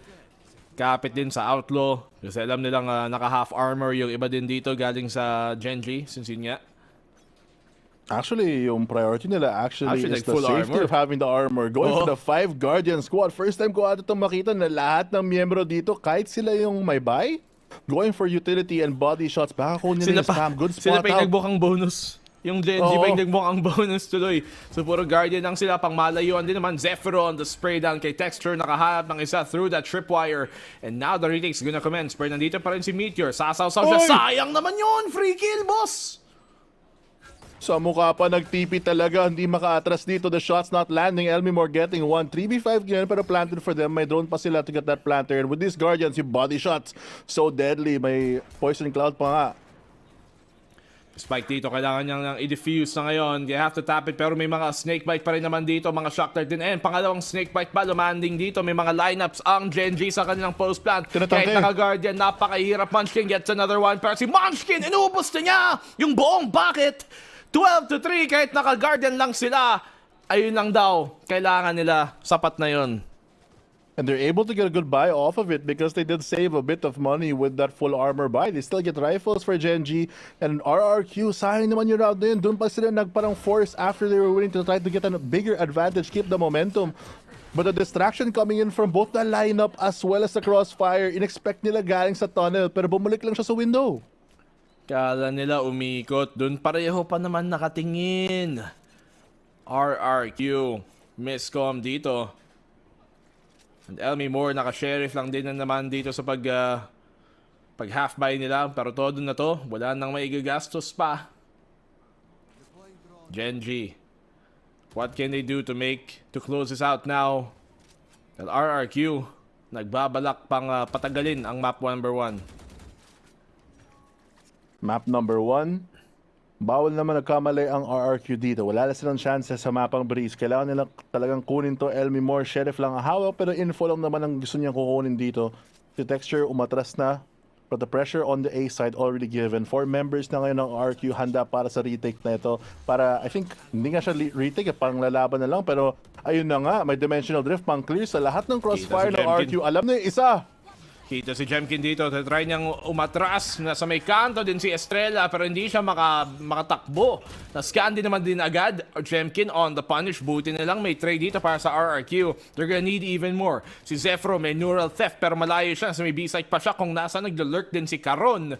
kapit din sa Outlaw. Kasi alam nilang naka-half armor yung iba din dito galing sa Gen.G, since yun nga. Actually, yung priority nila is like the full safety armor. of having the armor. Going for the 5 Guardian squad. First time ko ata itong makita na lahat ng miyembro dito, kahit sila yung may buy, going for utility and body shots. Baka kunin nila yung spam. Good spot Sila pa yung out. nagbukang bonus. Yung Gen.G pa yung nagbukang bonus tuloy. So puro Guardian lang sila, pang malayuan din naman. Zephyro on the spray down kay Texture, nakahanap ng isa through that tripwire. And now the retake's gonna commence. Pero nandito pa rin si Meteor. Sasaw-saw siya. Sayang naman yun! Free kill, boss! Sa mukha pa, nag-TP talaga. Hindi maka-atras dito. The shots not landing. Elmi Moore getting 1. 3v5 ganyan, pero planted for them. May drone pa sila to get that planter. And with these Guardians, yung body shots, so deadly. May poison cloud pa nga. Spike dito, kailangan niyang i-defuse na ngayon. They have to tap it, pero may mga snakebite pa rin naman dito. Mga shock dart din. And pangalawang snakebite pa, lumanding dito. May mga lineups ang Gen.G sa kanilang post-plant. Kahit naka-Guardian, napakahirap. Munchkin gets another one. Pero si Munchkin, inubos na niya yung buong bucket. 12-3, kahit naka-Guardian lang sila. Ayun lang daw, kailangan nila. Sapat na yun. And they're able to get a good buy off of it because they did save a bit of money with that full armor buy. They still get rifles for Gen.G and RRQ. Sayang naman yung round na yun. Doon pa sila nagparang force after they were willing to try to get a bigger advantage, keep the momentum. But the distraction coming in from both the lineup as well as the crossfire, inexpect nila galing sa tunnel pero bumalik lang siya sa window. Kala nila umikot. Doon pareho pa naman nakatingin. RRQ. Miscom dito. And Elmi Moore, naka-sheriff lang din na naman dito sa pag half buy nila. Pero todo na to, wala nang maigagastos pa. Gen.G. What can they do to close this out now? At RRQ, nagbabalak pang patagalin ang map number 1. Map number 1. Bawal naman nagkamali ang RRQ dito. Wala na silang chance sa mapang breeze. Kailangan nila talagang kunin to. Elmi Moore, sheriff lang ang hawak pero info lang naman ang gusto niyang kukunin dito. Si Texture umatras na. But the pressure on the A side already given. 4 members na ngayon ng RRQ handa para sa retake na ito. Para, I think, hindi nga siya retake, pang lalaban na lang. Pero ayun na nga, may dimensional drift pang clear sa lahat ng crossfire ng RRQ. Alam na yung isa. Kita si Jkint dito, try niyang umatras, nasa may kanto din si Estrella pero hindi siya makatakbo. Na-scan din naman din agad Jkint on the punish, buti na lang may trade dito para sa RRQ. They're gonna need even more. Si Zefro may neural theft pero malayo siya, sa may B-site pa siya kung nasa naglalurk din si Caron.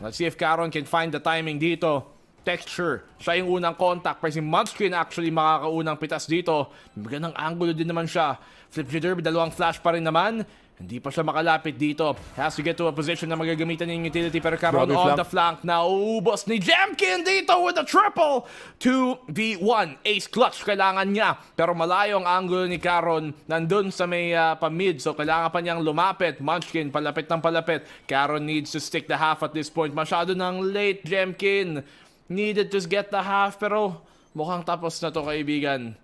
Let's see if Caron can find the timing dito. Texture, siya yung unang contact pero si Munchkin actually makakaunang pitas dito. Magandang angulo din naman siya. Flip Derby, dalawang flash pa rin naman. Hindi pa siya makalapit dito. Has to get to a position na magagamitan yung utility pero Caron on the flank. Naubos ni Jkint dito with a triple 2v1. Ace clutch kailangan niya. Pero malayo ang angulo ni Caron. Nandun sa may pa-mid. So kailangan pa niyang lumapit. Munchkin palapit ng palapit. Caron needs to stick the half at this point. Masyado nang late Jkint. Needed to get the half pero mukhang tapos na to kaibigan.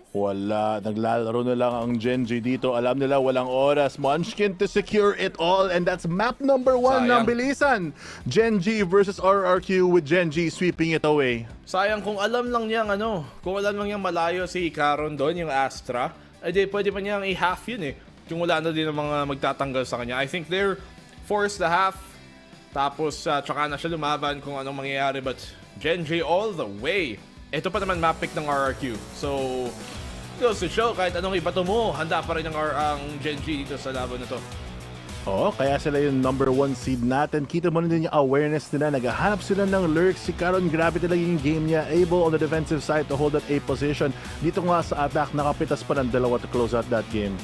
Wala. Naglalaro na lang ang Gen.G dito. Alam nila walang oras. Munchkin to secure it all. And that's map number 1 ng bilisan. Gen.G versus RRQ with Gen.G sweeping it away. Sayang kung alam lang niyang kung alam lang niyang malayo si Caron doon, yung Astra, di pwede pa niyang i-half yun eh. Yung wala na din ng mga magtatanggal sa kanya. I think they're forced the half. Tapos tsaka na siya lumaban kung anong mangyayari. But Gen.G all the way. Ito pa naman map pick ng RRQ. So goes to show, kahit anong ibato mo, handa pa rin ang Gen.G dito sa laban na to. Oo, kaya sila yung number 1 seed natin. Kita mo na din yung awareness nila. Naghahanap sila ng lurks. Si Caron, grabe talaga yung game niya. Able on the defensive side to hold that A position. Dito nga sa attack, nakapitas pa ng dalawa to close out that game.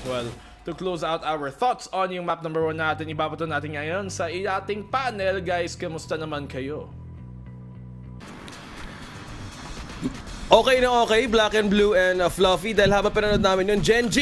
Well, to close out our thoughts on yung map number 1 natin, ibabato natin ngayon sa ating panel. Guys, kamusta naman kayo? Okay na okay, Black and Blue and Fluffy, dahil habang pinanood namin yung Gen.G,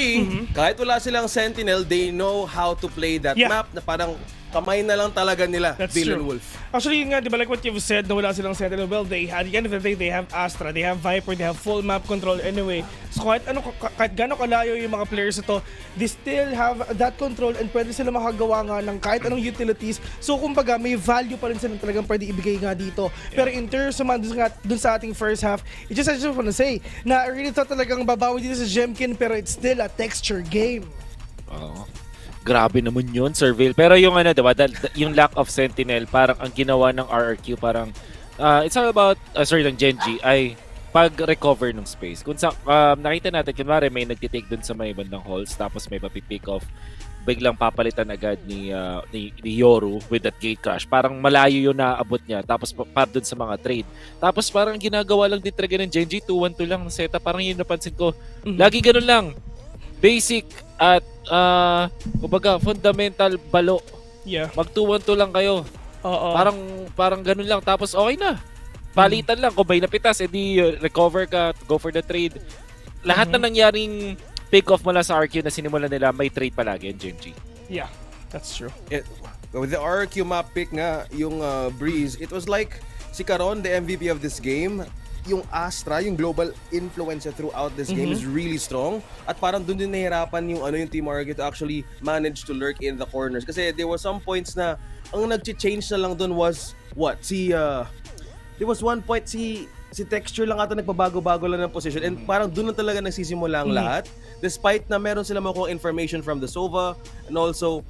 kahit wala silang Sentinel, they know how to play that map na parang kamay na lang talaga nila, Bill and Wolf. Actually, yun nga, di ba, like what you've said, na wala silang Sentinel, well, at the end of the day, they have Astra, they have Viper, they have full map control anyway. So kahit gano'ng kalayo yung mga players ito, they still have that control and pwede sila makagawa nga ng kahit anong utilities. So kumbaga, may value pa rin sila talagang pwede ibigay nga dito. Pero in terms of dun sa ating first half, I just want to say, na I really thought talagang babawi dito sa Jkint, pero it's still a texture game. Grabe naman yun, Surveil. Pero yung diba, yung lack of Sentinel, parang ang ginawa ng RRQ, parang it's all about, ng Gen.G ay pag-recover ng space. Kung nakita natin, kunwari may nagtitake dun sa may bandang halls, tapos may papipick off, biglang papalitan agad ni Yoru with that gate crash. Parang malayo yun naabot niya, tapos para dun sa mga trade. Tapos parang ginagawa lang din talaga ng Gen.G, 2-1-2 lang ng setup. Parang yun napansin ko. Lagi ganun lang. Basic at kumbaga fundamental balo. Mag 2-1-2 lang kayo. Parang ganun lang, tapos okay na. Palitan lang, kung may napitas, edi recover ka, go for the trade. Lahat na nangyaring pick-off mula sa RQ na sinimulan nila, may trade palagi yung Gen.G. Yeah, that's true. With the RQ map pick nga, yung Breeze, it was like si Caron, the MVP of this game. Yung Astra, yung global influencer throughout this game is really strong. At parang dun din nahirapan yung Team RQ to actually manage to lurk in the corners. Kasi there were some points na ang nag-change na lang dun was, there was one point si si Texture lang ata nagpabago-bago lang ng position and parang doon na talaga nagsisimula ang lahat. Despite na meron sila makuha information from the Sova and also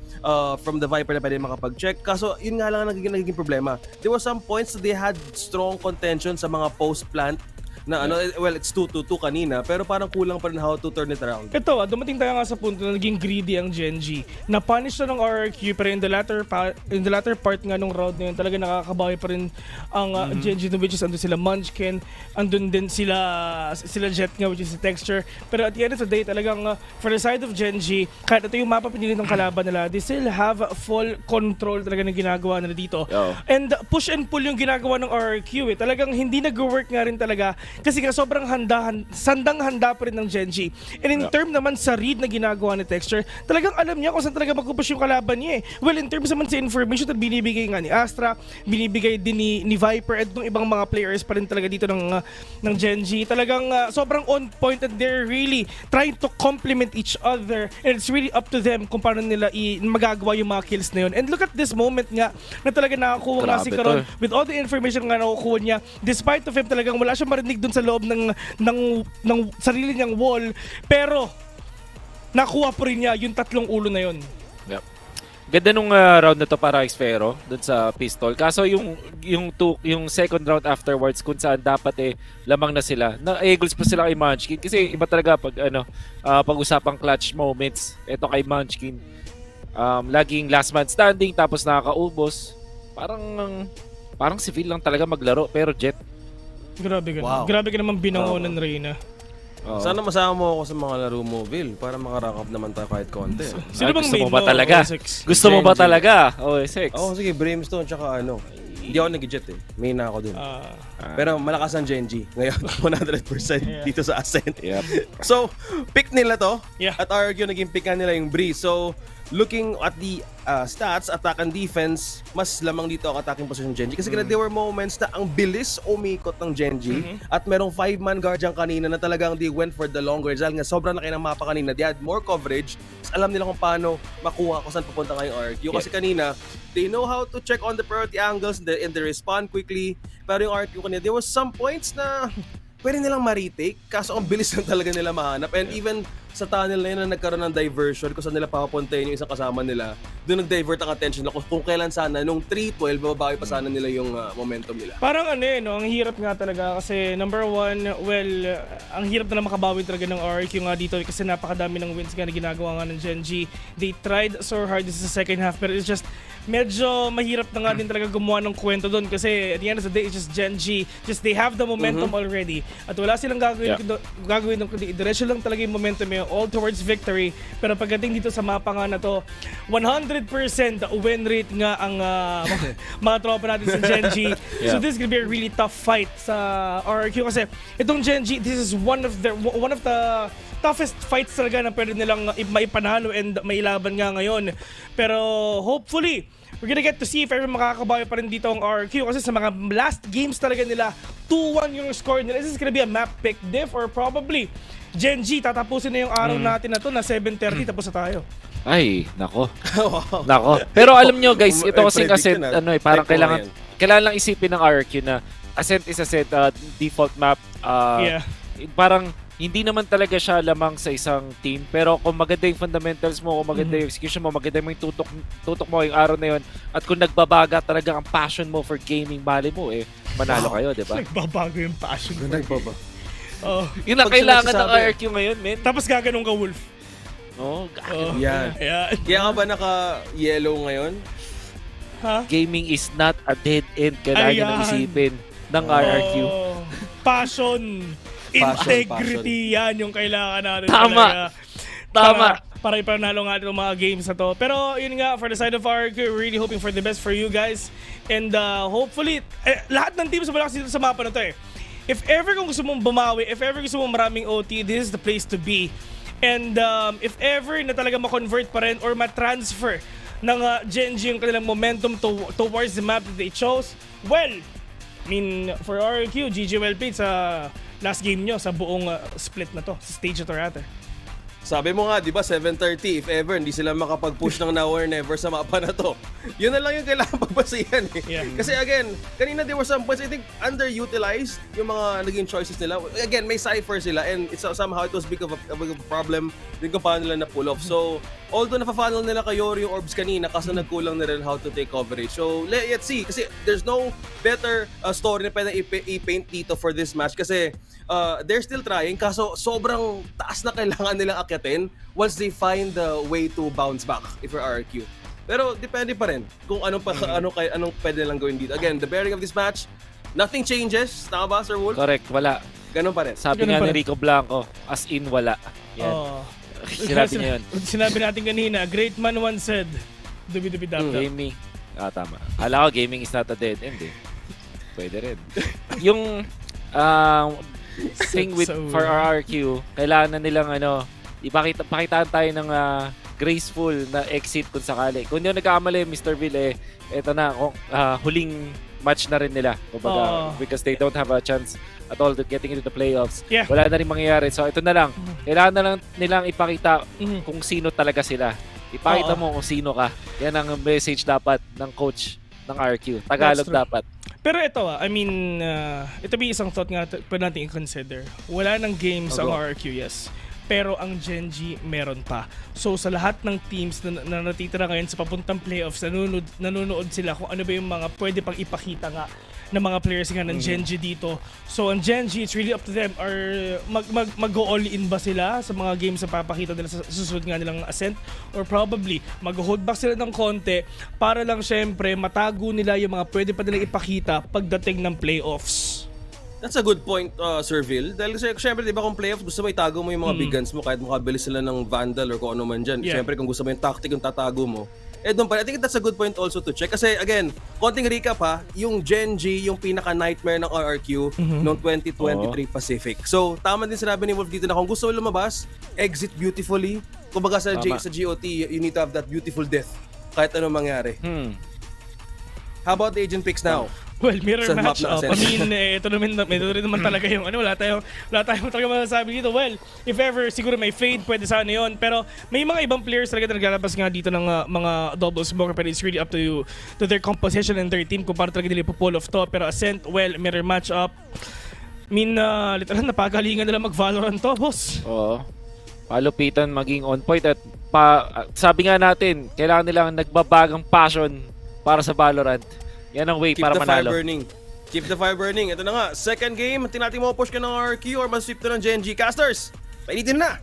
from the Viper na pwede makapag-check. Kaso yun nga lang ang nagiging problema. There were some points that they had strong contention sa mga post-plant na well, it's 2-2 kanina, pero parang kulang pa rin how to turn it around. Ito, dumating tayo nga sa punto na naging greedy ang Gen.G. Na-punish na ng RRQ, pero in the latter part nga nung round na yun, talaga nakakabawi pa rin ang Gen.G, which is andun sila Munchkin, andun din sila Jet nga, which is the Texture. Pero at the end of the day, talagang for the side of Gen.G, kahit ito yung mapa pinili ng kalaban nila, they still have full control talaga ng ginagawa nila dito. And push and pull yung ginagawa ng RRQ. Talagang hindi nag-work nga rin talaga kasi nga sobrang sandang-handa pa rin ng Gen.G. And in term naman sa read na ginagawa ni Texture, talagang alam niya kung saan talaga magpupush yung kalaban niya eh. Well, in terms naman sa information na binibigay nga ni Astra, binibigay din ni Viper at ng ibang mga players pa rin talaga dito ng Gen.G. Talagang sobrang on point and they're really trying to complement each other and it's really up to them kung paano nila magagawa yung mga kills na yun. And look at this moment nga na talaga nakakuha nga si Karon with all the information nga nakukuha niya, despite of him talagang wala siyang marinig dun sa loob ng sarili niyang wall, pero nakuha pa rin niya yung 3 ulo na yun. Yep. Ganda nung round na to para Xfero dun sa pistol. Kaso yung second round afterwards kung saan dapat lamang na sila. Na-eagles pa sila kay Munchkin kasi iba talaga pag pag-usapang clutch moments. Ito kay Munchkin. Laging last man standing tapos nakakaubos. Parang si Phil lang talaga maglaro pero Jet. Grabe ka Grabe ka naman binangonan, Reyna. Sana masama mo ako sa mga laro mo, Vil, para makarank up naman tayo kahit konti. Sino bang gusto main mo ba talaga? Gusto mo ba talaga? OSX. Sige, Brimstone tsaka Hindi ako nag-jet eh. Main na ako dun. Pero malakas ang Gen.G. Ngayon, 100% dito sa Ascent. So, pick nila to. At RRQ naging pick nila yung Breeze. So, looking at the stats, attack and defense, mas lamang dito ang attacking position ng Gen.G. Kasi there were moments na ang bilis umikot ng Gen.G. At merong 5-man guard dyan kanina na talagang they went for the long range. Dahil nga sobrang laki ng mapa kanina. They had more coverage. Alam nila kung paano makuha kung saan pupunta ngayong RRQ. Kasi kanina, they know how to check on the priority angles and they respond quickly. Pero yung RRQ kanina, there was some points na pwede nilang ma-retake. Kaso ang bilis lang talaga nila mahanap. And even sa tunnel na yun na nagkaroon ng diversion kung saan nila papapuntayin yung isang kasama nila, doon nag-divert ang attention nila kung kailan sana, nung 3-12, bababawi pa sana nila yung momentum nila. Parang ang hirap nga talaga kasi number one, ang hirap na makabawi talaga ng RRQ nga dito kasi napakadami ng wins nga na ginagawa nga ng Gen.G. They tried so hard this is the second half pero it's just medyo mahirap na nga din talaga gumawa ng kwento doon kasi at the end of the day, it's just Gen.G. Just they have the momentum already at wala silang gagawin doon kundi diretso lang talaga yung momentum yun, all towards victory. Pero pagdating dito sa mapa nga na to, 100% win rate nga ang mga tropa natin sa Gen.G. So this is gonna be a really tough fight sa RRQ kasi itong Gen.G, this is one of the toughest fights talaga na pwede nilang maipanalo and mailaban nga ngayon. Pero hopefully, we're gonna get to see if ever makakabawi pa rin dito ang RRQ kasi sa mga last games talaga nila, 2-1 yung score nila. This is gonna be a map pick diff or probably Gen.G, tatapusin na yung araw natin na to na 7:30 tapos na tayo. Ay, nako. Nako. Pero alam nyo guys, ito kasi parang kailangan lang isipin ng RRQ na Ascent is Ascent, default map. Parang hindi naman talaga siya lamang sa isang team. Pero kung maganda yung fundamentals mo, kung maganda yung execution mo, maganda mo yung tutok mo yung araw na yun, at kung nagbabaga talaga ang passion mo for gaming, mali mo manalo kayo, di ba? Nagbabago yung passion mo. Yun ang kailangan ng RRQ ngayon, men. Tapos gaganong ka, Wolf. Yan. Kaya nga ba naka-yellow ngayon? Gaming is not a dead end. Kailangan isipin ng RRQ. Passion. Integrity, yan yung kailangan natin. Tama. Para ipanalo nga itong mga games na to. Pero yun nga, for the side of RRQ, really hoping for the best for you guys. And hopefully, lahat ng teams malakas dito sa mapa na to If ever kung gusto mong bumawi, if ever gusto mong maraming OT, this is the place to be. And if ever na talaga ma-convert pa rin or ma-transfer ng Gen.G yung kanilang momentum towards the map that they chose, well, I mean, for RRQ, GG well played sa last game nyo sa buong split na to, sa stage na to rather. Sabi mo nga, di ba, 7:30, if ever, hindi sila makapag-push ng now or never sa mapa na to. Yun na lang yung kailangan pagbasihan eh. Yeah. Kasi again, kanina there were some points, I think, underutilized yung mga naging choices nila. Again, may Cypher sila and it's somehow it was big of a problem din kung paano nila na-pull off. So, although nafa-funnel nila kay Yori yung orbs kanina, kaso nagkulang na rin how to take coverage. So, let's see. Kasi there's no better story na pwedeng i-paint dito for this match. Kasi they're still trying, kaso sobrang taas na kailangan nilang akyatin once they find the way to bounce back if you're RRQ. Pero depende pa rin kung anong pwede nilang gawin dito. Again, the bearing of this match, nothing changes. Tama ba, Sir Wolf? Correct, wala. Ganun pa rin. Sabi nga ni Rico Blanco, as in wala. Yan. Sinabi niya yun. Sinabi natin kanina, great man once said, dubi-dubi-dab-dab. Gaming. Tama. Alam ko, gaming is not a dead end eh. Pwede rin. Yung thing with for RRQ, kailangan na nilang pakitaan tayo ng graceful na exit kung sakali. Kung hindi nagkamali, Mr. Ville, eto na, huling match na rin nila. Kumbaga, because they don't have a chance at all to getting into the playoffs. Yeah. Wala na rin mangyayari. So ito na lang. Kailangan na lang nilang ipakita kung sino talaga sila. Ipakita mo kung sino ka. Yan ang message dapat ng coach ng RQ. Tagalog dapat. Pero ito I mean, ito may isang thought nga pwede natin i-consider. Wala ng games ang RRQ, yes. Pero ang Gen.G meron pa. So sa lahat ng teams na natitira ngayon sa papuntang playoffs, nanonood sila kung ano ba yung mga pwede pang ipakita nga ng mga players nga ng Gen.G dito. So ang Gen.G, it's really up to them. Or mag-go all in ba sila sa mga games na papakita nila sa susunod nga nilang Ascent? Or probably mag-hold back sila ng konti para lang syempre matago nila yung mga pwede pa nilang ipakita pagdating ng playoffs. That's a good point, Sir Vil. Dahil syempre, di ba kung playoffs, gusto mo itago mo yung mga big guns mo kahit makabilis sila ng Vandal or kung ano man dyan. Yeah. Syempre, kung gusto mo yung tactic yung tatago mo. Doon pa. I think that's a good point also to check. Kasi again, konting recap yung Gen.G, yung pinaka-nightmare ng RRQ noong 2023 Pacific. So, tama din sinabi ni Wolf dito na kung gusto mo lumabas, exit beautifully. Kumbaga sa GOT, you need to have that beautiful death kahit anong mangyari. How about the agent picks now? Well, mirror match up. I mean, ito naman talaga yung wala tayong talaga masasabi dito. Well, if ever, siguro may fade, pwede sana yun. Pero may mga ibang players talaga na naglalabas nga dito ng mga double smoker, pero it's really up to their composition and their team kung paano talaga nila pull off to. Pero Ascent, well, mirror match up. I mean, literal, napagalingan nila mag-VALORANT to, boss. Oo. Palupitan maging on point at sabi nga natin, kailangan nilang nagbabagang passion para sa VALORANT. Yan ang way para manalo. Keep the fire burning. Ito na nga, second game. Natin mo push ka ng RQ or masweep to ng Gen.G. Casters, painitin na!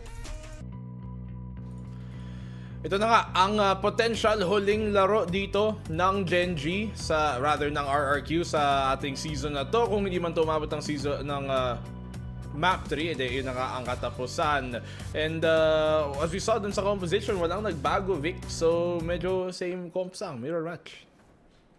Ito na nga, ang potential huling laro dito ng Gen.G ng RRQ sa ating season na to. Kung hindi man ito umabot ng season ng Map 3, yun na nga ang katapusan. And as we saw dun sa composition, walang nagbago, Vic. So medyo same comps ang mirror match.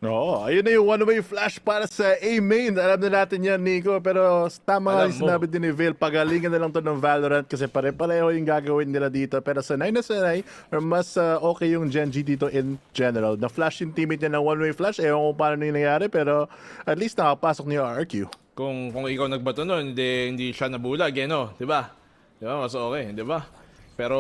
Oo, ayun na yung one-way flash para sa A-main. Alam na natin yan, Nico. Pero tama nga yung sinabi din ni Vil, pagalingan na lang to ng VALORANT kasi pare-pareho yung gagawin nila dito. Pero sanay na sanay, or mas okay yung Gen.G dito in general. Na-flash yung teammate niya ng one-way flash. Ewan ko paano yung nangyari, pero at least nakapasok niya yung RQ. Kung ikaw nagbato nun, hindi siya nabulag, diba? Diba? Mas okay, diba? Pero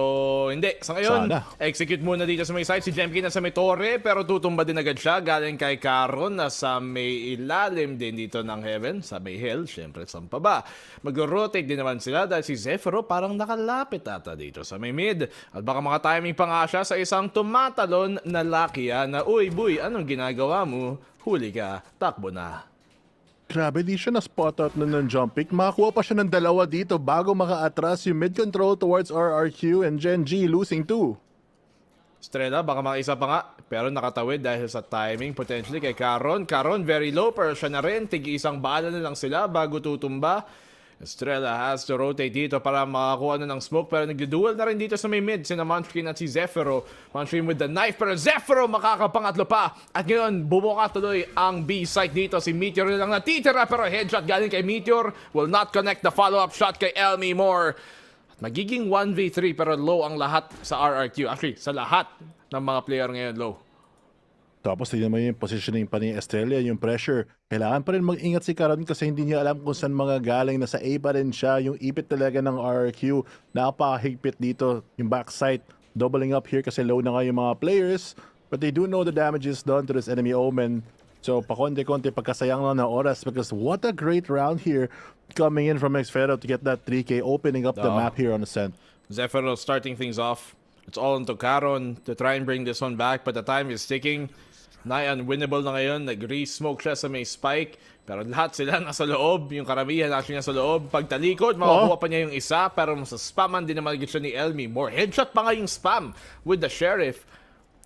hindi. Sa ngayon, execute muna dito sa may side. Si Jkint na sa may torre, pero tutumba din agad siya. Galing kay Caron na sa may ilalim din dito ng Heaven. Sa may Hell, syempre saan pa ba? Mag-rotate din naman sila dahil si Zephyro parang nakalapit ata dito sa may mid. At baka maka-timing pa nga siya sa isang tumatalon na Lucky na, uy boy, anong ginagawa mo? Huli ka, takbo na. Grabe, di siya na-spot out na ng jump pick. Makakuha pa siya ng dalawa dito bago maka-atras yung mid-control towards RRQ and Gen.G losing 2. Strela, baka makaisa pa nga. Pero nakatawid dahil sa timing potentially kay Caron. Caron very low pero siya na rin. Tig-isang bala na lang sila bago tutumba. Estrella has to rotate dito para makakuha na ng smoke pero nagduduel na rin dito sa may mid sina Munchkin at si Zephyro. Munchkin with the knife pero Zephyro makakapangatlo pa at ngayon bumuka tuloy ang B site dito. Si Meteor na lang natitira pero headshot galing kay Meteor will not connect the follow-up shot kay Elmi Moore. At magiging 1v3 pero low ang lahat sa RRQ. Actually, sa lahat ng mga player ngayon low. Tapos tignan mo yung positioning pa ni Estrella, yung pressure. Kailangan pa rin mag-ingat si Karon kasi hindi niya alam kung saan mga galing. Nasa A pa rin siya. Yung ipit talaga ng RRQ. Napakahigpit dito. Yung backside doubling up here kasi low na nga yung mga players. But they do know the damage is done to this enemy Omen. So pakonti-konti pagkasayang lang ng oras because what a great round here coming in from Xfero to get that 3K opening up the map here on Ascent. Zephyro starting things off. It's all into Karon to try and bring this one back, but the time is ticking. Nigh unwinnable na ngayon. Nag-re-smoke siya sa may spike. Pero lahat sila nasa loob. Yung karamihan actually nasa loob. Pagtalikod, makukuha pa niya yung isa. Pero sa spaman din naman siya ni Elmi. More headshot pa nga yung spam with the Sheriff.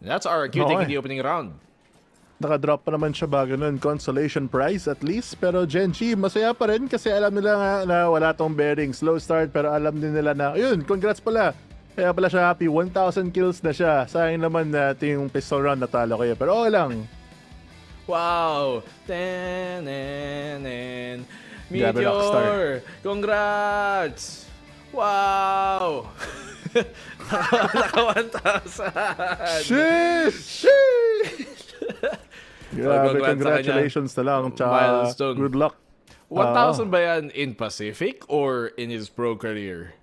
And that's RRQ taking the opening round. Nakadrop pa naman siya bago nun. Consolation prize at least. Pero Gen.G, masaya pa rin kasi alam nila nga na wala tong bearing. Slow start pero alam din nila na, ayun, congrats pala. Kaya pala siya happy. 1,000 kills na siya. Sayang naman na yung pistol round natalo kayo. Pero okay lang. Wow! Meteor! Congrats! Wow! Naka 1,000! Sheesh! Grabe, congratulations na lang. Milestone. Good luck. 1,000 ba yan in Pacific or in his pro career?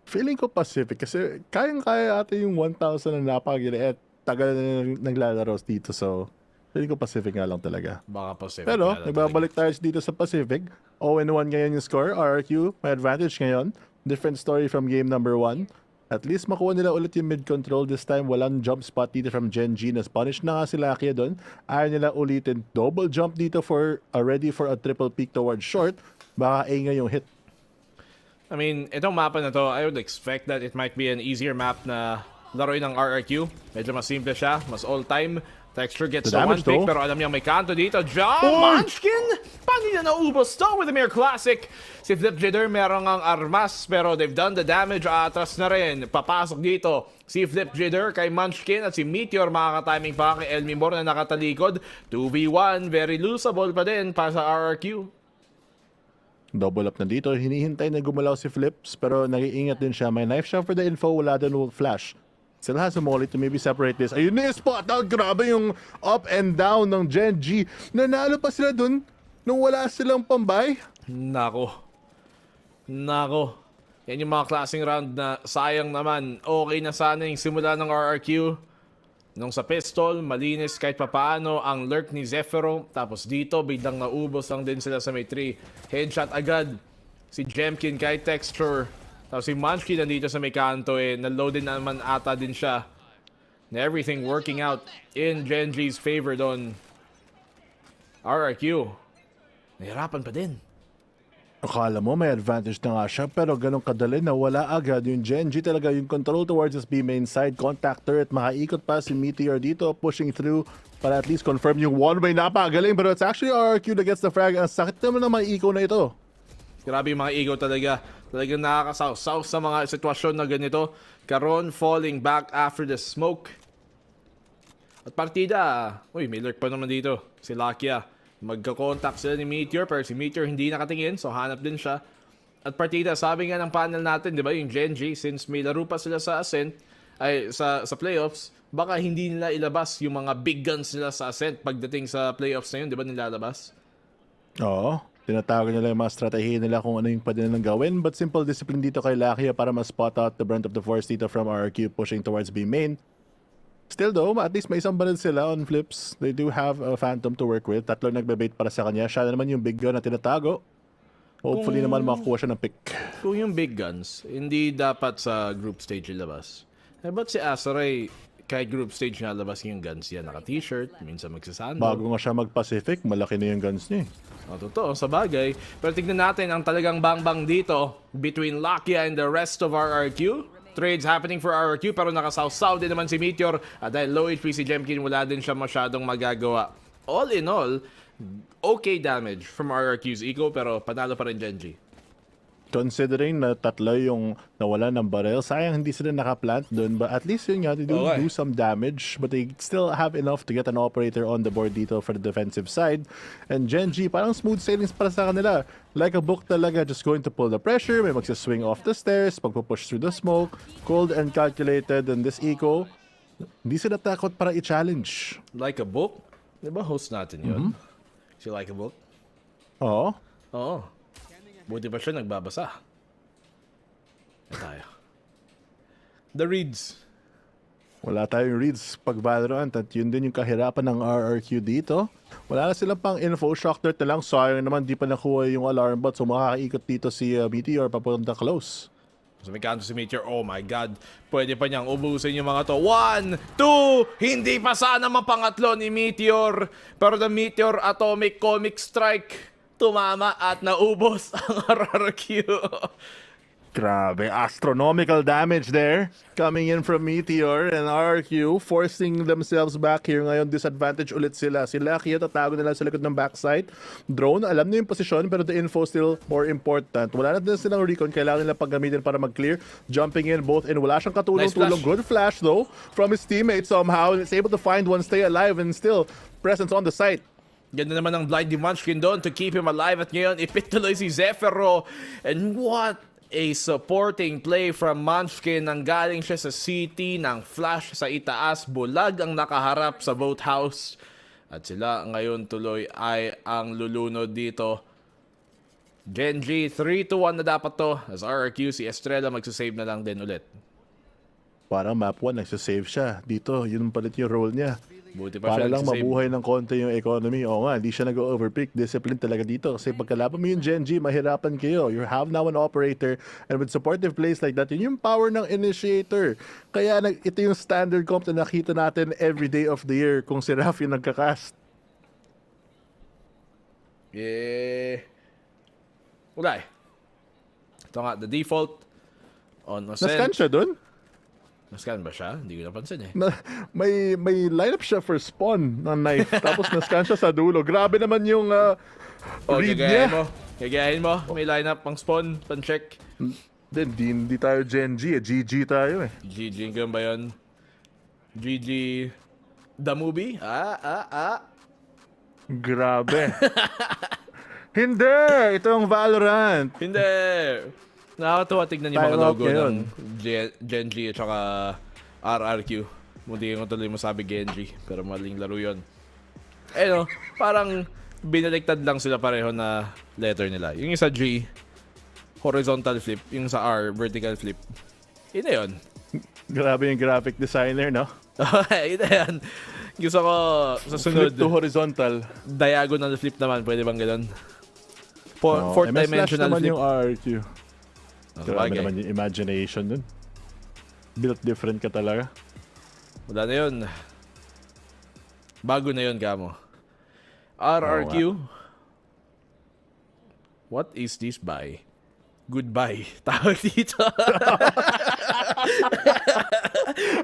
Feeling ko Pacific kasi kayang-kaya ata yung 1,000 na napakagiliit. Tagal na naglalaro dito so feeling ko Pacific nga lang talaga. Baka Pacific. Pero nagbabalik tayo dito sa Pacific. 0-1 ngayon yung score. RRQ may advantage ngayon. Different story from game number 1. At least makuha nila ulit yung mid-control this time. Walang jump spot dito from Gen.G. Nas punish na nga si Lakia doon. Ayaw nila ulitin. Double jump dito for ready for a triple peek towards short. Baka A nga yung hit. I mean, itong mapa na to, I would expect that it might be an easier map na laruin ng RRQ. Medyo mas simple siya, mas all-time. Texture gets the one pick, pero alam niya may kanto dito. Munchkin! Paano niya naubos to with the mere classic? Si Flip Jidder meron ngang armas, pero they've done the damage. Atras na rin. Papasok dito si Flip Jidder kay Munchkin at si Meteor makakatiming pa kay Elmi Moore na nakatalikod. 2v1, very losable pa din para sa RRQ. Double up na dito. Hinihintay na gumalaw si Flips pero nag-iingat din siya. May knife siya for the info. Wala din flash. Still has a molly to maybe separate this. Ayun na yung spot out. Grabe yung up and down ng Gen.G. Nanalo pa sila dun nung wala silang pambay. Nako. Yan yung mga klaseng round na sayang naman. Okay na sana yung simula ng RRQ. Nung sa pistol, malinis kahit papaano ang lurk ni Zephyro. Tapos dito, biglang naubos lang din sila sa may 3. Headshot agad. Si Jkint kahit texture. Tapos si Munchkin nandito sa may kanto naload din naman ata din siya. Na everything working out in Gen.G's favor doon. RRQ. Nahirapan pa din. Akala mo may advantage na nga siya pero ganun kadali na wala agad yung Gen.G talaga yung control towards his B main side. Contact turret, makaikot pa si Meteor dito pushing through para at least confirm yung one-way. Napagaling pero it's actually RRQ that gets the frag. Ang sakit naman ng mga eco na ito. Grabe yung mga ego talaga. Talagang nakakasaw-saw sa mga sitwasyon na ganito. Karon falling back after the smoke. At partida, uy, may lurk pa naman dito. Si Lakia. Magka-contact sila ni Meteor pero si Meteor hindi nakatingin so hanap din siya. At partida, sabi nga ng panel natin, di ba, yung Gen.G, since may laro pa sila sa Ascent, ay sa playoffs, baka hindi nila ilabas yung mga big guns nila sa Ascent pagdating sa playoffs na yun, di ba nilalabas? Oo. Tinatago nila yung mga strategy nila kung ano yung pwede nilang gawin. But simple discipline dito kay Lakia para ma-spot out the brunt of the force dito from RRQ pushing towards B main. Still though, at least may isang baril sila on Flips. They do have a Phantom to work with. Tatlo nagbebait para sa kanya. Siya naman yung big gun na tinatago. Hopefully naman makakuha siya ng pick. Kung yung big guns, hindi dapat sa group stage ilabas. Ba't si Asaray, kahit group stage nga labas yung guns yan? Naka-t-shirt, minsan magsasando. Bago nga siya mag-Pacific, malaki na yung guns niya. Totoo, sa bagay. Pero tignan natin ang talagang bang-bang dito between Lakia and the rest of RRQ. Trades happening for RRQ pero nakasaw-saw din naman si Meteor. Dahil low HP si Jkint, wala din siya masyadong magagawa. All in all, okay damage from RRQ's eco pero panalo pa rin Gen.G. Considering na tatlo yung nawala ng barrel, sayang hindi sila nakaplant doon. But at least yun nga, they do some damage. But they still have enough to get an operator on the board dito for the defensive side. And Gen.G, parang smooth sailings para sa kanila. Like a book talaga, just going to pull the pressure. May magsiswing off the stairs, pagpupush through the smoke. Cold and calculated. And this eco, Hindi sila takot para i-challenge. Like a book? Di ba host natin yun? Si Like a book? Oo. Oo. Buti pa siya nagbabasa. Na tayo. The reads. Wala tayong reads pag Valorant at yun din yung kahirapan ng RRQ dito. Wala na silang pang info, shock dart na lang. Sayang naman di pa nakuha yung alarm bot, so makakaikot dito si Meteor papunta close. So may kanto si Meteor, oh my god. Pwede pa niyang ubusin yung mga to. 1, 2, hindi pa sana mapangatlo ni Meteor. Pero the Meteor Atomic Comic Strike tumama at naubos ang RRQ. Grabe, astronomical damage there coming in from Meteor and RRQ forcing themselves back here. Ngayon, disadvantage ulit sila. Sila kaya tatago nila sa likod ng backside. Drone, alam na yung posisyon pero the info still more important. Wala na din silang recon. Kailangan nila paggamitin para mag-clear. Jumping in both in. Wala siyang katulong-tulong. Good flash though from his teammate somehow. It's able to find one, stay alive and still presence on the site. Ganda naman ng blind ni Munchkin doon to keep him alive at ngayon ipit tuloy si Zephyro. And what a supporting play from Munchkin. Nang galing siya sa city ng flash sa itaas. Bulag ang nakaharap sa boathouse. At sila ngayon tuloy ay ang lulunod dito. Gen.G 3-1 na dapat to. As RRQ si Estrella magsasave na lang din ulit. Parang map 1 nagsasave siya. Dito, yun palit yung role niya. Buti pa para siya lang mabuhay ng konti yung economy. Oo nga, hindi siya nag-overpick. Discipline talaga dito. Kasi pagkalaban mo yung Gen.G, mahirapan kayo. You have now an operator. And with supportive plays like that, yun yung power ng initiator. Kaya ito yung standard comp na nakita natin every day of the year kung si Raf yung nagkakast. Wala eh. Ito nga, the default on Ascent. Nascan siya dun? Nascan ba siya? Hindi ko napansin eh. May lineup siya for spawn ng knife. Tapos nascan siya sa dulo. Grabe naman yung read niya. Gagayahin mo. May lineup pang spawn, pang check. Hindi tayo Gen.G. GG tayo eh. GG, ganun ba yun? GG the movie? Grabe. Hindi! Ito ang Valorant. Hindi! Nakakatuwa tignan yung mga logo ng Gen.G at saka RRQ. Munti ko tuloy masabi Gen.G, pero maling laro yun. Eh no, parang binaliktad lang sila pareho na letter nila. Yung isa G, horizontal flip. Yung sa R, vertical flip. Yun na yun. Grabe yung graphic designer, no? Yun na yan. Gusto ko sa sunod. Flip to horizontal. Diagonal flip naman. Pwede bang ganun? Fourth dimensional naman flip. Yung RRQ. Grabe naman yung imagination dun. Built different ka talaga. Wala na yun. Bago na yun, Kamo. RRQ. What is this by? Goodbye. Tawag dito.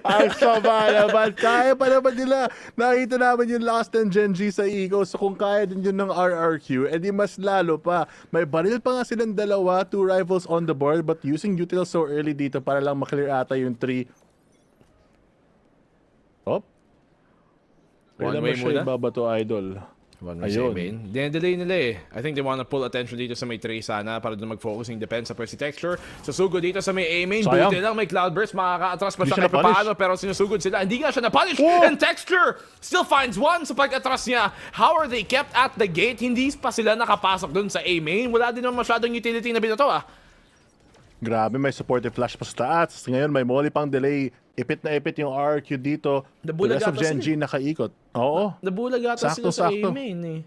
Ang sama naman. Kaya pa naman nila. Nakita namin yung last ng Gen.G sa Ego. So kung kaya din yun ng RRQ, edi mas lalo pa. May baril pa nga silang dalawa. 2 rifles on the board. But using util so early dito para lang maklear ata yung 3. Oh. One way muna. Babato idol. One way sa main. Dine-delay nila eh. I think they wanna pull attention dito sa may 3 sana para doon mag-focus yung defense sa Percy Texture. Susugod dito sa may A-main. Buti lang may Cloudburst. Makaka-atras pa siya kahit paano pero sinusugod sila. Hindi nga siya na-punish. And Texture still finds one sa pag-atras niya. How are they kept at the gate? Hindi pa sila nakapasok doon sa A-main. Wala din naman masyadong utility na binato ah. Grabe, may supportive flash pa sa taas. Ngayon, may molly pang delay. Ipit na ipit yung RQ dito. The rest of Gen.G nakaikot. Oo. Nabulag ata sila sa A-main eh.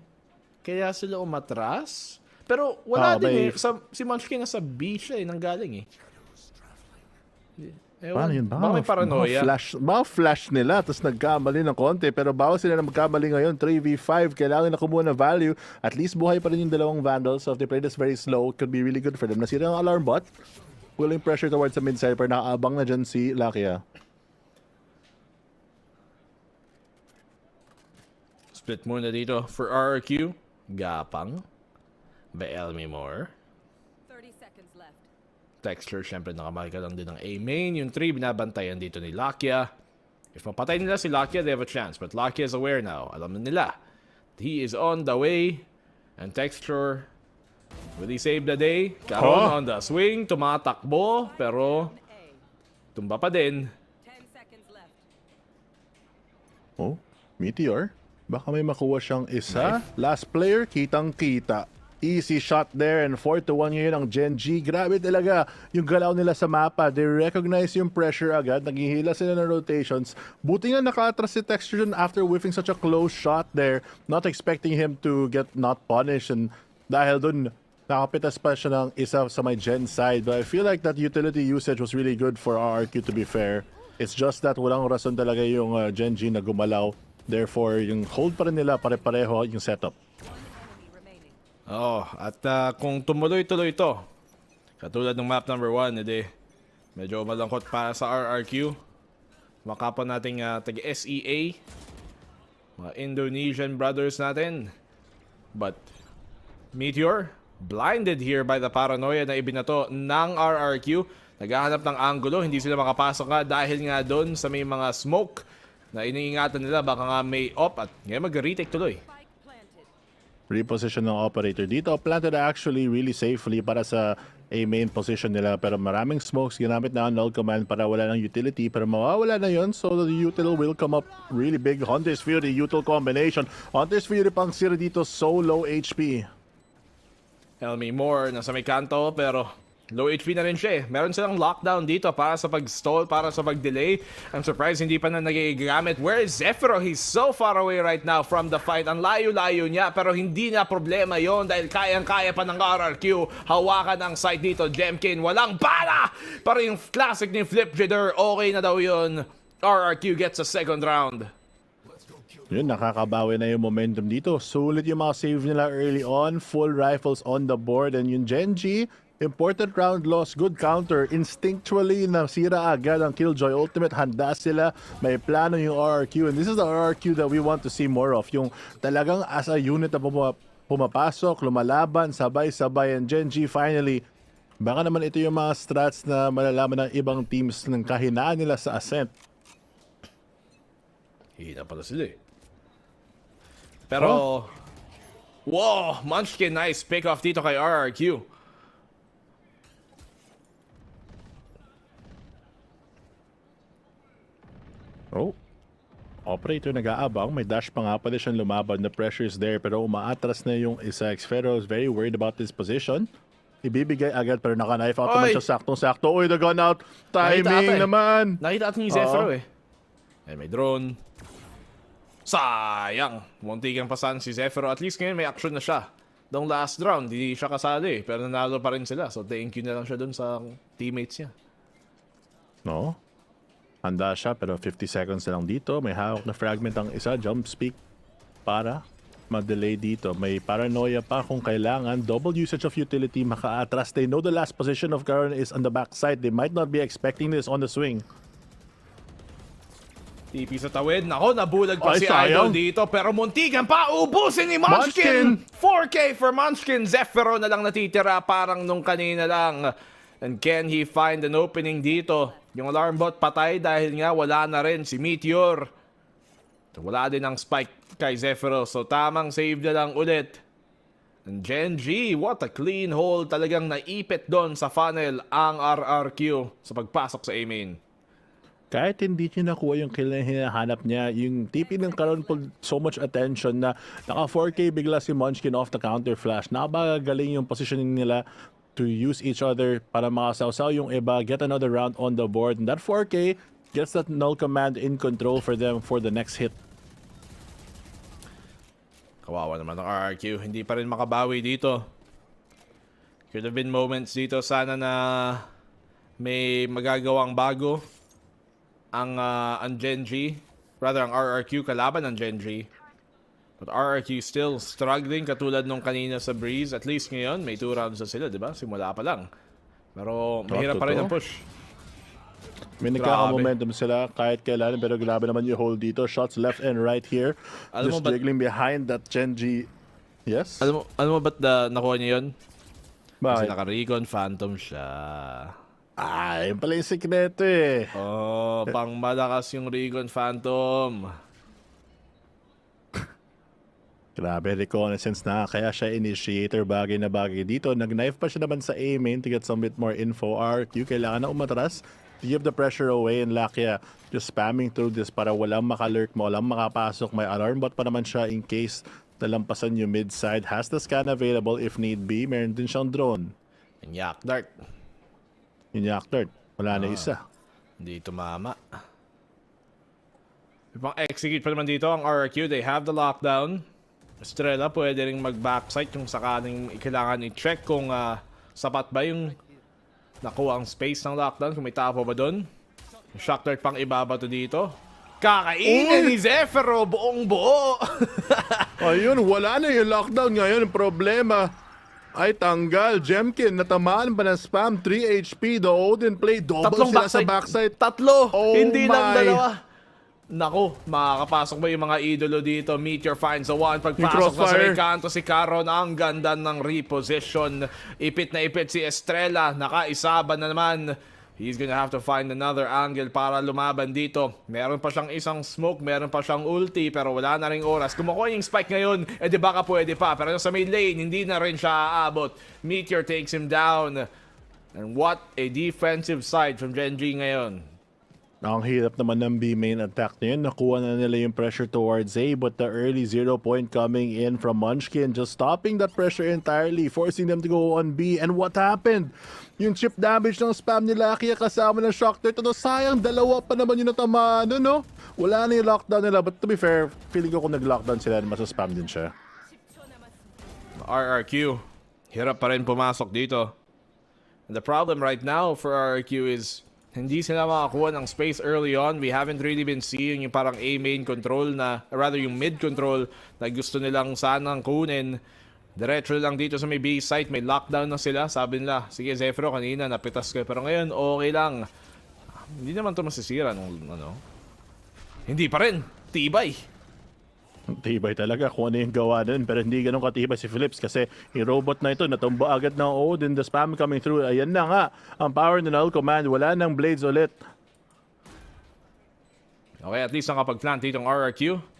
Kaya sila umatras. Pero wala din eh. Si Munchkin nasa B siya eh, nanggaling eh. Paano yun? Baka may paranoia. Mga flash nila, tapos nagkamali ng konti. Pero bawal sila na magkamali ngayon. 3v5, kailangan na kumuha ng value. At least buhay pa rin yung dalawang Vandals. So if they play this very slow, it could be really good for them. Nasira ang alarm bot. Pulling pressure towards the mid-side, pero nakaabang na dyan si Lakia. Split muna dito for RRQ. Gapang. Bael me more. 30 seconds left. Texture, syempre nakamahika lang din ng A-main. Yung 3, binabantayan dito ni Lakia. If mapatay nila si Lakia, they have a chance. But Lakia is aware now. Alam na nila. He is on the way. And Texture, will he save the day? Karon on the swing. Tumatakbo. Pero tumba pa din. Oh, Meteor. Baka may makuha siyang isa. Last player, kitang-kita. Easy shot there and 4-1 ngayon ang Gen.G. Grabe talaga yung galaw nila sa mapa. They recognize yung pressure agad. Naghihila sila ng rotations. Buti nga naka-atras si Texture after whiffing such a close shot there. Not expecting him to get not punished. And dahil dun, nakapitas pa siya ng isa sa my Gen side. But I feel like that utility usage was really good for RRQ, to be fair. It's just that walang rason talaga yung Gen.G na gumalaw. Therefore, yung hold pa rin nila pare-pareho yung setup. At kung tumuloy-tuloy ito, katulad ng map number 1, edi medyo malangkot para sa RRQ. Makapon nating tag-SEA, mga Indonesian brothers natin. But Meteor, blinded here by the paranoia na ibinato ng RRQ. Naghahanap ng angulo, hindi sila makapasok nga dahil nga doon sa may mga smoke na iniingatan nila, baka nga may op at ngayon mag-retake tuloy. Reposition ng operator dito. Planted actually really safely para sa a main position nila. Pero maraming smokes. Ginamit na ang null command para wala ng utility. Pero mawawala na yun. So the util will come up really big. Hunter's Fury, util combination. Hunter's Fury pang sira dito. So low HP. Helmy Moore nasa may kanto pero low HP na rin siya eh. Meron silang lockdown dito para sa pag-stall, para sa pag-delay. I'm surprised hindi pa na nagigamit. Where is Zephyro? He's so far away right now from the fight. Ang layo-layo niya pero hindi na problema yon dahil kayang-kaya pa ng RRQ. Hawakan ang site dito. Jkint walang bala! Pero yung classic ni Flip Jidder, okay na daw yun. RRQ gets a second round. Yun, nakakabawi na yung momentum dito. Sulit yung mga save nila early on. Full rifles on the board. And yung Gen.G, important round loss, good counter. Instinctually, nasira agad ang Killjoy Ultimate. Handa sila. May plano yung RRQ. And this is the RRQ that we want to see more of. Yung talagang as a unit na pumapasok, lumalaban, sabay-sabay. And Gen.G finally, baka naman ito yung mga strats na malalaman ng ibang teams ng kahinaan nila sa Ascent. Hina pala sila eh. Pero, wow, Munchkin, nice pick-off dito kay RRQ. Oh, operator nag-aabang. May dash pa nga pala siyang lumaban. The pressure is there pero umaatras na yung isa. Xfero is very worried about this position. Ibibigay agad pero naka-knife out naman siya saktong-sakto. Uy, the gun out. Timing naman. Nakita atin yung Zephyro eh. Ay, may drone. Sayang. Muntigang pasan si Zephyro. At least ngayon may action na siya. Noong last round, hindi siya kasali pero nanalo pa rin sila. So thank you na lang siya dun sa teammates niya. No? Handa siya pero 50 seconds na lang dito. May hawak na fragment ang isa. Jump speak para mag-delay dito. May paranoia pa kung kailangan. Double usage of utility maka-atras. They know the last position of Karon is on the backside. They might not be expecting this on the swing. TP sa tawid. Nako, nabulag pa si Idol dito. Pero muntigan pa. Ubusin ni Munchkin. 4K for Munchkin. Zephyro na lang natitira. Parang nung kanina lang. And can he find an opening dito? Yung alarm bot patay dahil nga wala na rin si Meteor. Wala din ang spike kay Zephyro. So tamang save na lang ulit. And Gen.G, what a clean hole. Talagang naipit doon sa funnel ang RRQ sa pagpasok sa A-main. Kahit hindi niya nakuha yung kill na hinahanap niya, yung TP ng Karon pulled so much attention na naka 4K bigla si Munchkin off the counter flash. Nakabagaling yung positioning nila to use each other para makasawsaw yung iba, get another round on the board. And that 4K gets that null command in control for them for the next hit. Kawawa naman ng RRQ. Hindi pa rin makabawi dito. Could have been moments dito sana na may magagawang bago ang Gen.G. Rather, ang RRQ kalaban ng Gen.G. But RRQ still struggling katulad nung kanina sa Breeze. At least ngayon, may 2 rounds na sila, di ba? Simula pa lang. Pero mahirap pa rin ang push. May nagkaka-momentum sila kahit kailan, pero grabe naman yung hold dito. Shots left and right here. Just jiggling behind that Gen.G. Yes? Alam mo ba't nakuha niya yun? Bakit? Kasi naka-recon Phantom siya. Yun pala yung sikreto eh. Oh, pang malakas yung recon Phantom. Grabe, reconnaissance na. Kaya siya initiator, bagay na bagay dito. Nag-knife pa siya naman sa A main to get some bit more info. RQ, kailangan na umatras. give the pressure away, and Lakia just spamming through this para walang makalurk mo, walang makapasok. May alarm bot pa naman siya in case nalampasan yung mid side. Has the scan available if need be. Meron din siyang drone. Yung yak dart. Yung yak dart. Wala na isa. Hindi tumama. Pang execute pa naman dito ang RRQ. They have the lockdown. Estrella pwede ring mag-backside kung sakaling kailangan i-check kung sapat ba yung nakuha ang space ng lockdown, kung may tapo ba doon. Shock dart pang ibabato dito. Kakainin ni Zefiro buong buo. Ayun, wala na yung lockdown ngayon. Problema ay tanggal. Jkint natamaan pa ng spam. 3 HP. The Odin play double Tatlong sila sa backside. Tatlo! Oh Hindi lang my. dalawa. Naku, makakapasok ba yung mga idolo dito? Meteor finds the one. Pagpasok na sa may kanto si Caron. Ang ganda ng reposition. Ipit na ipit si Estrella. Nakaisaban na naman. He's gonna have to find another angle para lumaban dito. Meron pa siyang isang smoke, meron pa siyang ulti, pero wala na ring oras. Kumukuha yung spike ngayon, di baka pwede pa. Pero sa may lane, hindi na rin siya aabot. Meteor takes him down. And what a defensive side from Gen.G ngayon. Ang hirap naman ng B main attack na yun. Nakuha na nila yung pressure towards A, but the early 0 point coming in from Munchkin just stopping that pressure entirely, forcing them to go on B. And what happened? Yung chip damage ng spam nila, kaya kasama ng shock dart. Sayang, dalawa pa naman yung natamaan, no? Wala na yung lockdown nila, but to be fair, feeling ko kung nag-lockdown sila, masaspam din siya. RRQ, hirap pa rin pumasok dito. And the problem right now for RRQ is hindi sila makakuha ng space early on. We haven't really been seeing yung parang A main control na, rather yung mid control na gusto nilang sanang kunin. Diretso lang dito sa may B site, may lockdown na sila. Sabi nila, sige Zefiro, kanina napitas ko. Pero ngayon, okay lang. Hindi naman ito masisira nung ano. Hindi pa rin. Tibay. Tibay talaga kung ano yung gawa nun, pero hindi ganun katibay si Phillips kasi yung robot na ito natumba agad ng Odin, the spam coming through. Ayan na nga, ang power ng null command, wala nang blades ulit. Okay, at least nakapag-plant dito ang RRQ.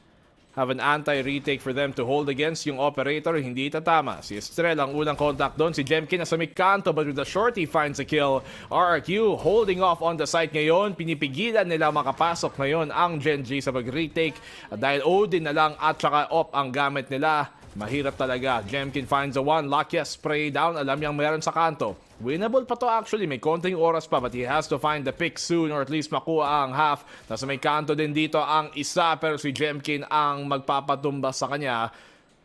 Have an anti-retake for them to hold against yung operator. Hindi tatama. Si Estrella ang unang contact doon. Si Jkint nasa may kanto, but with the shorty finds a kill. RRQ holding off on the site ngayon. Pinipigilan nila makapasok ngayon ang Gen.G sa pag-retake. Dahil Odin na lang at saka op ang gamit nila. Mahirap talaga. Jkint finds a one. Lakia spray down. Alam niyang meron sa kanto. Winnable pa to actually. May konting oras pa, but he has to find the pick soon or at least makuha ang half. Nasa may kanto din dito ang isa, pero si Jkint ang magpapatumba sa kanya.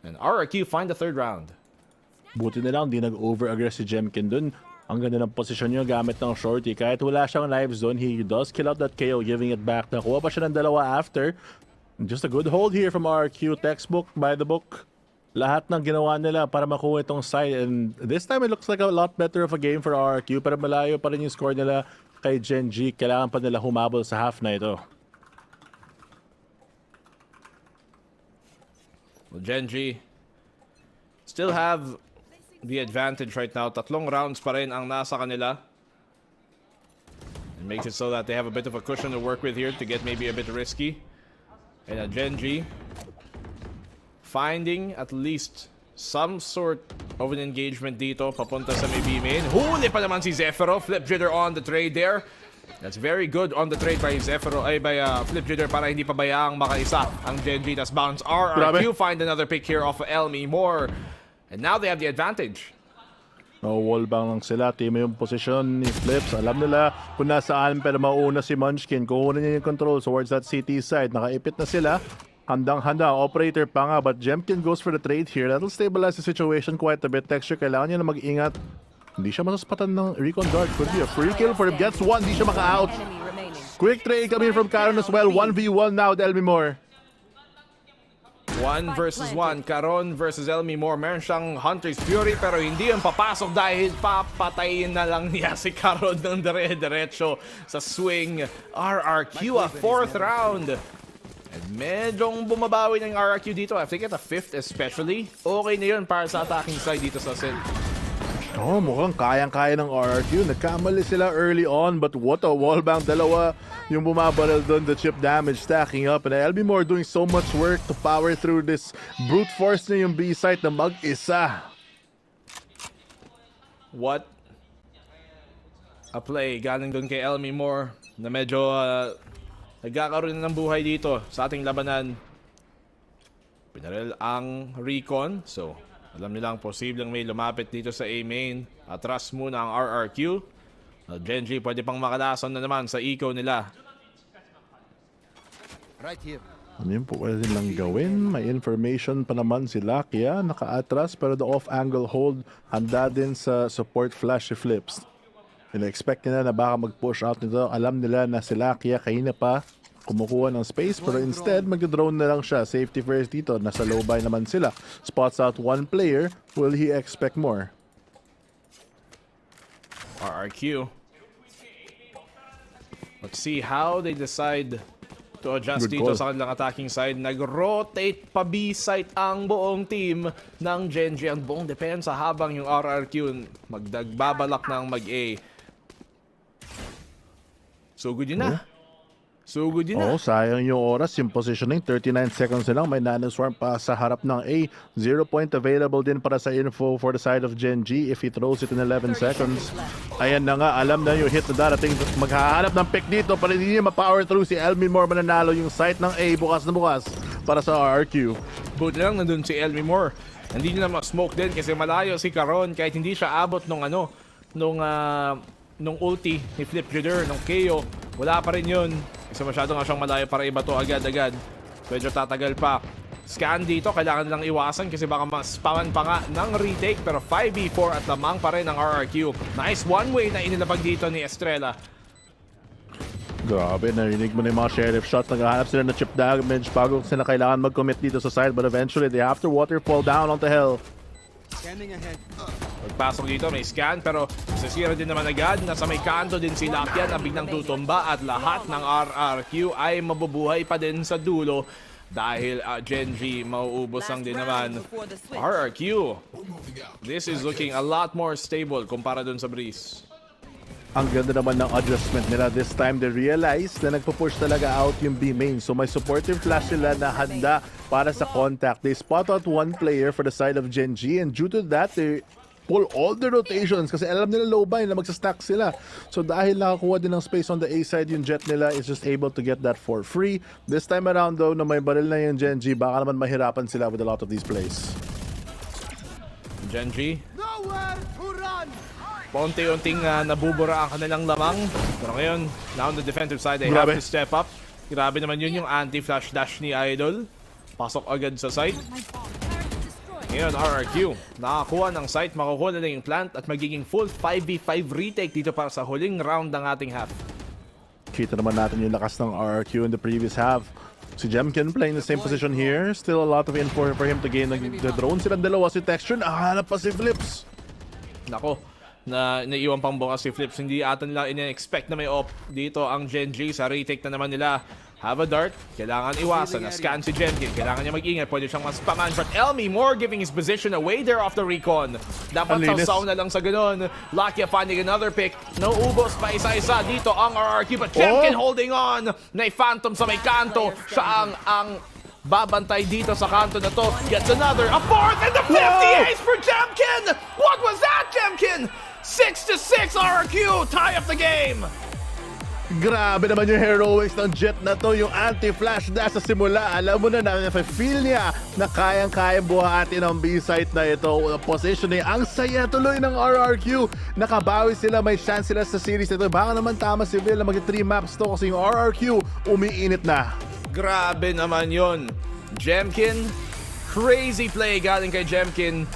And RRQ find the third round. Buti na lang, di nag-over-aggress si Jkint dun. Ang ganda ng posisyon niya gamit ng shorty. Kahit wala siyang live zone, he does kill out that KO, giving it back. Nakuha pa siya ng dalawa after. Just a good hold here from RRQ. Textbook, by the book. Lahat ng ginawa nila para makuha itong side, and this time it looks like a lot better of a game for RRQ, pero malayo pa rin yung score nila kay Gen.G. Kailangan pa nila humabol sa half na ito. Well, Gen.G still have the advantage right now. 3 rounds pa rin ang nasa kanila. It makes it so that they have a bit of a cushion to work with here to get maybe a bit risky. And Gen.G finding at least some sort of an engagement dito papunta sa may B main. Huli pa naman si Zefiro. Flip jitter on the trade there. That's very good on the trade by Zefiro, ay by Flip jitter para hindi pabayaang makaisa ang Gen.G. Tas bounce RRQ find another pick here off of Elmi Moore. And now they have the advantage. Wall bang lang sila. Timo yung position ni Flips. Alam nila kung nasaan, pero mauna si Munchkin. Kukunin niya yung control towards that CT side. Nakaipit na sila. Handang-handa, operator pa nga, but Jkint goes for the trade here. That'll stabilize the situation quite a bit. Texture, kailangan niya na mag-ingat. Hindi siya masaspatan ng recon guard. Could be a free kill for him. Gets one, hindi siya maka-out. Quick trade coming from Caron as well. 1v1 now, Elmi Moore. 1 versus 1. Caron versus Elmi Moore. Meron siyang Hunter's Fury, pero hindi yung papasok dahil papatayin na lang niya si Caron ng dire-diretso sa swing. RRQ, a 4th round. And medyong bumabawi ng RRQ dito. I think at the 5th especially. Okay na yun para sa attacking side dito sa Sin. Mukhang kayang-kaya ng RRQ. Nagkamali sila early on, but what a wallbang. Dalawa yung bumabaril doon. The chip damage stacking up. And Elmi Moore doing so much work to power through this. Brute force na yung B site na mag-isa. What a play galing doon kay Elmi Moore na medyo nagkakaroon ng buhay dito sa ating labanan. Pinarel ang recon. So, alam nilang posibleng may lumapit dito sa A main. Atras muna ang RRQ. Gen.G pwede pang makalason na naman sa eco nila. Right here. Ano yun po pwede nilang gawin? May information pa naman si Lakia. Naka-atras pero the off-angle hold handa din sa support flash si Flips. Ina-expect nila na baka mag-push out nito. Alam nila na si Lakia kanina pa kumukuha ng space pero instead mag-drone na lang siya. Safety first dito. Nasa low buy naman sila. Spots out one player. Will he expect more? RRQ. Let's see how they decide to adjust Good dito call. sa kanilang attacking side. Nag-rotate pa B site ang buong team ng Gen.G. Ang buong depensa habang yung RRQ magdagbabalak ng mag-A. So good yun na. So good yun na. Oh, sayang yung oras. Yung positioning, 39 seconds na lang. May nanoswarm pa sa harap ng A. 0 point available din para sa info for the side of Gen.G if he throws it in 11 seconds. Ayan na nga, alam na yung hit na darating. Maghahanap ng pick dito para hindi niya ma-power through si Elmi Moore. Mananalo yung site ng A bukas na bukas para sa RRQ. Buti lang nandun si Elmi Moore. Hindi nila ma-smoke din kasi malayo si Caron kahit hindi siya abot nung nung ulti ni Flip Juder, nung KO. Wala pa rin yun. Kasi masyado nga siyang malayo para iba to agad-agad. Medyo tatagal pa. Scan dito, kailangan nilang iwasan kasi baka mas-spaman pa nga ng retake. Pero 5v4 at lamang pa rin ang RRQ. Nice one-way na inilabag dito ni Estrella. Grabe, narinig mo na yung mga sheriff shots. Naghahanap sila na chip damage bago sila kailangan mag-commit dito sa side. But eventually, they have to waterfall down onto hell. Scanning ahead. Pagpasok dito, may scan pero sisira din naman agad. Nasa may kanto din si Lakia na biglang tutumba at lahat ng RRQ ay mabubuhay pa din sa dulo dahil Gen.G mauubos lang din naman. RRQ, this is looking a lot more stable kumpara dun sa Breeze. Ang ganda naman ng adjustment nila. This time they realize na nagpo-push talaga out yung B main. So may supportive flash sila na handa para sa contact. They spot out one player for the side of Gen.G and due to that, they pull all the rotations kasi alam nila low buy na magsastack sila. So dahil nakakuha din ng space on the A side, yung Jet nila is just able to get that for free. This time around though, na may baril na yung Gen.G, baka naman mahirapan sila with a lot of these plays. Gen.G, Nowhere to run. paunti-unting nabubura ang kanilang lamang. Pero ngayon, now on the defensive side, they have to step up. Grabe naman yun yung anti-flash dash ni Idol. Pasok agad sa side. Ngayon, RRQ, nakakuha ng site, makukuha na yung plant at magiging full 5v5 retake dito para sa huling round ng ating half. Kita naman natin yung lakas ng RRQ in the previous half. Si Jkint playing the same position here. Still a lot of info for him to gain. The drone silang dalawa. Si Texture, nakahanap pa si Flips. Nako, na naiwan pang bukas si Flips. Hindi ata nila ina-expect na may op dito ang Gen.G. Sa retake na naman nila. Have a dart. Kailangan iwasan. Na-scan si Jkint. Kailangan niya mag-ingat. Pwede siyang mas-spaman. But Elmi Moore giving his position away there off the recon. Dapat sausaw na lang sa ganun. Lakia finding another pick. Nauubos pa isa-isa dito ang RRQ. But Jkint holding on. Phantom sa may kanto. Siya ang babantay dito sa kanto na to. Gets another. A fourth and the 50 ace for Jkint. What was that, Jkint? 6-6 RRQ. Tie up the game. Grabe naman yung heroics ng Jet na to, yung anti-flash dash sa simula. Alam mo na feel niya na kayang-kayang buhatin ang B-site na ito. Positioning, ang saya tuloy ng RRQ. Nakabawi sila, may chance sila sa series na ito. Baka naman tama si Vil na mag-3 maps to kasi yung RRQ umiinit na. Grabe naman yon. Jkint, crazy play galing kay Jkint.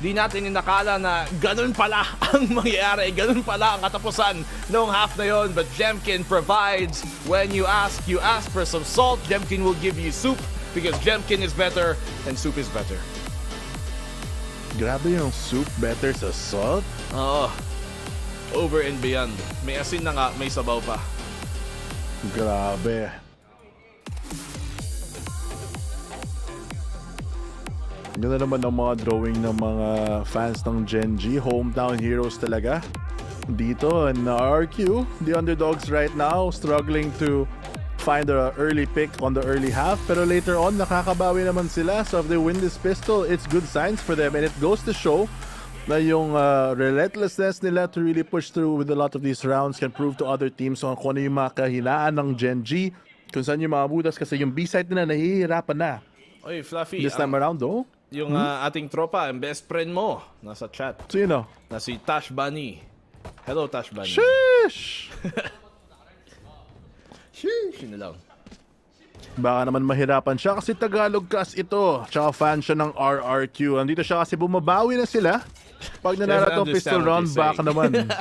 Di natin inakala na ganun pala ang mangyayari, ganun pala ang katapusan noong half na yon. But Jkint provides. When you ask for some salt, Jkint will give you soup because Jkint is better and soup is better. Grabe yung soup better sa salt? Oo. Over and beyond. May asin na nga, may sabaw pa. Grabe. Ganda naman ang mga drawing ng mga fans ng Gen.G. Hometown heroes talaga. Dito in RRQ, the underdogs right now struggling to find the early pick on the early half. Pero later on, nakakabawi naman sila. So if they win this pistol, it's good signs for them. And it goes to show na yung relentlessness nila to really push through with a lot of these rounds can prove to other teams kung ano yung mga kahinaan ng Gen.G, kung saan yung mga butas kasi yung B-side nila nahihirapan na. Oy, Fluffy. This time around, though. Yung ating tropa, ang best friend mo, nasa chat. Sino? Na si Tash Bunny. Hello, Tash Bunny. Sheesh! Sheesh! Yun na lang. Baka naman mahirapan siya kasi Tagalog cast ito. Tsaka fan siya ng RRQ. Andito siya kasi bumabawi na sila. Pag nanara to pistol round back naman.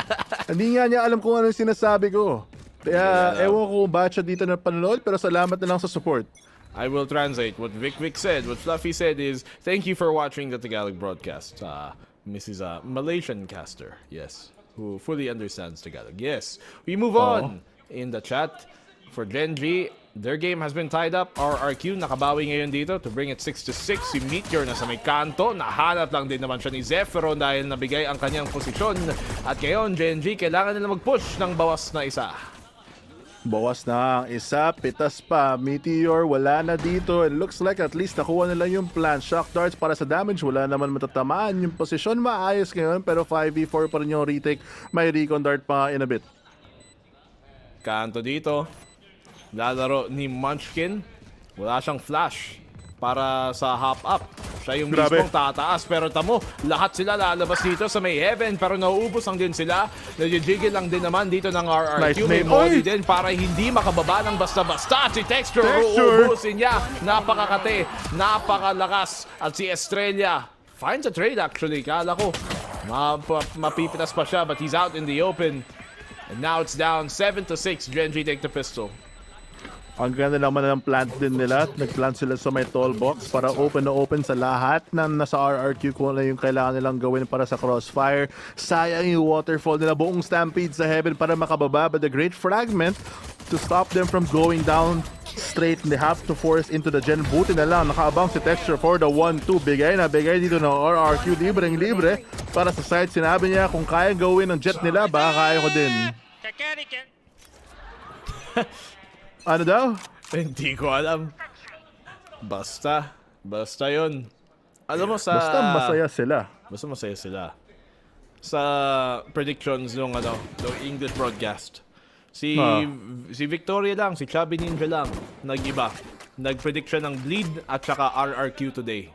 Hindi nga niya alam kung ano yung sinasabi ko. Kaya ewan ko kung bakit siya dito na panonood, pero salamat na lang sa support. I will translate what Vic said. What Fluffy said is, thank you for watching the Tagalog broadcast. Mrs. Malaysian caster, yes, who fully understands Tagalog. Yes, we move on in the chat for Gen.G. Their game has been tied up. RRQ nakabawi ngayon dito to bring it 6-6. Si Meteor nasa may kanto. Nahanap lang din naman siya ni Zephyro dahil nabigay ang kanyang posisyon. At ngayon, Gen.G, kailangan nila mag-push ng bawas na isa. Bawas na ang isa, pitas pa. Meteor, wala na dito. It looks like at least nakuha nila yung plan. Shock darts para sa damage, wala naman matatamaan. Yung posisyon maayos ngayon, pero 5v4 pa rin yung retake. May recon dart pa in a bit. Kanto dito. Lalaro ni Munchkin. Wala siyang flash para sa hop up. Siya yung mismong tataas. Pero tamo, lahat sila lalabas dito sa may heaven. Pero nauubos lang din sila. Nag-jiggle lang din naman dito ng RRQ. May molly din para hindi makababa ng basta-basta. Si Texture, uubusin niya. Napakakate, napakalakas. At si Estrella finds a trade actually. Kala ko mapipitas pa siya, but he's out in the open. And now it's down 7-6. Gen.G take the pistol. Ang ganda naman ng plant din nila. Nag-plant sila sa may tall box para open na open sa lahat na nasa RRQ kung ano yung kailangan nilang gawin para sa crossfire. Sayang yung waterfall nila. Buong stampede sa heaven para makababa. But the great fragment to stop them from going down straight. And they have to force into the gen. Buti na lang. Nakaabang si Texture for the 1-2. Bigay na bigay dito ng RRQ. Libreng-libre. Para sa side, sinabi niya kung kaya gawin ng jet nila, baka kaya ko din. Ano daw? Hindi ko alam. Basta yun. Alam mo sa... Basta masaya sila. Basta masaya sila. Sa predictions nung English broadcast. Si Victoria lang, si Chubby Ninja lang, nag-iba. Nag-predict siya ng bleed at saka RRQ today.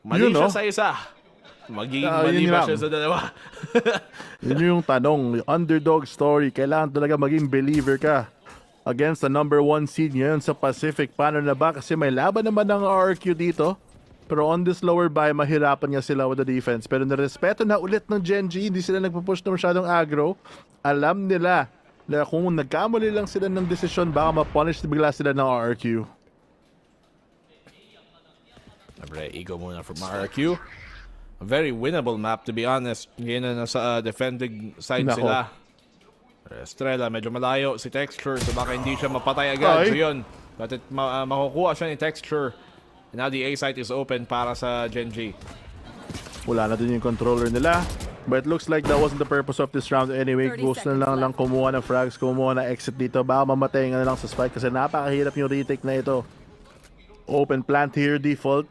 Mali siya sa isa. Magiging mali ba siya sa dalawa? Yun yung tanong. Underdog story. Kailangan talaga maging believer ka. Against the number 1 seed ngayon sa Pacific. Paano na ba? Kasi may laban naman ng RRQ dito. Pero on this lower buy, mahirapan nga sila with the defense. Pero narespeto na ulit ng Gen.G. Hindi sila nagpupush na masyadong aggro. Alam nila na kung nagkamali lang sila ng desisyon, baka ma-punish bigla sila ng RRQ. Siyempre, ego muna from RRQ. A very winnable map, to be honest. Ngayon na nasa defending side sila. Estrella, medyo malayo si Texture, so baka hindi siya mapatay agad. So yun, but makukuha siya ni Texture. And now the A site is open para sa Gen.G. Wala na din yung controller nila. But it looks like that wasn't the purpose of this round anyway. Gusto na lang kumuha ng frags, kumuha ng exit dito. Baka mamatay nga na lang sa spike kasi napakahirap yung retake na ito. Open plant here, default.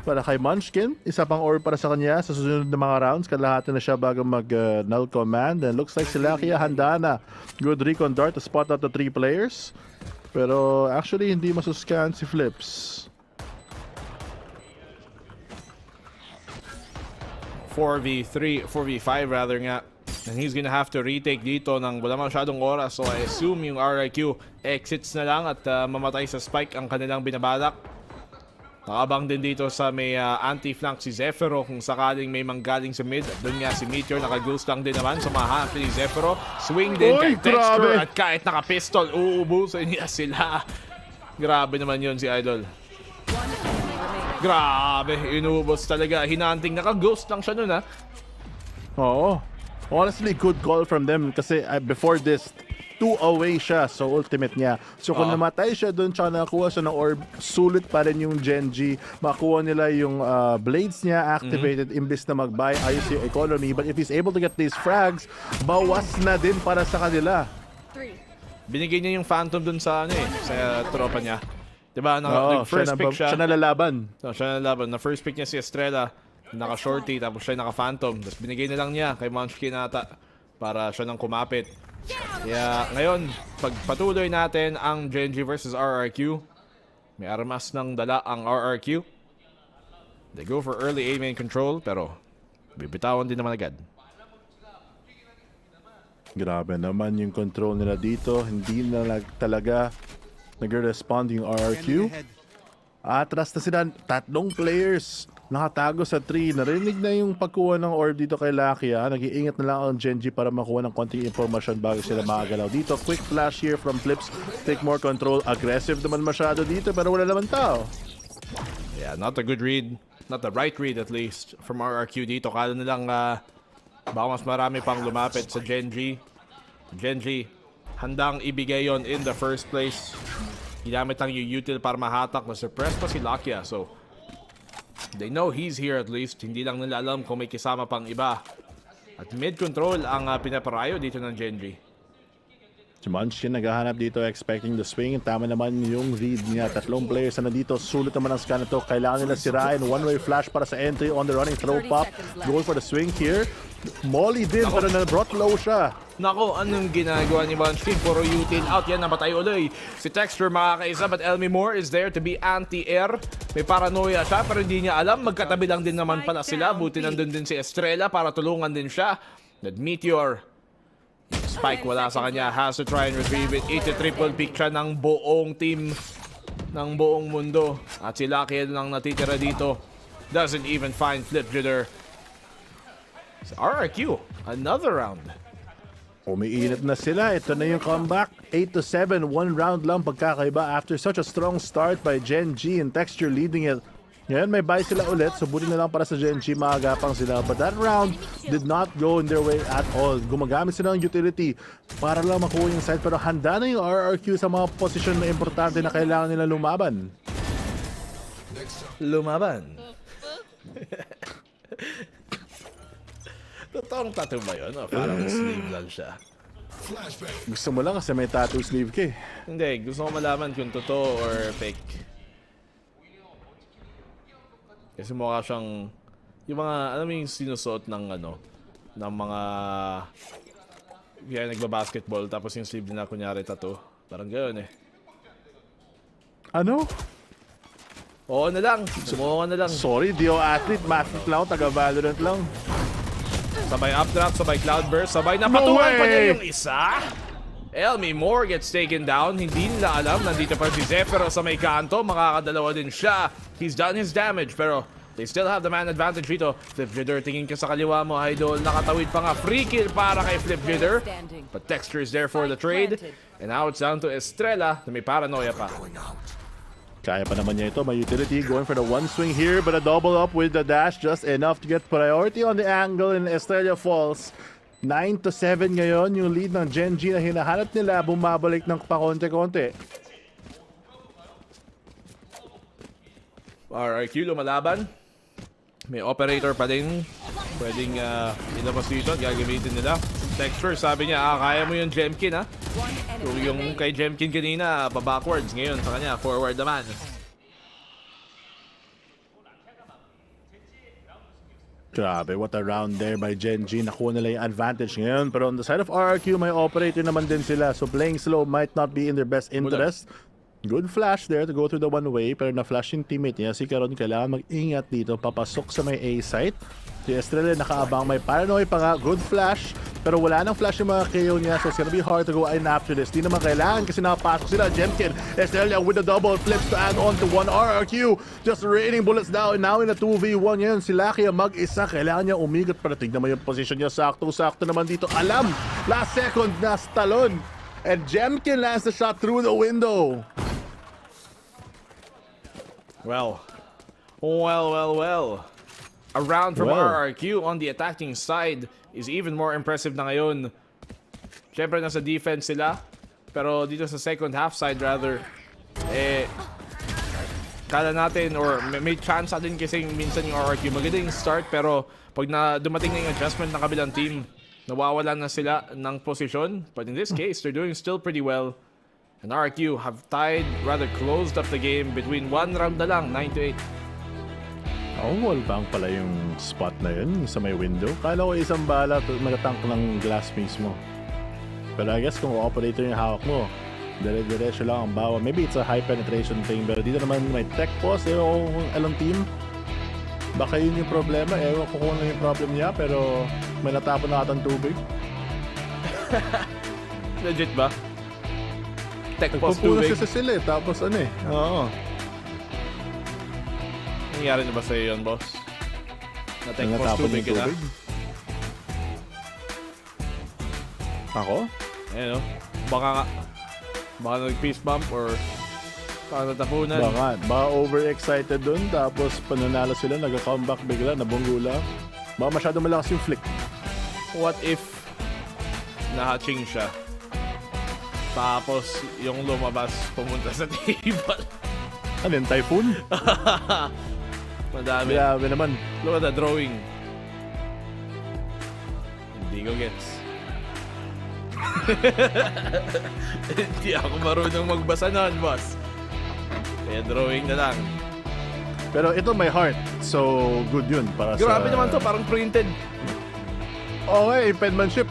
Para kay Munchkin, isa pang orb para sa kanya sa susunod na mga rounds. Kalahati na siya bago mag-null command. And looks like sila kaya handa na. Good recon dart to spot out the 3 players. Pero actually hindi masuscan si Flips. 4v5 rather nga. And he's gonna have to retake dito ng wala masyadong oras. So I assume yung RIQ exits na lang at mamatay sa spike ang kanilang binabalak. Nakabang din dito sa may anti-flank si Zephyro kung sakaling may manggaling sa mid. Doon nga si Meteor, naka-ghost lang din naman. Sumahanap ni Zephyro. Swing din kay Texture at kahit naka-pistol, uubusin niya sila. Grabe naman yun si Idol. Grabe, inubos talaga. Hinanting, naka-ghost lang siya nun ha. Oo. Honestly, good call from them kasi before this, 2 away siya sa ultimate niya. So kung namatay siya doon, tsaka nakakuha siya ng orb, sulit pa rin yung Gen.G. Makuha nila yung blades niya activated imbis na mag-buy, ayos yung economy. But if he's able to get these frags, bawas na din para sa kanila. Binigay niya yung Phantom doon sa sa tropa niya. Diba? Nag-first pick siya. Siya nalalaban. Siya nalalaban. Na first pick niya si Estrella. Naka-shorty, tapos siya naka-phantom. Tapos binigay na lang niya kay Munchkin ata para siya nang kumapit. Kaya ngayon, pagpatuloy natin ang Gen.G versus RRQ. May armas ng dala ang RRQ. They go for early A main control, pero bibitawan din naman agad. Grabe naman yung control nila dito. Hindi na talaga nag-respond yung RRQ. Atras na sila, 3 players. Nakatago sa 3. Narinig na yung pagkuha ng orb dito kay Lucky. Nag-iingat na lang ang Gen.G para makuha ng konting impormasyon bago sila makagalaw dito. Quick flash here from Flips. Take more control. Aggressive naman masyado dito pero wala naman tao. Yeah, not a good read. Not the right read at least from RRQ dito. Kala nilang baka mas marami pang lumapit sa Gen.G. Gen.G, handang ibigay yon in the first place. Ginamit lang yung util para mahatak. Na-suppress pa si Lakia. So, they know he's here at least. Hindi lang nila alam kung may kisama pang iba. At mid-control ang pinaparayo dito ng Gen.G. Si Munchkin naghahanap dito, expecting the swing. Tama naman yung read niya. 3 players na nandito. Sulit naman ang scan ito. Kailangan nila sirain. One-way flash para sa entry on the running throw pop. Going for the swing here. Molly din, pero na-brought low siya. Nako, anong ginagawa ni Munchkin? Puro util out. Yan, nabatay ulit. Si Texture makakaisa, but Elmi Moore is there to be anti-air. May paranoia siya, pero hindi niya alam. Magkatabi lang din naman pala sila. Buti nandun din si Estrella para tulungan din siya. That Meteor. Spike wala sa kanya. Has to try and retrieve it. 8-triple pick siya ng buong team. Ng buong mundo. At si Lucky lang natitira dito. Doesn't even find Flip Jitter. So RRQ, another round. Umiinit na sila. Ito na yung comeback. 8-7. 1 round lang pagkakaiba after such a strong start by Gen.G and Texture leading it. Ngayon may buy sila ulit. So buti na lang para sa Gen.G. Maagapang sila. But that round did not go in their way at all. Gumagamit sila ng utility para lang makuha yung side. Pero handa na yung RRQ sa mga posisyon na importante na kailangan nila lumaban. Lumaban? Totoong tattoo ba yun? O parang sleeve lang siya? Gusto mo lang kasi may tattoo sleeve ka eh. Hindi, gusto ko malaman kung totoo or fake. Kasi mukha siyang yung mga, alam mo yung sinusuot ng ano, ng mga kaya nagbabasketball tapos yung sleeve nila kunyari tattoo. Parang gano'n eh. Ano? Oo na lang, sumuha na lang. Sorry, di ako athlete, mathlete lang, taga-VALORANT lang. Sabay updraft, sabay cloudburst, sabay napatukan pa niya yung isa. Elmi Moore gets taken down. Hindi nila alam, nandito pa si Zephyr sa may kanto. Makakadalawa din siya. He's done his damage, pero they still have the man advantage dito. Flip Jitter, tingin ka sa kaliwa mo, idol. Nakatawid pa nga. Free kill para kay Flip Jitter. But Texture is there for the trade. And now it's down to Estrella na may paranoia pa. Kaya pa naman niya ito. May utility going for the one swing here, but a double up with the dash. Just enough to get priority on the angle, and Estrella falls. 9-7 ngayon yung lead ng Gen.G na hinahanap nila. Bumabalik ng pakonte-konte. RRQ lumalaban. May operator pa din. Pwedeng ilabas dito. Gagamitin nila. Texture, sabi niya, kaya mo yung Jkint ha. So yung kay Jkint kanina, pa-backwards. Ngayon sa kanya, forward naman. Grabe, what a round there by Gen.G. Nakuha nila yung advantage ngayon. Pero on the side of RRQ, may operator naman din sila. So playing slow might not be in their best interest. Good flash there to go through the one-way. Pero na-flash yung teammate niya. Si Karon kailangan mag-ingat dito. Papasok sa may A site. Si Estrella nakaabang. May paranoid pa nga. Good flash. Pero wala nang flash yung mga KO niya. So it's gonna be hard to go in after this. Di naman kailangan kasi nakapasok sila. Jkint. Estrella with the double flips to add on to one. RRQ just raining bullets down. Now in a 2v1 yan. Si Lucky mag-isa. Kailangan niya umigot para tignan mo yung position niya. Sakto-sakto naman dito. Alam! Last second na talon. And Jkint lands the shot through the window. Well. A round from RRQ on the attacking side is even more impressive na ngayon. Siyempre nasa defense sila. Pero dito sa second half side rather, kala natin or may chance din kasi minsan yung RRQ. Magandang start pero pag dumating na yung adjustment ng kabilang team, nawawalan na sila ng posisyon. But in this case, they're doing still pretty well. And RRQ have tied, rather closed up the game between one round na lang, 9-8. Wall bang pala yung spot na yun, sa may window. Kala ko isang bala nagatank ng glass mismo. Pero I guess kung operator yung hawak mo, dire-diretso lang ang bawa. Maybe it's a high penetration thing, pero dito naman may tech pause. Ewan ko kung alang team. Baka yun yung problema. Ewan ko kung ano yung problem niya, pero may natapon na atang tubig. Legit ba? Tech pause tubig? Nagpupunas kasi sila eh, tapos ano eh. Oo. Nangyari na ba sa'yo yun, boss? Na-tech pause Natapon tubig yung ka na? tubig. Ako? Ayun o. Baka nag-peace bump or baka natapunan. Baka overexcited dun, tapos pananalo sila, nag-comeback bigla, nabunggo lang. Baka masyado malakas yung flick. What if na-hatching siya? Tapos yung lumabas pumunta sa table. Ano yung typhoon? Madami. Grabe naman. Look at the drawing. Hindi ko gets. Hindi ako marunong magbasa nun, boss. Kaya drawing na lang. Pero ito may heart, so good yun para Grabe sa... naman to, parang printed. Okay, penmanship.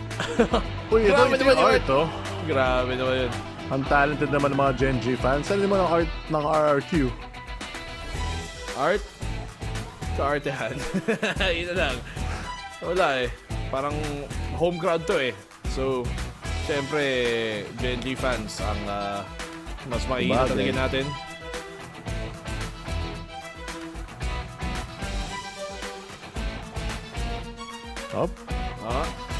Uy, ito Grabe naman yung art, oh. Grabe naman yun. Ang talented naman ng mga Gen.G fans. Saan naman ang art ng RRQ? Art? Kaartehan. Yun na lang. Wala eh. Parang home crowd to eh. So, syempre, Gen.G fans ang mas makikita talaga natin. Hop.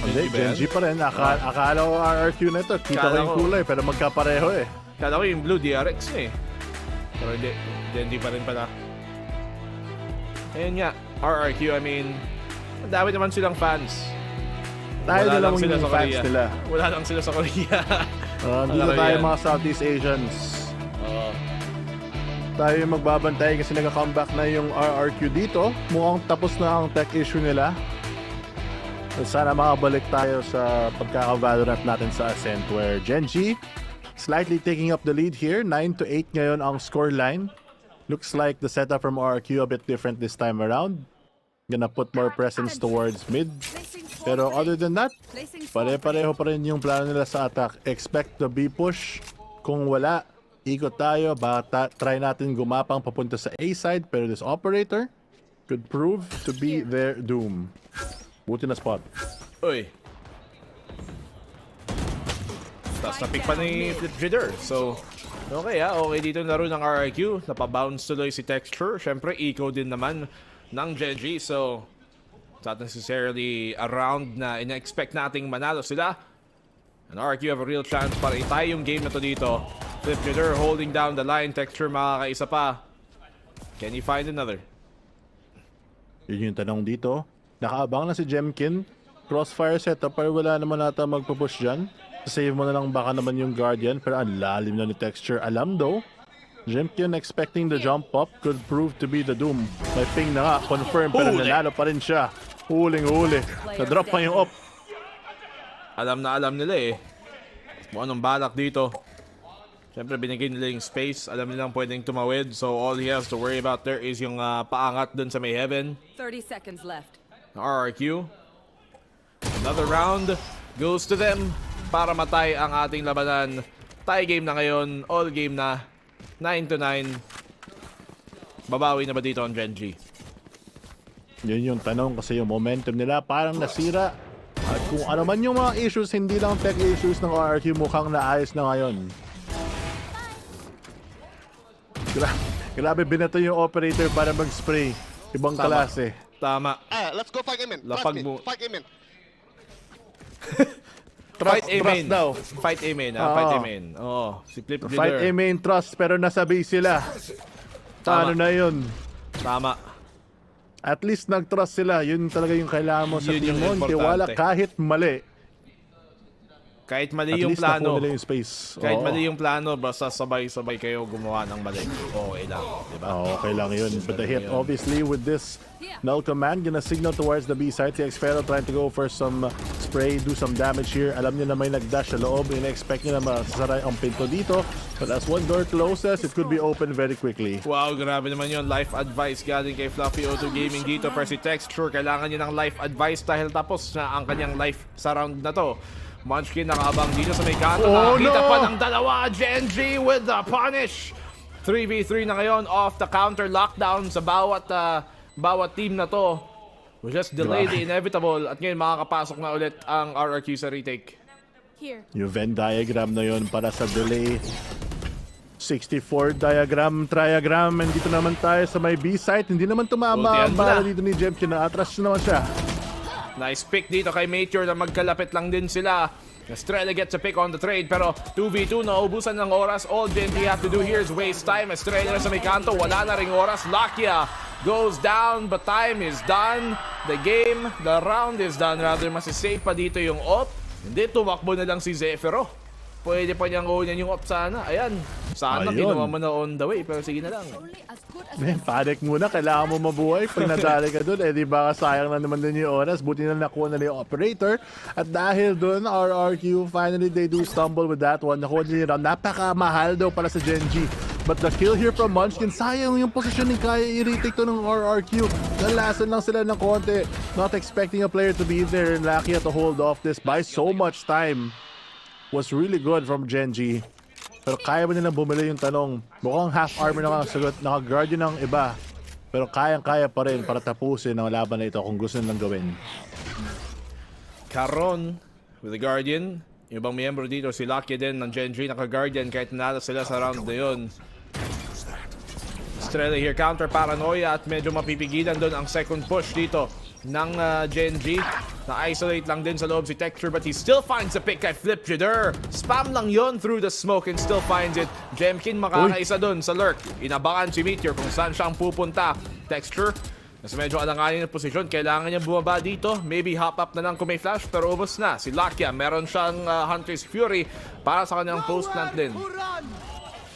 Hindi, Gen.G pa rin. Akala ko RRQ na ito. Kita ko yung kulay, pero magkapareho eh. Kala ko yung blue DRX na eh. Pero hindi, Gen.G pa rin pala. Ayun nga, RRQ, I mean, ang dami naman silang fans. Tayo na lang yung fans nila. Wala lang sila sa Korea. Dito tayo mga Southeast Asians. Tayo yung magbabantay kasi nag-comeback na yung RRQ dito. Mukhang tapos na ang tech issue nila. Sana makabalik tayo sa pagkaka-VALORANT natin sa Ascent where Gen.G slightly taking up the lead here. 9-8 ngayon ang scoreline. Looks like the setup from RRQ a bit different this time around. Gonna put more presence towards mid. Pero other than that, pare-pareho pa rin yung plano nila sa attack. Expect the B push. Kung wala, ikot tayo. Baka try natin gumapang papunta sa A side. Pero this operator could prove to be their doom. Buti na spot. Uy. Tapos na-pick pa ni Flipjitter. So, okay okay dito yung laro ng RRQ. Napabounce tuloy si Texture. Siyempre, eco din naman ng Gen.G. So, not necessarily a round na ina-expect nating manalo sila. And RRQ have a real chance para itay yung game na to dito. Flipjitter holding down the line. Texture makakaisa pa. Can he find another? Yun yung tanong dito. Nakaabang na si Jkint. Crossfire setup pero wala naman nata magpupush dyan. Save mo na lang baka naman yung Guardian pero ang lalim na ni Texture. Alam though, Jkint expecting the jump up could prove to be the doom. May ping na nga, confirm pero nanalo pa rin siya. Huling-huli. Na-drop pa yung op. Alam na alam nila eh. Kung anong balak dito. Siyempre binigay nila yung space. Alam nilang pwedeng tumawid. So all he has to worry about there is yung paangat dun sa may heaven. 30 seconds left. RRQ. Another round goes to them para matay ang ating labanan. Tie game na ngayon. All game na. 9-9. Babawi na ba dito ang Gen.G? Yun yung tanong kasi yung momentum nila parang nasira. At kung ano man yung mga issues, hindi lang tech issues ng RRQ mukhang naayos na ngayon. Grabe binato yung operator para mag-spray. Ibang klase. Tama. Let's go fight Amen. Lapag mo. Fight Amen. Fight Amen. daw. Fight Amen. Fight Amen. Oo. Si Flip Leader. Fight Amen trust pero nasabi sila. Paano na yun? Tama. At least nag-trust sila. Yun talaga yung kailangan mo sa team mo. Tiwala kahit mali. Kahit mali At yung least plano. nakuha nila yung space. Kahit Oo. mali yung plano, basta sabay-sabay kayo gumawa ng mali. Okay lang, di ba? Okay lang yun. But the hit, obviously, with this null command, gonna signal towards the B side. Si Xfero trying to go for some spray, do some damage here. Alam nyo na may nag-dash sa loob. Ina-expect nyo na masasara ang pinto dito. But as one door closes, it could be open very quickly. Wow, grabe naman yun. Life advice galing kay Fluffy O2 Gaming dito. Per si Texture, kailangan niya ng life advice dahil tapos na ang kanyang life sa round na to. Munchkin nakaabang dito sa may kanto. Nakakita pa ng dalawa. Gen.G with the punish. 3v3 na ngayon off the counter lockdown sa bawat team na to. We just delayed the inevitable at ngayon makakapasok na ulit ang RRQ sa retake. Yung Venn diagram na yun para sa delay. 64 triagram. And dito naman tayo sa may B site. Hindi naman tumama ang bala dito ni Jkint. Atras naman siya. Nice pick dito kay Meteor na magkalapit lang din sila. Estrella gets a pick on the trade pero 2v2 na ubusan ng oras. All Gen.G have to do here is waste time. Estrella sa may kanto, wala na ring oras. Lakia goes down but time is done. The round is done. Rather masisave pa dito yung op. Hindi, tumakbo na lang si Zefiro. Pwede pa niyang kunin yung op sana. Ayan, sana kinuha mo na on the way pero sige na lang. Panic muna, kailangan mo mabuhay. Pag nadali ka dun, di ba sayang na naman din yung oras. Buti na nakuha na yung operator. At dahil dun, RRQ, finally they do stumble with that one. Nakuha din yung round. Napakamahal daw para sa Gen.G. But the kill here from Munchkin, sayang yung positioning. Kaya i-retake to ng RRQ. Nalasan lang sila ng konti. Not expecting a player to be there. And lucky to hold off this by so much time. Was really good from Gen.G. Pero kaya ba nilang bumili yung tanong? Mukhang half armor na nakasagot, naka-guard yun ng iba. Pero kayang-kaya pa rin para tapusin ang laban na ito kung gusto nilang gawin. Caron with the Guardian. Yung ibang miyembro dito, si Lucky din ng Gen.G naka-Guardian kahit nanalo sila sa round na yun. Estrella here, counter paranoia at medyo mapipigilan doon ang second push dito ng Gen.G. Na-isolate lang din sa loob si Texture but he still finds the pick kay Flip Jider. Spam lang yon through the smoke and still finds it. Jkint makakaisa doon sa lurk. Inabangan si Meteor kung saan siyang pupunta. Texture, nasa medyo alanganin na posisyon. Kailangan niya bumaba dito. Maybe hop up na lang kung may flash pero ubos na. Si Lakia, meron siyang Hunter's Fury para sa kanyang post plant din.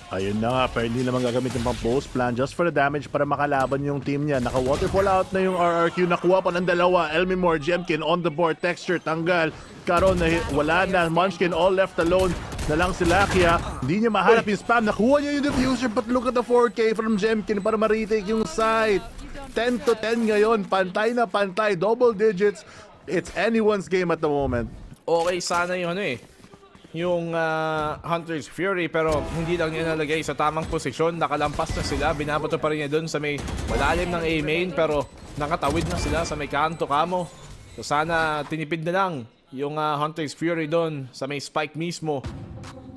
Ayun na nga, pero hindi naman gagamit yung pang post plan just for the damage para makalaban yung team niya. Naka-waterfall out na yung RRQ. Nakuha pa ng dalawa. Elmimore, Jkint on the board. Texture, tanggal. Caron, wala na. Munchkin all left alone na lang si Lakia. Hindi niya mahanap yung spam. Nakuha niya yung diffuser but look at the 4K from Jkint para ma-retake yung site. 10 to 10 ngayon. Pantay na pantay. Double digits. It's anyone's game at the moment. Okay sana yung yung Hunter's Fury pero hindi lang niya nalagay sa tamang posisyon. Nakalampas na sila, binabato pa rin niya dun sa may malalim ng A-main pero nakatawid na sila sa may kanto kamo. So sana tinipid na lang yung Hunter's Fury dun sa may spike mismo.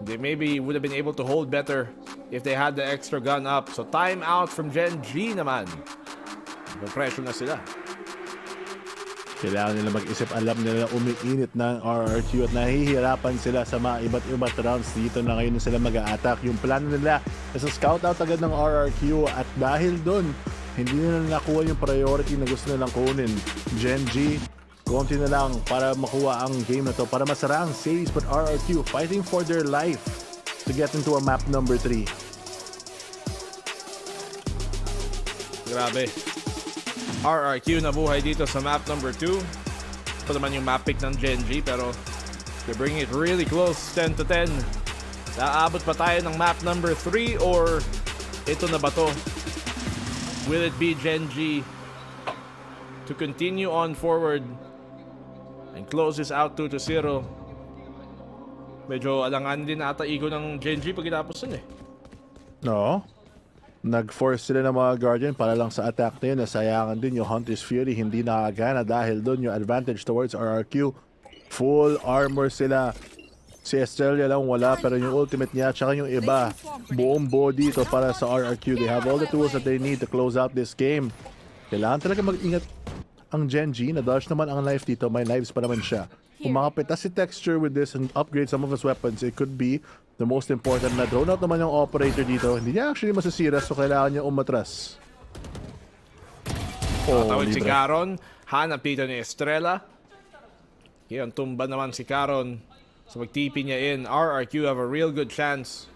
They maybe would have been able to hold better if they had the extra gun up. So time out from Gen.G naman. Pressure na sila. Kailangan nila mag-isip, alam nila umiinit na ang RRQ at nahihirapan sila sa mga iba't iba't rounds dito na ngayon sila mag-a-attack. Yung plano nila is scout out agad ng RRQ at dahil doon, hindi nila nakuha yung priority na gusto nilang kunin. Gen.G, konti na lang para makuha ang game na to, para masara ang series, but RRQ fighting for their life to get into a map number 3. Grabe. RRQ nabuhay dito sa map number 2. Ito naman yung map pick ng Gen.G pero they bring it really close, 10 to 10. Naabot pa tayo ng map number 3 or ito na ba to? Will it be Gen.G to continue on forward and close this out 2-0? Medyo alangan din ata ego ng Gen.G pag itapos nun No. Nag-force sila ng mga Guardian para lang sa attack na yun. Nasayangan din yung Hunter's Fury. Hindi nakagana dahil doon yung advantage towards RRQ. Full armor sila. Si Estrella lang wala pero yung ultimate niya tsaka yung iba buong body to para sa RRQ. They have all the tools that they need to close out this game. Kailangan talaga mag-ingat ang Gen.G. Na-dodge naman ang life dito. May lives pa naman siya. Kung makapita si Texture with this and upgrade some of his weapons, it could be the most important na drone out naman yung operator dito. Hindi niya actually masisira so kailangan niya umatras. Tawid si Caron. Hanap dito ni Estrella. Yan, tumba naman si Caron So mag-TP niya in. RRQ have a real good chance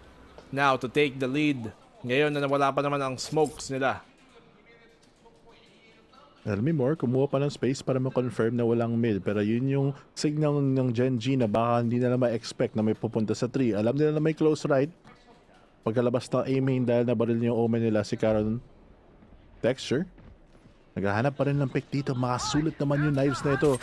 now to take the lead. Ngayon na nawala pa naman ang smokes nila. Alam mo, kumuha pa ng space para ma-confirm na walang mid. Pero yun yung signal ng Gen.G na baka hindi nila ma-expect na may pupunta sa 3. Alam nila na may close right. Pagkalabas ng A-main dahil nabaril yung omen nila si Caron. Texture. Naghahanap pa rin ng pick dito. Makasulit naman yung knives na ito.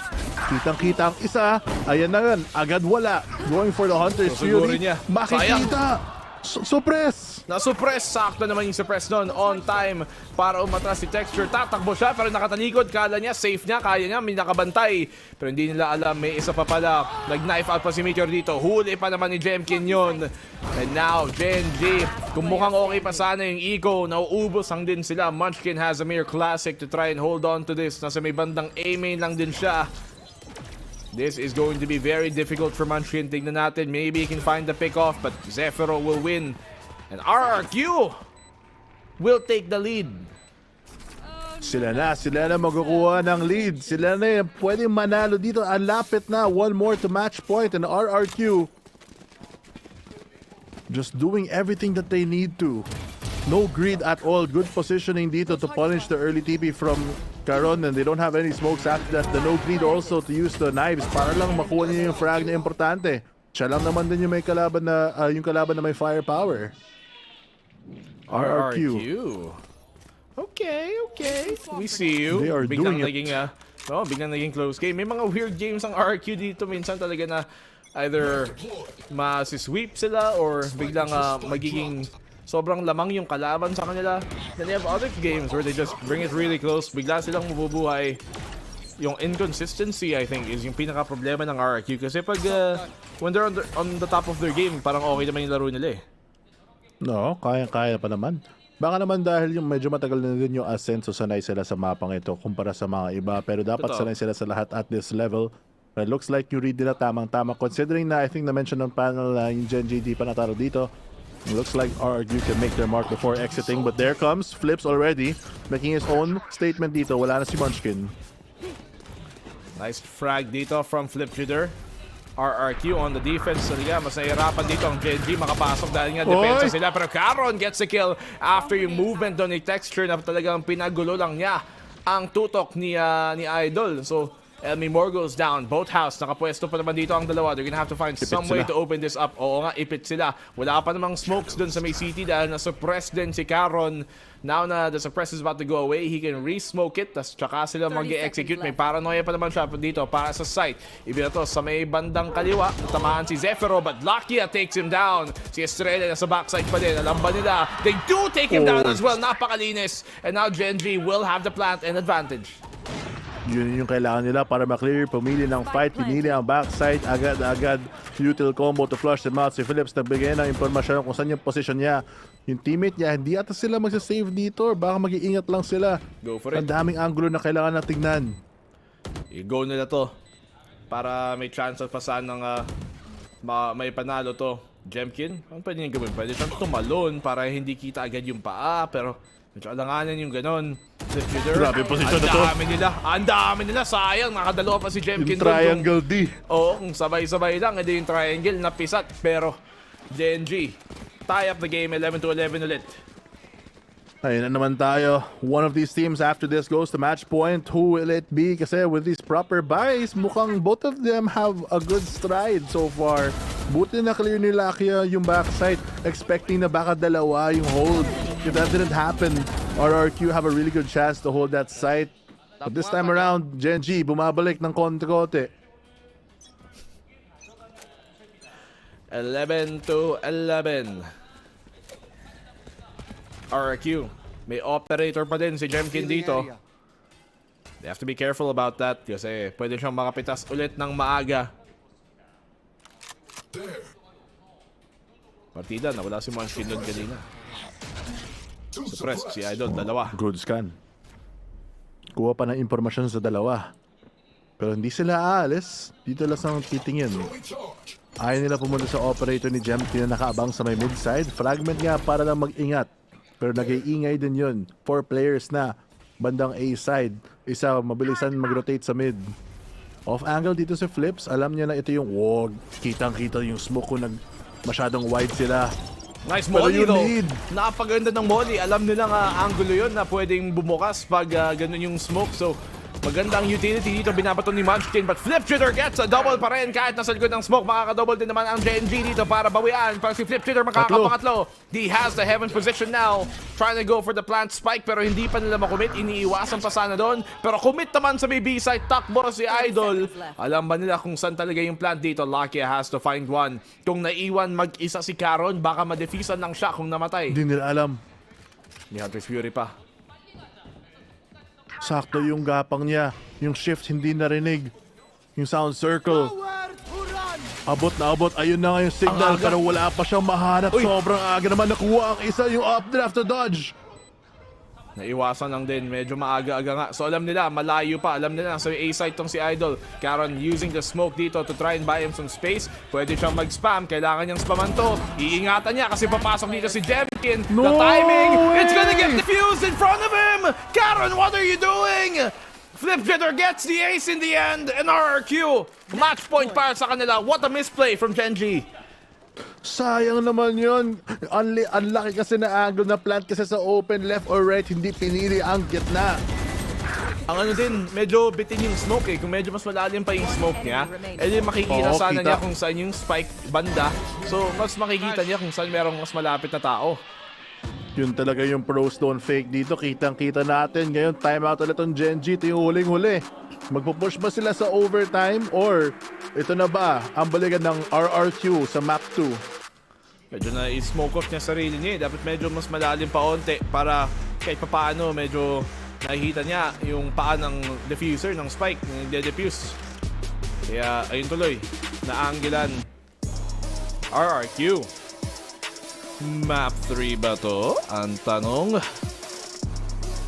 Kitang-kita ang isa. Ayan na yun. Agad wala. Going for the Hunter's Fury. Makikita. Suppress! Na-suppress. Sakto naman yung suppress nun. On time para umatras si Texture. Tatakbo siya pero nakatalikod. Kala niya safe niya. Kaya niya. May nakabantay. Pero hindi nila alam. May isa pa pala. Nag-knife out pa si Meteor dito. Huli pa naman ni Jkint yun. And now, Gen.G. Kung mukhang okay pa sana yung eco, nauubos ang din sila. Munchkin has a mere classic to try and hold on to this. Nasa may bandang A-main lang din siya. This is going to be very difficult for Munchkin. Tignan natin. Maybe he can find the pick-off, but Zephyro will win. And RRQ will take the lead. Sila na magkukuha ng lead. Sila na yung pwedeng manalo dito. Ang lapit na. One more to match point. And RRQ just doing everything that they need to. No greed at all. Good positioning dito to punish the early TP from Caron, and they don't have any smokes after that. The no greed also to use the knives para lang makuha niya yung frag na importante. Siya lang naman din yung may kalaban na may firepower. RRQ. Okay. We see you. They are biglang doing it. Biglang naging close game. May mga weird games ang RRQ dito. Minsan talaga na either masisweep sila or biglang magiging sobrang lamang yung kalaban sa kanila. Then they have other games where they just bring it really close. Bigla silang mabubuhay. Yung inconsistency, I think, is yung pinaka-problema ng RRQ. Kasi pag when they're on the top of their game, parang okay naman yung laro nila eh. No, kaya pa naman. Baka naman dahil yung medyo matagal na din yung ascent, so sanay sila sa mapang ito kumpara sa mga iba. Pero dapat sanay sila sa lahat at this level. But it looks like yung read nila tamang-tama. Considering na I think na-mention ng panel na yung Gen.G di pa natalo dito. It looks like RRQ can make their mark before exiting. But there comes Flips already, making his own statement dito. Wala na si Munchkin. Nice frag dito from Flip Shooter. RRQ on the defense. Talaga, mas nahihirapan dito ang Gen.G makapasok dahil nga depensa sila. Pero Caron gets a kill after yung movement doon ni Texture na talagang pinagulo lang niya ang tutok ni Idol. So, Elmi Moore goes down. Boat house. Nakapwesto pa naman dito ang dalawa. They're gonna have to find some way to open this up. Oo nga, ipit sila. Wala pa namang smokes dun sa may city dahil na-suppress din si Caron. Now na the suppress is about to go away, he can re-smoke it. Tas tsaka sila mag-execute. May paranoia pa naman siya dito para sa site. Ibig na to sa may bandang kaliwa. Natamaan si Zephyro, but Lakia takes him down. Si Estrella nasa backside pa din. Alam ba nila? They do take him down as well. Napakalinis. And now Gen.G will have the plant and advantage. Yun yung kailangan nila para maklear. Pumili ng fight, pinili ang backside. Agad-agad util combo to flush them out. Si Phillips nagbigay ng impormasyon kung saan yung position niya. Yung teammate niya, hindi ata sila magsasave dito. Baka mag-iingat lang sila. Go for it. Ang daming angulo na kailangan na tignan. I-go nila to para may chance pa saan ng may panalo to. Jkint, ano pwede niyang gawin? Pwede siyang tumalon para hindi kita agad yung paa. Pero medyo alanganan yung ganon. Grabe posisyon na to. Ang dami nila. Sayang, nakadalawa pa si Jkint. Yung triangle D. Oo, kung sabay-sabay lang. Hindi yung triangle napisat. Pero Gen.G tie up the game 11-11 ulit. Ayun na naman tayo. One of these teams after this goes to match point. Who will it be? Kasi with these proper buys, mukhang both of them have a good stride so far. Buti na clear ni Lakia yung backside. Expecting na baka dalawa yung hold. If that didn't happen, RRQ have a really good chance to hold that site. But this time around, Gen.G bumabalik ng konti-konti. 11-11. RRQ. May operator pa din si Jkint dito. They have to be careful about that kasi pwede siyang makapitas ulit ng maaga. Partida, nawala si Munchkin doon kanina. Suppressed si Idol, dalawa. Good scan. Kuha pa ng impormasyon sa dalawa. Pero hindi sila aalis. Dito lang sa titingin. Ayaw nila pumunta sa operator ni Jkint na nakaabang sa may mid-side. Fragment nga para lang mag-ingat. Pero nag-iingay din yun. 4 players na. Bandang A-side. Isa, mabilisan mag-rotate sa mid. Off angle dito si Flips. Alam niya na ito yung wog. Kitang-kita yung smoke kung masyadong wide sila. Nice Pero molly you though. need. Napaganda ng molly. Alam nila nga angulo yun na pwedeng bumukas pag ganun yung smoke. So, magandang utility dito binabaton ni Jkint, but Flip Shooter gets a double pa rin kahit nasa likod ng smoke. Makaka-double din naman ang Gen.G dito para bawian. Pag si Flip Shooter makakapangatlo. He has the heaven position now. Trying to go for the plant spike pero hindi pa nila makomit. Iniiwasan pa sana doon. Pero commit naman sa may B-side. Takbo si Idol. Alam ba nila kung saan talaga yung plant dito? Lakia has to find one. Kung naiwan mag-isa si Caron, baka ma-defusean lang siya kung namatay. Hindi nila alam. Ni Hunter's Fury pa. Sakto yung gapang niya. Yung shift hindi narinig. Yung sound circle. Abot na abot. Ayun na nga yung signal. Pero wala pa siyang mahanap. Sobrang aga naman nakuha ang isa. Yung updraft to dodge. Naiwasan lang din. Medyo maaga-aga nga. So alam nila, malayo pa. Alam nila, so A-side tong si Idol. Caron using the smoke dito to try and buy him some space. Pwede siyang mag-spam. Kailangan niyang spaman to. Iingatan niya kasi papasok dito si Jkint. The timing, it's gonna get defused in front of him! Caron, what are you doing? Flip Shooter gets the ace in the end. And RRQ, match point para sa kanila. What a misplay from Gen.G. Sayang naman yun. Unlucky kasi na angle na plant kasi sa open left or right. Hindi pinili ang gitna. Ang ano din, medyo bitin yung smoke eh. Kung medyo mas malalim pa yung smoke niya, eh makikita sana niya kung saan yung spike banda. So, mas makikita niya kung saan merong mas malapit na tao. Yun talaga yung pro stone fake dito. Kitang-kita natin. Ngayon, timeout ulit ang Gen.G. Ito yung huling-huli. Magpupush ba sila sa overtime or ito na ba ang balikan ng RRQ sa map 2? Medyo na i-smoke off niya sarili niya. Dapat medyo mas malalim pa onte para kahit papaano medyo nakikita niya yung paa ng diffuser ng spike ng de-defuse. Kaya ayun tuloy, naanggilan. RRQ. Map 3 ba to? Ang tanong.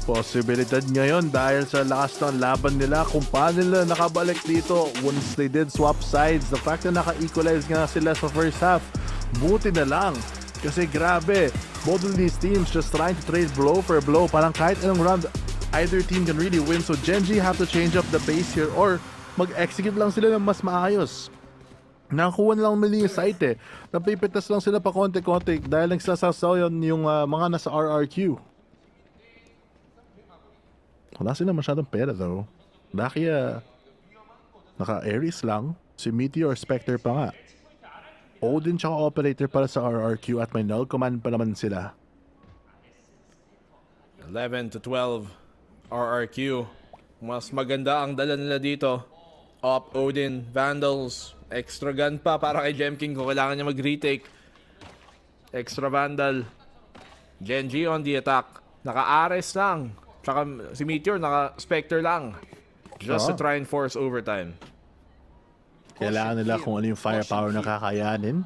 Posibilidad ngayon dahil sa lakas ng laban nila kung paano nila nakabalik dito once they did swap sides. The fact na naka-equalize nga sila sa first half, buti na lang. Kasi grabe, both of these teams just trying to trade blow for blow. Parang kahit anong round, either team can really win. So Gen.G have to change up the pace here or mag-execute lang sila ng mas maayos. Nakakuha na lang mali yung site eh. Napipitas lang sila pa konti-konti dahil nagsasasaw yung mga nasa RRQ. Wala sila masyadong pera though. Kaya naka-Ares lang. Si Meteor Spectre pa nga. Odin tsaka Operator para sa RRQ at may null command pa naman sila. 11 to 12 RRQ. Mas maganda ang dala nila dito. Op, Odin, Vandals, extra gun pa para kay Jkint kung kailangan niya mag-retake. Extra Vandal. Gen.G on the attack. Naka-Ares lang. Tsaka si Meteor naka-Spectre lang. Just to try and force overtime. Kailangan nila kung ano yung firepower na kakayanin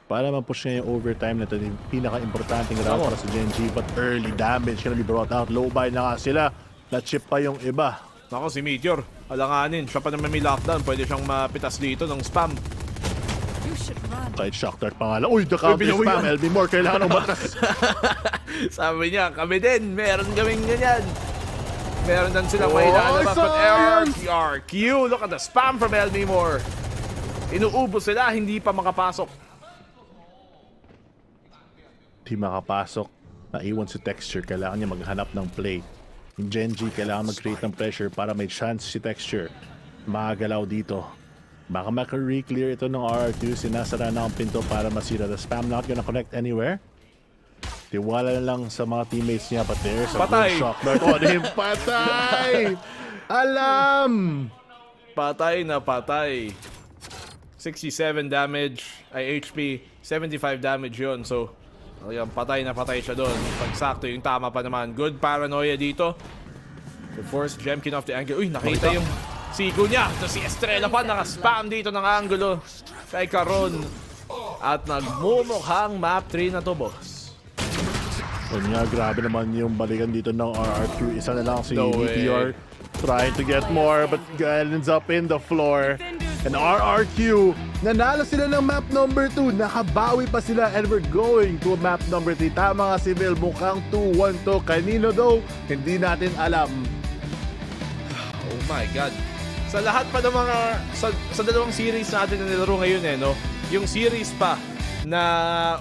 para ma-push niya yung overtime na ito yung pinaka-importanting round para sa Gen.G. But early damage gonna be brought out. Low buy na nga sila. Na-chip pa yung iba. Nako, si Meteor. Alanganin. Siya pa naman may lockdown. Pwede siyang mapitas dito ng spam. Kahit shock dart pa nga lang. Uy, the counter spam. LB Moore, kailangan umatras. Sabi niya, kami din. Meron kaming ganyan. Meron din silang may lalabas. But RRQ, look at the spam from LB Moore. Inuubos sila, hindi pa makapasok. Hindi makapasok. Naiwan si Texture. Kailangan niya maghanap ng play. Yung Gen.G kailangan mag-create ng pressure para may chance si Texture. Makagalaw dito. Baka maka-re-clear ito ng RRQ. Sinasara na ang pinto para masira. The spam not gonna connect anywhere. Tiwala na lang sa mga teammates niya. But there's a good shock. Patay! Alam! Patay na patay. 67 damage ay HP. 75 damage yun. So, ayan, patay na patay siya doon. Pagsakto yung tama pa naman. Good paranoia dito. To force Jkint off the angle. Uy, nakita yung sigo niya. Ito si Estrella pa. Naka-spam dito ng angulo kay Caron. At nagmumukhang map 3 na to, boss. O nga, grabe naman yung balikan dito ng RRQ. Isa na lang si Meteor trying to get more but ends up in the floor. And RRQ, nanalo sila ng map number 2. Nakabawi pa sila and we're going to map number 3. Tama nga si Vil, mukhang 2-1 to. Kanino daw, hindi natin alam. Oh my God. sa lahat pa ng mga sa dalawang series natin na nilaro ngayon no, yung series pa na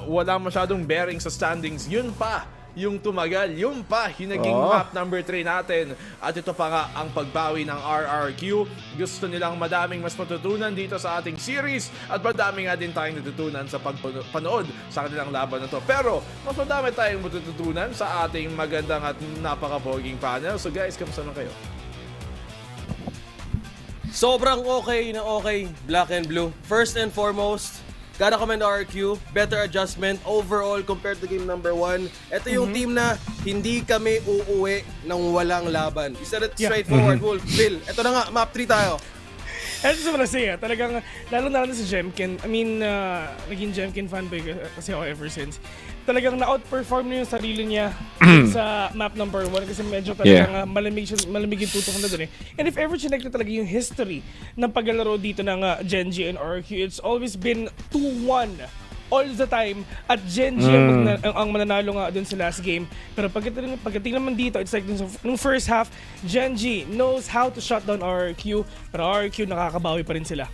walang masyadong bearing sa standings, yun pa yung tumagal, yun pa yung naging map number 3 natin. At ito pa nga ang pagbawi ng RRQ. Gusto nilang madaming mas matutunan dito sa ating series at madami nga din tayong natutunan sa pagpanood sa kanilang laban na to. Pero mas madami tayong matututunan sa ating magandang at napakapoging panel. So guys, kamusta na kayo? Sobrang okay na okay, Black and Blue. First and foremost, gotta commend RQ, better adjustment overall compared to game number 1. Ito yung team na hindi kami uuwi ng walang laban. Isa rin straightforward, Wolf, Phil. Ito na nga, map 3 tayo. That's just what I say, talagang, lalo na sa Jkint. I mean, naging Jkint fanboy kasi ako ever since. Talagang na-outperform niya yung sarili niya sa map number 1 kasi medyo talagang malamig yung tutok na doon eh. And if ever chinek na talaga yung history ng paglalaro dito ng Gen.G and RQ, it's always been 2-1 all the time at Gen.G ang mananalo nga dun sa last game. Pero pagdating naman dito, it's like nung first half, Gen.G knows how to shut down RQ, pero RQ nakakabawi pa rin sila.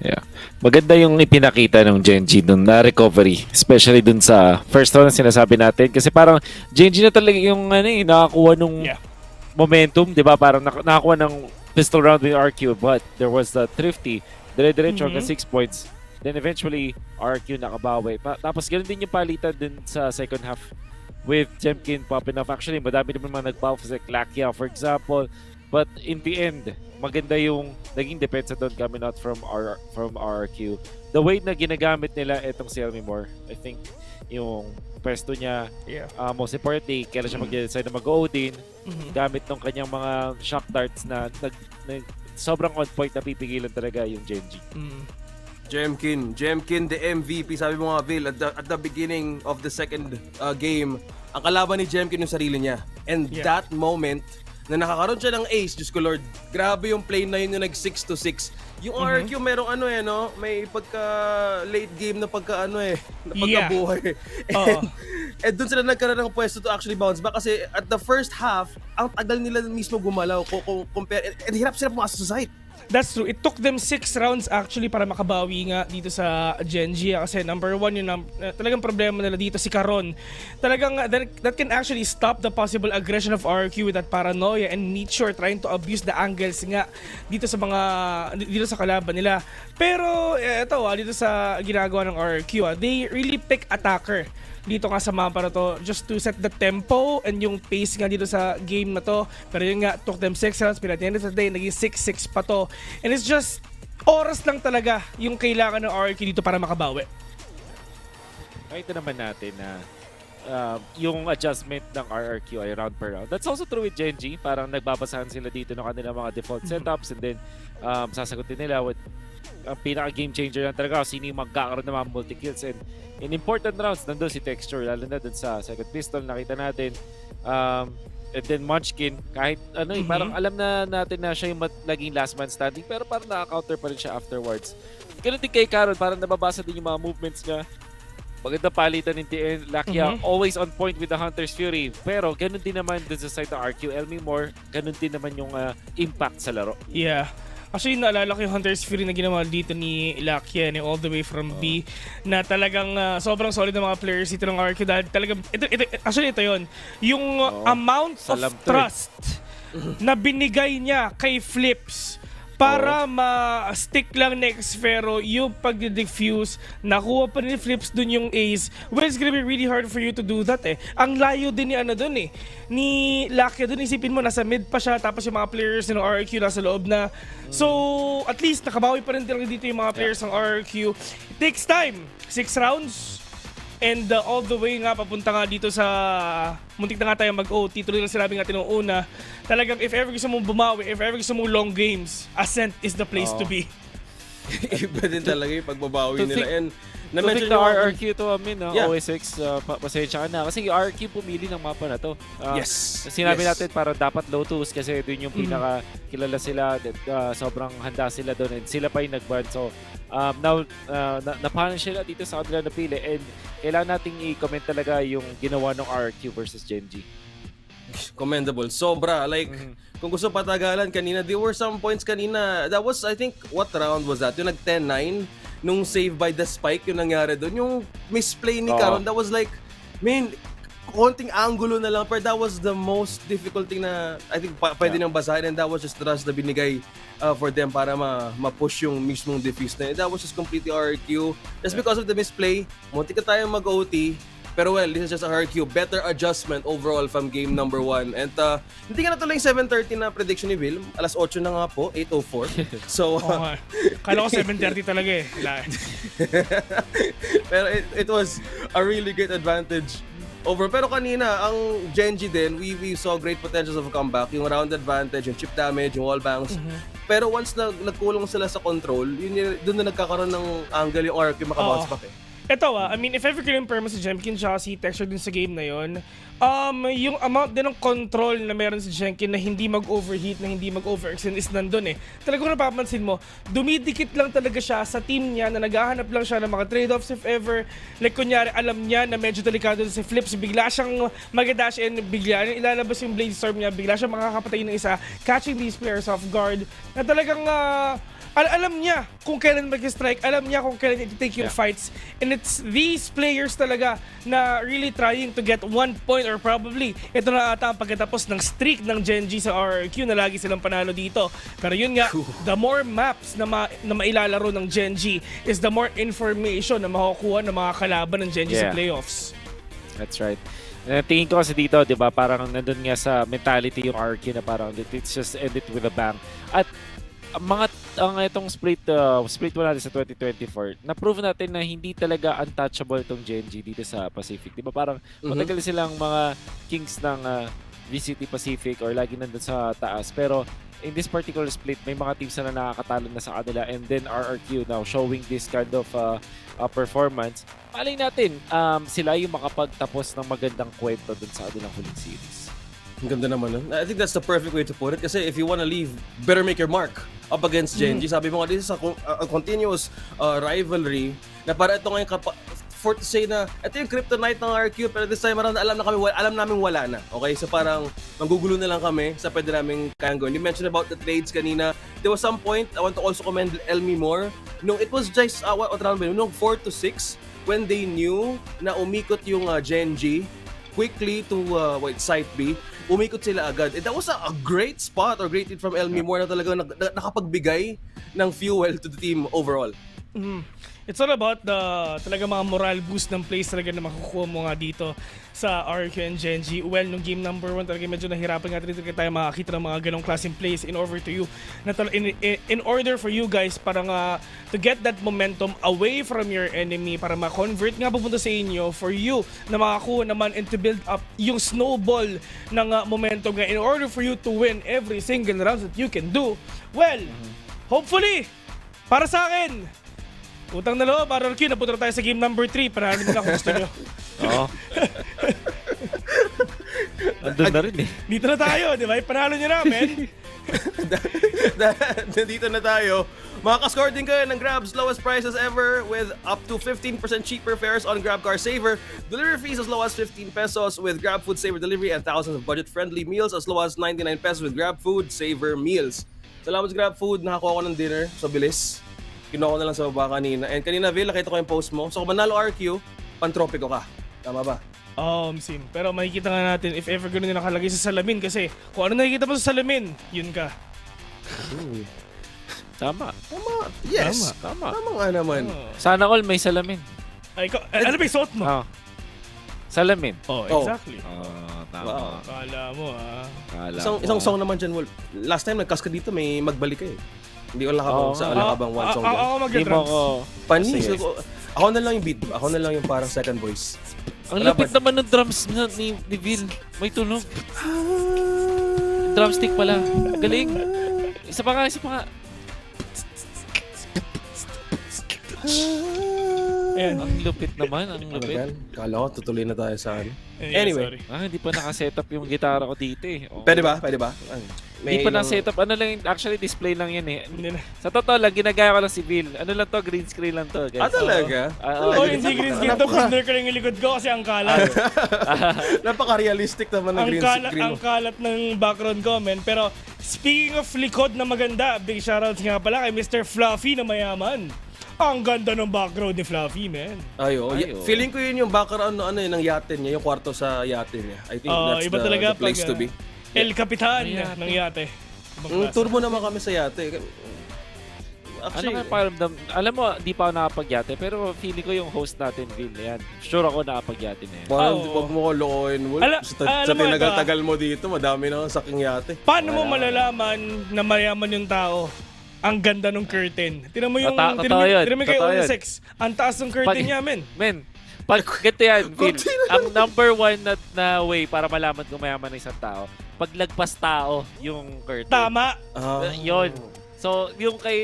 Yeah. Maganda yung ipinakita ng Gen.G dun na recovery, especially dun sa first round na sinasabi natin kasi parang Gen.G na talaga yung nakakuha nung momentum, 'di ba? Parang nakakuha ng pistol round with RQ, but there was the thrifty dire-diretso hanggang 6 points. Then eventually RQ nakabawi. Tapos ganoon din yung palitan din sa second half with Jkint popping off. Actually, madami naman mga nag-buff like Lakia for example. But in the end, maganda yung naging depensa doon coming out from RRQ. The way na ginagamit nila itong si Elmimore, I think yung pwesto niya, most importantly, kailan siya mag-decide na mag-Odin, gamit ng kanyang mga shock darts na sobrang on point na pipigilan talaga yung Gen.G. Jkint, the MVP, sabi mo nga, Vil, at the beginning of the second game, ang kalaban ni Jkint yung sarili niya. And that moment, na nakakaroon siya ng ace, Diyos ko Lord, grabe yung play na yun yung nag 6-6. Yung RQ merong may pagka late game na pagka pagkabuhay. And doon sila nagkaroon ng pwesto to actually bounce back kasi at the first half, ang tagal nila mismo gumalaw compare, and hirap sila pumasok sa site. That's true. It took them 6 rounds actually para makabawi nga dito sa Gen.G kasi number 1 yung talagang problema nila dito si Caron. Talagang that can actually stop the possible aggression of RQ with that paranoia and nature trying to abuse the angles nga dito sa kalaban nila. Pero dito sa ginagawa ng RQ, they really pick attacker dito nga sa mapa na to just to set the tempo and yung pace nga dito sa game na to. Pero yun nga, took them 6 rounds, pero at the end of the day, naging 6-6 pa to. And it's just oras lang talaga yung kailangan ng RQ dito para makabawi. Nakita naman natin na yung adjustment ng RRQ ay round per round. That's also true with Gen.G. Parang nagbabasahan sila dito ng kanilang mga default setups and then sasagutin nila with ang pinaka-game changer lang talaga sino yung magkakaroon ng mga multi-kills and in important rounds nandun si Texture lalo na dun sa second pistol nakita natin and then Munchkin kahit parang alam na natin na siya yung naging last man standing pero parang naka-counter pa rin siya afterwards. Ganun din kay Caron parang nababasa din yung mga movements niya. Maganda palitan ni TN Lakia, always on point with the Hunter's Fury. Pero ganun din naman dun sa side ng RQ Elmimore, ganun din naman yung impact sa laro. Yeah. Actually, naalala ko yung Hunter's Fury na ginawa dito ni Lakia all the way from B na talagang sobrang solid ng mga players dito ng RQ dahil talagang, ito yun. Yung amount of trust na binigay niya kay Flips para ma-stick lang next Pharaoh yung pag-defuse, nakuha pa ni Flips dun yung ace. Well, it's gonna be really hard for you to do that Ang layo din ni dun ni Lakia dun, isipin mo, nasa mid pa siya, tapos yung mga players ng RRQ nasa loob na. So, at least nakabawi pa rin talaga dito yung mga players ng RRQ. It takes time. 6 rounds. And all the way nga papunta nga dito sa muntik na nga tayo mag-OT. Tuloy lang sinabi natin nung una. Talagang if ever gusto mong bumawi, if ever gusto mong long games, Ascent is the place to be. Iba din talaga yung pagbabawi nila. And na-mention na RRQ to OSX, pasensya ka na. Kasi yung RRQ pumili ng mapa na to. Sinabi natin parang dapat Lotus kasi doon yung pinaka kilala sila. Sobrang handa sila doon and sila pa yung nag-ban. So now, napanish sila dito sa kanila napili and kailangan nating i-comment talaga yung ginawa ng RRQ versus Gen.G. commendable. Sobra. Like, kung gusto patagalan kanina, there were some points kanina. That was, I think, what round was that? Yung nag-10-9, nung save by the spike yung nangyari doon. Yung misplay ni Caron, that was like, man, konting angulo na lang, pero that was the most difficult thing na I think pwede nang basahin, and that was just the rush na binigay for them para ma-push yung mismong defuse na yun. That was just completely RQ. Just because of the misplay, munti ka tayong mag-OT, pero well, this is just a RQ. Better adjustment overall from game number 1. And hindi ka natuloy yung 7:30 na prediction ni Will. Alas 8 na nga po, 8:04. So, kala ko 7:30 talaga eh. Pero it was a really great advantage over. Pero kanina, ang Gen.G din, we saw great potentials of a comeback. Yung round advantage, yung chip damage, yung wall bangs. Pero once nagkulong sila sa control, doon na nagkakaroon ng angle yung RQ makabounce back eh. Ito I mean, if ever kinumperma si Jkint tsaka si Texture din sa game na yon, yung amount din ng control na meron si Jkint na hindi mag-overheat, na hindi mag-overextend is nandun eh. Talagang napapansin mo, dumidikit lang talaga siya sa team niya na naghahanap lang siya ng mga trade-offs if ever. Like kunyari, alam niya na medyo delikado si Flips, bigla siyang mag-dash in, bigla ilalabas yung Blade Storm niya, bigla siyang makakapatay ng isa, catching these players off guard, na talagang alam niya kung kailan mag-strike, alam niya kung kailan i-take yung fights. And it's these players talaga na really trying to get 1 point, or probably ito na ata ang pagkatapos ng streak ng Gen.G sa RRQ na lagi silang panalo dito. Pero yun nga, the more maps na mailalaro ng Gen.G is the more information na makukuha ng mga kalaban ng Gen.G sa playoffs. That's right. Tingin ko kasi dito, di ba, parang nandun nga sa mentality yung RRQ na parang it's just end it with a bang. At itong split 1 natin sa 2024, na-prove natin na hindi talaga untouchable itong Gen.G dito sa Pacific. Di ba parang matagal silang mga kings ng VCT Pacific or lagi nandun sa taas. Pero in this particular split, may mga teams na nakakatalo na sa kanila, and then RRQ now showing this kind of performance. Malay natin, sila yung makapagtapos ng magandang kwento dun sa kanilang huling series. Ang ganda naman nun. I think that's the perfect way to put it. Kasi if you wanna leave, better make your mark up against Gen.G. Sabi mo nga, this is a continuous rivalry na para ito ngayon for to say na ito yung kryptonite ng RQ, pero this time around alam namin wala na. Okay? So parang manggugulo na lang kami sa pwede namin kayang gawin. You mentioned about the trades kanina. There was some point, I want to also commend Elmi more. Nung it was just, what round ba yun? Nung 4 to 6, when they knew na umikot yung Gen.G quickly to site B, umikot sila agad. That was a great spot or great hit from Elmi Moore na talagang nakapagbigay ng fuel to the team overall. It's all about the talaga mga moral boost ng plays talaga na makukuha mo nga dito sa RQ and Gen.G. Well, nung game number 1 talaga medyo nahirapan nga rin tayo makakita ng mga ganong klaseng plays in order for you guys parang to get that momentum away from your enemy, para ma-convert nga pupunta sa inyo, for you na makakuha naman and to build up yung snowball ng momentum nga in order for you to win every single round that you can do. Well, hopefully, para sa akin, utang na loob, RRQ, napunta tayo sa game number 3. Panalo nila kung gusto nyo. Oo. Andun na rin eh. Dito na tayo, di ba? Panalo nyo namin. Dito na tayo. Makaka-score din kayo ng Grab's lowest prices ever with up to 15% cheaper fares on Grab Car Saver. Delivery fees as low as 15 pesos with Grab Food Saver Delivery, and thousands of budget-friendly meals as low as 99 pesos with Grab Food Saver Meals. Salamat sa Grab Food. Nakakuha ko ng dinner sa bilis. Kinuha ko na lang sa baba kanina. And kanina, Vil, nakita ko yung post mo. So kung manalo RQ, pan-tropiko ka. Tama ba? Sim. Pero makikita nga natin if ever gano'n nakalagay sa salamin, kasi kung ano nakikita mo sa salamin, yun ka. Tama. Yes. Tama nga naman. Sana all may salamin. Ano ba yung suot mo? Salamin. Exactly. Tama. Wow. Kala mo Isang song naman dyan, Wolf. Last time nagkas ka dito, may magbalik ka eh. Hindi ko lakabang sa lakabang one song. Ako mag-drums. Panis. Ako na lang yung beat. Ako na lang yung parang second voice. Ang lapit naman ng drums ni Vil. May tunog. Drumstick pala. Galing. Isa pa nga. Ayan. Ang lupit naman. Kala ko tutuloy na tayo sa Anyway. Hindi pa naka-setup yung gitara ko dito eh. Pwede ba? Pwede ba? Hindi pa na-setup. Ano lang, actually display lang yan eh. Sa totoo lang, ginagaya ko lang si Bill. Ano lang to, green screen lang to. Guys. Talaga? Hindi green screen to. Consider ko lang yung likod ko kasi ang kalat. Napaka-realistic naman ng green screen. Ang kalat ng background ko, men. Pero speaking of likod na maganda, big shoutouts nga pala kay Mr. Fluffy na mayaman. Ang ganda ng background ni Fluffy, man. Feeling ko yun yung background ng yate niya, yung kwarto sa yate niya. I think that's iba talaga the place to be. El Capitan ng yate. Tour mo naman kami sa yate. Actually, ano pakiramdam? Alam mo, di pa ako nakapagyate, pero feeling ko yung host natin, Will, yan. Sure ako nakapagyate na yan. Parang wag mo ko lokohin, Wolf. Sa tinagal-tagal mo dito, madami na ang saking yate. Paano mo malalaman na mayaman yung tao? Ang ganda ng curtain. Tinan mo yung kay Osex. Ang taas ng curtain niya, men. Pag ganito yan, Phil, ang number one na way para malaman kung mayaman ng isang tao, paglagpas tao yung curtain. Tama. Yun. So, yung kay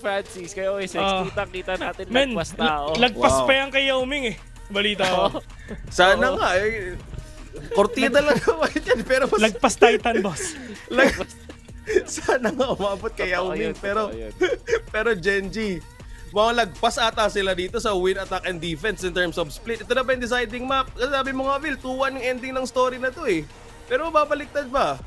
Francis, kay Osex, kita natin lagpas tao. Lagpas pa yan kay Yao Ming eh. Balita ko. Sana nga eh. Kortida lang naman yan. Pero lagpas Titan, boss. Sana nga umabot kay Yao Ming. Pero Gen.G, lagpas ata sila dito sa win, attack, and defense in terms of split. Ito na ba yung deciding map? Kasi sabi mo nga, Will, 2-1 yung ending ng story na to eh. Pero babaliktad ba?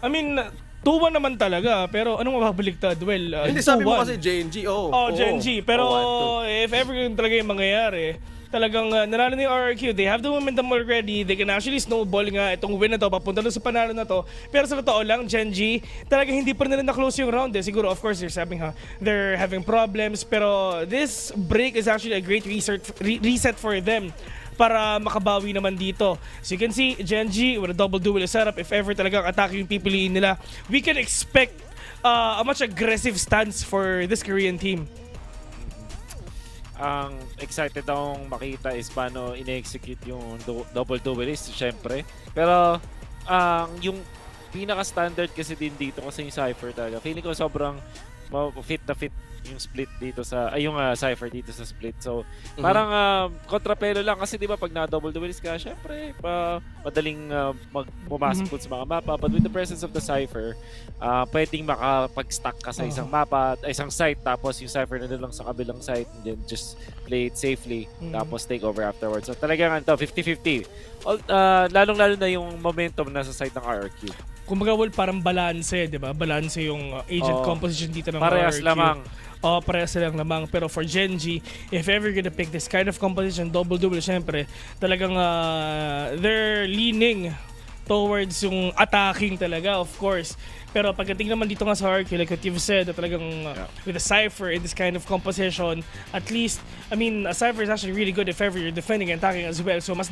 I mean, 2-1 naman talaga. Pero anong mababaliktad? Well, hindi, sabi mo kasi Gen.G. Gen.G. Pero if ever yun talaga yung mangyayari, talagang nanalo na yung RRQ. They have the momentum already. They can actually snowball nga itong win na to papunta doon sa panalo na to. Pero sa totoo lang, Gen.G, talagang hindi pa nila na-close yung round. Siguro, of course, they're having problems. Pero this break is actually a great reset for them para makabawi naman dito. So you can see, Gen.G with a double duel setup. If ever talagang attacking yung pipiliin nila, we can expect a much aggressive stance for this Korean team. Ang excited akong makita is paano ine-execute yung double duelist, syempre. Pero yung pinaka-standard kasi din dito kasi yung Cypher talaga. Feeling ko sobrang fit na fit yung split dito sa yung Cypher dito sa split. So parang kontrapelo lang kasi 'di ba pag na-double duelist ka, syempre madaling pumasok sa mga mapa, but with the presence of the Cypher, pwedeng makapag-stack ka sa isang mapa, isang site, tapos yung Cypher na lang sa kabilang site, and then just play it safely, tapos take over afterwards. So talagang 50-50. Lalong-lalo na yung momentum nasa side ng RRQ. Kumbaga, parang balanse, 'di ba? Balanse yung agent composition dito ng parehas RRQ. Lamang. Parehas lang lamang. Pero for Gen.G, if ever gonna pick this kind of composition, double-double, syempre, talagang they're leaning towards yung attacking talaga, of course. Pero pagdating naman dito nga sa RRQ, like what you've said, talagang with a Cypher in this kind of composition, at least, I mean, a Cypher is actually really good if ever you're defending and attacking as well. So mas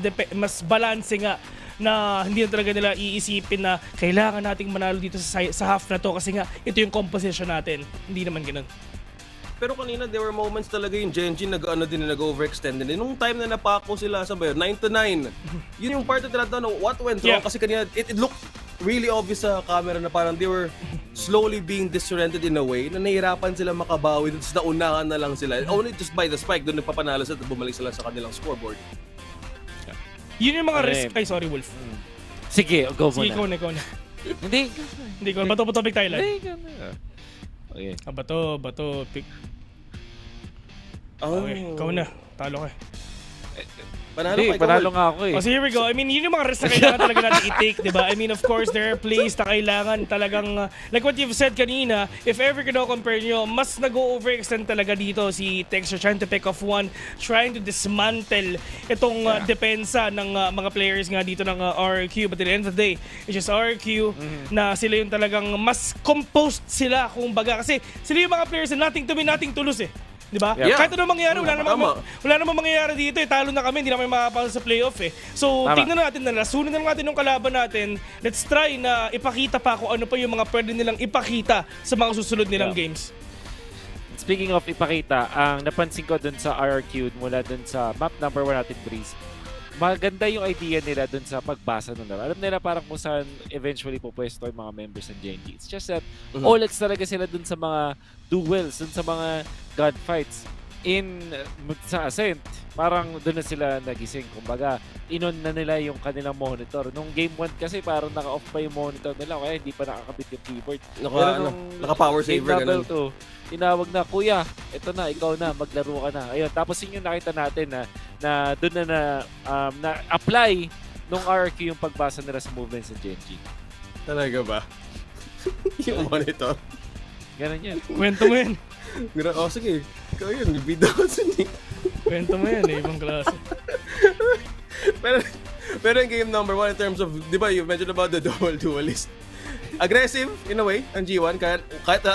balance nga na hindi na talaga nila iisipin na kailangan nating manalo dito sa half na to kasi nga ito yung composition natin. Hindi naman ganun. Pero kanina, there were moments talaga yung Gen.G nag-overextend din. Nung time na napako sila sa 9-9, yun yung part na tinatanong, what went wrong? Kasi kanina, it looked really obvious sa camera na parang they were slowly being disoriented in a way na nahihirapan sila makabawi, tapos naunahan na lang sila. Only just by the spike, doon nagpapanalo sila at bumalik sila sa kanilang scoreboard. Yun yung mga risk. Ay, sorry, Wolf. Sige, go muna. Sige, ikaw na. Hindi ko. Bato pick tayo lang. Okay. Bato, pick. Okay, ikaw na. Talo ka. Panalo nga ako eh. So here we go. I mean, yun yung mga risk na kailangan talaga natin i-take, di ba? I mean, of course, there are plays na kailangan talagang, like what you've said kanina, if ever compare nyo, mas nag-overextend talaga dito si Texture, trying to pick off one, trying to dismantle itong depensa ng mga players nga dito ng RRQ. But at the end of the day, it's just RRQ na sila yung talagang mas composed sila, kumbaga. Kasi sila yung mga players na nothing to win, nothing to lose eh. Di ba? Yeah. Kahit anong mangyari, wala namang mangyayari dito eh. Talo na kami, hindi na kami makapasok sa playoff eh. So, tingnan natin na lasunin na natin yung kalaban natin. Let's try na ipakita pa kung ano pa yung mga pwede nilang ipakita sa mga susunod nilang games. Speaking of ipakita, ang napansin ko dun sa RRQ mula dun sa map number 1 natin, Breeze, maganda yung idea nila dun sa pagbasa ng laro. Alam nila parang kung saan eventually pupwesto yung mga members ng Gen.G. It's just that all-outs talaga sila dun sa mga duels, dun sa mga gunfights. sa Ascent, parang doon na sila nagising. Kumbaga, inon na nila yung kanilang monitor. Nung game 1 kasi parang naka-off pa yung monitor nila kaya hindi pa nakakabit yung keyboard. Naka-power saver ganun. Tinawag na, kuya, ito na, ikaw na, maglaro ka na. Ayun, tapos yun yung nakita natin na doon na apply nung RRQ yung pagbasa nila sa movement sa Gen.G. Talaga ba? Yung monitor? Ganun yan. Kwento mo yan. Sige. Ikaw yun, bida ko sin. Kwento mo yan ibang klase. pero yung game number 1 in terms of, di ba, you mentioned about the duelist. Aggressive, in a way, ang G1, kahit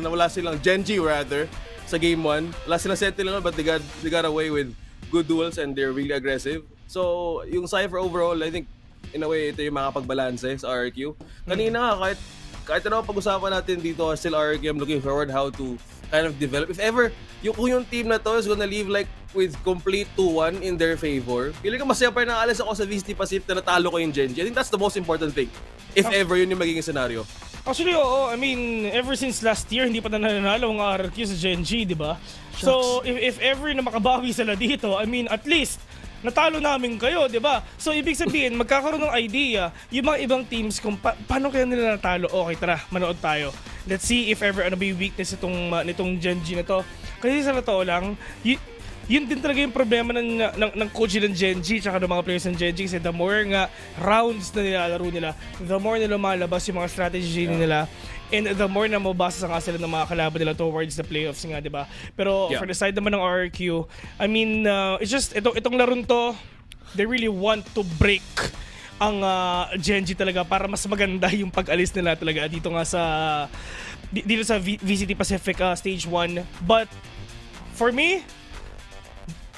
wala silang Gen.G rather, sa game 1. Wala silang sentinel, but they got away with good duels and they're really aggressive. So, yung Cypher overall, I think, in a way, ito yung makapagbalanse sa RRQ. Kanina nga, kahit ano pag-usapan natin dito, still RRQ, I'm looking forward how to kind of develop. If ever, kung yung team na to is gonna leave like with complete 2-1 in their favor, pili ko masaya pa rin naalis ako sa VCT Pacific na natalo ko yung Gen.G. I think that's the most important thing. If ever, yun yung magiging scenario. Actually, oo. I mean, ever since last year, hindi pa na nanalo ang RRQ sa Gen.G, di ba? So, if ever na makabawi sila dito, I mean, at least, natalo namin kayo, di ba? So, ibig sabihin, magkakaroon ng idea yung mga ibang teams kung paano kaya nila natalo. Okay, tara, manood tayo. Let's see if ever ano ba yung weakness nitong Gen.G na to. Kasi sa totoo lang, yun din talaga yung problema ng coach ng Gen.G tsaka ng mga players ng Gen.G kasi the more nga rounds na nilalaro nila, the more na lumalabas yung mga strategy nila. And the more na mabasa nga sila ng mga kalaban nila towards the playoffs nga, di ba? Pero for the side naman ng RRQ, I mean, it's just, itong laron to, they really want to break ang Gen.G talaga para mas maganda yung pag-alis nila talaga dito nga dito sa VCT Pacific Stage 1. But, for me,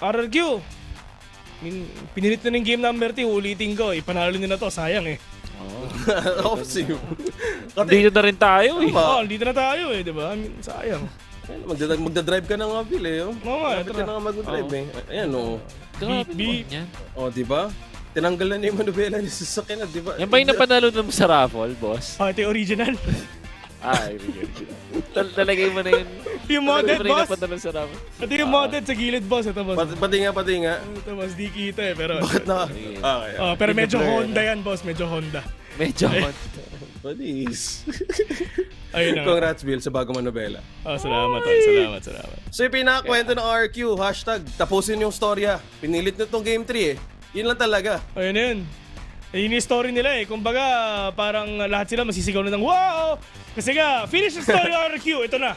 RRQ, I mean, pinilit na ng game number 2, ulitin ko, ipanalo nila to, sayang eh. Offside. Dito na rin tayo eh. Dito na tayo eh, di ba? I mean, sayang. Magdadrive ka na nga, Phil eh. Oo nga, Lapit ka na nga mag-drive eh. Ayan o. Beep. O, di ba? Tinanggal na yung manubela niya sa sakyan, di ba? Yan ba yung napanalo naman sa raffle, boss? Ito yung original. Original. Talagay mo na yun. Yung modded, boss. Ito yung modded sa gilid, boss. Ito, boss. Pati nga. Ito, boss. Di kita eh. Pero, bakit na? pero medyo Honda yan, boss. Medyo Honda. Please. Ayun na. Congrats, Bill, sa bagong manobela. Salamat, tol. Salamat. So, yung pinakakwento ng RQ, hashtag, tapusin yung storya. Pinilit na itong game 3 eh. Yun lang talaga. Ayun na yun. Yun yung story nila eh. Kumbaga, parang lahat sila masisigaw na ng wow! Kasi nga, finish the story RQ. Ito na.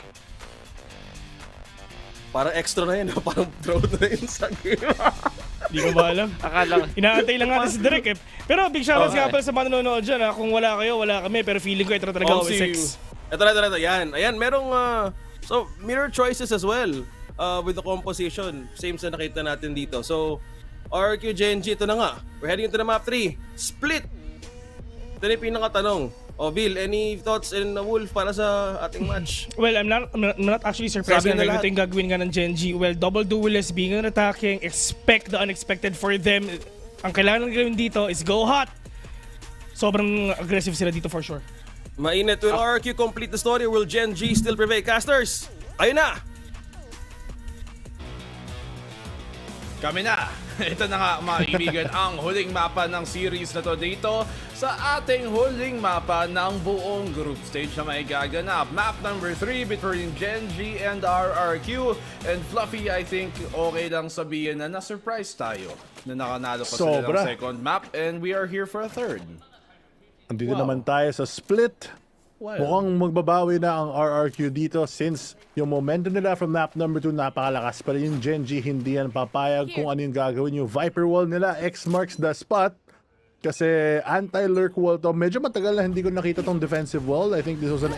Parang extra na yun. Parang throw na yun sa game. Hindi ko ba alam. Akala. Inaantay lang natin si Derek eh. Pero big shoutout nga pala sa mga nanonood dyan ha. Kung wala kayo, wala kami. Pero feeling ko ito talaga OS6. Ito. Ayan, merong so mirror choices as well with the composition. Same sa nakita natin dito. So, RQ Gen.G, ito na nga. We're heading into the map 3. Split! Ito na yung pinakatanong. Bill, any thoughts in Wolf para sa ating match? Well, I'm not actually surprised na ito yung gagawin nga ng Gen.G. Well, double duelist, being an attacking, expect the unexpected for them. Ang kailangan gawin dito is go hot. Sobrang aggressive sila dito for sure. Mainit. Will RQ complete the story? Will Gen.G still prevail? Casters, kayo na! Kami na! Ito na nga mga kaibigan ang huling mapa ng series na to dito sa ating huling mapa ng buong group stage na may gaganap. Map number 3 between Gen.G and RRQ. And Fluffy, I think okay lang sabihin na na-surprise tayo na nakanalo pa sila ng second map and we are here for a third. Andito naman tayo sa split. Mukhang magbabawi na ang RRQ dito since yung momentum nila from map number 2 napakalakas. Pero yung Gen.G hindi yan papayag kung ano yung gagawin. Yung Viper Wall nila, X marks the spot. Kasi anti-lurk wall to. Medyo matagal na hindi ko nakita tong defensive wall. I think this was an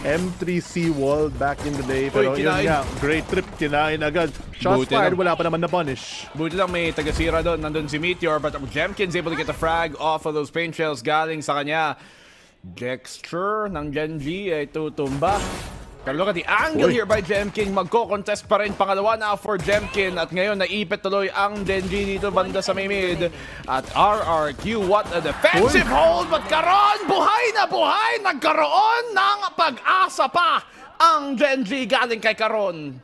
M3C wall back in the day. Pero yun nga, great trip, kinain agad. Shots fired, wala pa naman na punish. Buti lang may taga-sira doon. Nandun si Meteor, but Jkint's able to get the frag off of those paint shells galing sa kanya. Dexter ng Gen.G ay tutumba. Pero look at the angle here by Jkint. Magko-contest pa rin pangalawa na for Jkint. At ngayon naipit tuloy ang Gen.G dito banda sa may mid. At RRQ, what a defensive hold. But karon, buhay na buhay. Nagkaroon ng pag-asa pa ang Gen.G galing kay karon.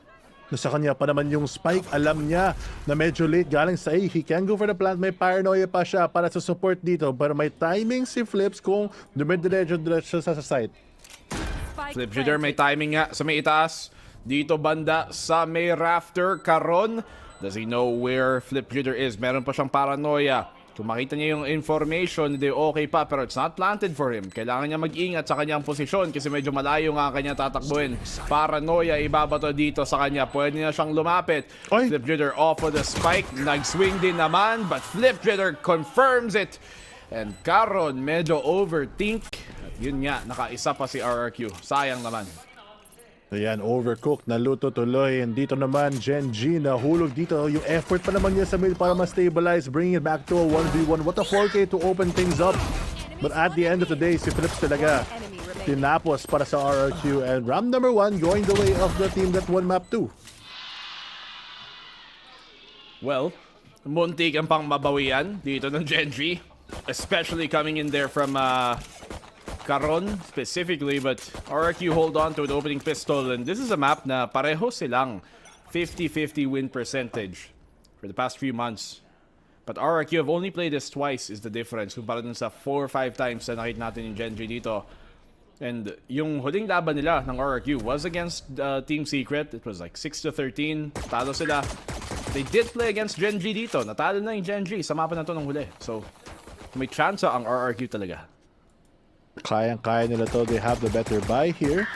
Nasa kanya pa naman yung spike. Alam niya na medyo late galing sa A. He can go for the plant. May paranoia pa siya para sa support dito. Pero may timing si Flips kung dumidiretso sa site. Flip Jitter may timing nga sa may itaas. Dito banda sa may rafter. Caron, does he know where Flip Jitter is? Meron pa siyang paranoia. Kung makita niya yung information, hindi okay pa, pero it's not planted for him. Kailangan niya mag-ingat sa kanyang posisyon kasi medyo malayo nga kanya tatakbuhin. Paranoia, ibabato dito sa kanya. Pwede na siyang lumapit. Flip Jitter off of the spike. Nag-swing din naman, but Flip Jitter confirms it. And Caron, medyo overthink. At yun nga, nakaisa pa si RRQ. Sayang naman. Ayan, overcooked, naluto tuloy. And dito naman, Gen.G nahulog dito. Yung effort pa naman niya sa mid para ma-stabilize, bringing it back to a 1v1. What a 4K to open things up. But at the end of the day, si Flips talaga tinapos para sa RRQ. And round number 1 going the way of the team that won map 2. Well, muntik ang pang mabawian dito ng Gen.G. Especially coming in there from Caron specifically, but RRQ hold on to the opening pistol, and this is a map na pareho silang 50-50 win percentage for the past few months. But RRQ have only played this twice is the difference kumpara dun sa 4 or 5 times na nakita natin yung Gen.G dito. And yung huling laban nila ng RRQ was against Team Secret. It was like 6-13. Talo sila. They did play against Gen.G dito. Natalo na yung Gen.G sa mapa na to ng huli. So, may chance ang RRQ talaga. Kayang-kaya nila to. They have the better buy here.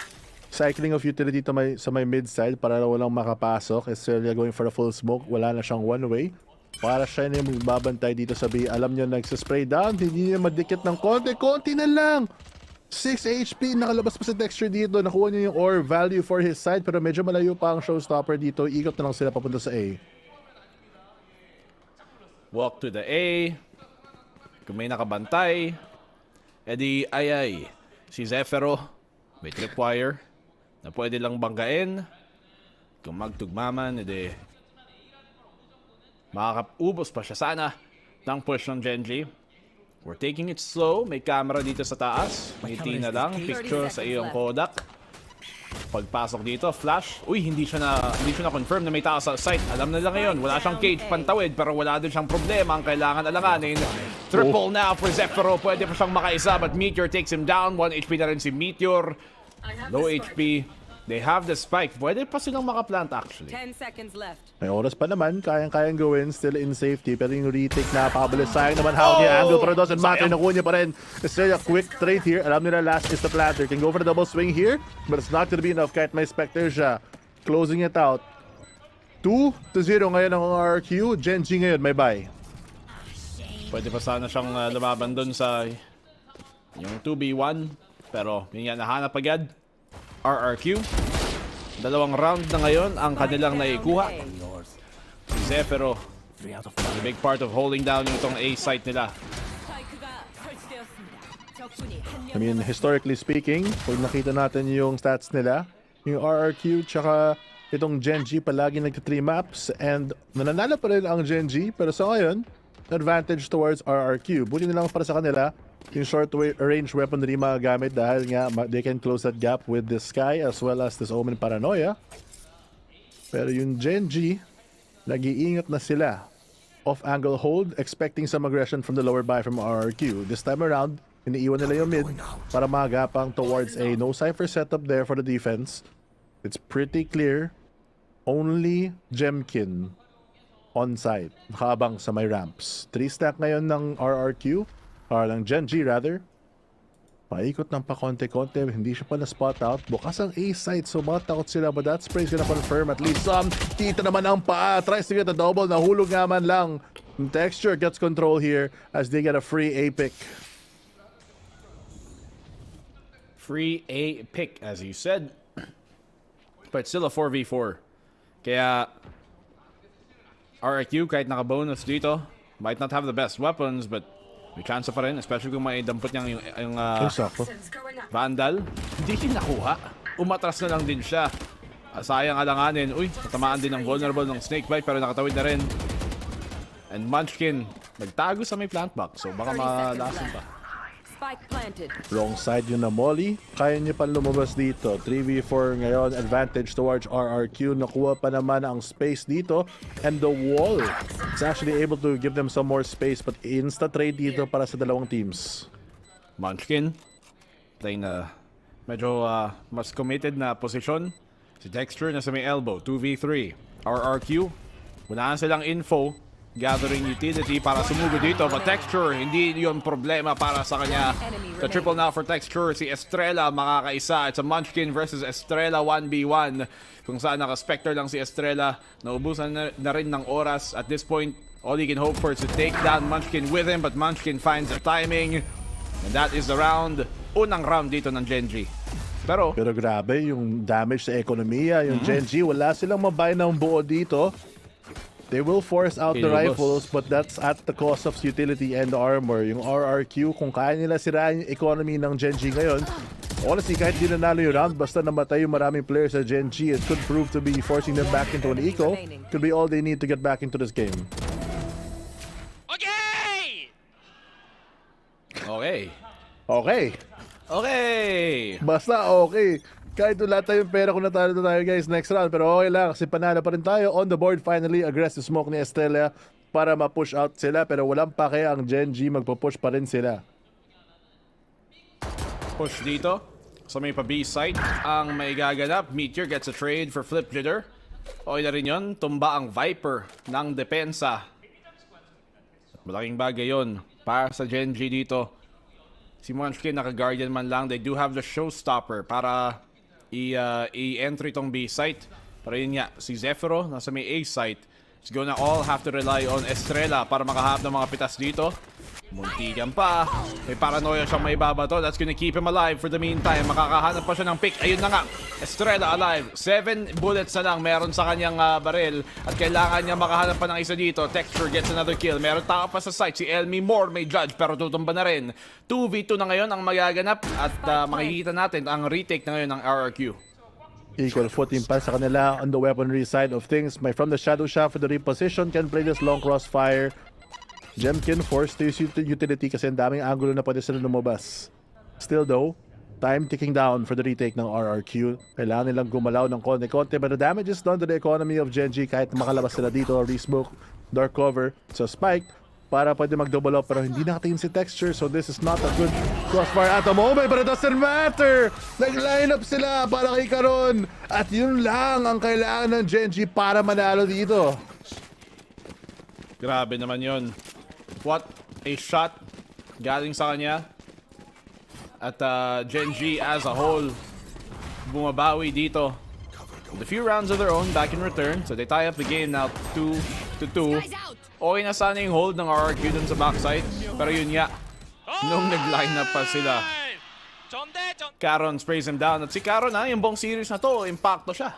Cycling of utility to sa may mid-side para walang makapasok. Estrella going for a full smoke. Wala na siyang one-way. Para siya na yung magbabantay dito sa B. Alam niya nagsispray down. Hindi niya madikit ng konti. Konti na lang. 6 HP. Nakalabas pa sa texture dito. Nakuha niya yung ore value for his side. Pero medyo malayo pa ang showstopper dito. Ikot na lang sila papunta sa A. Walk to the A. Kung may nakabantay. Edi ay si Zefiro may tripwire na pwede lang banggain. Kung magtugmaman, edi makakaubos pa siya sana ng push ng Gen.G. We're taking it slow. May camera dito sa taas. Ngiti na lang. Picture sa iyong Kodak. Pagpasok dito, flash. Uy, hindi siya na confirm na may tao sa site. Alam na lang ngayon, wala siyang cage pantawid pero wala din siyang problema ang kailangan alanganin. Triple now for Zefiro. Pwede pa siyang makaisa but Meteor takes him down. 1 HP na rin si Meteor. Low HP. They have the spike. Pwede pa silang makaplant actually. 10 seconds left. May oras pa naman. Kayang-kayang gawin. Still in safety. Pero yung retake na pakabilis. Sayang naman how the angle pero doesn't matter. Nakuha niya pa rin. Still a quick trade here. Alam nila last is the planter. Can go for the double swing here. But it's not gonna be enough. Kahit may Spectre siya. Closing it out. 2-0 ngayon ang RRQ. Gen.G ngayon may buy. Pwede pa sana siyang lumaban dun sa yung 2v1. Pero yun nga, nahanap agad. RRQ. Dalawang round na ngayon ang kanilang naikuha. Si Zefiro, a big part of holding down yung itong A site nila. I mean, historically speaking, pag nakita natin yung stats nila, yung RRQ tsaka itong Gen.G palagi nagka-3 maps and nananalo pa rin ang Gen.G pero sa ngayon, advantage towards RRQ. Buti nilang para sa kanila, yung short range weaponry magagamit dahil nga they can close that gap with this Sky as well as this Omen Paranoia. Pero yung Gen.G, nag-iingat na sila. Off-angle hold, expecting some aggression from the lower buy from RRQ. This time around, iniiwan nila yung mid para magapang towards A. No cipher setup there for the defense. It's pretty clear. Only Jkint on site. Nakabang sa may ramps. 3-stack ngayon ng RRQ. Or ng Gen.G rather. Paikot ng pakonte-konte. Hindi siya pa na-spot out. Bukas ang A site. So matakot sila. But that spray's gonna confirm at least some. Kita naman ang paa. Tries to get a double. Nahulog nga man lang. Texture gets control here as they get a free A pick. Free A pick as you said. But still a 4v4. Kaya RRQ kahit naka-bonus dito might not have the best weapons but may chance pa rin, especially kung may dampot niya yung Vandal. Hindi din nakuha. Umatras na lang din siya. Sayang alanganin. Uy, natamaan din ng vulnerable ng Snakebite pero nakatawid na rin. And Munchkin, nagtago sa may plant box. So baka malasan pa. Spike planted. Wrong side yun na Molly. Kaya niya pa lumabas dito. 3v4 ngayon. Advantage towards RRQ. Nakuha pa naman ang space dito. And the wall is actually able to give them some more space. But insta-trade dito para sa dalawang teams. Munchkin playing na medyo mas committed na posisyon. Si Dexter na sa may elbow. 2v3. RRQ. Unahan silang info. Gathering utility para sumugod dito. But Texture, hindi yon problema para sa kanya. The triple now for Texture. Si Estrella makakaisa. It's a Munchkin versus Estrella 1v1. Kung saan naka-Spectre lang si Estrella. Naubusan na rin ng oras. At this point, all he can hope for is to take down Munchkin with him. But Munchkin finds the timing. And that is the round. Unang round dito ng Gen.G. Pero grabe, yung damage sa ekonomiya. Yung Gen.G, wala silang mabay ng buo dito. They will force out the rifles, but that's at the cost of utility and armor. Yung RRQ, kung kaya nila sirain yung economy ng Gen.G ngayon, honestly, kahit di nanalo yung round, basta namatay yung maraming players sa Gen.G, it could prove to be forcing them back into an eco. Could be all they need to get back into this game. Okay. Basta okay. Kahit wala tayong pera kung natalo na tayo guys next round. Pero okay lang kasi panalo pa rin tayo. On the board finally, aggressive smoke ni Estrella para ma-push out sila. Pero walang pake ang Gen.G, magpo-push pa rin sila. Push dito. So may pa-B site ang may gaganap. Meteor gets a trade for Flip Jitter. Okay na rin yun. Tumba ang Viper ng depensa. Malaking bagay yun para sa Gen.G dito. Si Munchkin naka-guardian man lang. They do have the showstopper para i-entry tong B site. Pero yun nga, si Zephyro nasa may A site. He's gonna all have to rely on Estrella para makahap ng mga pitas dito. Muntikan pa. May paranoia siyang may babato. That's gonna keep him alive for the meantime. Makakahanap pa siya ng pick. Ayun na nga. Estrella alive. 7 bullets na lang meron sa kanyang baril. At kailangan niya makahanap pa ng isa dito. Texture gets another kill. Meron tao pa sa site. Si Elmi Moore may judge pero tutumba na rin. 2v2 na ngayon ang magaganap. At makikita natin ang retake na ngayon ng RRQ. Equal footing pa sa kanila on the weaponry side of things. May from the shadow shot for the reposition. Can play this long crossfire. Jkint forced to use utility kasi ang daming angulo na pwede sila lumabas. Still though, time ticking down for the retake ng RRQ. Kailangan nilang gumalaw ng konti-konti but the damage is done to the economy of Gen.G kahit makalabas sila dito. Resmoke, dark cover, so Spike para pwede mag-double up pero hindi nakatingin si Texture so this is not a good crossfire at the moment but it doesn't matter! Nag-line up sila para kay Karon at yun lang ang kailangan ng Gen.G para manalo dito. Grabe naman yun. What a shot galing sa kanya. At Gen.G as a whole bumabawi dito. With a few rounds of their own back in return. So they tie up the game now 2-2. Okay na sana yung hold ng RRQ dun sa backside. Pero yun nga, nung nag-line up pa sila, Karon sprays him down. At si Karon yung buong series na to, impacto siya.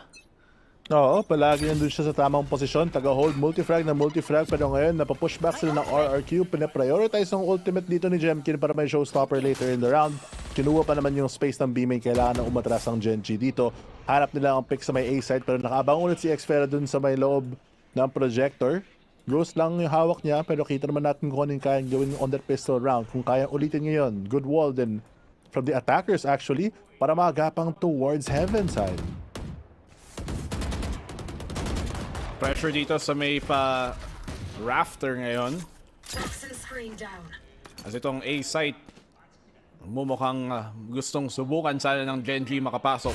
Oo, palagi nandun siya sa tamang posisyon. Taga-hold multifrag na multifrag. Pero ngayon, napapushback sila ng RRQ. Pinaprioritize ang ultimate dito ni Jkint para may showstopper later in the round. Kinuha pa naman yung space ng B-main. Kailangan na umatras ang Gen.G dito. Hanap nila ang pick sa may A side. Pero nakaabang ulit si Xfera dun sa may loob ng projector. Ghost lang yung hawak niya. Pero kita naman natin kung anong kayang gawin on that pistol round. Kung kayang ulitin ngayon. Good wall din from the attackers actually. Para magapang towards heaven side. Pressure dito sa may pa rafter ngayon. As itong A site mumukhang gustong subukan sana ng Gen.G makapasok.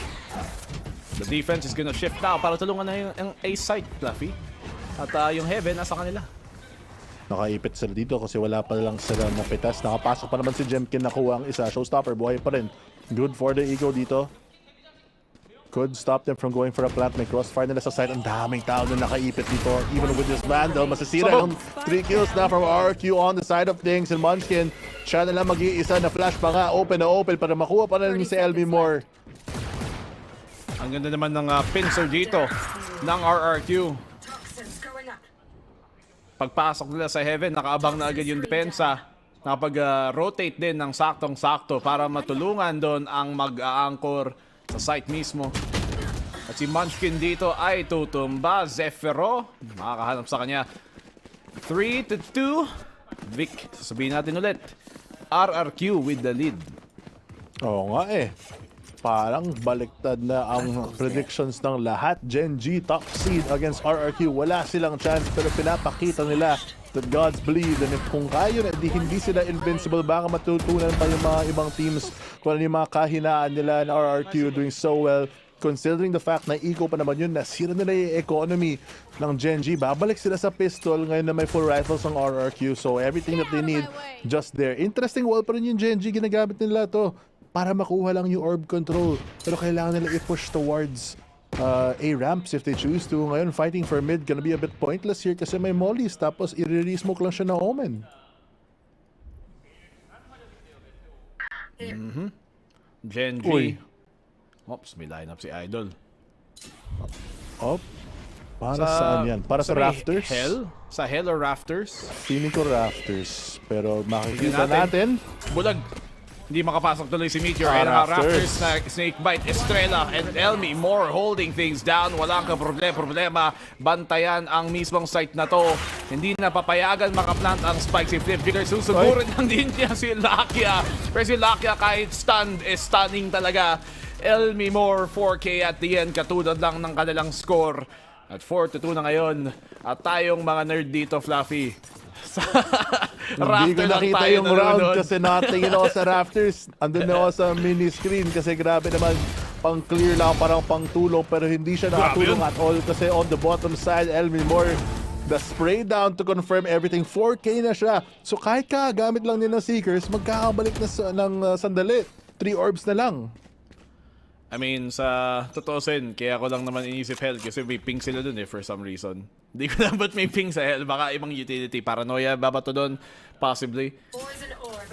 The defense is gonna shift now para tulungan na yung A site, Fluffy. At yung heaven nasa kanila. Nakaipit sila dito kasi wala pa lang sila napitas. Nakapasok pa naman si Jkint, nakuha ang isa. Showstopper, buhay pa rin. Good for the ego dito. Could stop them from going for a plant. May crossfire nila sa side. Ang daming tao na nakaipit dito. Even with this Vandal, masisira ng 3 kills na from RQ on the side of things. And Munchkin, siya na lang mag-iisa na flash pa nga. Open na open para makuha pa rin si LB Moore. Ang ganda naman ng pincer dito ng RRQ. Pagpasok nila sa heaven, nakaabang na agad yung depensa. Nakapag-rotate din ng saktong-sakto para matulungan doon ang mag-a-anchor sa site mismo. At si Munchkin dito ay tutumba. Zephyro, makakahanap sa kanya. 3-2. Vic, sasabihin natin ulit. RRQ with the lead. Oo nga eh. Parang baliktad na ang predictions ng lahat. Gen.G top seed against RRQ. Wala silang chance pero pinapakita nila that gods believe. And if kung kaya na hindi sila invincible, baka matutunan pa yung mga ibang teams kung ano yung mga kahinaan nila na RRQ doing so well. Considering the fact na eco pa naman yun, nasira nila yung economy ng Gen.G. Babalik sila sa pistol ngayon na may full rifles ng RRQ. So everything that they need, just there. Interesting wall pa rin yung Gen.G. Ginagamit nila to para makuha lang yung orb control. Pero kailangan nila i-push towards A ramps if they choose to. Ngayon, fighting for mid gonna be a bit pointless here kasi may mollies. Tapos i-re-smoke lang siya na Omen. Gen.G. Uy. Oops, may lineup si Idol. Para saan yan? Para sa rafters? Hell? Sa Hell or rafters? Feeling ko rafters. Pero makikita natin. Bulag. Hindi makapasok tuloy si Meteor. Ay rafters na Snakebite, Estrella, and Elmi. More holding things down. Walang problema. Bantayan ang mismong site na to. Hindi na papayagan makaplant ang spike si Flip Jigger. Susugurin lang din niya si Lakia. Pero si Lakia kahit stunned, stunning talaga. Elmi More 4K at the end, katulad lang ng kanilang score. At 4-2 na ngayon. At tayong mga nerd dito, Fluffy. Hindi ko nakita yung round kasi nakatingin ako sa rafters. Andun na ako sa mini screen kasi grabe naman, pang clear lang, parang pang tulong, pero hindi siya nakatulong at all kasi on the bottom side, Elmi More, the spray down to confirm everything. 4K na siya. So kahit kagamit lang nila ng Seekers, magkakabalik na ng sandali. 3 orbs na lang. I mean, sa totoosin, kaya ko lang naman inisip Hell kasi may ping sila dun for some reason. Hindi ko alam ba't may ping sa Hell. Baka ibang utility. Paranoia, babato dun. Possibly.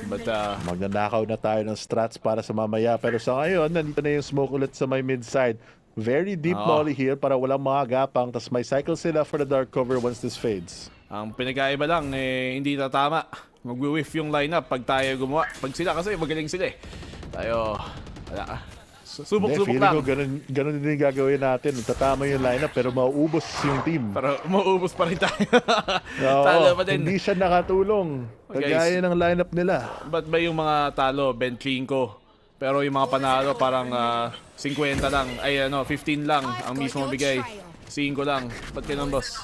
But, magnanakaw na tayo ng strats para sa mamaya. Pero sa ngayon, nandito na yung smoke ulit sa may mid side. Very deep molly here para walang mga gapang. Tapos may cycle sila for the dark cover once this fades. Ang pinagkaiba lang, hindi tatama. Mag-whiff yung lineup pag tayo gumawa. Pag sila kasi, magaling sila eh. Tayo, wala. Subok-subok lang. Ko ganun din yung gagawin natin. Tatama yung lineup pero mauubos yung team. Pero mauubos pa rin tayo. Talo pa din. Hindi siya nakatulong. Kagaya ng lineup nila. Ba't ba yung mga talo, 25? Pero yung mga panalo parang 50 lang. Ay 15 lang ang mismo bigay. 5 lang. Ba't ganun, boss?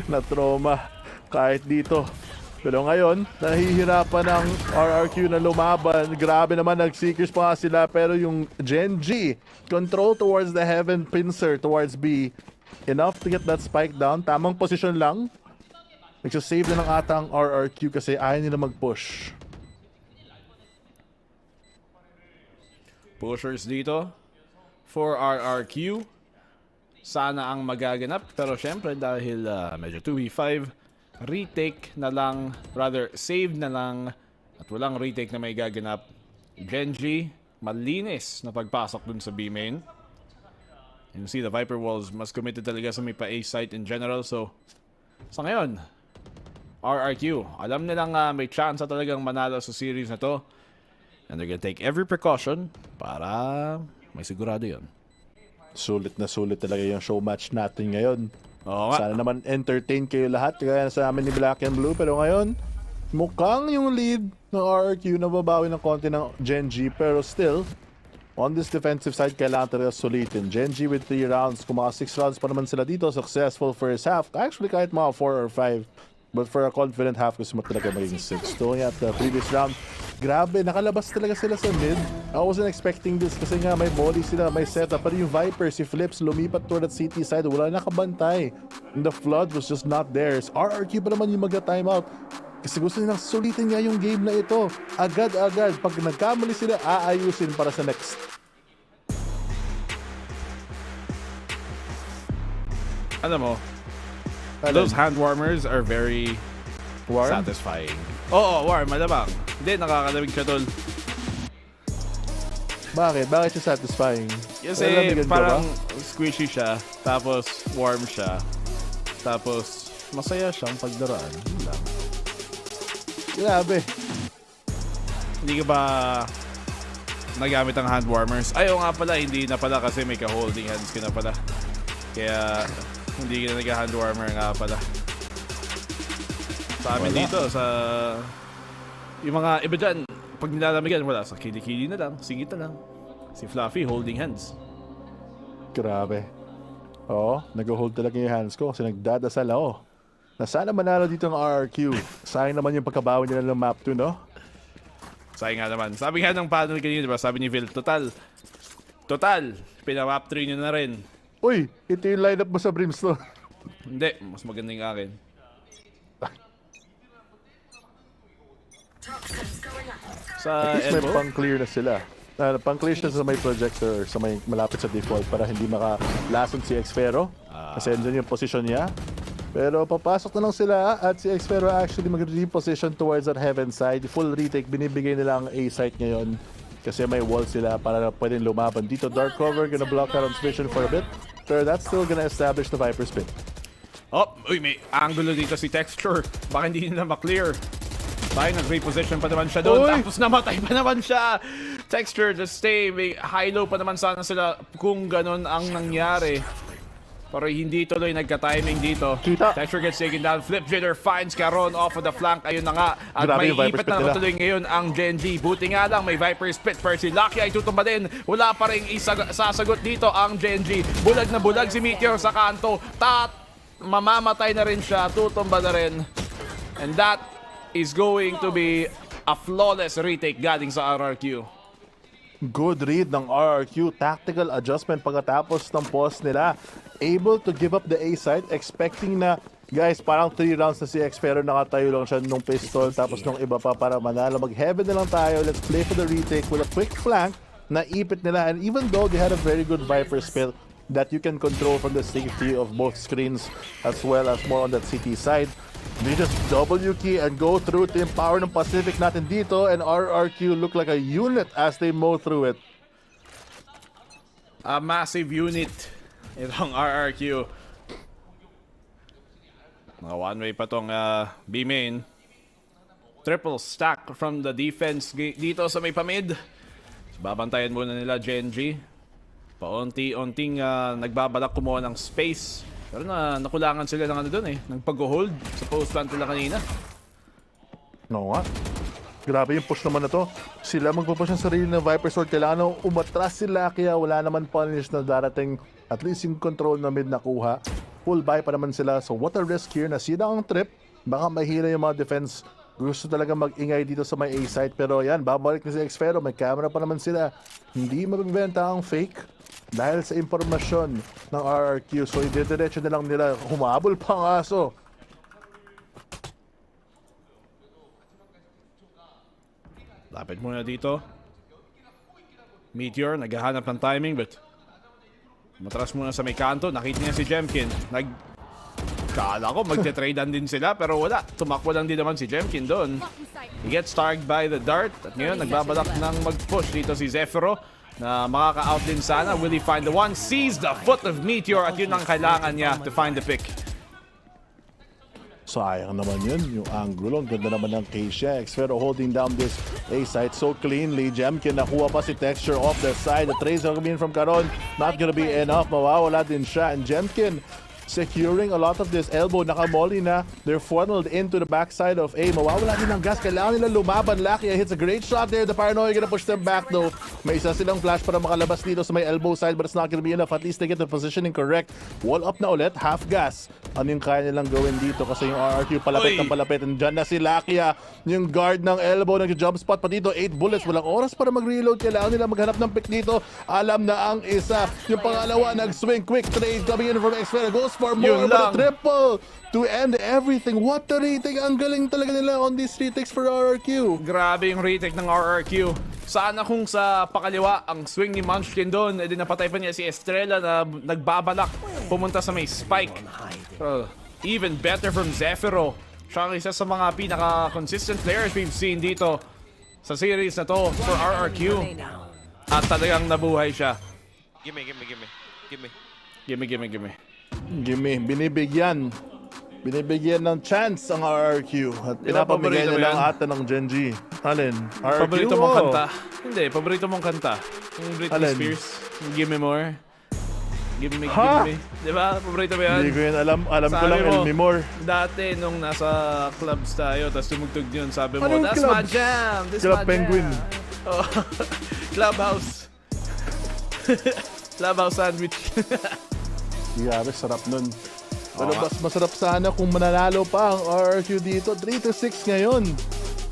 Na-trauma. Kahit dito. Pero ngayon, nahihirapan ng RRQ na lumaban. Grabe naman, nag-seekers pa sila. Pero yung Gen.G, control towards the heaven, pincer towards B. Enough to get that spike down. Tamang position lang. Nagsasave na ng ata ang RRQ kasi ayaw nila mag-push. Pushers dito for RRQ. Sana ang magaganap. Pero syempre dahil medyo 2v5, retake na lang, rather save na lang at walang retake na may gaganap. Gen.G, malinis na pagpasok dun sa B main. You see the Viper Walls mas committed talaga sa may pa-A site in general. So sa ngayon, RRQ, alam nilang may chance talagang manalo sa series na to. And they're gonna take every precaution para may sigurado yun. Sulit na sulit talaga yung show match natin ngayon. Oo nga. Sana naman entertain kayo lahat kaya sa amin ni Black and Blue. Pero ngayon, mukhang yung lead ng RRQ nababawi ng konti ng Gen.G. Pero still, on this defensive side, kailangan talaga sulitin. Gen.G with 3 rounds. Kung mga 6 rounds pa naman sila dito, successful first half. Actually, kahit mga 4 or 5. But for a confident half, gusto mo talaga maging 6. Doon at the previous round, grabe, nakalabas talaga sila sa mid. I wasn't expecting this kasi nga may molly sila, may setup. Pero yung Viper, si Flips, lumipat toward that CT side. Wala nakabantay. And the flood was just not theirs. RRQ pa naman yung mag-timeout. Kasi gusto nilang sulitin nga yung game na ito. Agad-agad. Pag nagkamali sila, aayusin para sa next. Alam mo, those hand warmers are very satisfying. Oo, warm, malamang. Hindi, nakakalamig siya, tol. Bakit? Bakit siya satisfying? Kasi parang squishy siya, tapos warm siya, tapos masaya siyang pagdaraan. Yun lang. Grabe. Hindi ka ba nagamit ang hand warmers? Ayaw nga pala, hindi na pala kasi may ka-holding hands ka na pala. Kaya hindi ka na nag-hand warmer nga pala. Sa amin dito, sa Yung mga iba dyan, pag nilalamigan, wala. Sa kili-kili na lang, singit na lang. Si Fluffy holding hands. Grabe. Oo, nag-hold talaga yung hands ko kasi nagdadasal ako. Na sana manalo dito ng RRQ. Sayang naman yung pagkabawi nila ng map 2, no? Sayang nga naman. Sabi nga ng panel kanina, diba? Sabi ni Phil, total, pinamap 3 nyo na rin. Uy, ito yung lineup mo sa Brimstone. Hindi, mas maganda yung akin. Sa At least may elbow? pang-clear na sila. Pang-clear na sa may projector, sa may malapit sa default para hindi maka-lason si Xfero. Kasi andyan yung position niya. Pero papasok na lang sila at si Xfero actually mag-reposition towards that heaven side. Full retake, binibigay nila ang A site ngayon. Kasi may wall sila para pwedeng lumaban. Dito, dark cover, gonna block out on vision for a bit. Pero that's still gonna establish the Viper spin. Oh, uy, may angulo dito si Texture. Baka hindi nila ma-clear. Tayo, nag-reposition pa naman siya doon. Tapos namatay pa naman siya. Texture, just stay. May high-low pa naman sana sila kung ganun ang nangyari. Pero hindi tuloy nagka-timing dito. Texture gets taken down. Flip jitter finds Caron off of the flank. Ayun na nga. At may ipit na tuloy ngayon ang Gen.G. Buti nga lang may Viper split. Pero si Lucky ay tutumba din. Wala pa rin sasagot dito ang Gen.G. Bulag na bulag si Meteor sa kanto. Mamamatay na rin siya. Tutumba na rin. And that is going to be a flawless retake galing sa RRQ. Good read ng RRQ. Tactical adjustment pagkatapos ng pause nila. Able to give up the A side, expecting na, guys, parang 3 rounds na si X pero nakatayo lang siya nung pistol tapos nung iba pa para manalo. Mag-heaven na lang tayo. Let's play for the retake with a quick flank na ipit nila. And even though they had a very good Viper spill that you can control from the safety of both screens as well as more on that CT side, they just W key and go through to empower ng Pacific natin dito, and RRQ look like a unit as they mow through it. A massive unit itong RRQ. One way pa tong B main. Triple stack from the defense dito sa may pamid. Babantayan muna nila Gen.G. Paunti-unting nagbabalak kumuha ng space. Pero nakulangan sila ng ano doon eh. Ng pag-hold sa post plant nila kanina. No nga. Grabe yung push naman na to. Sila magpupush ng sarili ng Viper Sword. Kailangan umatras sila kaya wala naman punish na darating. At least yung control na mid nakuha. Full buy pa naman sila. So what a risk here. Nasira ang trip. Baka mahira yung mga defense. Gusto talaga mag-ingay dito sa may A site. Pero yan, babalik na si Xfero. May camera pa naman sila. Hindi mabibenta ang fake dahil sa impormasyon ng RRQ. So i-diretso na lang nila. Humabol pa ang aso. Lapit muna dito. Meteor, naghahanap ng timing but matras muna sa may kanto. Nakita niya si Jkint. Kala ko magte-tradean din sila pero wala. Tumakbo lang din naman si Jkint doon. He gets tagged by the dart. At ngayon nagbabalak ng mag-push dito si Zefiro na makaka-out din sana. Will he find the one? Sees the foot of Meteor at yun ang kailangan niya to find the pick. Sayang naman yun, yung angulo. Ang ganda naman ng Keisha. Xfero holding down this A site so cleanly. Jkint nakuha pa si Texture off the side. The trace coming in from Caron. Not gonna be enough. Mawawala din siya. And Jkint securing a lot of this elbow. Nakamoli na. They're funneled into the backside of A. Mawawala din ng gas. Kailangan nila lumaban. Lucky hits a great shot there. The Paranoia gonna push them back though. May isa silang flash para makalabas dito sa may elbow side but it's not gonna be enough. At least they get the positioning correct. Wall up na ulit. Half gas. Ano yung kaya nilang gawin dito kasi yung RRQ palapit ng palapit. And dyan na si Lakia. Yung guard ng elbow. Nag-jump spot pa dito. 8 bullets. Walang oras para mag-reload. Kailangan nila maghanap ng pick dito. Alam na ang isa. Yung pangalawa nag-swing. Quick trade coming in from Xfero. Goes for more. But a triple to end everything. What a retake. Ang galing talaga nila on these retakes for RRQ. Grabe yung retake ng RRQ. Sana kung sa pakaliwa ang swing ni Munchkin doon, edi napatay pa niya si Estrella na nagbabalak pumunta sa may spike. Even better from Zefiro. Siya ang isa sa mga pinaka-consistent players we've seen dito sa series na to for RRQ. At talagang nabuhay siya. Gimme. Gimme. Binibigyan ng chance ang RRQ at pinapamigay na lang ata ng Gen.G. Alin? RRQ? Paborito mong kanta? Hindi, paborito mong kanta. Yung Britney Spears. Gimme more. Give me. Ha? Diba? Paborito mo yan? Hindi ko yan alam. Alam ko Sabi lang mo, Elmi Moore. Dati nung nasa clubs tayo, tapos tumugtog yun, sabi mo, Anong that's club? my jam! This Club my Penguin. Jam. Oh, Clubhouse. Clubhouse sandwich. Grabe, sarap nun. Pero mas masarap sana kung mananalo pa ang RRQ dito. 3-6 ngayon.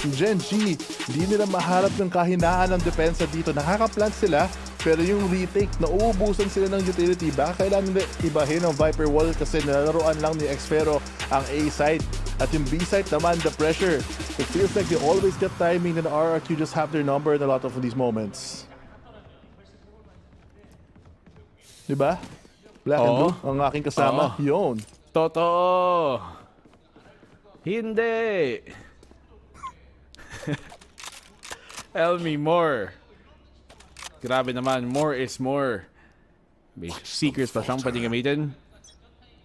Gen.G, di nila maharap ng kahinaan ng depensa dito. Nakaka-plant sila, pero yung retake, nauubusan sila ng utility. Baka kailangan nila ibahin ang Viper Wall kasi nalaruan lang ni Xfero ang A side. At yung B side naman, the pressure. It feels like they always get timing and RRQ just have their number in a lot of these moments. Diba? Black and blue, ang aking kasama. Yun. Totoo. Hindi. Elmi Moore. Grabe naman, more is more. May secrets pa siyang pwedeng gamitin.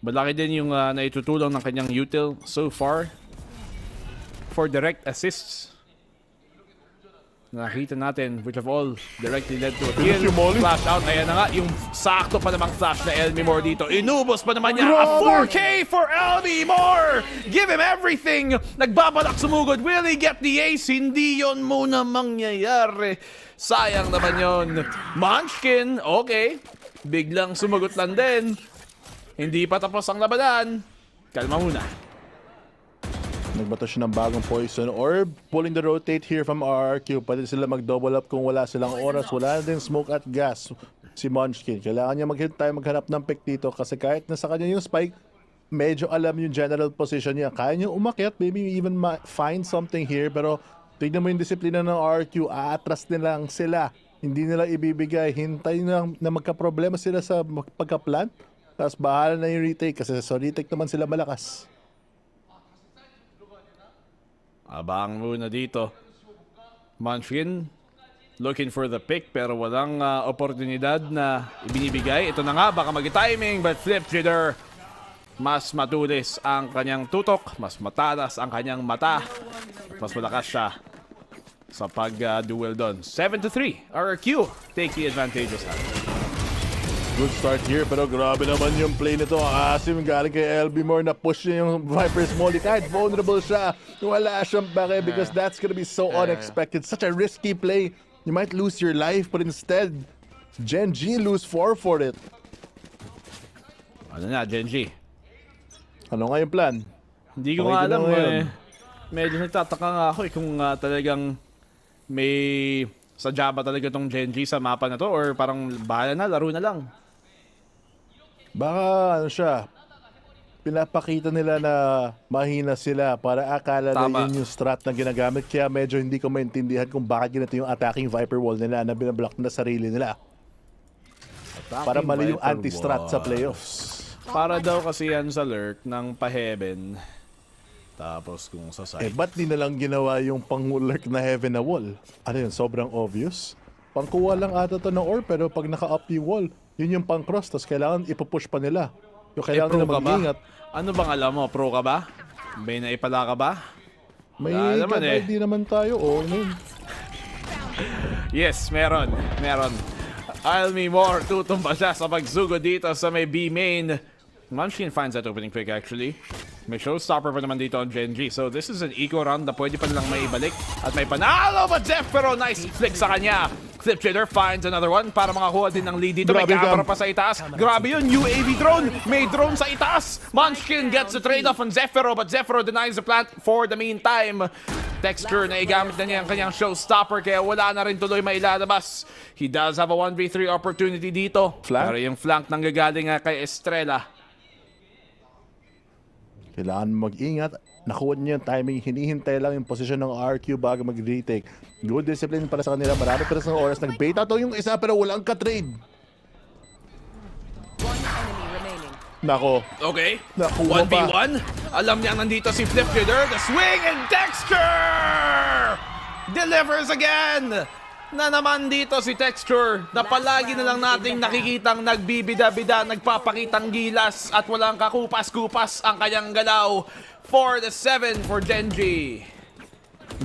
Malaki din yung naitutulong ng kanyang util so far. For direct assists. Nakita natin, which have all directly led to a kill. Flash out, ayan na nga, yung sakto pa namang flash na Elmi Moore dito. Inubos pa naman niya. A 4K for Elmi Moore! Give him everything! Nagbabalak sumugod. Will he get the ace? Hindi yon muna mangyayari. Sayang naman yon. Munchkin, okay. Biglang sumagot lang din. Hindi pa tapos ang labanan. Kalma muna. Nagbato siya ng bagong poison orb. Pulling the rotate here from RRQ. Pwede sila mag-double up kung wala silang oras. Wala na din smoke at gas si Munchkin. Kailangan niya maghanap ng pick dito kasi kahit nasa kanya yung spike, medyo alam yung general position niya. Kaya niya umakyat, maybe even find something here. Pero tignan mo yung disiplina ng RRQ. Aatras nilang sila. Hindi nila ibibigay. Hintay na magka-problema sila sa pagka-plant. Tapos bahala na yung retake kasi sa retake naman sila malakas. Abang muna dito. Munchkin looking for the pick pero walang oportunidad na ibinibigay. Ito na nga, baka mag-timing but flip jitter. Mas matulis ang kanyang tutok, mas matalas ang kanyang mata. Mas malakas siya sa pag-duel doon. 7-3, RRQ taking advantage of that. Good start here pero grabe naman yung play nito. Asim galing kay LB Moore na push niya yung Viper's Molly. Kahit vulnerable siya, wala siyang bake because that's gonna be so unexpected. Such a risky play. You might lose your life but instead, Gen.G lose 4 for it. Ano na, Gen.G? Ano nga yung plan? Hindi ko nga alam eh. Medyo nagtataka nga ako kung talagang may sadya ba talaga tong Gen.G sa mapa na to or parang bahala na, laro na lang. Baka ano siya, pinapakita nila na mahina sila para akala na yun yung strat na ginagamit. Kaya medyo hindi ko maintindihan kung bakit ganito yung attacking Viper Wall nila na binablock na sarili nila. Para mali yung anti-strat sa playoffs. Para daw kasi yan sa lurk ng pa-heaven. Tapos kung sa side. Ba't di na lang ginawa yung pang-lurk na heaven na wall? Ano yun, sobrang obvious? Pangkuha lang ata to ng orb pero pag naka-up yung wall, yun yung pang-cross. Tapos kailangan ipupush pa nila. Yung kailangan nila mag-ingat. Ano bang alam mo? Pro ka ba? May naipala ka ba? May ID naman tayo. Oh, yes, meron. Elmi Moore, tutumba siya sa pagsugod dito sa may B main. Munchkin finds that opening pick actually. May showstopper pa naman dito on Gen.G. So this is an eco round na pwede pa nilang maibalik. At may panalo pa Jeff pero nice flick sa kanya. Clip Jitter finds another one para makakuha din ng lead dito. May camera pa sa itaas. Grabe yun, UAV drone. May drone sa itaas. Munchkin gets the trade-off on Zephyro but Zephyro denies the plant for the meantime. Texture na igamit na niya ang kanyang showstopper kaya wala na rin tuloy mailalabas. He does have a 1v3 opportunity dito. Pero yung flank nang gagaling kay Estrella. Kailangan mag-ingat. Nakuha niya yung timing. Hinihintay lang yung position ng RQ bago mag-retake. Good discipline para sa kanila. Marami pa rin sa oras. Nag-bait to yung isa pero walang ka-trade. Nako. Okay. Nakuha 1v1. Alam niya nandito si Flip Jitter. The swing and Texture delivers again. Na naman dito si Texture na palagi na lang nating nakikitang nagbibida-bida, nagpapakitang gilas at walang kakupas-kupas ang kanyang galaw. 4-7 for Gen.G.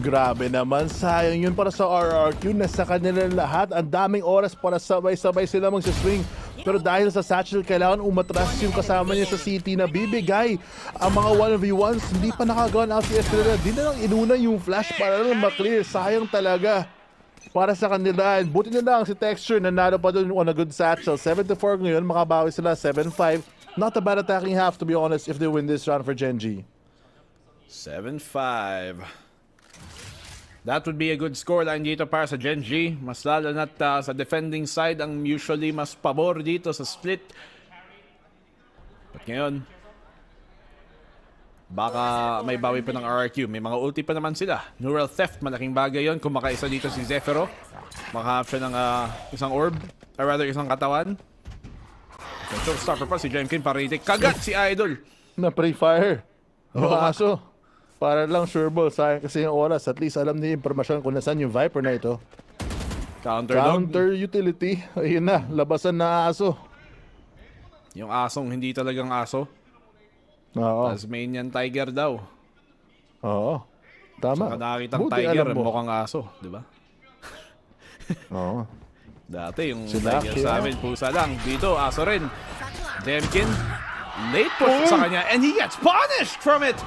Grabe naman, sayang yun para sa RRQ. Nasa kanila lahat. Ang daming oras para sabay-sabay sila magsiswing. Pero dahil sa satchel, kailangan umatras yung kasama niya sa CT na bibigay ang mga 1v1s. Hindi pa nakagawa ng LCS nila. Di na lang inuna yung flash para lang maklear. Sayang talaga para sa kanila. Buti na lang si Texture nanalo pa doon on a good satchel. 7-4 ngayon, makabawi sila 7-5. Not a bad attacking half, to be honest, if they win this round for Gen.G. 7-5. That would be a good scoreline dito para sa Gen.G. Mas lalo na't sa defending side ang usually mas pabor dito sa split. But ngayon, baka may bawi pa ng RRQ. May mga ulti pa naman sila. Neural Theft, malaking bagay yon. Kung makaisa dito si Zephyro, makahalf siya ng isang orb, or rather isang katawan. So, showstopper pa si Jkint para itik. Kagat si Idol. Na pre-fire. Aso. Para lang sure ball. Sayang kasi yung oras. At least alam niya yung impormasyon kung nasaan yung Viper na ito. Counter utility. Ayun na. Labasan na aso. Yung asong hindi talagang aso. Oo. Tasmanian Tiger daw. Oo. Tama. Saka nakakitang Buti tiger, alam mo. mukhang aso. Diba? Oo. Dati yung Sila, tiger sa amin, pusa lang. Dito, aso rin. Jkint, late push sa kanya, and he gets punished from it.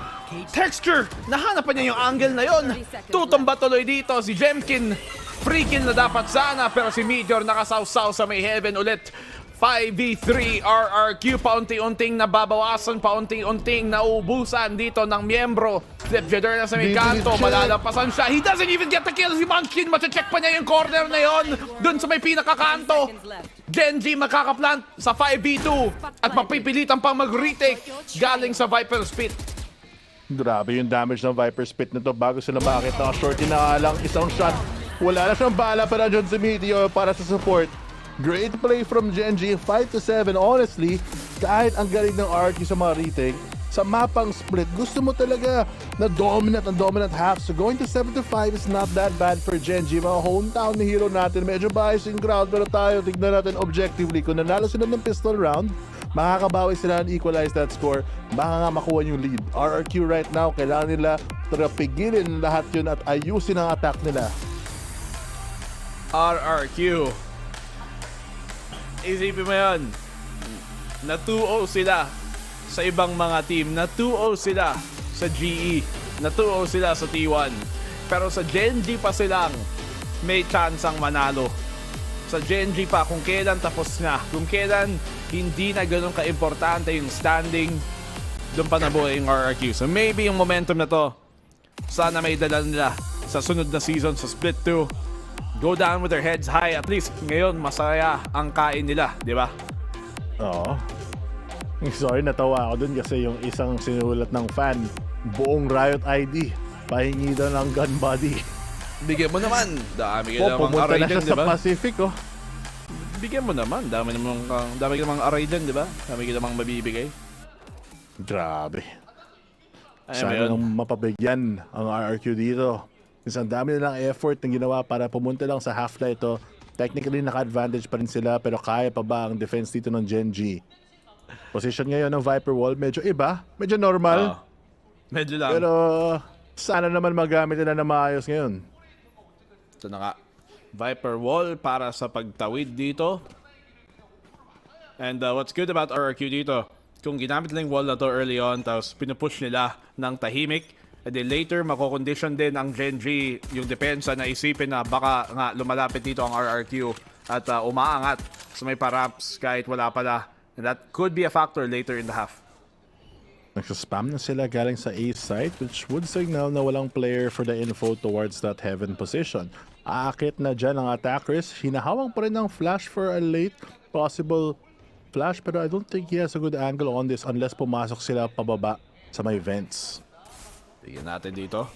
Texture, nahanap pa niya yung angle na yon. Tutumba tuloy dito si Jkint. Free kill na dapat sana, pero si Meteor nakasawsaw sa may heaven ulit. 5v3 RRQ, paunti-unting nababawasan, paunti-unting naubusan dito ng miyembro. Flip Jeder na sa may kanto, malalampasan siya. He doesn't even get the kill. Si Munchkin, mache-check pa niya yung corner na yon. Dun sa may pinakakanto. Gen.G makakaplant sa 5v2 at mapipilitan pang mag-retake galing sa Viper Spit. Grabe yung damage ng Viper Spit nito bago sila makakita. Shorty na lang isang shot. Wala na siyang bala para dyan si Meteor para sa support. Great play from Gen.G, 5-7. Honestly, kahit ang galing ng RRQ sa mga retake, sa mapang split, gusto mo talaga na dominant half. So going to 7-5 is not that bad for Gen.G. Mga hometown ni hero natin. Medyo bias yung crowd, pero tayo, tignan natin objectively. Kung nanalo sila ng pistol round, makakabawi sila and equalize that score. Baka nga makuha yung lead. RRQ right now, kailangan nila pigilin lahat yun at ayusin ang attack nila. RRQ. Isipin mo yun, na 2-0 sila sa ibang mga team, na 2-0 sila sa GE, na 2-0 sila sa T1. Pero sa Gen.G pa silang may chansang manalo. Sa Gen.G pa, kung kailan tapos na, kung kailan hindi na ganun ka-importante yung standing, doon pa nabuhay yung RRQ. So maybe yung momentum na to, sana may dala nila sa sunod na season sa Split 2. Go down with their heads high. At least ngayon masaya ang kain nila, di ba? Oo. Sorry, natawa ako dun kasi yung isang sinulat ng fan, buong Riot ID, pahingi daw ng gun body. Bigyan mo naman. Dami ka namang pumunta array na dyan, siya di sa ba? Pacific, oh. Bigyan mo naman. Dami ka namang array dyan, di ba? Dami ka namang mabibigay. Grabe. Ay, Sana nang mapabigyan ang RRQ dito. Kasi ang dami nilang effort na ginawa para pumunta lang sa half na ito. Technically, naka-advantage pa rin sila, pero kaya pa ba ang defense dito ng Gen.G? Position ngayon ng Viper Wall, medyo iba. Medyo normal. Medyo lang. Pero sana naman magamit nila na maayos ngayon. Ito na nga. Viper Wall para sa pagtawid dito. And what's good about RRQ dito, kung ginamit nila yung wall na to early on, tapos pinupush nila ng tahimik, and then later, mako-condition din ang Gen.G yung depensa na isipin na baka nga lumalapit dito ang RRQ at umaangat sa may paramps kahit wala pala. And that could be a factor later in the half. Nagsaspam na sila galing sa A site, which would signal na walang player for the info towards that heaven position. Aakit na dyan ang attackers. Hinahawang pa rin ng flash for a late possible flash, pero I don't think he has a good angle on this unless pumasok sila pababa sa may vents. Tignan natin dito.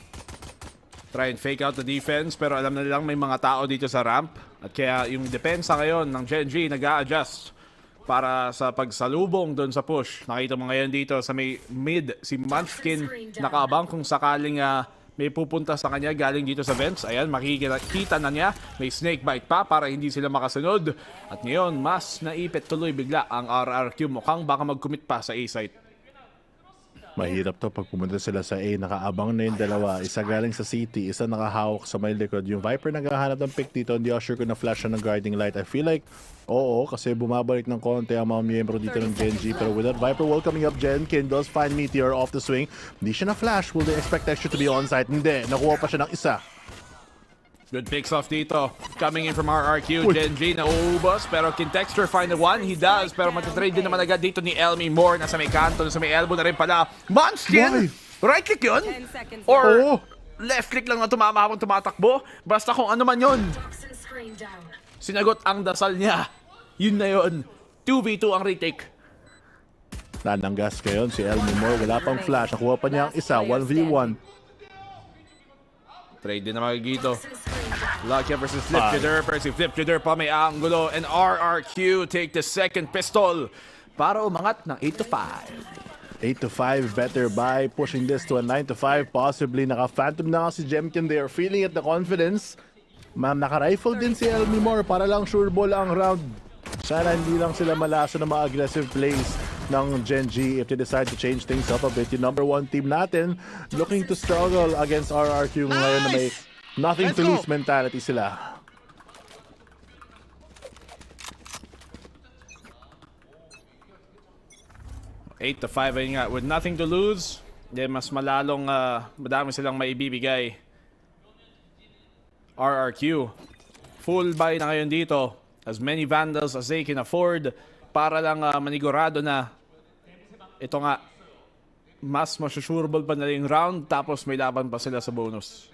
Try and fake out the defense, pero alam na nilang may mga tao dito sa ramp. At kaya yung depensa ngayon ng Gen.G nag-a-adjust para sa pagsalubong doon sa push. Nakita mo ngayon dito sa may mid, si Munchkin nakaabang kung sakaling may pupunta sa kanya galing dito sa vents. Ayan, makikita na niya. May snake bite pa para hindi sila makasunod. At ngayon, mas naipit tuloy bigla ang RRQ. Mukhang baka mag-commit pa sa A-site. Mahirap to pag pumunta sila sa A, nakaabang na yung dalawa. Isa galing sa city, isa nakahawak sa may likod. Yung Viper naghahanap ng pick dito, hindi ako sure kung na-flash na ng guarding light. I feel like, oo, kasi bumabalik ng konti ang mga miyembro dito ng Gen.G. Pero with that Viper wall coming up, Jkint does find Meteor off the swing. Hindi siya na-flash. Will they expect Texture to be on-site? Hindi. Nakuha pa siya ng isa. Good picks off dito. Coming in from RRQ, Gen.G nauubos. Pero can Texture find the one? He does. Pero matatrade din naman agad dito ni Elmi Moore. Nasa may kanto, nasa may elbow na rin pala. Munchkin! Right click yun? Or left click lang na tumama habang tumatakbo? Basta kung ano man yun. Sinagot ang dasal niya. Yun na yun. 2v2 ang retake. Nananggas kayon si Elmi Moore. Wala pang flash. Nakuha pa niya ang isa. 1v1. Trade din na magigito. Lucky versus Flipjitter. Pero si Flipjitter pa may angulo. And RRQ take the second pistol para umangat ng 8-5. 8-5, better by pushing this to a 9-5. Possibly naka-phantom na si Jkint. They are feeling it, the confidence. Naka-rifle din si Elmi Moore para lang sure ball ang round. Sana hindi lang sila malaso ng mga aggressive plays ng Gen.G if they decide to change things up a bit. Yung number 1 team natin looking to struggle against RRQ ngayon na may nothing to lose mentality sila. Eight to 5 ayun nga. With nothing to lose, then mas malalong madami silang maibibigay. RRQ full buy na ngayon dito. As many Vandals as they can afford para lang manigurado na ito nga mas masusureball pa na yung round tapos may laban pa sila sa bonus.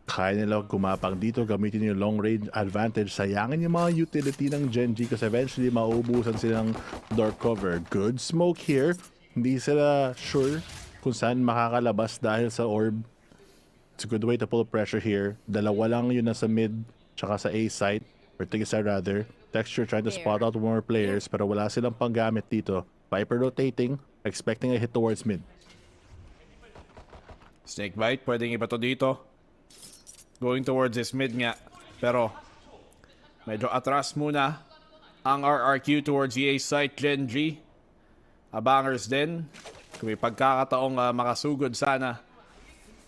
Kaya nila gumapang dito, gamitin yung long range advantage. Sayangin yung mga utility ng Gen.G kasi eventually mauubusan silang dark cover. Good smoke here. Hindi sila sure kung saan makakalabas dahil sa orb. It's a good way to pull pressure here. Dalawa lang yun nasa mid tsaka sa A site, or tiga side rather. Texture trying to spot out more players pero wala silang panggamit dito. Viper rotating, expecting a hit towards mid. Snakebite, pwedeng iba to dito. Going towards this mid nga. Pero medyo atras muna ang RRQ towards the A site. Gen.G abangers din. Kung may pagkakataong makasugod sana.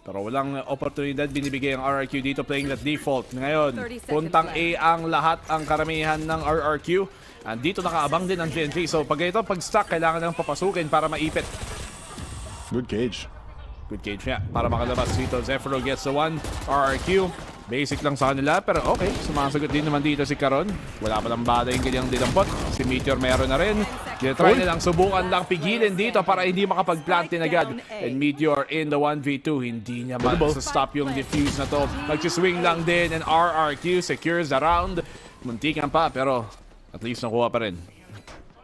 Pero walang oportunidad binibigay ang RRQ dito playing that default. Ngayon, puntang A ang lahat, ang karamihan ng RRQ. And dito nakaabang din ang Gen.G. So pag ito, pag stuck, kailangan nang papasukin para maipit. Good cage. Good cage niya para makalabas dito. Zephyro gets the one. RRQ, basic lang sa kanila. Pero okay, sumasagot din naman dito si Caron. Wala pa lang bala yung kanyang dilampot. Si Meteor meron na rin. Try nilang subukan lang pigilin dito para hindi makapag-plant din agad. And Meteor in the 1v2. Hindi niya stop yung defuse na to. Nagsiswing lang din and RRQ secures the round. Muntikan pa pero at least nakuha pa rin.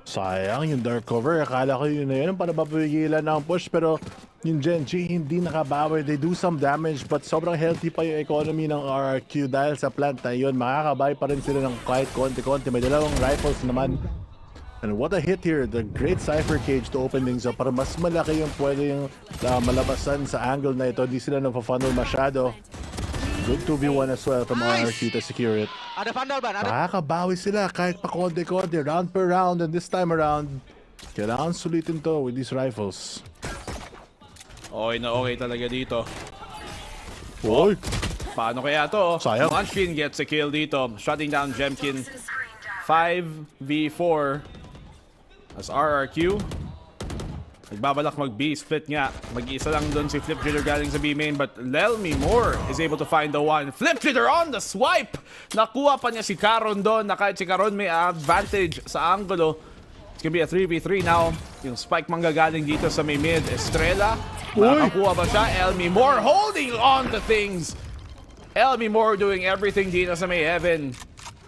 Sayang yung dark cover. Akala ko yun na yun para mapigilan ng push pero yung Gen.G hindi nakabawi. They do some damage but sobrang healthy pa yung economy ng RRQ dahil sa plant na yun. Makakabay pa rin sila ng kahit konti-konti. May dalawang rifles naman. And what a hit here. The great Cypher Cage to open things up para mas malaki yung pwede yung malabasan sa angle na ito. Di sila nagpa-funnel masyado. Good 2v1 as well from RRQ to secure it. Makakabawi sila kahit pa konti-konti. Round per round and this time around, kailangan sulitin to with these rifles. Okay na okay talaga dito. Oy! Paano kaya to? Sayang. Munchkin gets a kill dito. Shutting down Jkint. 5v4 as RRQ nagbabalak mag-B split nga. Mag-isa lang doon si Flipjitter galing sa B main but Elmi Moore is able to find the one. Flipjitter on the swipe! Nakuha pa niya si Caron doon na kahit si Caron may advantage sa angulo. It's gonna be a 3v3 now. Yung spike manggagaling dito sa may mid. Estrella, nakakuha ba siya? Elmi Moore holding on to things. Elmi Moore doing everything dito sa may heaven.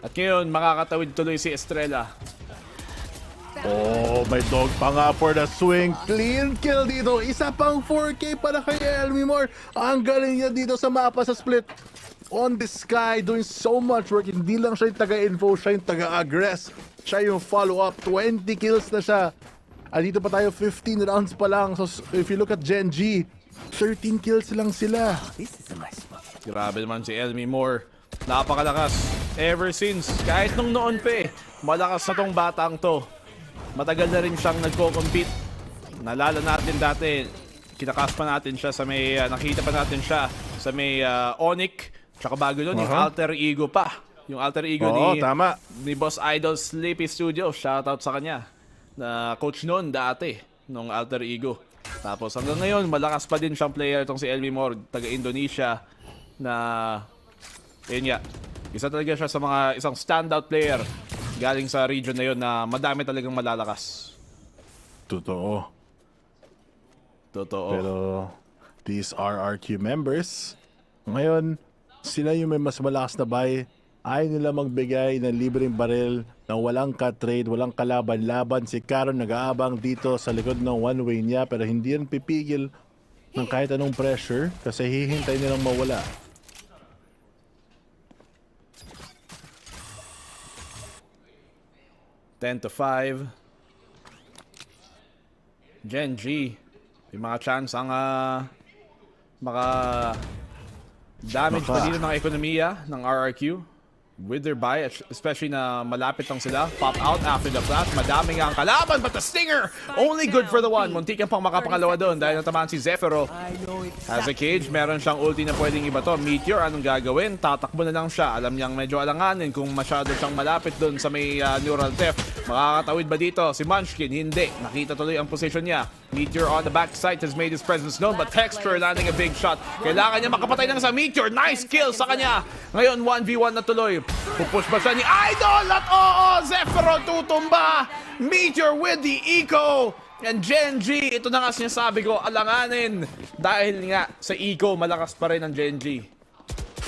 At ngayon, makakatawid tuloy si Estrella. Oh, may dog pa nga for the swing. Clean kill dito. Isa pang 4K para kay Elmi Moore. Ang galing niya dito sa mapa sa split. On the sky, doing so much work. Hindi lang siya yung taga-info, siya yung taga-aggress. Siya yung follow-up. 20 kills na siya. At dito pa tayo, 15 rounds pa lang. So if you look at Gen.G, 13 kills lang sila. This is a nice one. Grabe naman si Elmi Moore. Napakalakas. Ever since, kahit nung noon pa malakas na tong batang to. Matagal na rin siyang nagko-compete. Naalala natin dati, kinakas pa natin siya sa may, nakita pa natin siya sa may Onyx. Tsaka bago nun, yung alter ego pa. Yung alter ego ni Boss Idol Sleepy Studio. Shoutout sa kanya. Na coach nun dati, nung alter ego. Tapos hanggang ngayon, malakas pa din siyang player itong si Elmi Morg, taga-Indonesia. Na, yun nga, isa talaga siya sa mga isang standout player galing sa region na yun na madami talagang malalakas. Totoo. Pero these RRQ members, ngayon, sila yung may mas malakas na buy. Ayaw nila magbigay ng libreng baril na walang ka-trade, walang kalaban-laban. Si Karon nag-aabang dito sa likod ng one-way niya pero hindi yan pipigil ng kahit anong pressure kasi hihintay nilang mawala. $10 to 5. Gen.G. May mga chance ang damage pa dito ng ekonomiya ng RRQ with their buy, especially na malapit lang sila. Pop out after the flash. Madami nga ang kalaban, but the stinger only good for the one. Muntikan pang makapangalawa doon dahil natamaan si Zefiro. As a cage, meron siyang ulti na pwedeng iba to. Meteor, anong gagawin? Tatakbo na lang siya. Alam niyang medyo alanganin kung masyado siyang malapit doon sa may neural theft. Makakatawid ba dito? Si Munchkin, hindi. Nakita tuloy ang position niya. Meteor on the backside has made his presence known, but Texture landing a big shot. Kailangan niya makapatay ng sa Meteor. Nice kill sa kanya. Ngayon, 1v1 na tuloy. Pupush ba siya ni Idol? At Zefiro tutumba. Meteor with the eco. And Gen.G, ito na nga sinasabi ko, alanganin. Dahil nga sa eco, malakas pa rin ang Gen.G.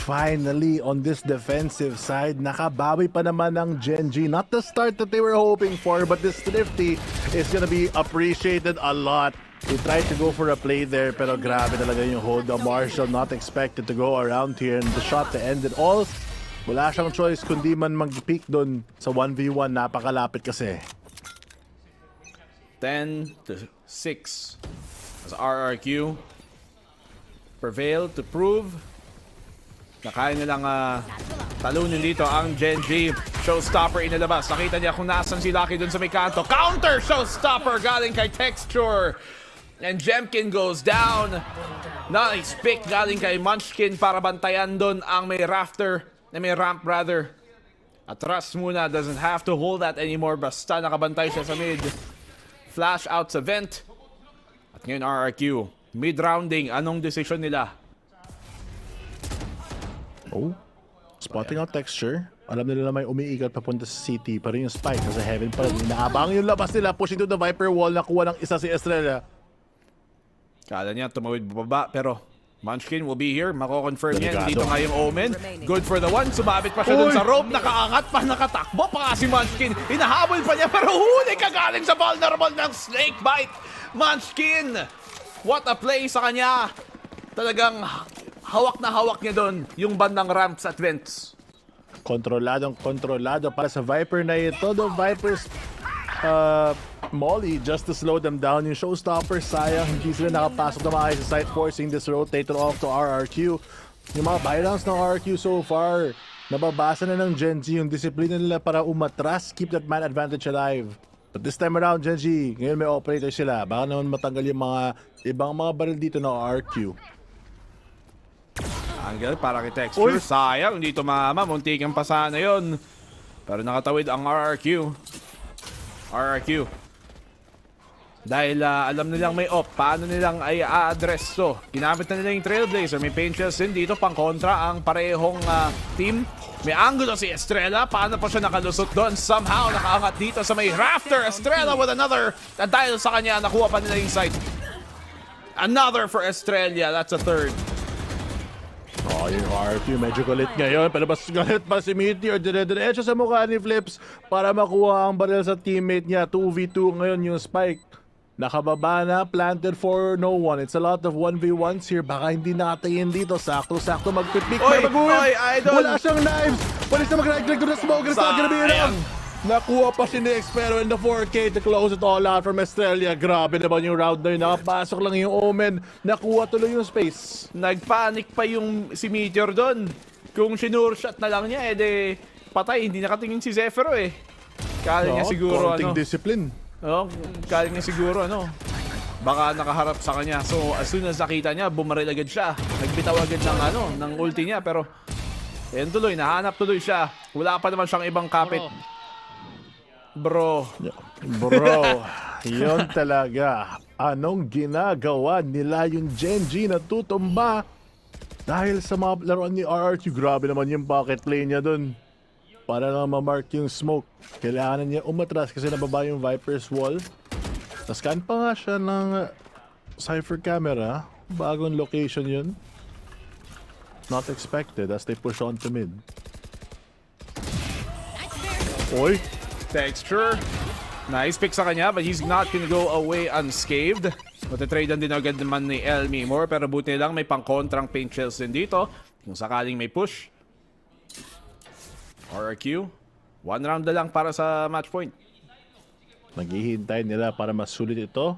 Finally, on this defensive side, nakabawi pa naman ng Gen.G. Not the start that they were hoping for, but this Thrifty is gonna be appreciated a lot. He tried to go for a play there, pero grabe talaga yung hold. Marshall not expected to go around here, and the shot to end it all. Wala siyang choice kundi man mag-peek doon sa 1v1. Napakalapit kasi. 10 to 6 as RRQ prevailed to prove na kaya nilang talunin dito ang Gen.G. Showstopper inilabas. Nakita niya kung nasan si Lucky dun sa may kanto. Counter Showstopper galing kay Texture. And Jkint goes down. Nice pick galing kay Munchkin para bantayan dun ang may rafter, na may ramp rather. Atras muna, doesn't have to hold that anymore. Basta nakabantay siya sa mid. Flash out sa vent. At ngayon RRQ. Mid-rounding, anong decision nila? Spotting out Texture. Alam nila na may umiikat papunta sa city. Pero yung spike sa heaven pa rin. Inaabang yung labas nila. Pushing to the Viper wall. Nakuha ng isa si Estrella. Kala niya tumawid bababa. Pero Munchkin will be here. Mako-confirm yan. Dito nga yung Omen. Good for the one. Sumabit pa siya dun sa rope. Nakaangat pa. Nakatakbo pa si Munchkin. Hinahabol pa niya. Pero huli ka galing sa vulnerable ng Snake Bite. Munchkin. What a play sa kanya. Talagang hawak na hawak niya doon yung bandang ramps at vents. Kontroladong kontrolado para sa Viper na ito. The Vipers Molly just to slow them down. Yung Showstopper, sayang hindi sila nakapasok na maayos sa site, forcing this rotator off to RRQ. Yung mga buy-downs ng RRQ so far, nababasa na ng Gen.G yung disiplina nila para umatras, keep that man advantage alive. But this time around, Gen.G, ngayon may operator sila. Baka naman matanggal yung mga ibang mga baril dito ng RRQ. Angle para kay Texture. Sayang, hindi tumama. Muntik ang pasa na yun. Pero nakatawid ang RRQ. Dahil alam nilang may op, paano nilang ay a-address to. Ginamit na nila yung Trailblazer. May paint shells din dito pang kontra ang parehong team. May angulo si Estrella. Paano pa siya nakalusot doon? Somehow nakaangat dito sa may rafter. Estrella with another. At dahil sa kanya, nakuha pa nila yung sight. Another for Estrella. That's a third. Yung RRQ medyo galit ngayon. Pero mas galit pa si Meteor. Dire-diretso sa mukha ni Flips para makuha ang baril sa teammate niya. 2v2 ngayon yung spike. Nakababa na, planted for no one. It's a lot of 1v1s here. Baka hindi nakatayin dito. Sakto-sakto magpipik. Wala siyang knives. Walis na mag-right-click to the smoke. It's not gonna be enough. Nakuha pa si Nix pero in the 4K to close it all out from Estrella. Grabe naman yung round na yun. Nakapasok lang yung Omen. Nakuha tuloy yung space. Nagpanic pa yung si Meteor doon. Kung sinurshot na lang niya, edi patay. Hindi nakatingin si Zefiro eh. Kala niya siguro discipline. Kala niya siguro baka nakaharap sa kanya. So as soon as nakita niya, bumaril agad siya. Nagbitaw agad ng ulti niya, pero ayan tuloy, nahanap tuloy siya. Wala pa naman siyang ibang kapit. Bro, yun talaga. Anong ginagawa nila yung Gen.G na tutumba dahil sa mga laruan ni RRQ? Grabe naman yung pocket play niya dun. Para lang ma-mark yung smoke. Kailangan niya umatras kasi nababa yung Viper's wall. Nascan pa nga siya ng Cypher camera. Bagong location yun. Not expected as they push on to mid. Oy! Texture. Nice pick sa kanya, but he's not gonna go away unscathed. Matatradean din agad naman ni Elmi Moore, pero buti lang may pang-kontrang paint shells din dito. Kung sakaling may push. RRQ, 1 round na lang para sa match point. Naghihintay nila para masulit ito.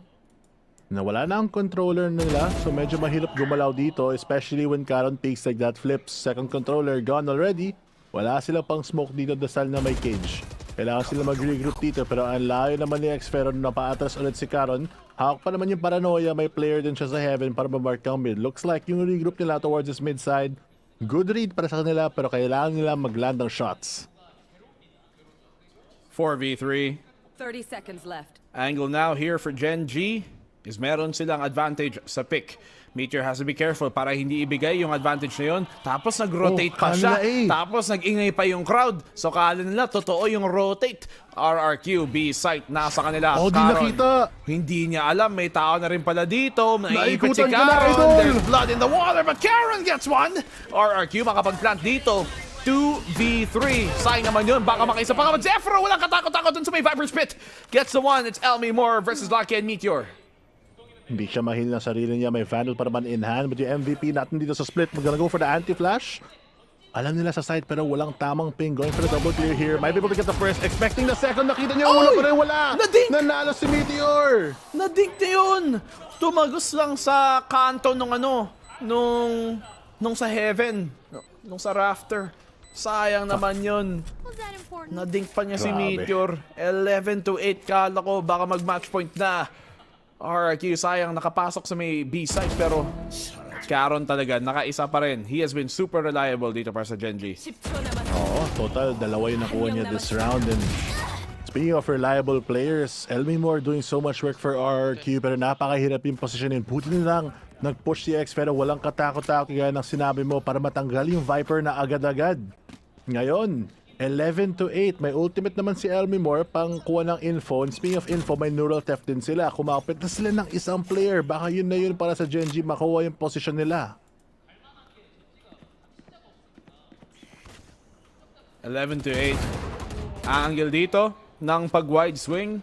Nawala na ang controller nila, so medyo mahirap gumalaw dito, especially when Karon takes like that flips. Second controller gone already. Wala sila pang smoke dito dasal na may cage. Kailangan sila mag-regroup dito, pero ang layo naman ni Xferon na paatras ulit si Karon. Hawak pa naman yung paranoia, may player din siya sa heaven para mamark ang mid. Looks like yung regroup nila towards this mid side. Good read para sa kanila, pero kailangan nila mag-land ng shots. 4v3. 30 seconds left. Angle now here for Gen.G is meron silang advantage sa pick. Meteor has to be careful para hindi ibigay yung advantage na yun. Tapos nag-rotate pa siya. Tapos nag-ingay pa yung crowd. So kala nila totoo yung rotate. RRQ, B site, nasa kanila. Oh, di nakita. Hindi niya alam. May tao na rin pala dito. Naipit si Naikutan ka na, Karon. idol. There's blood in the water, but Karon gets one. RRQ makapag-plant dito. 2v3. Sayang naman yun. Baka makaisa pa nga. Zephyro, walang katakot-takot dun sa may Viper's Pit. Gets the one. It's Elmi Moore versus Lucky and Meteor. Hindi siya mahil ng sarili niya. May Vandal pa naman in hand. But yung MVP natin dito sa split, we're gonna go for the anti-flash. Alam nila sa side pero walang tamang ping. Going for the double clear here. Might be able to get the first. Expecting the second. Nakita niyo ulo pa rin. Wala. Nadink! Nanalo si Meteor. Nadink na yun. Tumagos lang sa kanto nung sa heaven. Nung sa rafter. Sayang naman yun. Nadink pa niya si Meteor. 11-8. Kala ko baka mag-match point na. RRQ, sayang nakapasok sa may B side, pero Karon talaga, nakaisa pa rin. He has been super reliable dito para sa Gen.G. Oo, total, dalawa yung nakuha niya this round. And speaking of reliable players, Elmi Moore doing so much work for RRQ, pero napakahirap yung positionin. Buti nilang nag-push si X, pero walang katakot-takot kaya ng sinabi mo para matanggal yung Viper na agad-agad. Ngayon, 11-8. May ultimate naman si Elmi Moore pang kuha ng info. And speaking of info, may neural theft din sila. Kumapit na sila ng isang player. Baka yun na yun para sa Gen.G makuha yung position nila. 11-8. Angle dito ng pag-wide swing.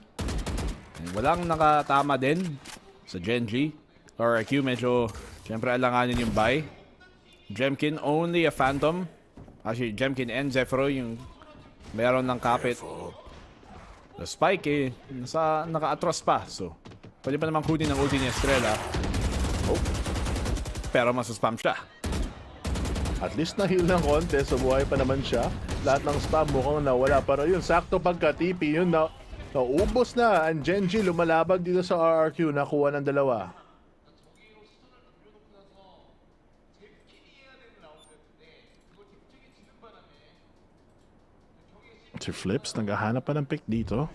Walang nakatama din sa Gen.G. RRQ medyo, syempre alanganin yung buy. Jkint only a Phantom. Actually, Jkint and Zephyro yung meron ng kapit. The Spike naka-atros pa. So, pwede pa namang kunin ng ulti ni Estrella. Oh. Pero masuspam siya. At least na-heal ng konti, so buhay pa naman siya. Lahat ng spam mukhang nawala. Pero yun, sakto pagka-TP, yun naubos na. Ang Gen.G lumalabag dito sa RRQ, nakuha ng dalawa. Si Flips, naghahanap pa ng pick dito.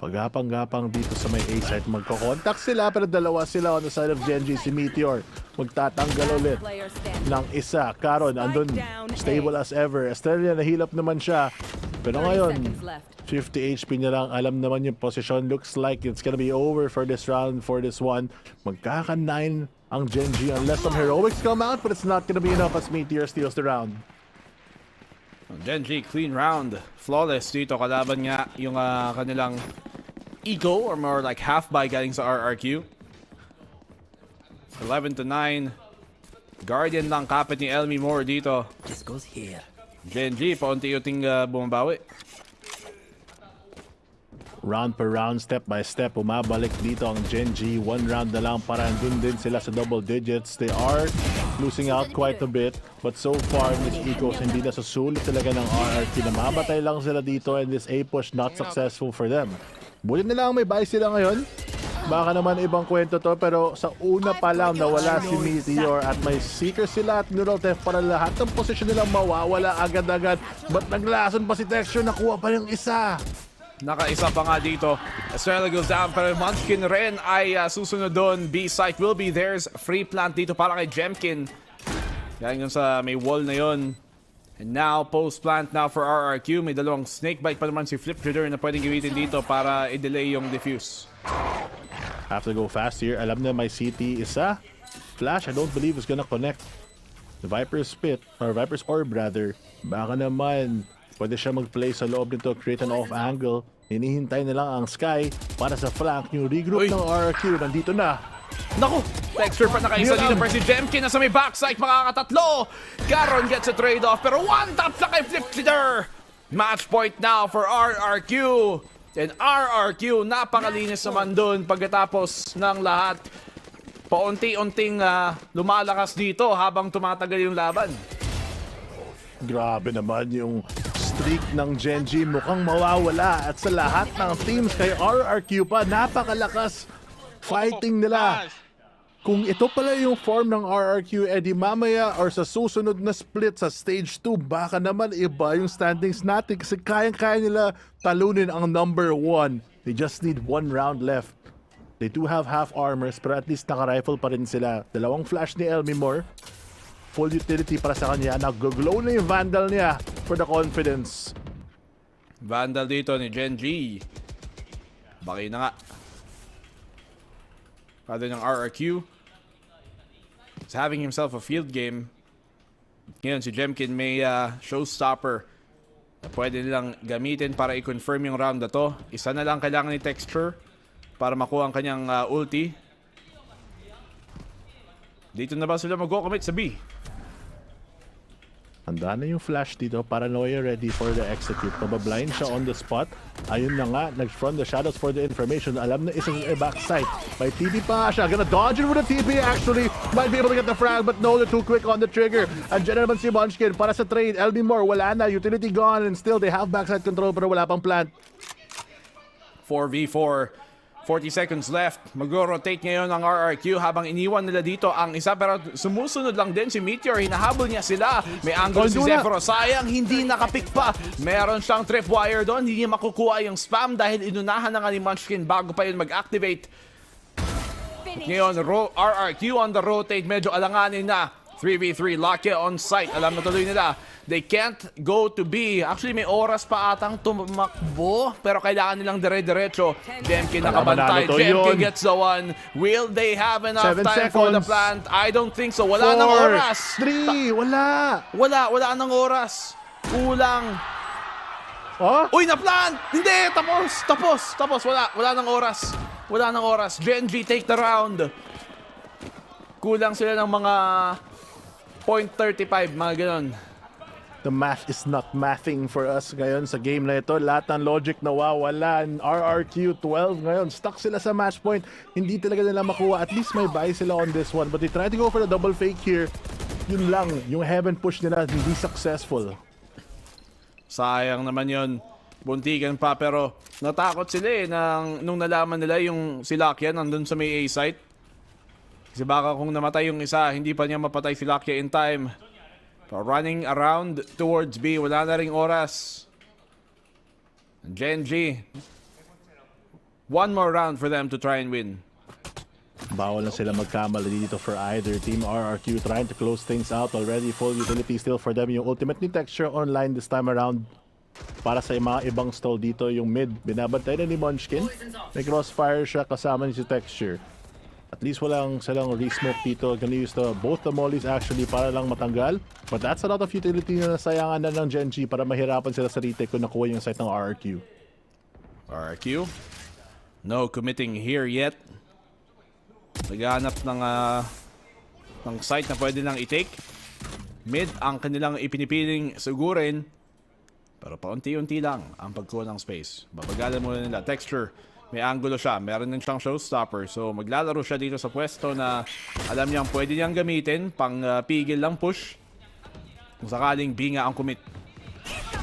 Pagapang-gapang dito sa may A-site. Magko-contact sila pero dalawa sila on the side of Gen.G. Si Meteor magtatanggal ulit ng isa. Karon, andun stable as ever. Estrella, nahilap naman siya. Pero ngayon, 50 HP niya lang. Alam naman yung position. Looks like it's gonna be over for this round, for this one. Magkaka-9 ang Gen.G. unless some heroics come out, but it's not gonna be enough as Meteor steals the round. Gen.G clean round. Flawless dito. Kalaban nga yung kanilang eco or more like half buy galing sa RRQ. 11-9. Guardian lang kapit ni Elmi Moore dito. This goes here. Gen.G paunti-unting bumabawi. Round per round, step by step, umabalik dito ang Gen.G. One round na lang para andun din sila sa double digits. They are losing out quite a bit. But so far, Miss Ecos, hindi na susulit talaga ng RRQ. Namamatay lang sila dito and this A-push not successful for them. Bulit nila ang may buy sila ngayon. baka naman ibang kwento to, pero sa una pa lang nawala si Meteor at may Seeker sila at Neural Theft para lahat ng posisyon nilang mawawala agad-agad. But naglason pa si Texture, nakuha pa yung isa. Nakaisa pa nga dito. Estrella goes down, pero Munchkin rin ay susunod doon. B-site will be theirs. Free plant dito para kay Jkint. Yan yung sa may wall na yon. And now, post-plant now for RRQ. May dalawang snakebite pa naman si Flip Trader na pwedeng gamitin dito para i-delay yung defuse. Have to go fast here. Alam na may CT isa. Flash, I don't believe is gonna connect. The Viper's Spit, or Viper's Orb rather. Baka naman, pwede siya mag-play sa loob nito, create an off angle. Hinihintay na lang ang Sky para sa flank. Yung regroup ng RRQ, nandito na. Naku! Texture pa nakaisa dito pero si Jkint nasa may backside, makakatatlo. Garon gets a trade-off pero one tap na kay Flip Leader. Match point now for RRQ. And RRQ napakalinis naman dun pagkatapos ng lahat. Paunti-unting lumalakas dito habang tumatagal yung laban. Grabe naman yung streak ng Gen.G, mukhang mawawala. At sa lahat ng teams kay RRQ pa, napakalakas fighting nila. Kung ito pala yung form ng RRQ, edi mamaya or sa susunod na split sa stage 2, baka naman iba yung standings natin kasi kayang-kaya nila talunin ang number 1. They just need 1 round left. They do have half armors pero at least naka-rifle pa rin sila. Dalawang flash ni Elmimore. Full utility para sa kanya. Nag-glow na yung Vandal niya for the confidence. Vandal dito ni Gen.G. Baki na nga. Father ng RRQ is having himself a field game. Ngayon si Jkint may showstopper na pwede nilang gamitin para i-confirm yung round na to. Isa na lang kailangan ni Texture para makuha ang kanyang ulti. Dito na ba sila mag-commit sa B? Handa na yung flash dito. Paranoia ready for the execute. Pabablind siya on the spot. Ayun na nga. Nag-front the shadows for the information. Alam na isa sa backside. May TP pa siya. Gonna dodge it with a TP actually. Might be able to get the frag but no, they're too quick on the trigger. Andiyan naman si Munchkin para sa trade. Elmimore wala na. Utility gone and still they have backside control pero wala pang plant. 4v4. 40 seconds left. Mag-rotate ngayon ang RRQ habang iniwan nila dito ang isa pero sumusunod lang din si Meteor. Hinahabol niya sila. May angle si Zephyro. Sayang hindi nakapik pa. Meron siyang tripwire doon. Hindi niya makukuha yung spam dahil inunahan na nga ni Munchkin bago pa yun mag-activate. Ngayon, RRQ on the rotate. Medyo alanganin na. 3v3, Lockye on site. Alam na tuloy nila. They can't go to B. Actually, may oras pa atang tumakbo. Pero kailangan nilang dire-diretso. Jkint nakabantay. Jkint gets the one. Will they have enough time for the plant? I don't think so. Wala nang oras. 3, wala. Wala nang oras. Kulang. Oh? Uy, na-plant! Hindi! Tapos. Wala nang oras. Wala nang oras. Gen.G take the round. Kulang sila ng mga 0.35, mga ganon. The math is not mathing for us ngayon sa game na ito. Lahat ng logic nawawala. RRQ 12 ngayon. Stuck sila sa match point. Hindi talaga nila makuha. At least may buy sila on this one. But they try to go for the double fake here. Yun lang. Yung heaven push nila hindi successful. Sayang naman yun. Buntikan pa pero natakot sila nung nalaman nila yung si Lockye nandun sa may A site. Kasi baka kung namatay yung isa, hindi pa niya mapatay si Lockye in time. So running around towards B, wala na ring oras. Gen.G. One more round for them to try and win. Bawal na sila magkamali dito for either team. RRQ trying to close things out already. Full utility still for them. Yung ultimate ni Texture online this time around. Para sa mga ibang stall dito, yung mid. Binabantay na ni Munchkin. May crossfire siya kasama ni si Texture. At least walang silang re-smoke dito. Gonna use both the mollies actually para lang matanggal. But that's a lot of utility na nasayangan na ng Gen.G para mahirapan sila sa retake kung nakuha yung site ng RRQ. RRQ? No committing here yet. Naghahanap ng site na pwede lang i-take. Mid ang kanilang ipinipiling sugurin. Pero paunti-unti lang ang pagkuha ng space. Babagalan muna nila. Texture. May angulo siya. Meron din siyang showstopper. So maglalaro siya dito sa pwesto na alam niyang pwede niyang gamitin pang pigil lang push. Kung sakaling B nga ang commit.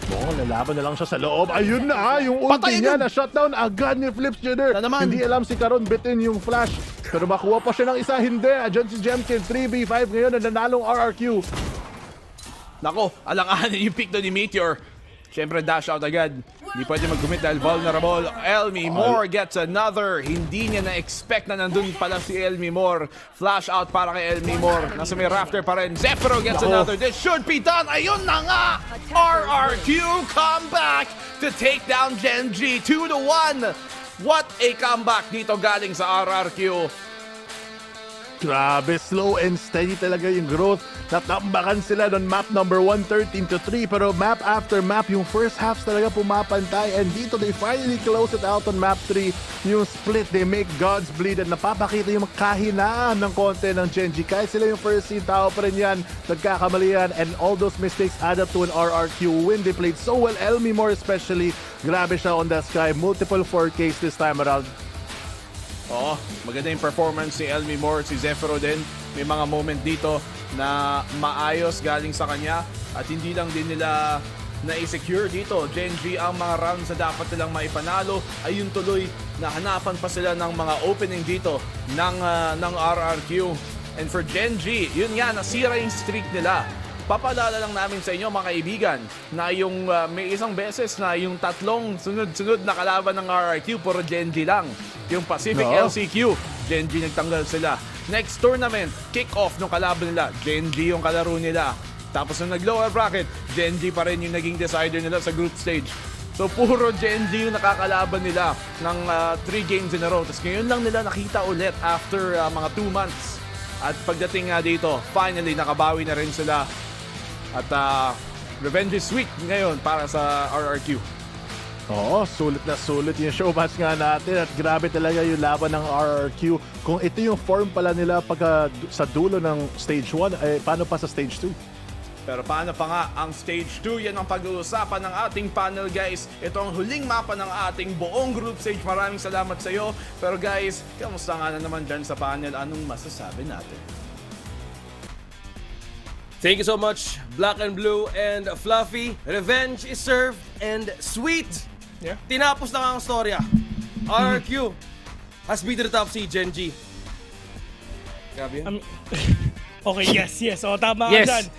Oo, lalaban na lang siya sa loob. Ayun na, yung ulti niya na shutdown agad ni Flips Junior. Hindi alam si Karon bitin yung flash. Pero makuha pa siya ng isa, hindi. Diyan si Jkint, 3v5 ngayon na nanalong RRQ. Nako, alanganin yung pick doon ni Meteor. Siyempre dash out agad. Hindi pwede mag-commit dahil vulnerable. Elmi Moore gets another. Hindi niya na-expect na nandun pala si Elmi Moore. Flash out para kay Elmi Moore. Nasa may rafter pa rin. Zephyro gets another. This should be done. Ayun na nga! RRQ come back to take down Gen.G 2-1. What a comeback dito galing sa RRQ. Grabe, slow and steady talaga yung growth. Natambakan sila doon map number 113-3, pero map after map, yung first half talaga pumapantay. And dito, they finally close it out on map 3. Yung split, they make gods bleed at napapakita yung kahinaan ng konti ng Gen.G. Kahit sila yung first seed, tao pa rin yan. Nagkakamali yan, and all those mistakes add up to an RRQ win. They played so well, Elmi Moore especially. Grabe siya on the sky. Multiple 4Ks this time around. Oo, maganda yung performance si Elmi Moore, si Zephyro din. May mga moment dito na maayos galing sa kanya at hindi lang din nila na-secure dito. Gen.G ang mga rounds na dapat nilang maipanalo ay yung tuloy na hanapan pa sila ng mga opening dito ng RRQ. And for Gen.G, yun nga, nasira yung streak nila. Papalala lang namin sa inyo mga kaibigan na yung may isang beses na yung tatlong sunod-sunod na kalaban ng RRQ puro Gen.G lang. Yung Pacific LCQ, Gen.G nagtanggal sila. Next tournament, kick-off ng kalaban nila, Gen.G yung kalaro nila. Tapos nung nag-lower bracket, Gen.G pa rin yung naging decider nila sa group stage. So puro Gen.G yung nakakalaban nila ng 3 games in a row. Tapos ngayon lang nila nakita ulit after mga 2 months. At pagdating nga dito, finally nakabawi na rin sila. At revenge is sweet ngayon para sa RRQ. Oo, sulit na sulit yung showmatch nga natin at grabe talaga yung laban ng RRQ. Kung ito yung form pala nila pagka sa dulo ng stage 1, eh, paano pa sa stage 2? Pero paano pa nga ang stage 2? Yan ang pag-uusapan ng ating panel, guys. Ito ang huling mapa ng ating buong group stage. Maraming salamat sa iyo. Pero guys, kamusta nga na naman dyan sa panel? Anong masasabi natin? Thank you so much, Black and Blue and Fluffy. Revenge is served and sweet. Yeah. Tinapos na nga ang storya. RRQ has beaten the top seed, Gen.G. Grabe yan. Okay, yes. O, tama ka dyan.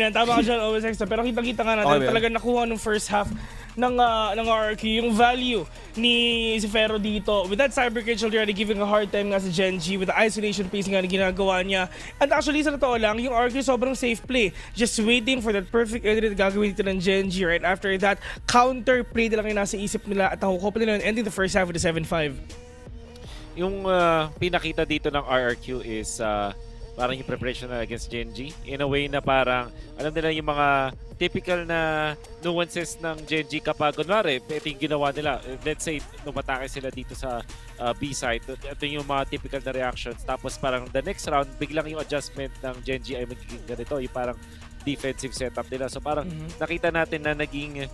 Tama ka dyan, always extra. Pero kitang-kita nga natin, talaga nakuha nung first half ng RRQ, yung value ni Zephyro dito. With that cyber cage already giving a hard time nga sa Gen.G with the isolation pacing nga na ginagawa niya. And actually, sa totoo lang, yung RRQ sobrang safe play. Just waiting for that perfect edit na gagawin dito ng Gen.G. Right after that, counter play na lang yung nasa isip nila at nakukuha pa nila ending the first half with the 7-5. Yung pinakita dito ng RRQ is parang yung preparation na against Gen.G. In a way na parang, alam nila yung mga typical na nuances ng Gen.G kapag, kunwari, ito yung ginawa nila. Let's say, numatake sila dito sa B-side. Ito yung mga typical na reactions. Tapos parang the next round, biglang yung adjustment ng Gen.G ay magiging ganito. Yung parang defensive setup nila. So parang nakita natin na naging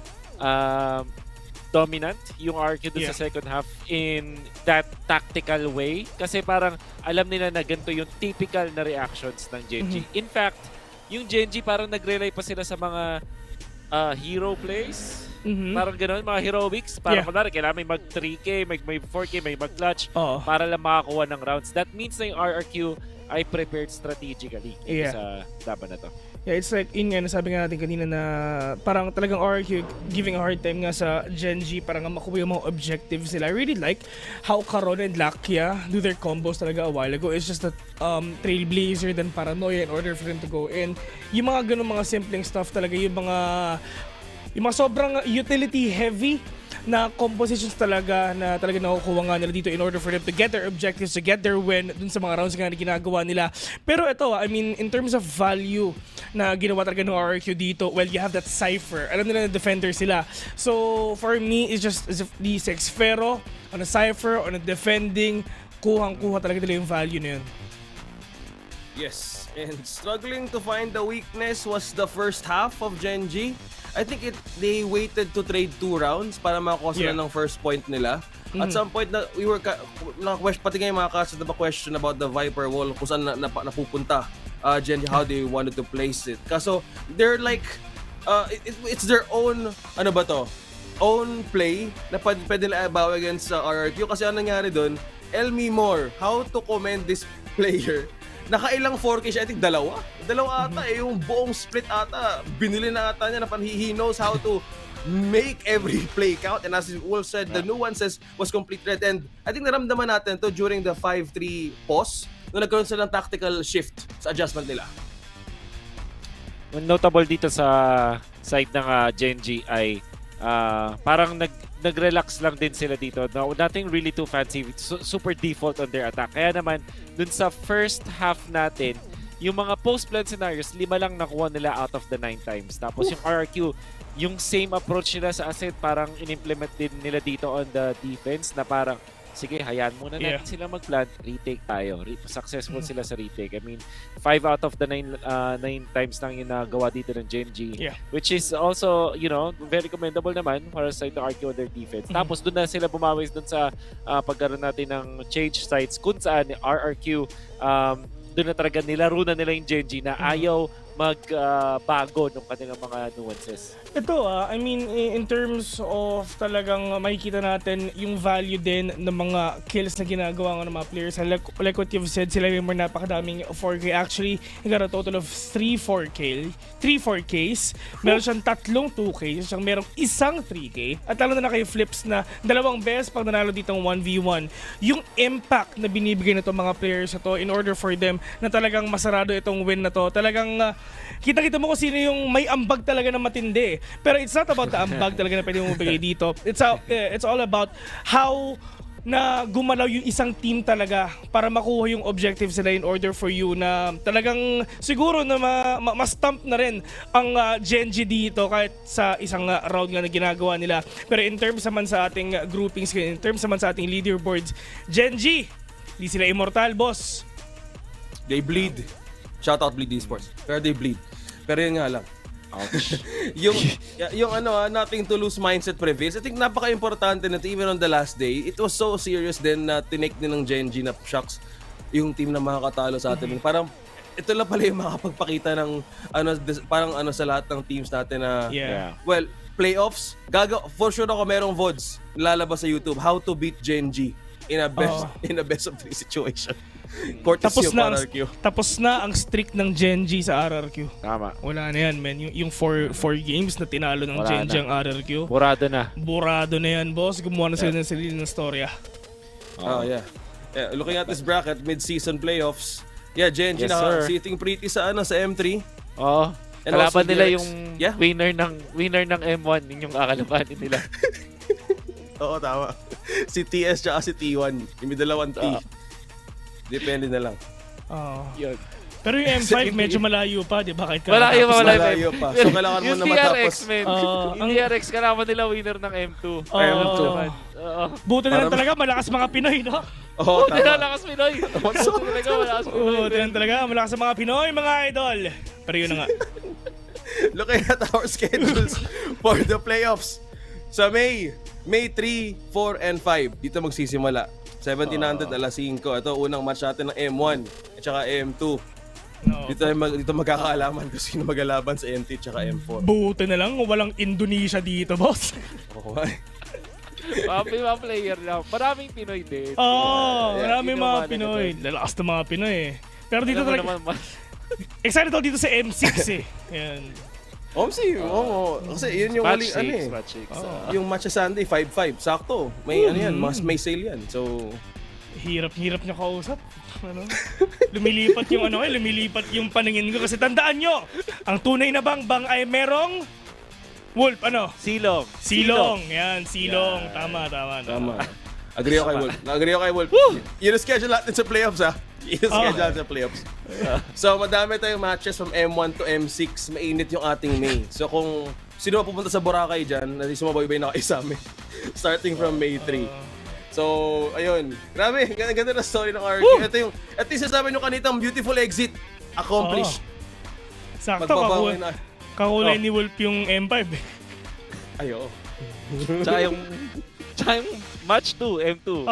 dominant yung RQ dun sa second half in that tactical way. Kasi parang alam nila na ganito yung typical na reactions ng Gen.G. In fact, yung Gen.G parang nag-rely pa sila sa mga hero plays. Parang gano'n, mga heroics. Parang kunwari, kailangan may mag 3K, may 4K, may mag-clutch para lang makakuha ng rounds. That means na yung RRQ ay prepared strategically sa laban na to. Yeah, it's like, yun nga, nasabi nga natin kanina na parang talagang RRQ giving a hard time nga sa Gen.G para nga makuha yung mga objectives nila. I really like how Karon and Lakia do their combos talaga a while ago. It's just that Trailblazer then Paranoia in order for them to go in. Yung mga ganun mga simpleng stuff talaga, yung mga sobrang utility heavy na compositions talaga na talaga nakukuha nga nila dito in order for them to get their objectives, to get their win dun sa mga rounds nga na ginagawa nila. Pero ito, in terms of value na ginawa talaga ng RRQ dito, well, you have that Cypher. Alam nila na defender sila. So, for me, it's just the Zephyro on a Cypher, on a defending, kuhang-kuha talaga nila yung value na yun. Yes, and struggling to find the weakness was the first half of Gen.G. I think they waited to trade 2 rounds para makakuha sila ng first point nila. At some point, we were pati nga yung mga kaso na question about the Viper Wall, kung saan napupunta Gen.G, how they wanted to place it. Kaso, they're like it's their own, ano ba to? Own play na pwede nila bawa against RRQ. Kasi ano nangyari doon, Elmi Moore, how to commend this player? Nakailang 4K siya, I think dalawa ata yung buong split ata, binili na ata niya na he knows how to make every play count, and as Wolf said, the nuances was completed, and I think naramdaman natin to during the 5-3 pause nung nagkaroon sila ng tactical shift sa adjustment nila. Notable dito sa side ng Gen.G ay parang nag-relax lang din sila dito. No, nothing really too fancy. Super default on their attack. Kaya naman, dun sa first half natin, yung mga post-plan scenarios, 5 lang nakuha nila out of the 9 times. Tapos yung RRQ, yung same approach nila sa asset, parang in-implement din nila dito on the defense na parang, sige, hayaan muna natin sila mag-plant, retake tayo. Successful sila sa retake. I mean, 5 out of the 9 times lang yung nagawa dito ng Gen.G. Which is also, you know, very commendable naman para sa ito RQ on their defense. Tapos doon na sila bumawis doon sa pagkaroon natin ng change sites kung saan RRQ, doon na talaga nilaro na nila yung Gen.G na ayaw magbago ng kanilang mga nuances. Ito I mean, in terms of talagang makikita natin yung value din ng mga kills na ginagawa ng mga players. Like what you've said, sila yung more napakadaming 4K. Actually, he got a total of 3 4Ks. Meron siyang 3 2K. Siyang merong isang 3K. At lalo na kayo flips na 2 beses pag nanalo dito ng 1v1. Yung impact na binibigay na itong mga players na to in order for them na talagang masarado itong win na to. Talagang kita-kita mo kung sino yung may ambag talaga na matindi. Pero it's not about the ambag talaga na pwede mo mabigay dito. It's all about how na gumalaw yung isang team talaga para makuha yung objectives nila in order for you na talagang siguro na ma-stump na rin ang Gen.G dito kahit sa isang round nga na ginagawa nila. Pero in terms naman sa ating groupings, in terms naman sa ating leaderboards, Gen.G, di sila immortal, boss. They bleed. Shoutout Bleed Esports. Pero they bleed. Pero yun nga lang. Ouch. yung nothing to lose mindset prevails. I think napaka-importante na even on the last day, it was so serious din na tinake din ng Gen.G na shocks yung team na makakatalo sa atin. Parang ito lang pala yung makapagpakita ng parang sa lahat ng teams natin na well, playoffs, for sure ako merong VODs lalabas sa YouTube how to beat Gen.G in a best of 3 situation. Tapos na ang streak ng Gen.G sa RRQ. Tama. Wala na yan, man. Yung 4 games na tinalo ng Gen.G ang RRQ. Burado na. Burado na yan, boss. Gumawa na sila ng sarili ng storya. Looking at this bracket, mid-season playoffs. Gen.G sitting pretty sa M3. Oo. Kalaban nila yung winner ng M1, yung kakalabanin nila. Oo, tama. Si TS tsaka si T1. Yung may dalawang T. Depende na lang. Pero yung M5 medyo malayo pa, di ba? Malayo pa. So kailangan mo na matapos. Yung DRX, kailangan nila winner ng M2. Buti na lang talaga, malakas mga Pinoy, no? Buti na malakas Pinoy. Buti na talaga, malakas mga Pinoy, mga idol. Pero yun na nga. Looking at our schedules for the playoffs. Sa May 3, 4, and 5, dito magsisimula. 1700 alas 5. Ito unang match natin ng M1 at saka M2. Dito magkakaalaman kung sino magalaban sa MT at saka M4. Buti na lang walang Indonesia dito, boss. Mga player na. Maraming Pinoy din. Maraming mga Pinoy. Lalakas na mga Pinoy eh. Pero dito talaga excited ako dito sa M6 eh. Yan. Kasi yun yung match yung match sa Sunday 5-5 sakto may may sale yan, so hirap niya kausap. Lumilipat yung paningin ko kasi tandaan nyo, ang tunay na bangbang ay merong Wolf, Silong. Yan, Silong. Tama. Agree ako kay Wolf. Yun ang schedule natin sa playoffs So madami tayong matches from M1 to M6. Mainit yung ating May. So kung sino pupunta sa Boracay dyan, sumabaybay na kayo sa amin. Starting from May 3. So ayun, grabe, ganda na story ng RQ. Ito yung at least sasabi nyo kanitang beautiful exit accomplished. Sakto, kakulay ni Wolf yung M5. Ayo. Tsaka yung match 2, M2.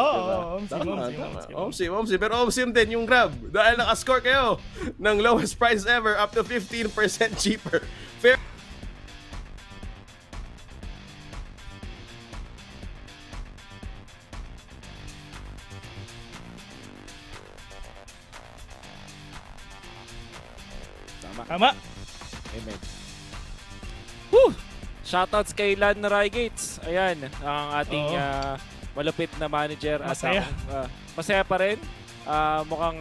Omsim. Pero Omsim din yung grab. Dahil nakascore kayo ng lowest price ever up to 15% cheaper. Tama. Amen. Woo! Shoutouts kay Lan Rygates. Ayan, ang ating malupit na manager. Masaya. At masaya pa rin. Mukhang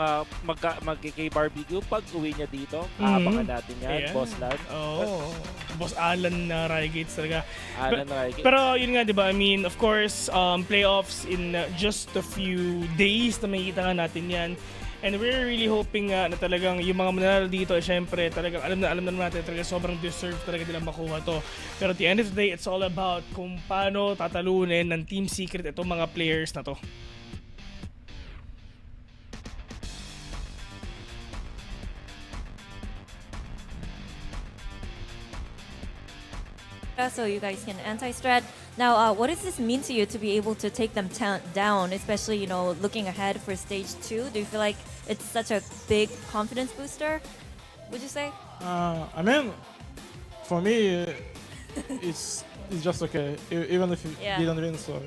magkikay-barbecue pag uwi niya dito. Abangan natin yan, Ayan. Boss Lan. Boss Alan na Rygates talaga. Alan Rygates. Pero yun nga, di ba? I mean, of course, playoffs in just a few days na makikita nga natin yan. And we're really hoping na talagang yung mga mananalo dito, syempre, talagang alam na naman natin, talaga sobrang deserve talaga nilang makuha to. Pero at the end of the day, it's all about kung paano tatalunin ng Team Secret itong mga players na to. So you guys can anti-strat. Now, what does this mean to you to be able to take them down, especially, you know, looking ahead for stage 2? Do you feel like it's such a big confidence booster, would you say? I mean, for me, it's just okay, even if you didn't win, so.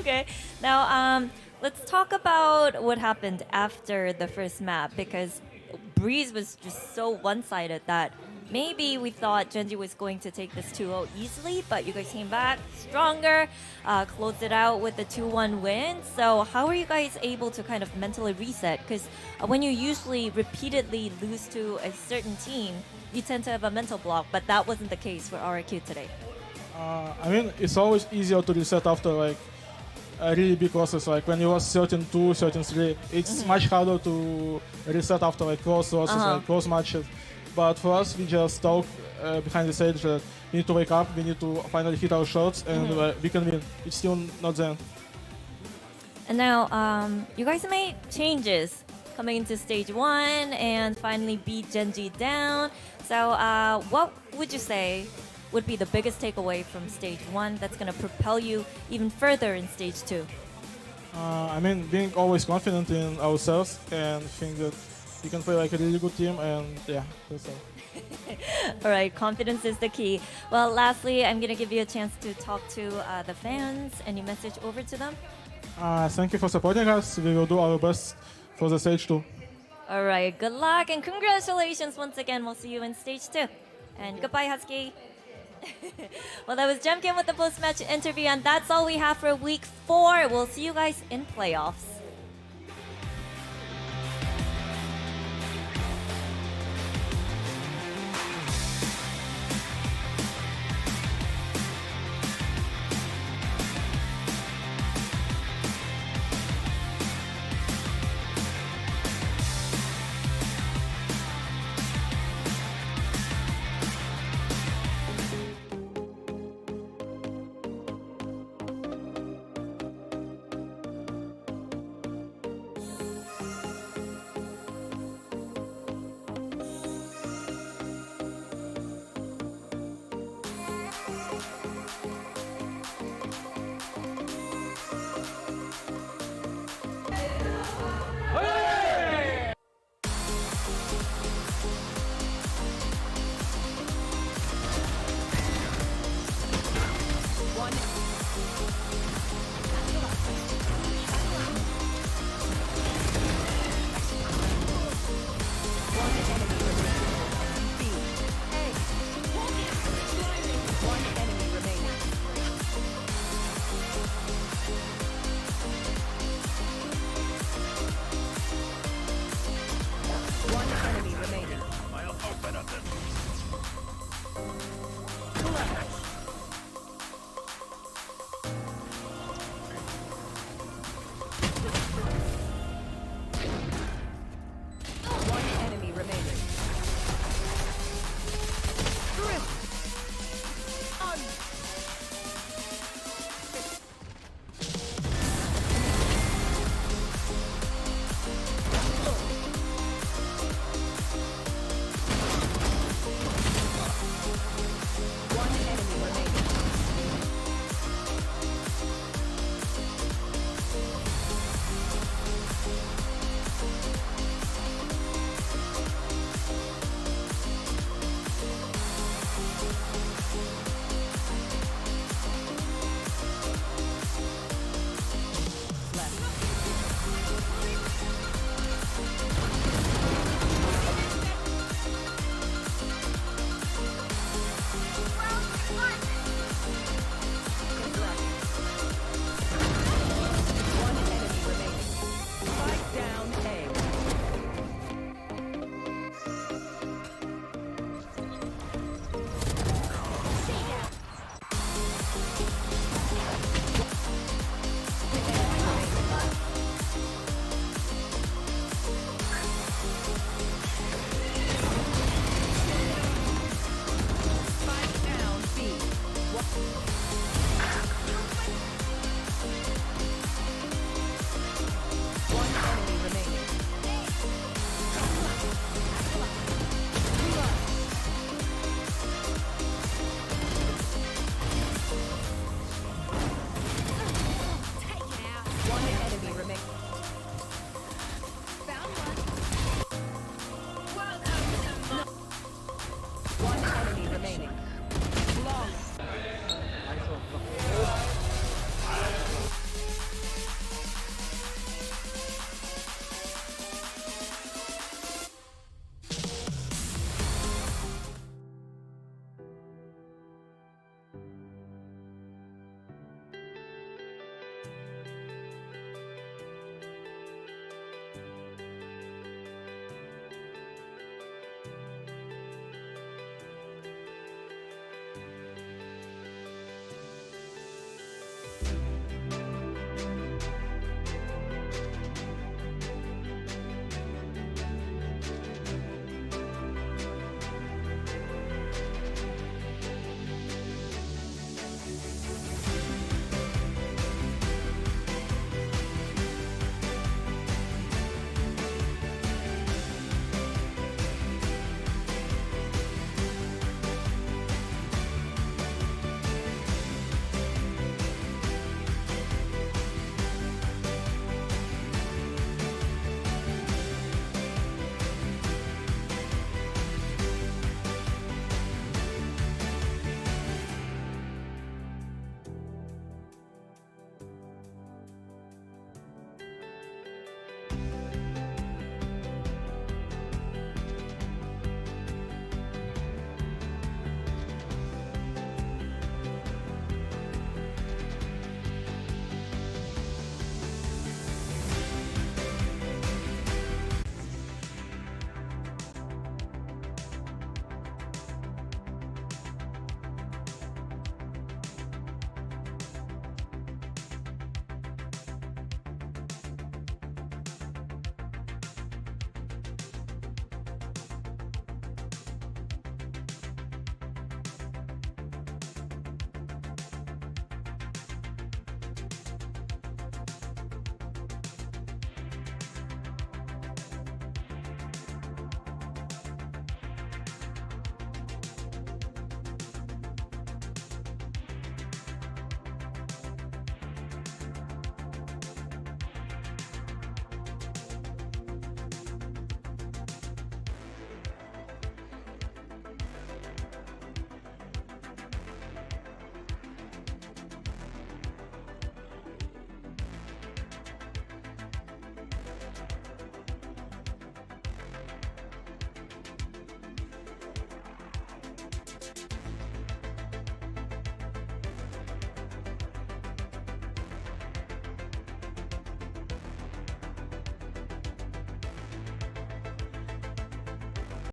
Okay. Now, let's talk about what happened after the first map, because Breeze was just so one-sided that maybe we thought Gen.G was going to take this 2-0 easily, but you guys came back stronger, closed it out with the 2-1 win. So how are you guys able to kind of mentally reset? Because when you usually repeatedly lose to a certain team, you tend to have a mental block, but that wasn't the case for RRQ today. I mean, it's always easier to reset after like a really big losses. Like when you was 13-2, 13-3, it's much harder to reset after like close losses, like close matches. But for us, we just talk behind the stage that we need to wake up, we need to finally hit our shots, and we can win. It's still not there. And now, you guys made changes coming into stage 1 and finally beat Gen.G down. So what would you say would be the biggest takeaway from stage 1 that's going to propel you even further in stage 2? I mean, being always confident in ourselves and think that we can play like a really good team, and yeah, that's all. All right, confidence is the key. Well, lastly, I'm going to give you a chance to talk to the fans. Any message over to them? Thank you for supporting us. We will do our best for the stage 2. All right, good luck and congratulations once again. We'll see you in stage 2. And goodbye, Husky. Well, that was Jkint with the post-match interview, and that's all we have for week 4. We'll see you guys in playoffs.